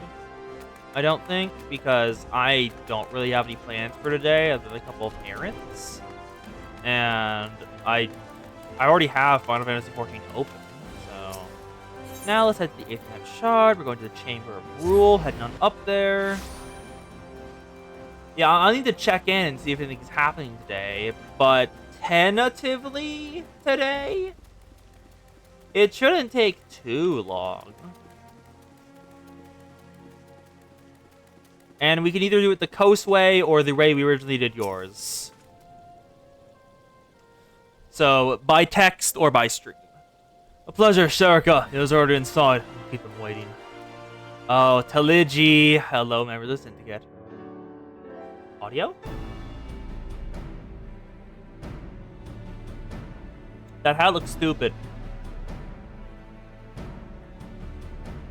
I don't think, because I don't really have any plans for today other than a couple of errands. And I already have Final Fantasy XIV open, so now let's head to the 8th Night Shard. We're going to the Chamber of Rule, heading on up there. Yeah, I'll need to check in and see if anything's happening today, but tentatively today, it shouldn't take too long. And we can either do it the Coast way or the way we originally did yours. So, by text or by stream. A pleasure, Sharika. It was already inside. I'll keep them waiting. Oh, Taligi. Hello, member of the Syndicate. Audio? That hat looks stupid.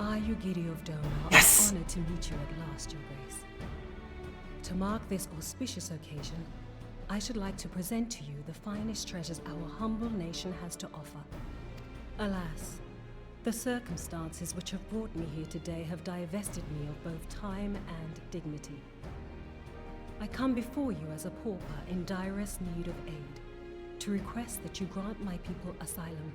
I, Yugiri of Doma, Yes! am honored to meet you at last, Your Grace. To mark this auspicious occasion, I should like to present to you the finest treasures our humble nation has to offer. Alas, the circumstances which have brought me here today have divested me of both time and dignity. I come before you as a pauper in direst need of aid, to request that you grant my people asylum.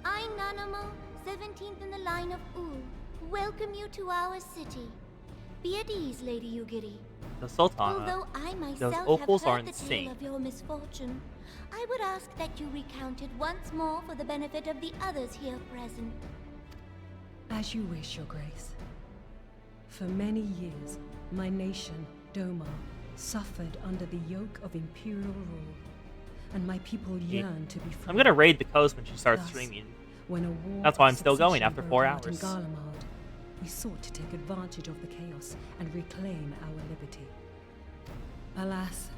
I, Nanamo, 17th in the line of Ul, welcome you to our city. Be at ease, Lady Yugiri. The Sultana. Although I Those myself have opals are heard the insane. tale of your misfortune, I would ask that you recount it once more for the benefit of the others here present. As you wish, Your Grace. For many years, my nation, Doma, suffered under the yoke of imperial rule, and my people yearned to be free. I'm gonna raid the coast when she starts Thus, streaming. When a war That's why of I'm still going succession after 4 broke out in hours. Garlemald, we sought to take advantage of the chaos and reclaim our liberty. Alas,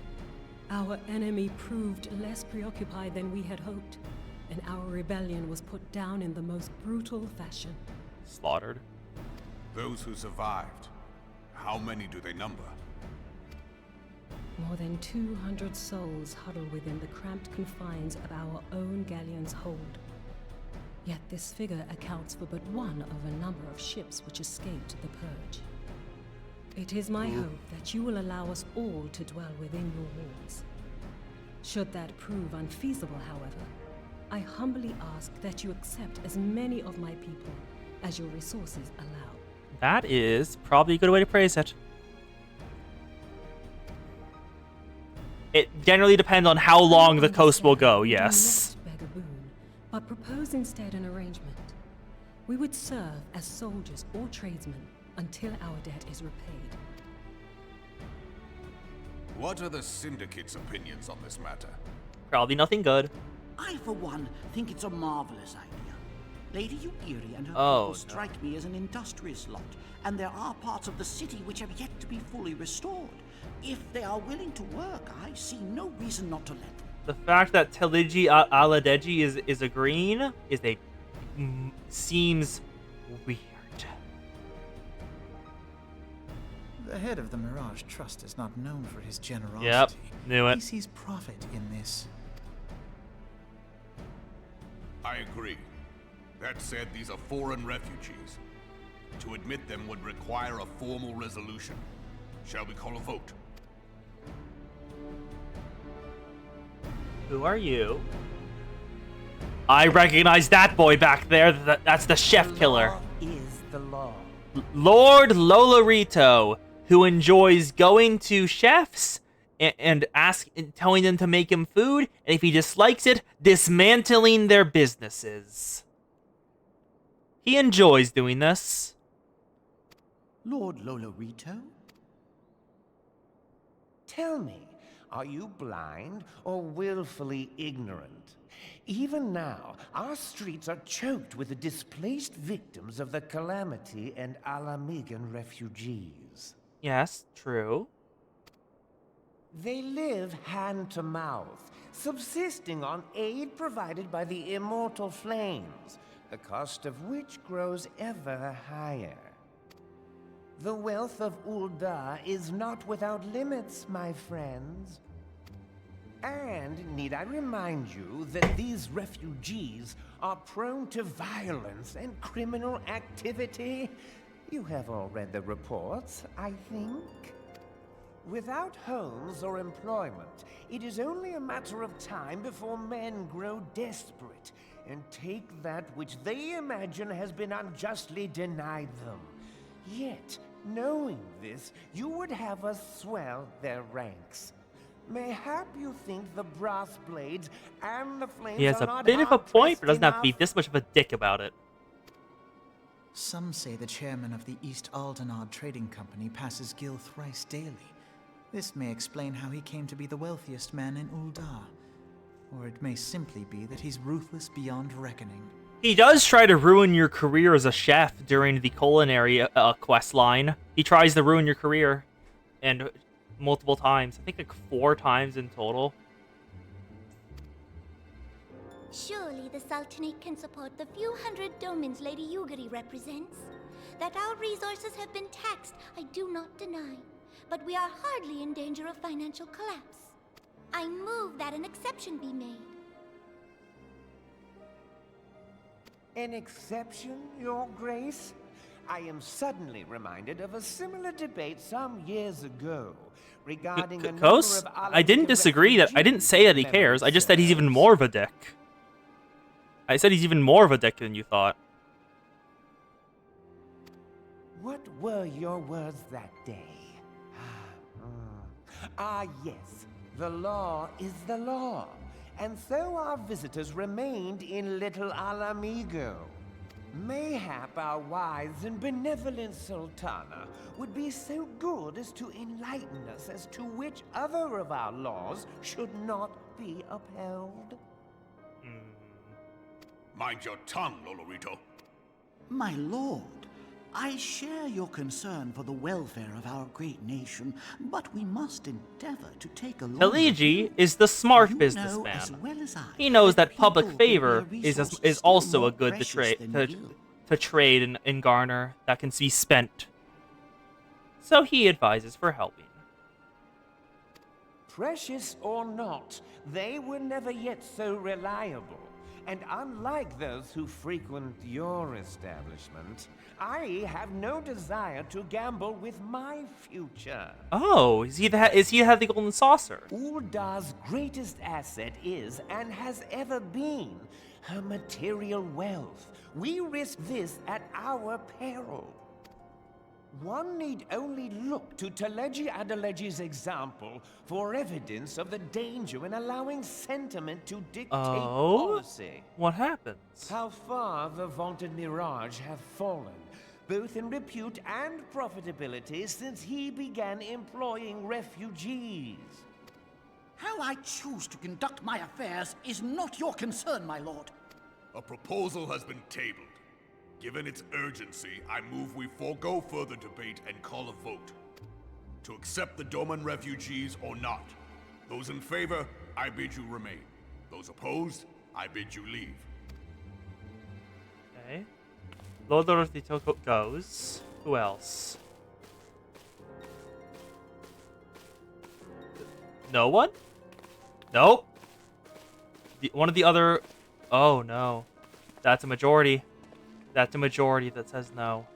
our enemy proved less preoccupied than we had hoped, and our rebellion was put down in the most brutal fashion. Slaughtered. Those who survived, how many do they number? More than 200 souls huddle within the cramped confines of our own galleon's hold. Yet this figure accounts for but one of a number of ships which escaped the purge. It is my hope that you will allow us all to dwell within your walls. Should that prove unfeasible, however, I humbly ask that you accept as many of my people as your resources allow. That is probably a good way to phrase it. It generally depends on how long the coast will go, yes. Do not beg a boon, but propose instead an arrangement. We would serve as soldiers or tradesmen until our debt is repaid. What are the Syndicate's opinions on this matter? Probably nothing good. I, for one, think it's a marvelous idea. Lady Yugiri and her Oh, people strike me as an industrious lot, and there are parts of the city which have yet to be fully restored. If they are willing to work, I see no reason not to let them. The fact that Teligi Aladeji is agreeing seems weird. The head of the Mirage Trust is not known for his generosity. Yep, knew He it. sees profit in this. I agree. That said, these are foreign refugees. To admit them would require a formal resolution. Shall we call a vote? Who are you? I recognize that boy back there. That's the chef killer. Is the law. Lord Lolorito, who enjoys going to chefs and telling them to make him food, and if he dislikes it, dismantling their businesses. He enjoys doing this. Lord Lolorito? Tell me, are you blind or willfully ignorant? Even now, our streets are choked with the displaced victims of the Calamity and Alamigan refugees. Yes, true. They live hand to mouth, subsisting on aid provided by the immortal flames, the cost of which grows ever higher. The wealth of Ulda is not without limits, my friends. And need I remind you that these refugees are prone to violence and criminal activity? You have all read the reports, I think. Without homes or employment, it is only a matter of time before men grow desperate and take that which they imagine has been unjustly denied them. Yet, knowing this, you would have us swell their ranks. Mayhap you think the brass blades and the flames He has are a not bit of a point, but doesn't have to be enough? this much of a dick about it. Some say the chairman of the East Aldenard Trading Company passes Gil thrice daily. This may explain how he came to be the wealthiest man in Ulda. Or it may simply be that he's ruthless beyond reckoning. He does try to ruin your career as a chef during the culinary quest line. He tries to ruin your career, and multiple times. I think like 4 times in total. Surely the Sultanate can support the few hundred domins Lady Yugiri represents. That our resources have been taxed, I do not deny. But we are hardly in danger of financial collapse. I move that an exception be made. An exception, Your Grace? I am suddenly reminded of a similar debate some years ago regarding a number Kos? of I didn't Alamigan disagree that I didn't say that he refugee cares. I just said he's even members. more of a dick. I said he's even more of a dick than you thought. What were your words that day? Yes. The law is the law. And so our visitors remained in Little Alamigo. Mayhap our wise and benevolent Sultana would be so good as to enlighten us as to which other of our laws should not be upheld. Mind your tongue, Lolorito. My lord, I share your concern for the welfare of our great nation, but we must endeavor to take a longer Taligi view. is the smart You know businessman. as well as I He knows that people public could favor be a is resource is still also more a good precious than gil. to trade and garner that can be spent. So he advises for helping. Precious or not, they were never yet so reliable. And unlike those who frequent your establishment, I have no desire to gamble with my future. Oh, is he the golden saucer? Uldar's greatest asset is, and has ever been, her material wealth. We risk this at our peril. One need only look to Teleji Adeleji's example for evidence of the danger in allowing sentiment to dictate policy. What happens? How far the vaunted Mirage have fallen, both in repute and profitability, since he began employing refugees. How I choose to conduct my affairs is not your concern, my lord. A proposal has been tabled. Given its urgency, I move we forego further debate and call a vote. To accept the Doman refugees or not. Those in favor, I bid you remain. Those opposed, I bid you leave. Okay. Lord Lorthito goes. Who else? No one? Nope. One of the other... Oh, no. That's a majority. That's a majority that says no.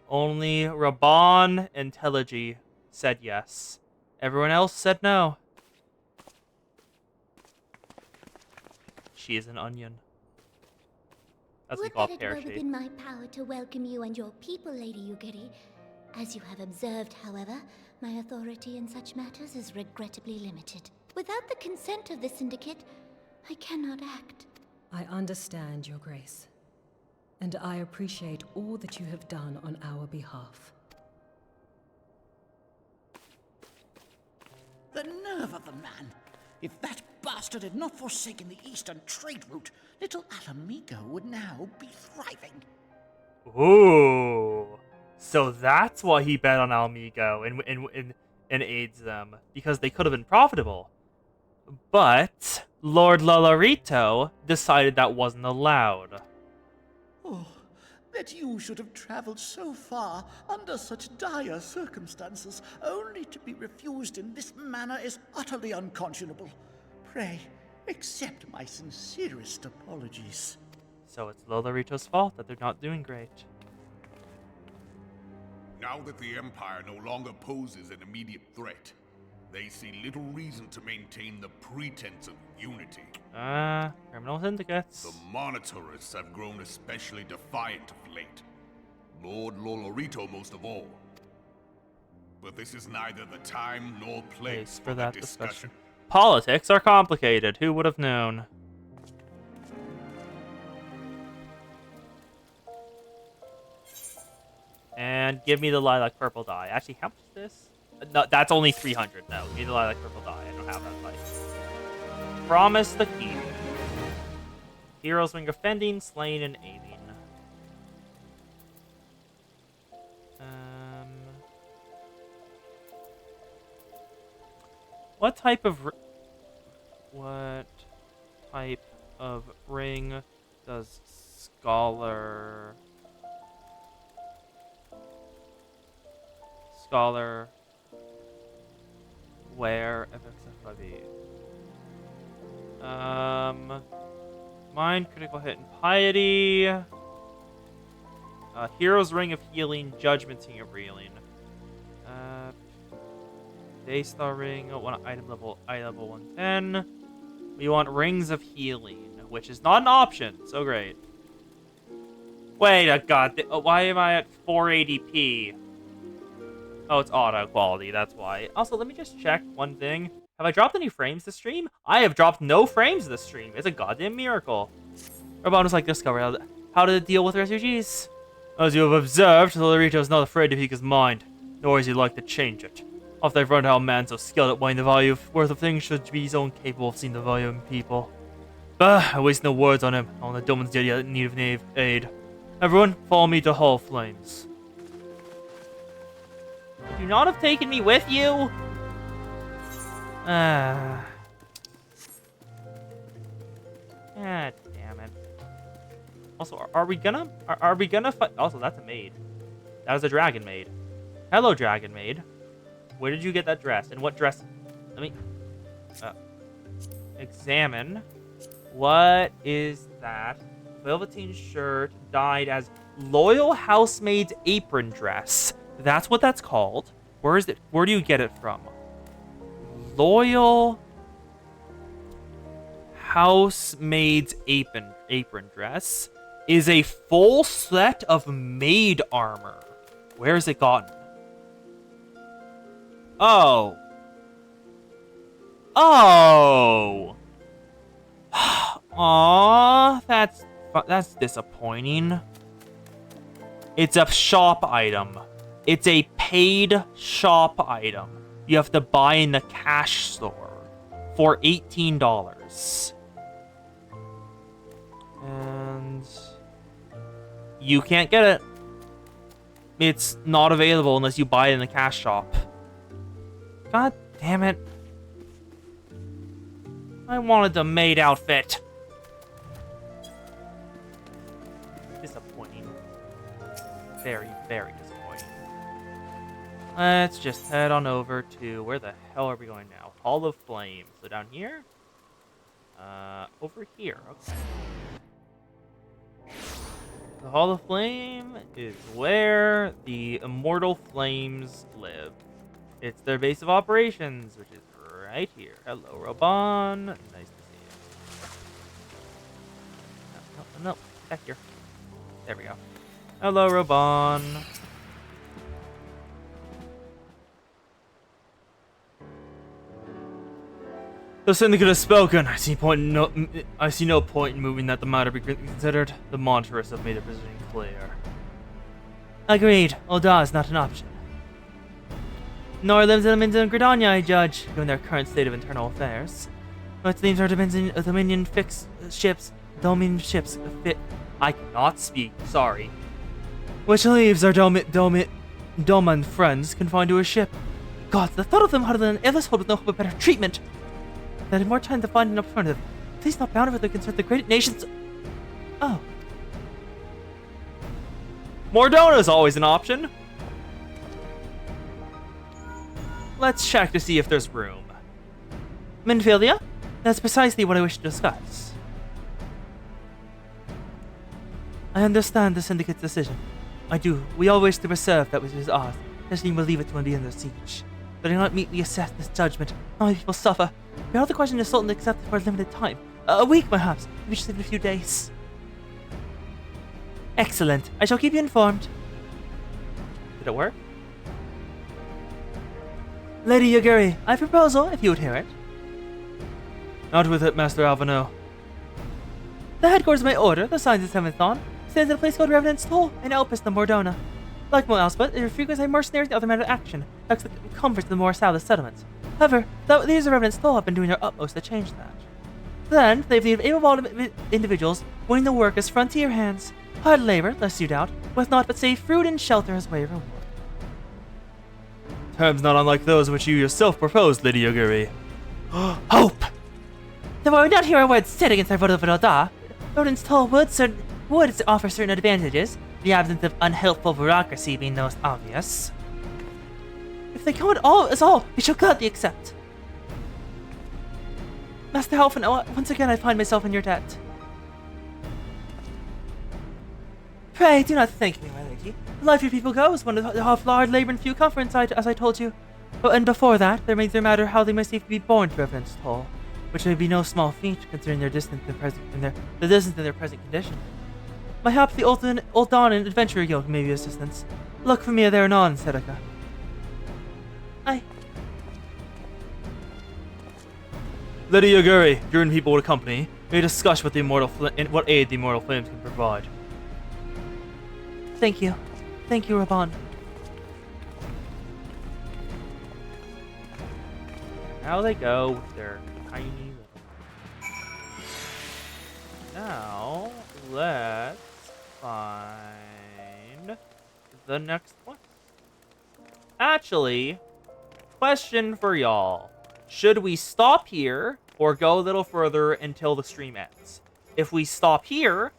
Only Raban and Teleji said yes. Everyone else said no. She is an onion. As we call Would that it were pear-shaped. within my power to welcome you and your people, Lady Yugiri. As you have observed, however, my authority in such matters is regrettably limited. Without the consent of the Syndicate, I cannot act. I understand, Your Grace. And I appreciate all that you have done on our behalf. The nerve of the man! If that bastard had not forsaken the eastern trade route, little Alamigo would now be thriving. Ooh. So that's why he bet on Almigo and aids them. Because they could have been profitable. But Lord Lolarito decided that wasn't allowed. Oh, that you should have traveled so far under such dire circumstances, only to be refused in this manner is utterly unconscionable. Pray, accept my sincerest apologies. So it's Lolarito's fault that they're not doing great. Now that the Empire no longer poses an immediate threat, they see little reason to maintain the pretense of unity. Criminal syndicates. The Monitorists have grown especially defiant of late. Lord Lolorito most of all. But this is neither the time nor place for that discussion. Politics are complicated. Who would have known? And give me the lilac purple dye. Actually, how much is this? No, that's only 300. No, give me the lilac purple dye. I don't have that light. Promise the key. Heroes ring offending, slain, and aiming. What type of ring does Scholar wear? FFXIV. Mind, critical hit, and piety. Hero's ring of healing, judgment ring of healing. Daystar ring, one item level 110. We want rings of healing, which is not an option. So great. Wait a god, why am I at 480p? Oh, it's auto quality, that's why. Also, let me just check one thing. Have I dropped any frames this stream? I have dropped no frames this stream. It's a goddamn miracle. Robot was like, discover how to deal with refugees. As you have observed, Lorito is not afraid to speak his mind, nor is he like to change it. Oft I've learned how a man so skilled at weighing the worth of things should be his own capable of seeing the value in people. But I waste no words on him, on the Doman's in need of aid. Everyone, follow me to Hall of Flames. Would you not have taken me with you? God damn it. Also, are we gonna fight? Also, that's a maid. That is a dragon maid. Hello, dragon maid. Where did you get that dress? And what dress? Let me examine. What is that? Velveteen shirt dyed as Loyal Housemaid's apron dress. That's what that's called. Where is it? Where do you get it from? Loyal Housemaid's apron dress is a full set of maid armor. Where is it gotten? Oh. Oh. Aww, that's disappointing. It's a shop item. It's a paid shop item. You have to buy in the cash store for $18. And you can't get it. It's not available unless you buy it in the cash shop. God damn it. I wanted the maid outfit. Disappointing. Very, very disappointing. Let's just head on over to... Where the hell are we going now? Hall of Flame. So down here? Over here. Okay. The Hall of Flame is where the Immortal Flames live. It's their base of operations, which is right here. Hello, Robon. Nice to see you. No, back here. There we go. Hello, Robon. The Syndicate has spoken. I see no point in moving that the matter be considered. The Monterus have made their position clear. Agreed. Ulda is not an option. Nor lives in Gridania, I judge, given their current state of internal affairs. But names are Dominion ships. I cannot speak, sorry. Which leaves our Doman friends confined to a ship. God, the thought of them huddled in an endless hold with no hope of better treatment. That had more time to find an alternative. Please not bound with the concern the great nations. Oh. Mordona is always an option. Let's check to see if there's room. Minfilia? That's precisely what I wish to discuss. I understand the Syndicate's decision. I do. We all wish to preserve that which is ours. Especially will leave it to be under siege. But I do not meekly assess this judgment. Not many people suffer. We are the question the Sultan accepted for a limited time. A week, perhaps. Maybe just in a few days. Excellent. I shall keep you informed. Did it work? Lady Yaguri, I have a proposal, if you would hear it. Not with it, Master Alvino. The headquarters of my order, the Signs of Seventh Dawn, stands at a place called Revenant's Toll, an outpost in Mordona. Like most Elspeth, it frequents mercenaries and other men of action, thanks to the comforts of the more established settlements. However, these Revenant's Toll have been doing their utmost to change that. Then, they've needed able-bodied individuals winning the work as frontier hands. Hard labor, lest you doubt, with naught but save food and shelter as way of reward. Terms not unlike those which you yourself proposed, Lady Yaguri. Hope! Though I would not hear a word said against our vote of Vilda, Revenant's Toll would offer certain advantages, the absence of unhelpful bureaucracy being most obvious. If they count us all, we shall gladly accept. Master Halfin, once again I find myself in your debt. Pray, do not thank me, my lady. The life your people goes, one of hard labor and few comforts, as I told you. And before that, there may matter how they must even be born to Revenant's Toll, which may be no small feat, considering their distance in their present condition. Mayhap the Old Dawn and Adventurer Guild may be of assistance. Look for me there anon, Serica. Aye. Lady Yaguri, you and people with company may discuss what aid the Immortal Flames can provide. Thank you. Thank you, Raban. Now they go with their tiny little... Now, let's find the next one. Actually, question for y'all. Should we stop here or go a little further until the stream ends? If we stop here,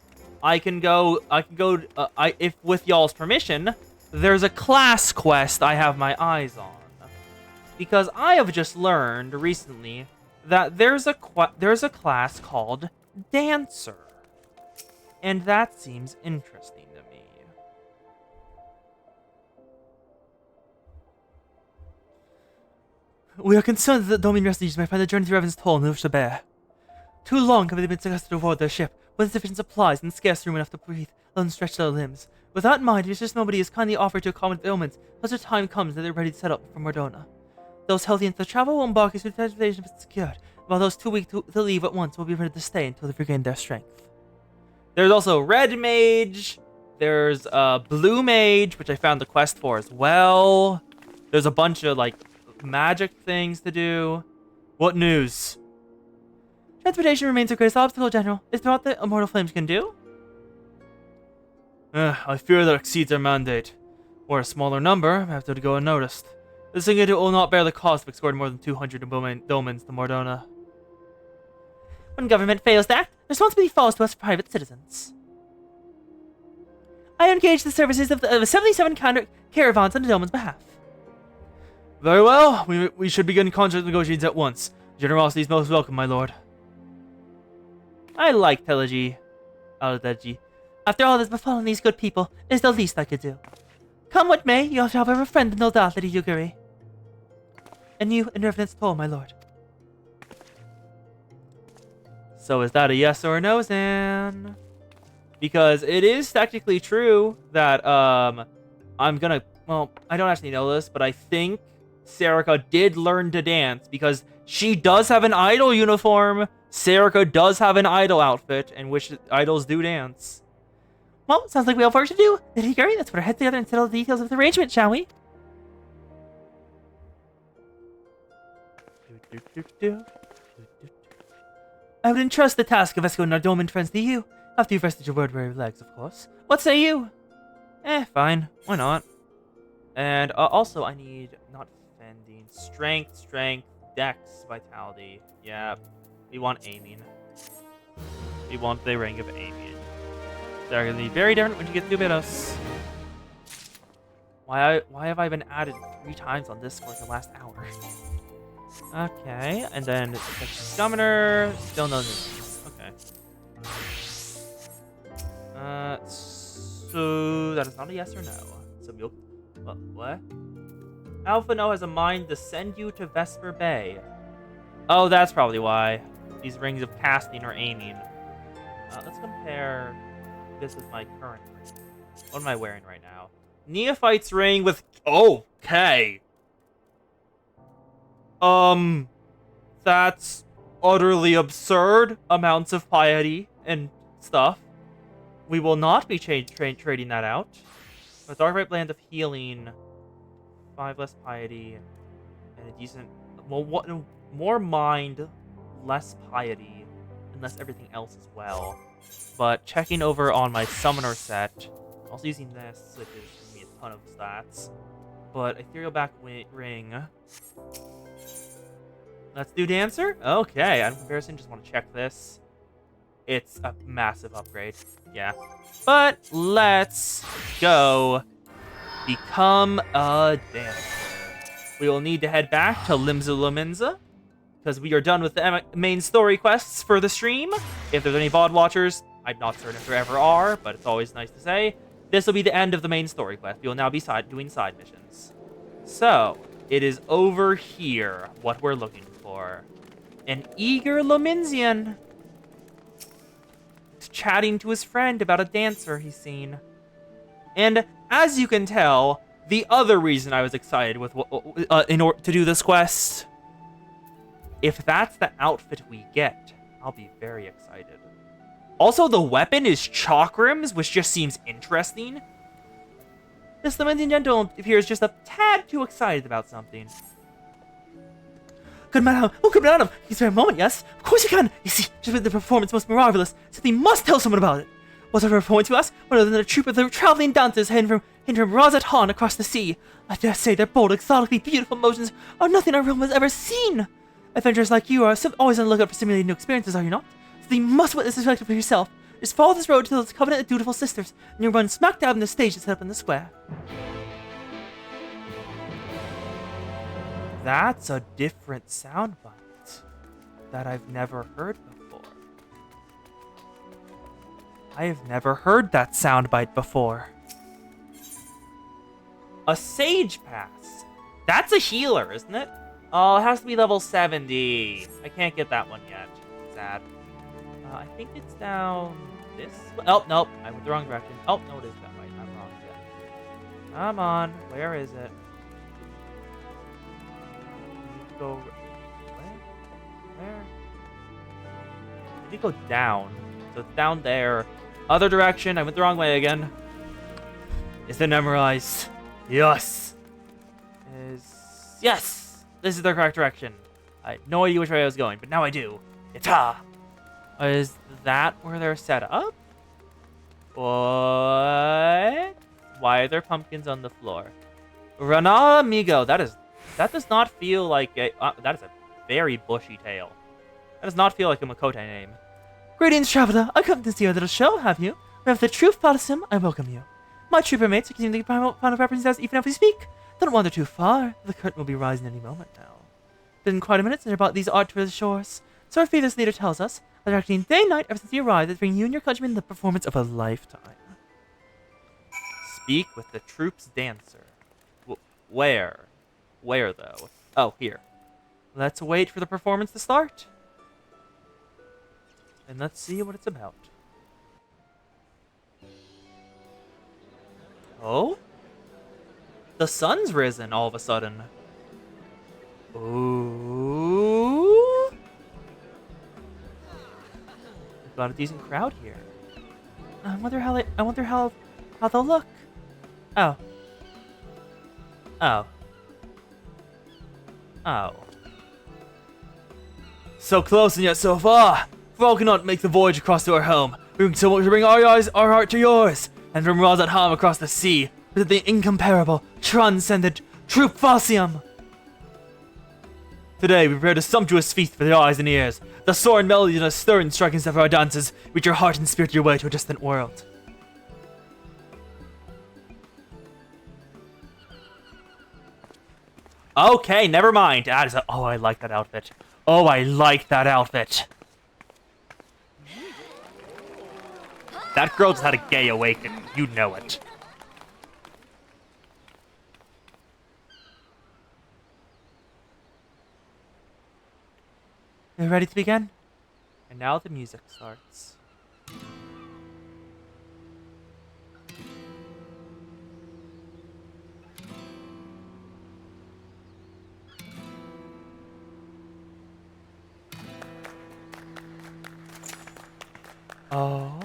if with y'all's permission, there's a class quest I have my eyes on. because I have just learned recently that there's a class called Dancer, and that seems interesting to me. We are concerned that the Domain refugees may find the journey to Revan's Toll no to bear. Too long have they been sequestered aboard their ship, with insufficient supplies and scarce room enough to breathe, let them stretch their limbs. With that in mind, Mistress Nobody has kindly offered to accommodate the ailments until the time comes that they're ready to set up from Mordona. Those healthy enough to travel will embark as soon as transportation is secured, while those too weak to leave at once will be ready to stay until they've regained their strength. There's also Red Mage. There's Blue Mage, which I found the quest for as well. There's a bunch of, like, magic things to do. What news? Transportation remains our greatest obstacle, General. Is there what the Immortal Flames can do? I fear that exceeds our mandate. Or a smaller number have to go unnoticed. This thing will not bear the cost of escorting more than 200 domins to Mordona. When government fails to act, responsibility falls to us private citizens. I engage the services of 77 caravans on the Doman's behalf. Very well. We should begin contract negotiations at once. Generosity is most welcome, my lord. I like Telegy. After all that's befallen these good people, it is the least I could do. Come what may, you shall have a friend in Ultima, Lady Yugiri. And you in Revenant's Toll, my lord. So is that a yes or a no, Zan? Because it is technically true that I'm gonna... Well, I don't actually know this, but I think Serica did learn to dance because she does have an idol uniform. Serica does have an idol outfit in which idols do dance. Well, sounds like we have work to do. Lady Yugiri, let's put our heads together and settle the details of the arrangement, shall we? I would entrust the task of escorting our Doman friends to you, after you've rested your word-weary legs, of course. What say you? Fine. Why not? And also, I need not fending, strength, dex, vitality. Yeah, we want aiming. We want the ring of aiming. They're going to be very different when you get to Bidos. Why have I been added 3 times on this for the last hour? Okay, and then Summoner, still no news. Okay. So that is not a yes or no. So what? Alpha No has a mind to send you to Vesper Bay. Oh, that's probably why. These rings of casting or aiming. Let's compare this with my current ring. What am I wearing right now? Neophyte's ring with... Okay. That's utterly absurd amounts of piety and stuff. We will not be trading that out. A Dark Right blend of healing, 5 less piety, and a decent... Well, more mind, less piety, and less everything else as well. But checking over on my summoner set, also using this, which is giving me a ton of stats. But Ethereal Back Ring... Let's do Dancer? Okay, on comparison, just want to check this. It's a massive upgrade. Yeah. But let's go become a dancer. We will need to head back to Limza Lumenza, because we are done with the main story quests for the stream. If there's any VOD watchers, I'm not certain if there ever are, but it's always nice to say. This will be the end of the main story quest. We will now be doing side missions. So, it is over here, what we're looking for. An eager Lominsian. Chatting to his friend about a dancer he's seen. And as you can tell, the other reason I was excited with in order to do this quest, if that's the outfit we get, I'll be very excited. Also, the weapon is chakrams, which just seems interesting. This Lominsian gentleman appears just a tad too excited about something. Good madam! Oh, good madam! He's there a moment, yes? Of course you can! You see, just made the performance most marvelous, so they must tell someone about it! What's a performance to us? One other than a troupe of the traveling dancers heading from Razat Han across the sea. I dare say their bold, exotically beautiful motions are nothing our realm has ever seen! Adventurers like you are always on the lookout for stimulating new experiences, are you not? So you must witness this spectacle for yourself. Just follow this road till it's covenant of dutiful sisters, and you'll run smack dab in the stage that's set up in the square. That's a different soundbite that I've never heard before. I have never heard that soundbite before. A Sage Pass. That's a healer, isn't it? Oh, it has to be level 70. I can't get that one yet. Sad. I think it's down this way. Oh, nope. I went the wrong direction. Oh, no, it is that way. I'm wrong again. Come on. Where is it? I need to go... Where? I need to go down. So it's down there. Other direction. I went the wrong way again. Is it memorized? Yes. Yes! This is the correct direction. I had no idea which way I was going, but now I do. Yata! Is that where they're set up? What? Why are there pumpkins on the floor? Rana amigo. That does not feel like a... that is a very bushy tail. That does not feel like a Makote name. Greetings, traveler. I come to see your little show, have you? We have the Truth Palaceum. I welcome you. My trooper mates are continuing the final representatives even as we speak. Don't wander too far. The curtain will be rising any moment now. Been quite a minute since I brought these art to the shores. So our fearless leader tells us that they're acting day and night ever since he arrived to bring you and your countrymen the performance of a lifetime. Speak with the troop's dancer. Where? Where, though? Oh, here. Let's wait for the performance to start. And let's see what it's about. Oh? The sun's risen all of a sudden. Ooh. We've got a decent crowd here. I wonder how they'll look. Oh. Oh. Oh. So close and yet so far. For all cannot make the voyage across to our home. We so much to bring our eyes, our heart to yours. And from Ra's at home across the sea, visit the incomparable, transcendent Troop Falsium. Today we prepared a sumptuous feast for the eyes and ears. The soaring melodies and a stirring striking step of our dances reach your heart and spirit your way to a distant world. Okay, never mind. Oh, I like that outfit. Oh, I like that outfit. That girl just had a gay awakening. You know it. You ready to begin? And now the music starts. Oh.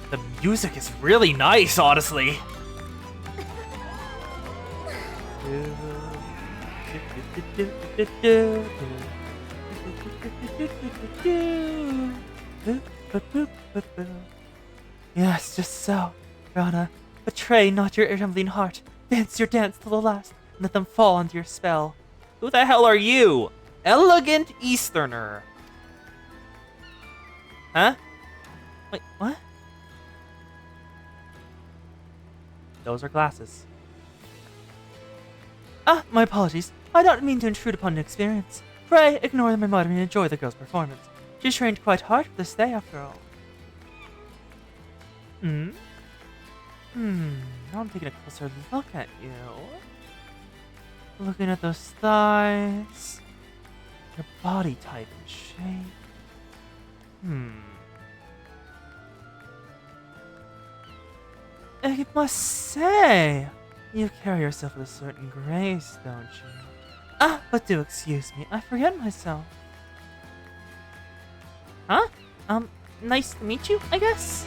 The music is really nice, honestly. Yes, just so. Rana, betray not your trembling heart. Dance your dance till the last, and let them fall under your spell. Who the hell are you? Elegant Easterner. Huh? Wait, what? Those are glasses. Ah, my apologies. I don't mean to intrude upon an experience. Pray, ignore them and mutter and enjoy the girl's performance. She's trained quite hard for this day, after all. Now I'm taking a closer look at you. Looking at those thighs. Your body type and shape. I must say, you carry yourself with a certain grace, don't you? Ah, but do excuse me, I forget myself. Huh? Nice to meet you, I guess?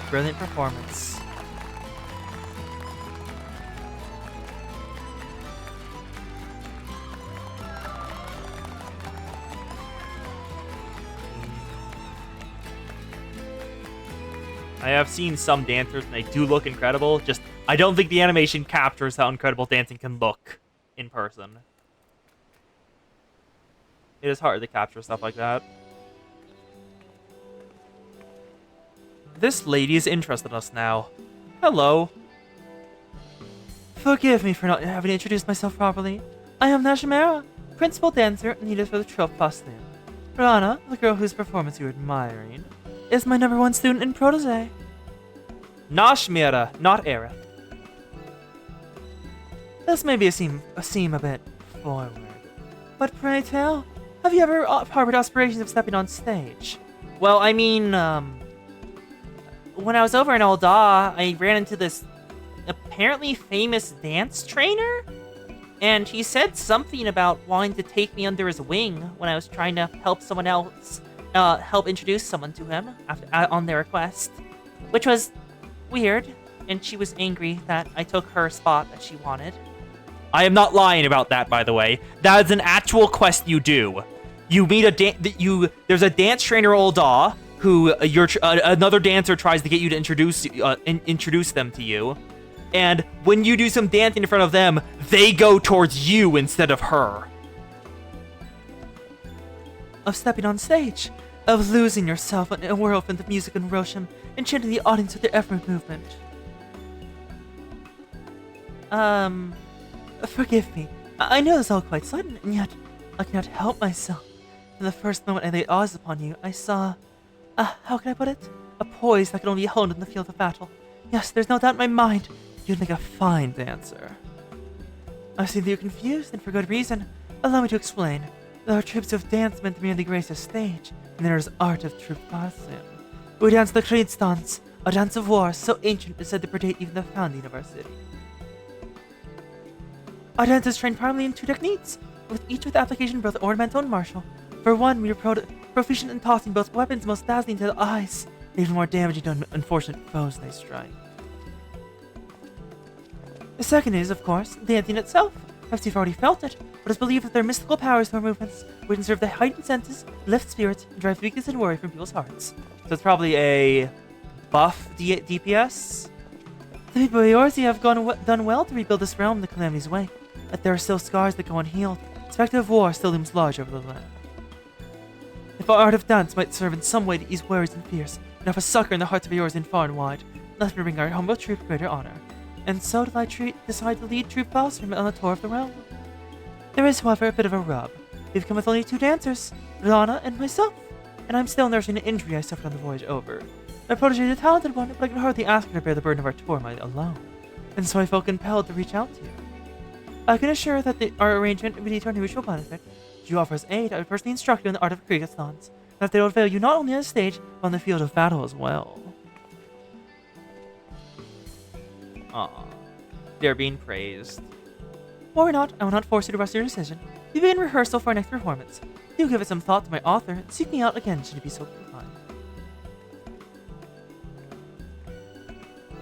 Brilliant performance. I have seen some dancers and they do look incredible, just I don't think the animation captures how incredible dancing can look in person. It is hard to capture stuff like that. This lady is interested in us now. Hello. Forgive me for not having introduced myself properly. I am Nashimera, principal dancer needed for the trope costume. Rana, the girl whose performance you're admiring, is my #1 student and protege. Nashmira, not Aerith. This may seem a bit forward, but pray tell, have you ever harbored aspirations of stepping on stage? Well, I mean, when I was over in Ulda, I ran into this apparently famous dance trainer, and he said something about wanting to take me under his wing when I was trying to help someone else, help introduce someone to him on their request, which was weird, and she was angry that I took her spot that she wanted. I am not lying about that, by the way. That is an actual quest you do. You meet there's a dance trainer Ulda who another dancer tries to get you to introduce them to you. And when you do some dancing in front of them, they go towards you instead of her. Of stepping on stage, of losing yourself in a whirlwind of music and Rosham, enchanting the audience with their effort movement. Forgive me. I know this is all quite sudden, and yet I cannot help myself. From the first moment I laid eyes upon you, I saw, how can I put it? A poise that could only be honed in the field of battle. Yes, there's no doubt in my mind, you'd make a fine dancer. I see that you're confused, and for good reason. Allow me to explain. There are troops of dance meant to merely grace a stage, and there is art of true costume. We dance the Creed dance, a dance of war so ancient it is said to predate even the founding of our city. Our dance is trained primarily in 2 techniques, each with application both ornamental and martial. For one, we are proficient in tossing both weapons most dazzling to the eyes, and even more damaging to unfortunate foes they strike. The second is, of course, dancing itself. Perhaps you've already felt it, but it's believed that there are mystical powers to our movements, which can serve the heightened senses, lift spirits, and drive weakness and worry from people's hearts. So it's probably a buff DPS? The people of Eorzea have done well to rebuild this realm in the Calamity's way, but there are still scars that go unhealed. The specter of war still looms large over the land. If our art of dance might serve in some way to ease worries and fears, and offer succor in the hearts of Eorzea far and wide, let me bring our humble troop greater honor. And so did I decide to lead Troop Balsam on a tour of the realm. There is, however, a bit of a rub. We've come with only 2 dancers, Rana and myself, and I'm still nursing an injury I suffered on the voyage over. My protege is a talented one, but I can hardly ask her to bear the burden of our tour alone, and so I felt compelled to reach out to you. I can assure that our arrangement would be to our mutual benefit. If you offer us aid, I would personally instruct you in the art of Krieg's dance, and that they will avail you not only on the stage, but on the field of battle as well. Aw. They're being praised. Worry not, I will not force you to rush your decision. We begin rehearsal for our next performance. Do give it some thought to my author, and seek me out again should you be so inclined.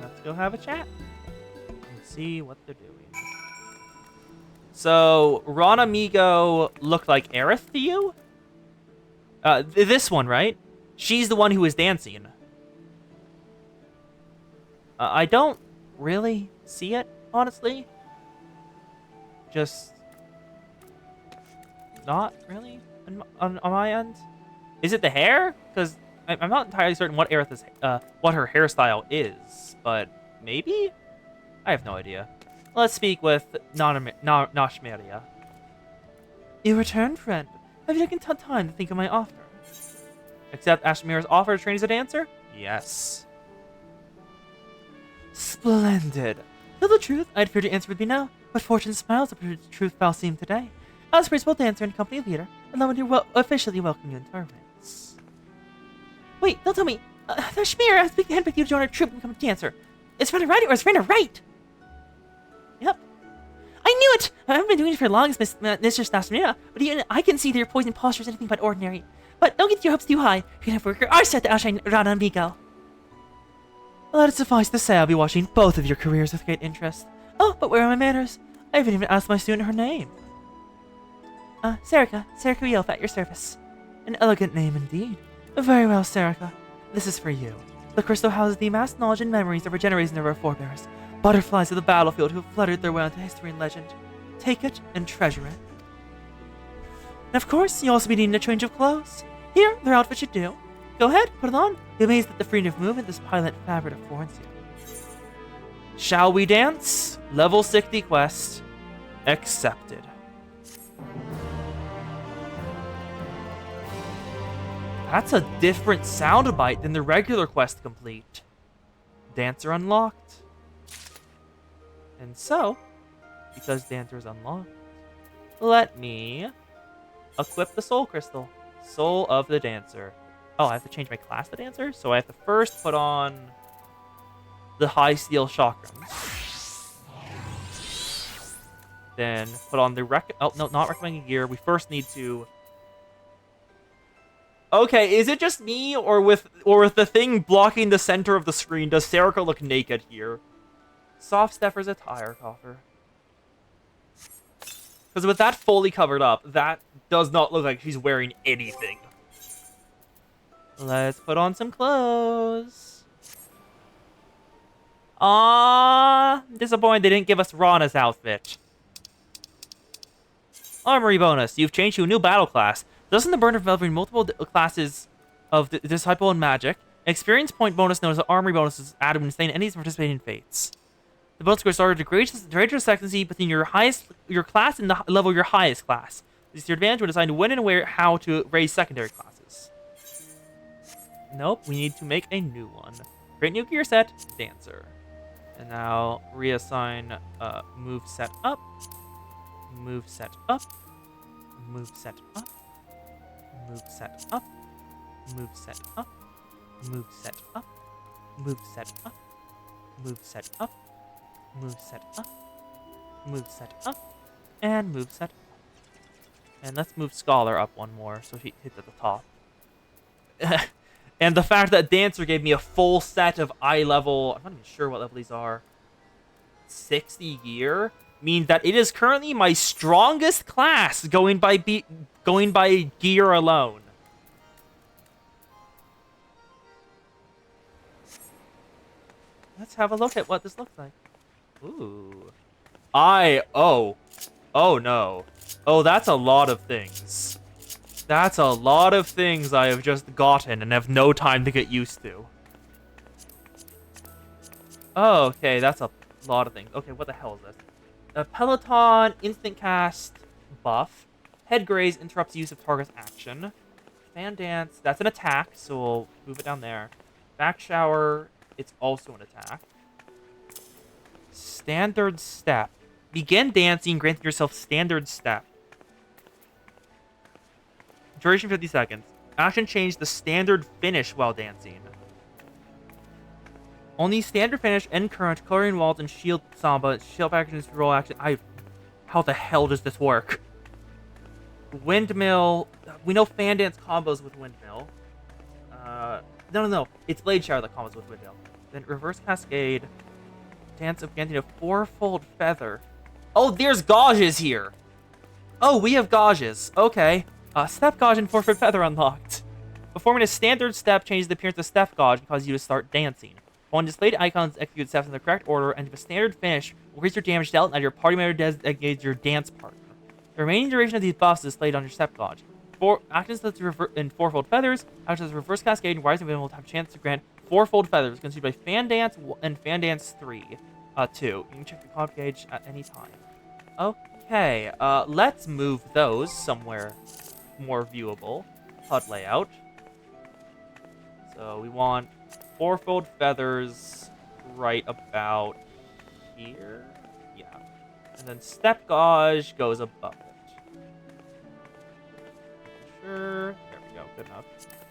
Let's go have a chat and see what they're doing. So, Ron Amigo looked like Aerith to you? This one, right? She's the one who is dancing. I don't really see it, honestly. Just not really on my end. Is it the hair? Because I'm not entirely certain what Aerith's what her hairstyle is, but maybe? I have no idea. Let's speak with Nashmeria. You returned, friend. Have you taken time to think of my offer? Accept Ashmira's offer to train as a dancer? Yes. Splendid. Tell the truth, I'd fear to answer with me now, but fortune smiles upon the truth Balsim today. As principal dancer and company leader, allow me to officially welcome you into our ranks. Wait, don't tell me. Nashmira has begun with you to join our troop and become a dancer. Is Rena right or is Rena right? Yep. I knew it! I haven't been doing it for long as Mistress Nashmira, but even I can see that your poison posture is anything but ordinary. But don't get your hopes too high. You're gonna have worker are set to outshine Rana and Miguel. Let it suffice to say I'll be watching both of your careers with great interest. Oh, but where are my manners? I haven't even asked my student her name. Serica Rielf at your service. An elegant name indeed. Very well, Serica. This is for you. The crystal houses the amassed knowledge and memories of our generation of our forebears. Butterflies of the battlefield who have fluttered their way onto history and legend. Take it and treasure it. And of course, you'll also be needing a change of clothes. Here, their outfit should do. Go ahead, put it on. Be amazed at the freedom of movement this pilot fabric affords you. Shall we dance? Level 60 quest. Accepted. That's a different soundbite than the regular quest complete. Dancer unlocked. And so, because Dancer is unlocked, let me equip the Soul Crystal. Soul of the Dancer. Oh, I have to change my class to Dancer? So I have to first put on the High Steel Chakrams. Then put on the oh, no, not recommending gear. We first need to... Okay, is it just me, or with the thing blocking the center of the screen, does Serica look naked here? Soft Stepper's attire, Coffer. Because with that fully covered up, that does not look like she's wearing anything. Let's put on some clothes. Ah, disappointed they didn't give us Rana's outfit. Armory bonus. You've changed to a new battle class. Doesn't the burn of developing multiple classes of the Disciple and Magic? Experience point bonus known as the Armory bonus is added when slaying enemies participating fates. The bonus score started to greater expectancy between your class and the level of your highest class. This is your advantage when deciding when and where how to raise secondary classes. Nope, we need to make a new one. Create new gear set, Dancer. And now reassign move set up, move set up, move set up, move set up, move set up, move set up, move set up, move set up, move set up, move set up, and move set up. And let's move Scholar up one more so he hits at the top. And the fact that Dancer gave me a full set of eye level, I'm not even sure what level these are, 60 gear, means that it is currently my strongest class going by gear alone. Let's have a look at what this looks like. Ooh. Oh no. Oh, that's a lot of things. That's a lot of things I have just gotten and have no time to get used to. Oh, okay, that's a lot of things. Okay, what the hell is this? A Peloton instant cast buff. Head graze interrupts use of target's action. Fan dance, that's an attack, so we'll move it down there. Back shower, it's also an attack. Standard step. Begin dancing, granting yourself standard step. Duration 50 seconds. Action change the standard finish while dancing. Only standard finish, end current, coloring walls, and shield samba. Shield actions, roll action. How the hell does this work? Windmill. We know fan dance combos with windmill. No. It's blade shower that combos with windmill. Then reverse cascade. Dance of granting a fourfold feather. Oh, there's gauges here. Oh, we have gauges. Okay. Step gauge and fourfold feather unlocked. Performing a standard step changes the appearance of step gauge and causes you to start dancing. When displayed icons execute steps in the correct order and if a standard finish will increase your damage dealt and your party member designates your dance partner. The remaining duration of these buffs is displayed on your step gauge. Actions that in fourfold feathers, actions rising cascade and rising wind will have a chance to grant fourfold feathers consumed by fan dance and fan dance 2. You can check your cloud gauge at any time. Okay, let's move those somewhere more viewable. HUD layout. So we want fourfold feathers right about here. Yeah. And then step gauge goes above it. Sure. There we go. Good enough.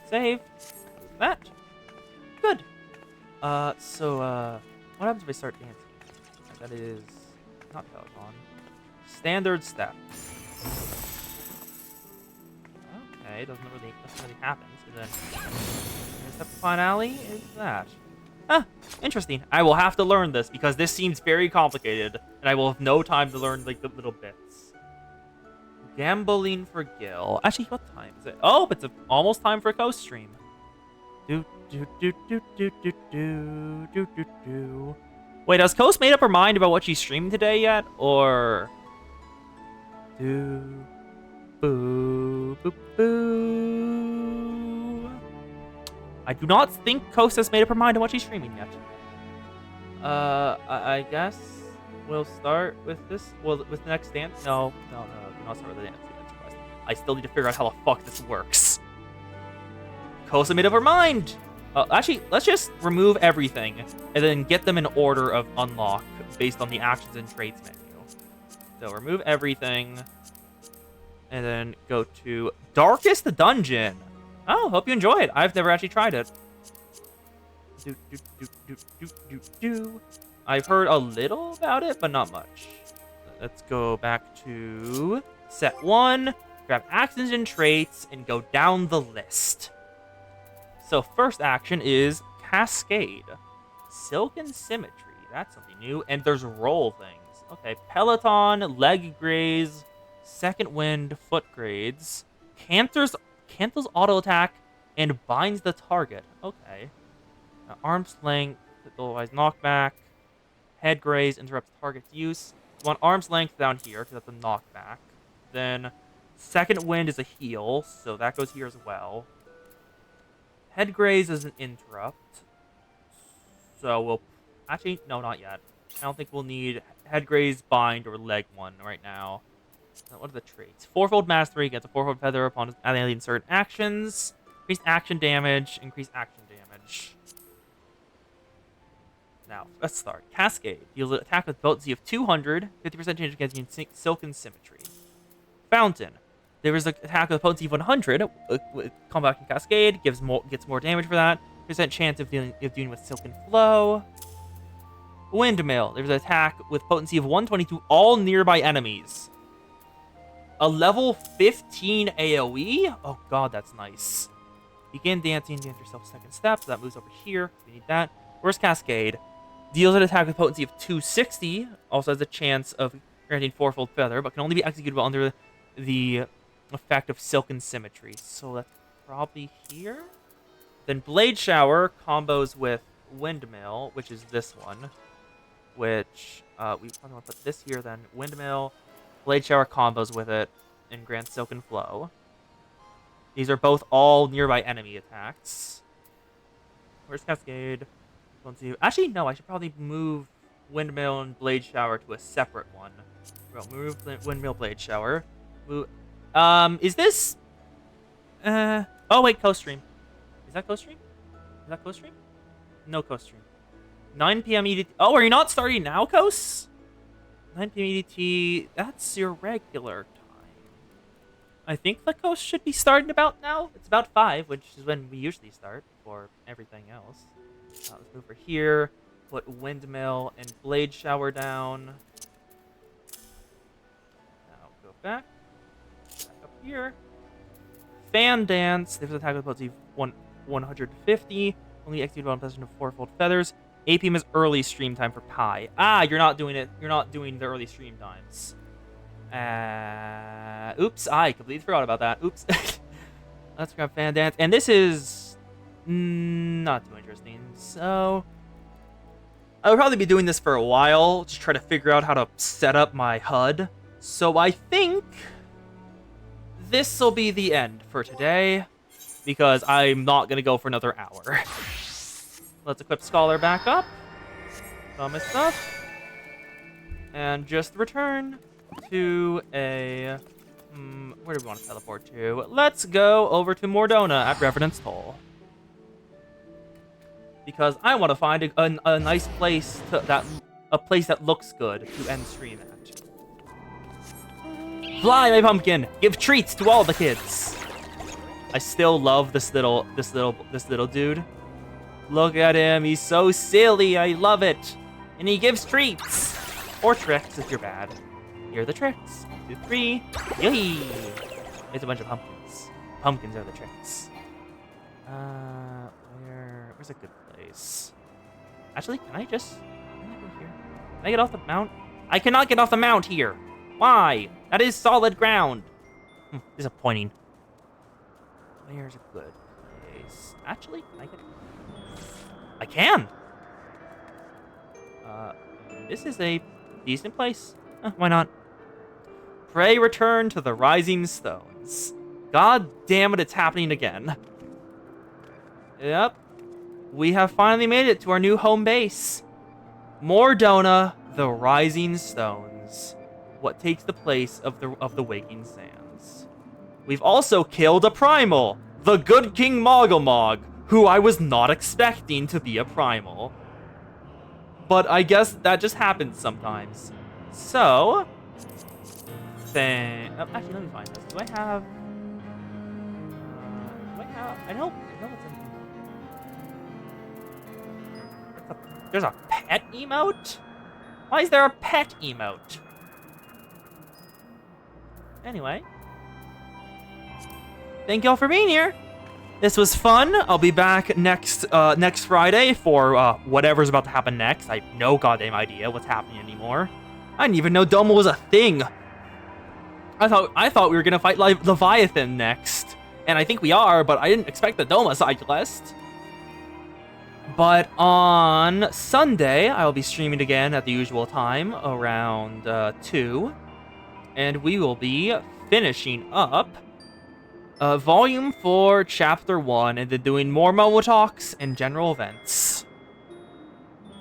Save. Move that. Good. What happens if I start dancing? That is not Peloton. Standard step. Okay, nothing really happens. And then step finale is that. Interesting. I will have to learn this because this seems very complicated, and I will have no time to learn like the little bits. Gambling for Gil. Actually, what time is it? Oh, it's almost time for a Coast stream. Wait, has Coast made up her mind about what she's streaming today yet, or? I do not think Coast has made up her mind on what she's streaming yet. I guess we'll start with this. Well, with the next dance. No, do not start with the dance quest. I still need to figure out how the fuck this works. Kosa made up her mind. Actually, let's just remove everything and then get them in order of unlock based on the actions and traits menu. So remove everything and then go to Darkest Dungeon. Oh, hope you enjoy it. I've never actually tried it. I've heard a little about it, but not much. Let's go back to set 1, grab actions and traits, and go down the list. So first action is Cascade. Silken Symmetry. That's something new. And there's roll things. Okay, Peloton, Leg Graze, Second Wind, Foot Grades, Cantor's auto attack, and binds the target. Okay. Arm's length, otherwise knockback. Head graze interrupts target's use. You want arm's length down here because that's a knockback. Then second wind is a heal, so that goes here as well. Head graze is an interrupt. So we'll actually no, not yet. I don't think we'll need head graze, bind, or leg one right now. What are the traits? Fourfold mastery gets a fourfold feather upon adding certain actions. Increased action damage, increased action damage. Now, let's start. Cascade. Deals an attack with potency of 200, 50% change against Silken Symmetry. Fountain. There is an attack with potency of 100. With combat and Cascade gets more damage for that. Percent chance of dealing with Silken Flow. Windmill. There's an attack with potency of 122 all nearby enemies. A level 15 AoE? Oh god, that's nice. Begin dancing, dance yourself second step, so that moves over here. We need that. Where's Cascade? Deals an attack with potency of 260. Also has a chance of granting fourfold feather, but can only be executed under the effect of Silken Symmetry. So that's probably here. Then Blade Shower combos with Windmill, which is this one. Which, we probably want to put this here then. Windmill, Blade Shower combos with it, and grants Silken Flow. These are both all nearby enemy attacks. Where's Cascade? Actually, no, I should probably move Windmill and Blade Shower to a separate one. We'll move Windmill, Blade Shower. Is this... oh, wait, Co-Stream. Is that Co-Stream? Is that Co-Stream? No Co-Stream. 9 p.m. EDT. Oh, are you not starting now, Coast? 9 p.m. EDT. That's your regular time. I think the Coast should be starting about now. It's about 5, which is when we usually start for everything else. Let's move over here. Put Windmill and Blade Shower down. Now go back. Back up here. Fan Dance. There's an attack with potency 150. Only executed on possession of fourfold feathers. 8 p.m. is early stream time for Pi. Ah, you're not doing it. You're not doing the early stream times. Oops, I completely forgot about that. Oops. Let's grab Fan Dance. And this is not too interesting. So I would probably be doing this for a while. Just try to figure out how to set up my HUD. So I think this will be the end for today. Because I'm not going to go for another hour. Let's equip Scholar back up. All my stuff. And just return to a... where do we want to teleport to? Let's go over to Mordona at Revenant's Toll. Because I want to find a nice place a place that looks good to end stream at. Fly, my pumpkin! Give treats to all the kids! I still love this little dude. Look at him, he's so silly, I love it. And he gives treats. Or tricks if you're bad. Here are the tricks. 1, 2, 3. Yay! It's a bunch of pumpkins. Pumpkins are the tricks. Where's a good place? Actually, can I go here? Can I get off the mount? I cannot get off the mount here. Why? That is solid ground. Disappointing. Where's a good place? Actually, can I get... I can! This is a decent place. Why not? Pray return to the Rising Stones. God damn it, it's happening again. Yep. We have finally made it to our new home base. Mordona, the Rising Stones. What takes the place of the Waking Sands. We've also killed a Primal, the Good King Mogglemog, who I was not expecting to be a Primal. But I guess that just happens sometimes. So, actually, let me find this. Do I have? I know it's in. There's a pet emote? Why is there a pet emote? Anyway. Thank y'all for being here. This was fun. I'll be back next Friday for whatever's about to happen next. I have no goddamn idea what's happening anymore. I didn't even know Doma was a thing. I thought we were gonna fight Leviathan next. And I think we are, but I didn't expect the Doma side quest. But on Sunday, I'll be streaming again at the usual time, around 2. And we will be finishing up Volume 4, Chapter 1, and then doing more Momo Talks and general events.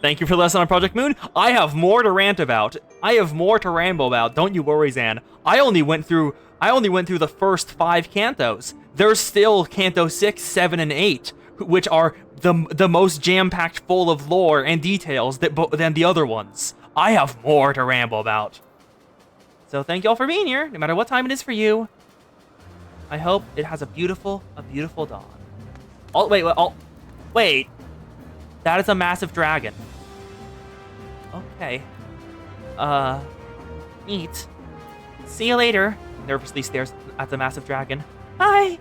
Thank you for listening on Project Moon. I have more to rant about. I have more to ramble about. Don't you worry, Zan. I only went through the first 5 cantos. There's still Canto 6, 7, and 8, which are the most jam-packed full of lore and details than the other ones. I have more to ramble about. So thank y'all for being here, no matter what time it is for you. I hope it has a beautiful dawn. Oh, wait. That is a massive dragon. Okay. Neat. See you later. Nervously stares at the massive dragon. Bye!